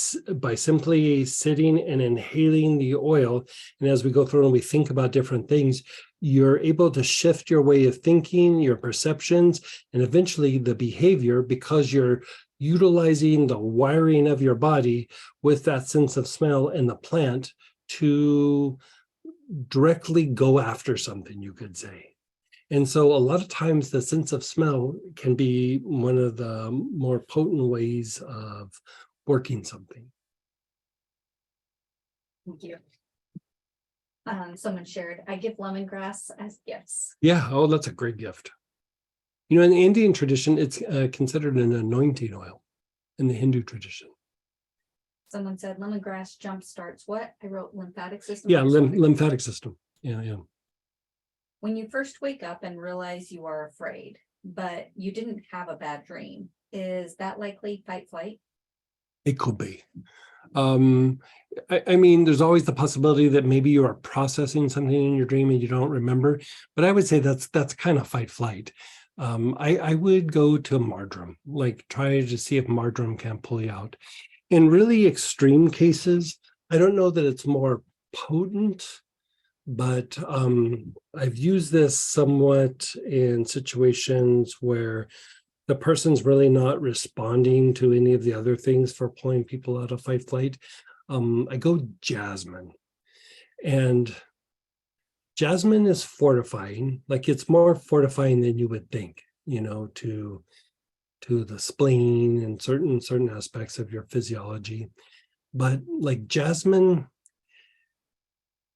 simply sitting and inhaling the oil, and as we go through and we think about different things, you're able to shift your way of thinking, your perceptions, and eventually the behavior, because you're utilizing the wiring of your body with that sense of smell and the plant to directly go after something, you could say. And so a lot of times the sense of smell can be one of the more potent ways of working something. Thank you. Someone shared, I give lemongrass as gifts. Yeah, oh, that's a great gift. You know, in the Indian tradition, it's considered an anointing oil in the Hindu tradition. Someone said lemongrass jump starts what? I wrote lymphatic system. Yeah, lymphatic system. Yeah, yeah. When you first wake up and realize you are afraid, but you didn't have a bad dream, is that likely fight flight? It could be. I mean, there's always the possibility that maybe you are processing something in your dream and you don't remember, but I would say that's kind of fight flight. I would go to marjoram, like try to see if marjoram can pull you out. In really extreme cases, I don't know that it's more potent, but I've used this somewhat in situations where the person's really not responding to any of the other things for pulling people out of fight flight. I go jasmine, and jasmine is fortifying. Like, it's more fortifying than you would think, you know, to the spleen and certain aspects of your physiology. But like jasmine,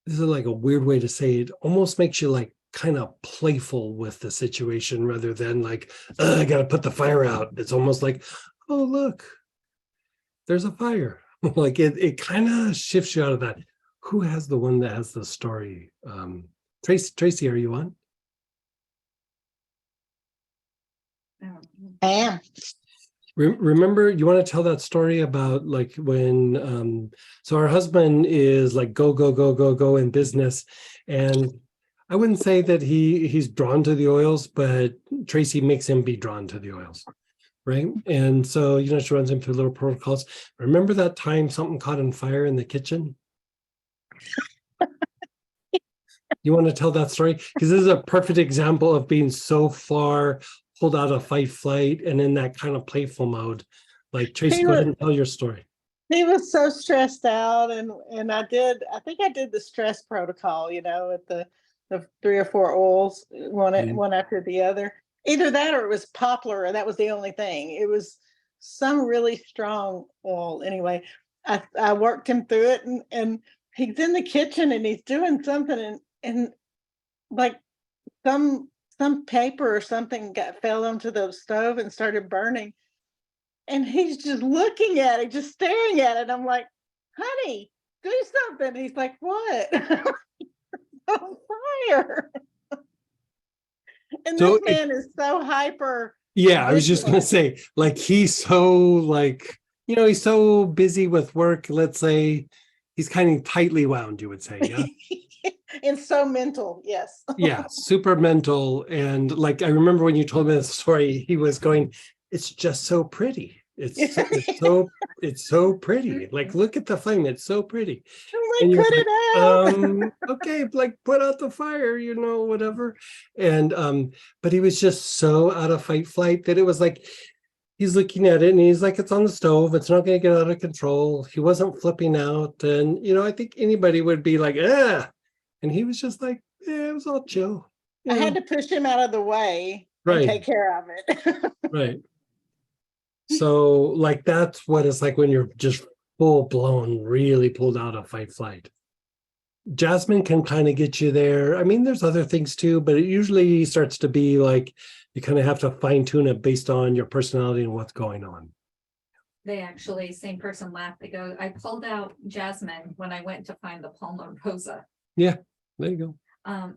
this is like a weird way to say it, almost makes you like kind of playful with the situation rather than like, I gotta put the fire out. It's almost like, oh, look, there's a fire. Like it kind of shifts you out of that. Who has the one that has the story? Tracy, are you on? I am. Remember, you want to tell that story about like when so our husband is like go in business, and I wouldn't say that he's drawn to the oils, but Tracy makes him be drawn to the oils, right? And so, you know, she runs him through little protocols. Remember that time something caught on fire in the kitchen? You want to tell that story? Because this is a perfect example of being so far pulled out of fight flight and in that kind of playful mode. Like, Tracy, go ahead and tell your story. He was so stressed out, and I think I did the stress protocol, you know, with the 3 or 4 oils, one after the other. Either that or it was poplar, and that was the only thing. It was some really strong oil. Anyway, I worked him through it, and he's in the kitchen and he's doing something, and like some paper or something fell onto the stove and started burning. And he's just looking at it, just staring at it. I'm like, honey, do something. He's like, what? On fire. And So this man is so hyper. Yeah, I was just going to say, like, he's so like, you know, he's so busy with work. Let's say he's kind of tightly wound, you would say. Yeah. And so mental. Yes. Yeah. Super mental. And like, I remember when you told me the story, he was going, it's just so pretty. It's so pretty. Like, look at the flame. It's so pretty. I'm like, put it out. Okay, like put out the fire, you know, whatever. And but he was just so out of fight flight that it was like he's looking at it and he's like, it's on the stove, it's not going to get out of control. He wasn't flipping out, and you know, I think anybody would be like, and he was just like, yeah, it was all chill. I had to push him out of the way and take care of it. Right. So like that's what it's like when you're just full blown, really pulled out of fight flight. Jasmine can kind of get you there. I mean, there's other things too, but it usually starts to be like you kind of have to fine tune it based on your personality and what's going on. They actually, same person laughed. They go, I pulled out jasmine when I went to find the Palma rosa. Yeah, there you go.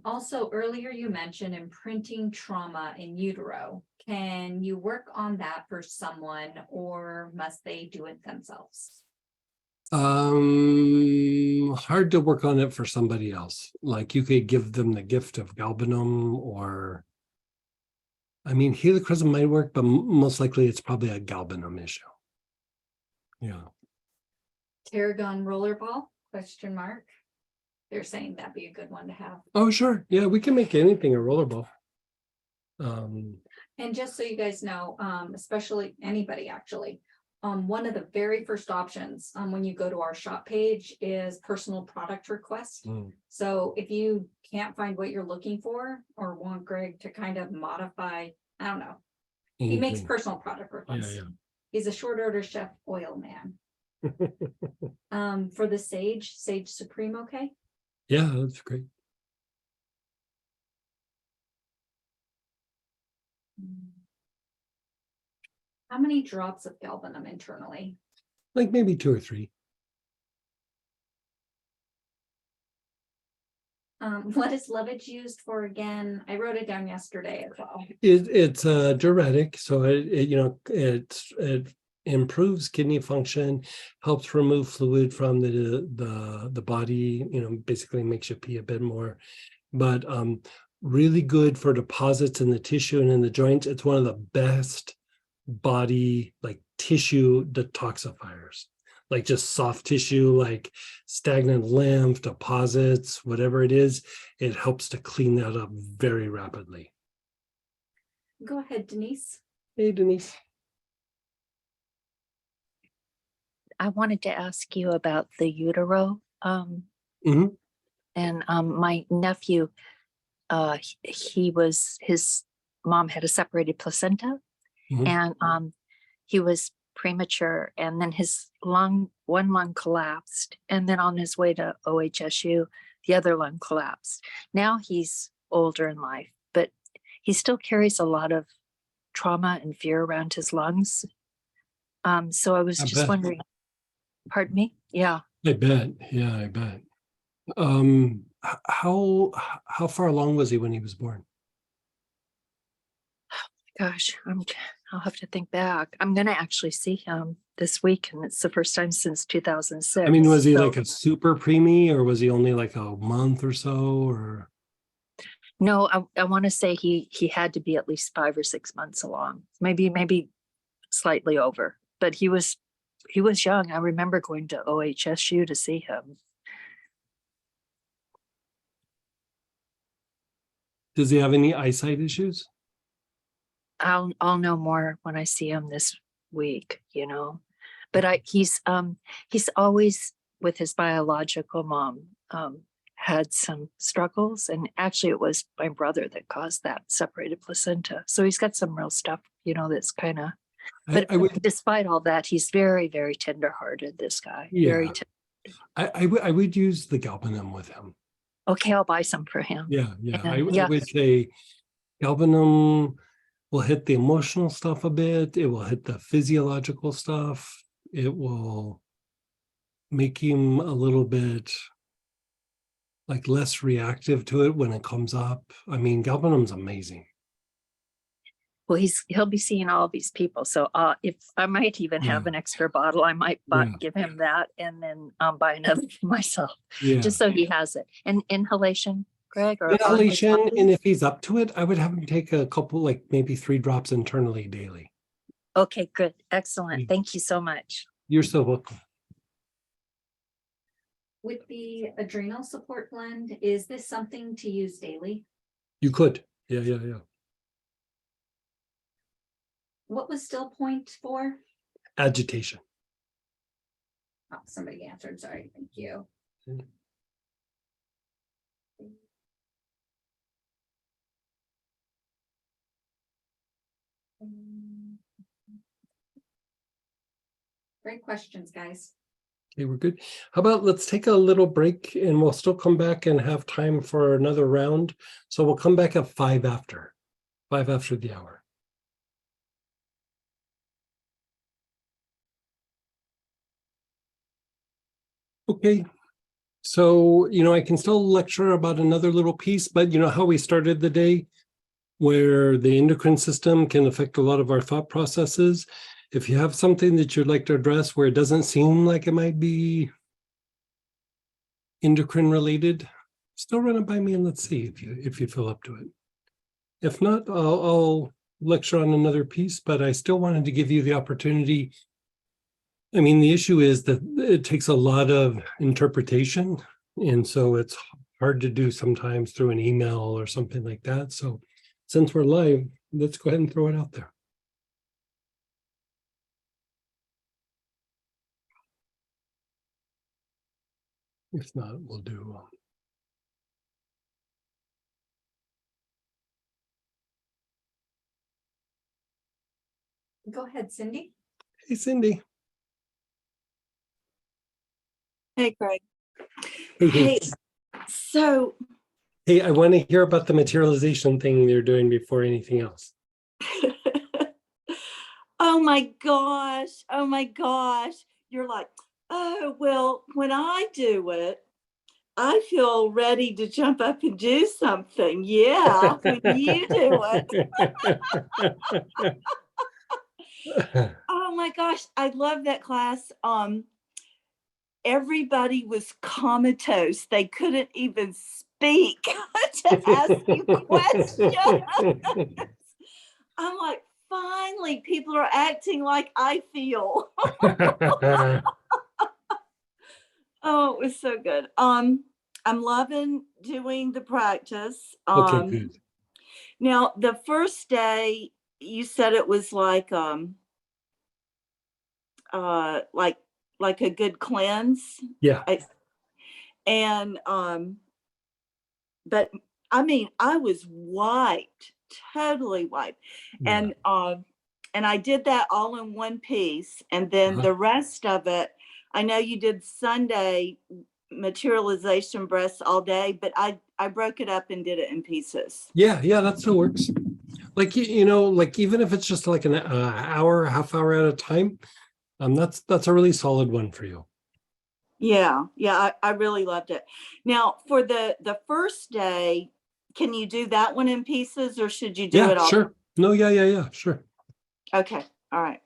Also earlier you mentioned imprinting trauma in utero. Can you work on that for someone or must they do it themselves? Hard to work on it for somebody else. Like you could give them the gift of galbanum, or I mean, helichrysum might work, but most likely it's probably a galbanum issue. Yeah. Tarragon rollerball, question mark. They're saying that'd be a good one to have. Oh, sure. Yeah, we can make anything a rollerball. And just so you guys know, especially anybody actually, one of the very first options when you go to our shop page is personal product request. So if you can't find what you're looking for or want Greg to kind of modify, I don't know. He makes anything. personal product requests. Yeah, He's a short order chef oil man. For the Sage Supreme, okay? Yeah, that's great. How many drops of galbanum internally? Like maybe 2 or 3. What is Lovage used for again? I wrote it down yesterday as well. It's a diuretic, so it improves kidney function, helps remove fluid from the body. Basically makes you pee a bit more, but really good for deposits in the tissue and in the joints. It's one of the best body like tissue detoxifiers. Like just soft tissue, like stagnant lymph, deposits, whatever it is, it helps to clean that up very rapidly. Go ahead, Denise. Hey, Denise. I wanted to ask you about the utero. Mhm. And my nephew, his mom had a separated placenta, Mhm. and he was premature, and then one lung collapsed, and then on his way to OHSU, the other lung collapsed. Now he's older in life, but he still carries a lot of trauma and fear around his lungs. So I was I just bet. wondering, pardon me? Yeah. I bet. Yeah, I bet. How far along was he when he was born? Gosh, I'll have to think back. I'm going to actually see him this week, and it's the first time since 2006. I mean, was he so- like a super preemie, or was he only like a month or so? Or No, I want to say he had to be at least 5 or 6 months along, maybe slightly over, but he was young. I remember going to OHSU to see him. does he have any eyesight issues? I'll know more when I see him this week, but he's always with his biological mom had some struggles, and actually it was my brother that caused that separated placenta. So he's got some real stuff, that's kind of, but despite all that, he's very, very tenderhearted, this guy. Yeah. I would use the galbanum with him. Okay, I'll buy some for him. Yeah. And I would say galbanum will hit the emotional stuff a bit. It will hit the physiological stuff. It will make him a little bit like less reactive to it when it comes up. I mean, galbanum's amazing. Well, he'll be seeing all these people. So if I might even have an extra bottle, I might give him that and then buy another for myself, just so he has it. And inhalation, Greg? Or inhalation, and if he's up to it, I would have him take a couple, like maybe 3 drops internally daily. Okay, good. Excellent. Thank you so much. You're so welcome. With the adrenal support blend, is this something to use daily? You could. Yeah. What was still point for? Agitation. Oh, somebody answered. Sorry. Thank you. Great questions, guys. Okay, we're good. How about let's take a little break and we'll still come back and have time for another round. So we'll come back at 5 after the hour. Okay. So, I can still lecture about another little piece, but you know how we started the day, where the endocrine system can affect a lot of our thought processes. If you have something that you'd like to address where it doesn't seem like it might be endocrine related, still run it by me and let's see if you feel up to it. If not, I'll lecture on another piece, but I still wanted to give you the opportunity. I mean, the issue is that it takes a lot of interpretation, and so it's hard to do sometimes through an email or something like that. So since we're live, let's go ahead and throw it out there. If not, we'll do. Go ahead, Cindy. Hey, Cindy. Hey, Greg. Hey, Hey, so hey, I want to hear about the materialization thing you're doing before anything else. oh my gosh, you're like, oh, well, when I do it, I feel ready to jump up and do something. Yeah, when you do it. Oh my gosh, I love that class. Everybody was comatose. They couldn't even speak to ask you questions. I'm like, finally, people are acting like I feel. Oh, it was so good. I'm loving doing the practice. Okay, good. Now, the first day, you said it was like a good cleanse. Yeah. But I mean, I was wiped, totally wiped. Yeah. And I did that all in one piece. And then the rest of it, I know you did Sunday materialization breaths all day, but I broke it up and did it in pieces. Yeah, that still works. Like, like even if it's just like an hour, half hour at a time, that's a really solid one for you. Yeah, I really loved it. Now, for the first day, can you do that one in pieces, or should you do it all? Sure. No, yeah, sure. Okay, all right.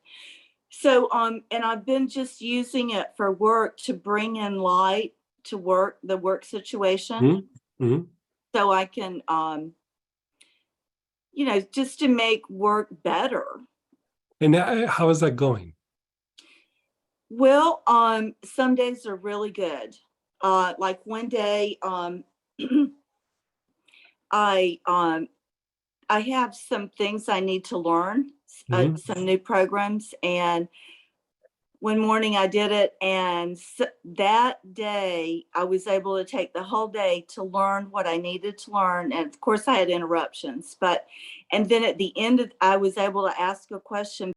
So, and I've been just using it for work to bring in light to the work situation. Mm-hmm. So I can, just to make work better. And how is that going? Well, some days are really good. Like one day, I have some things I need to learn, some new programs, and one morning I did it, and that day I was able to take the whole day to learn what I needed to learn. And of course I had interruptions, and then at the end I was able to ask a question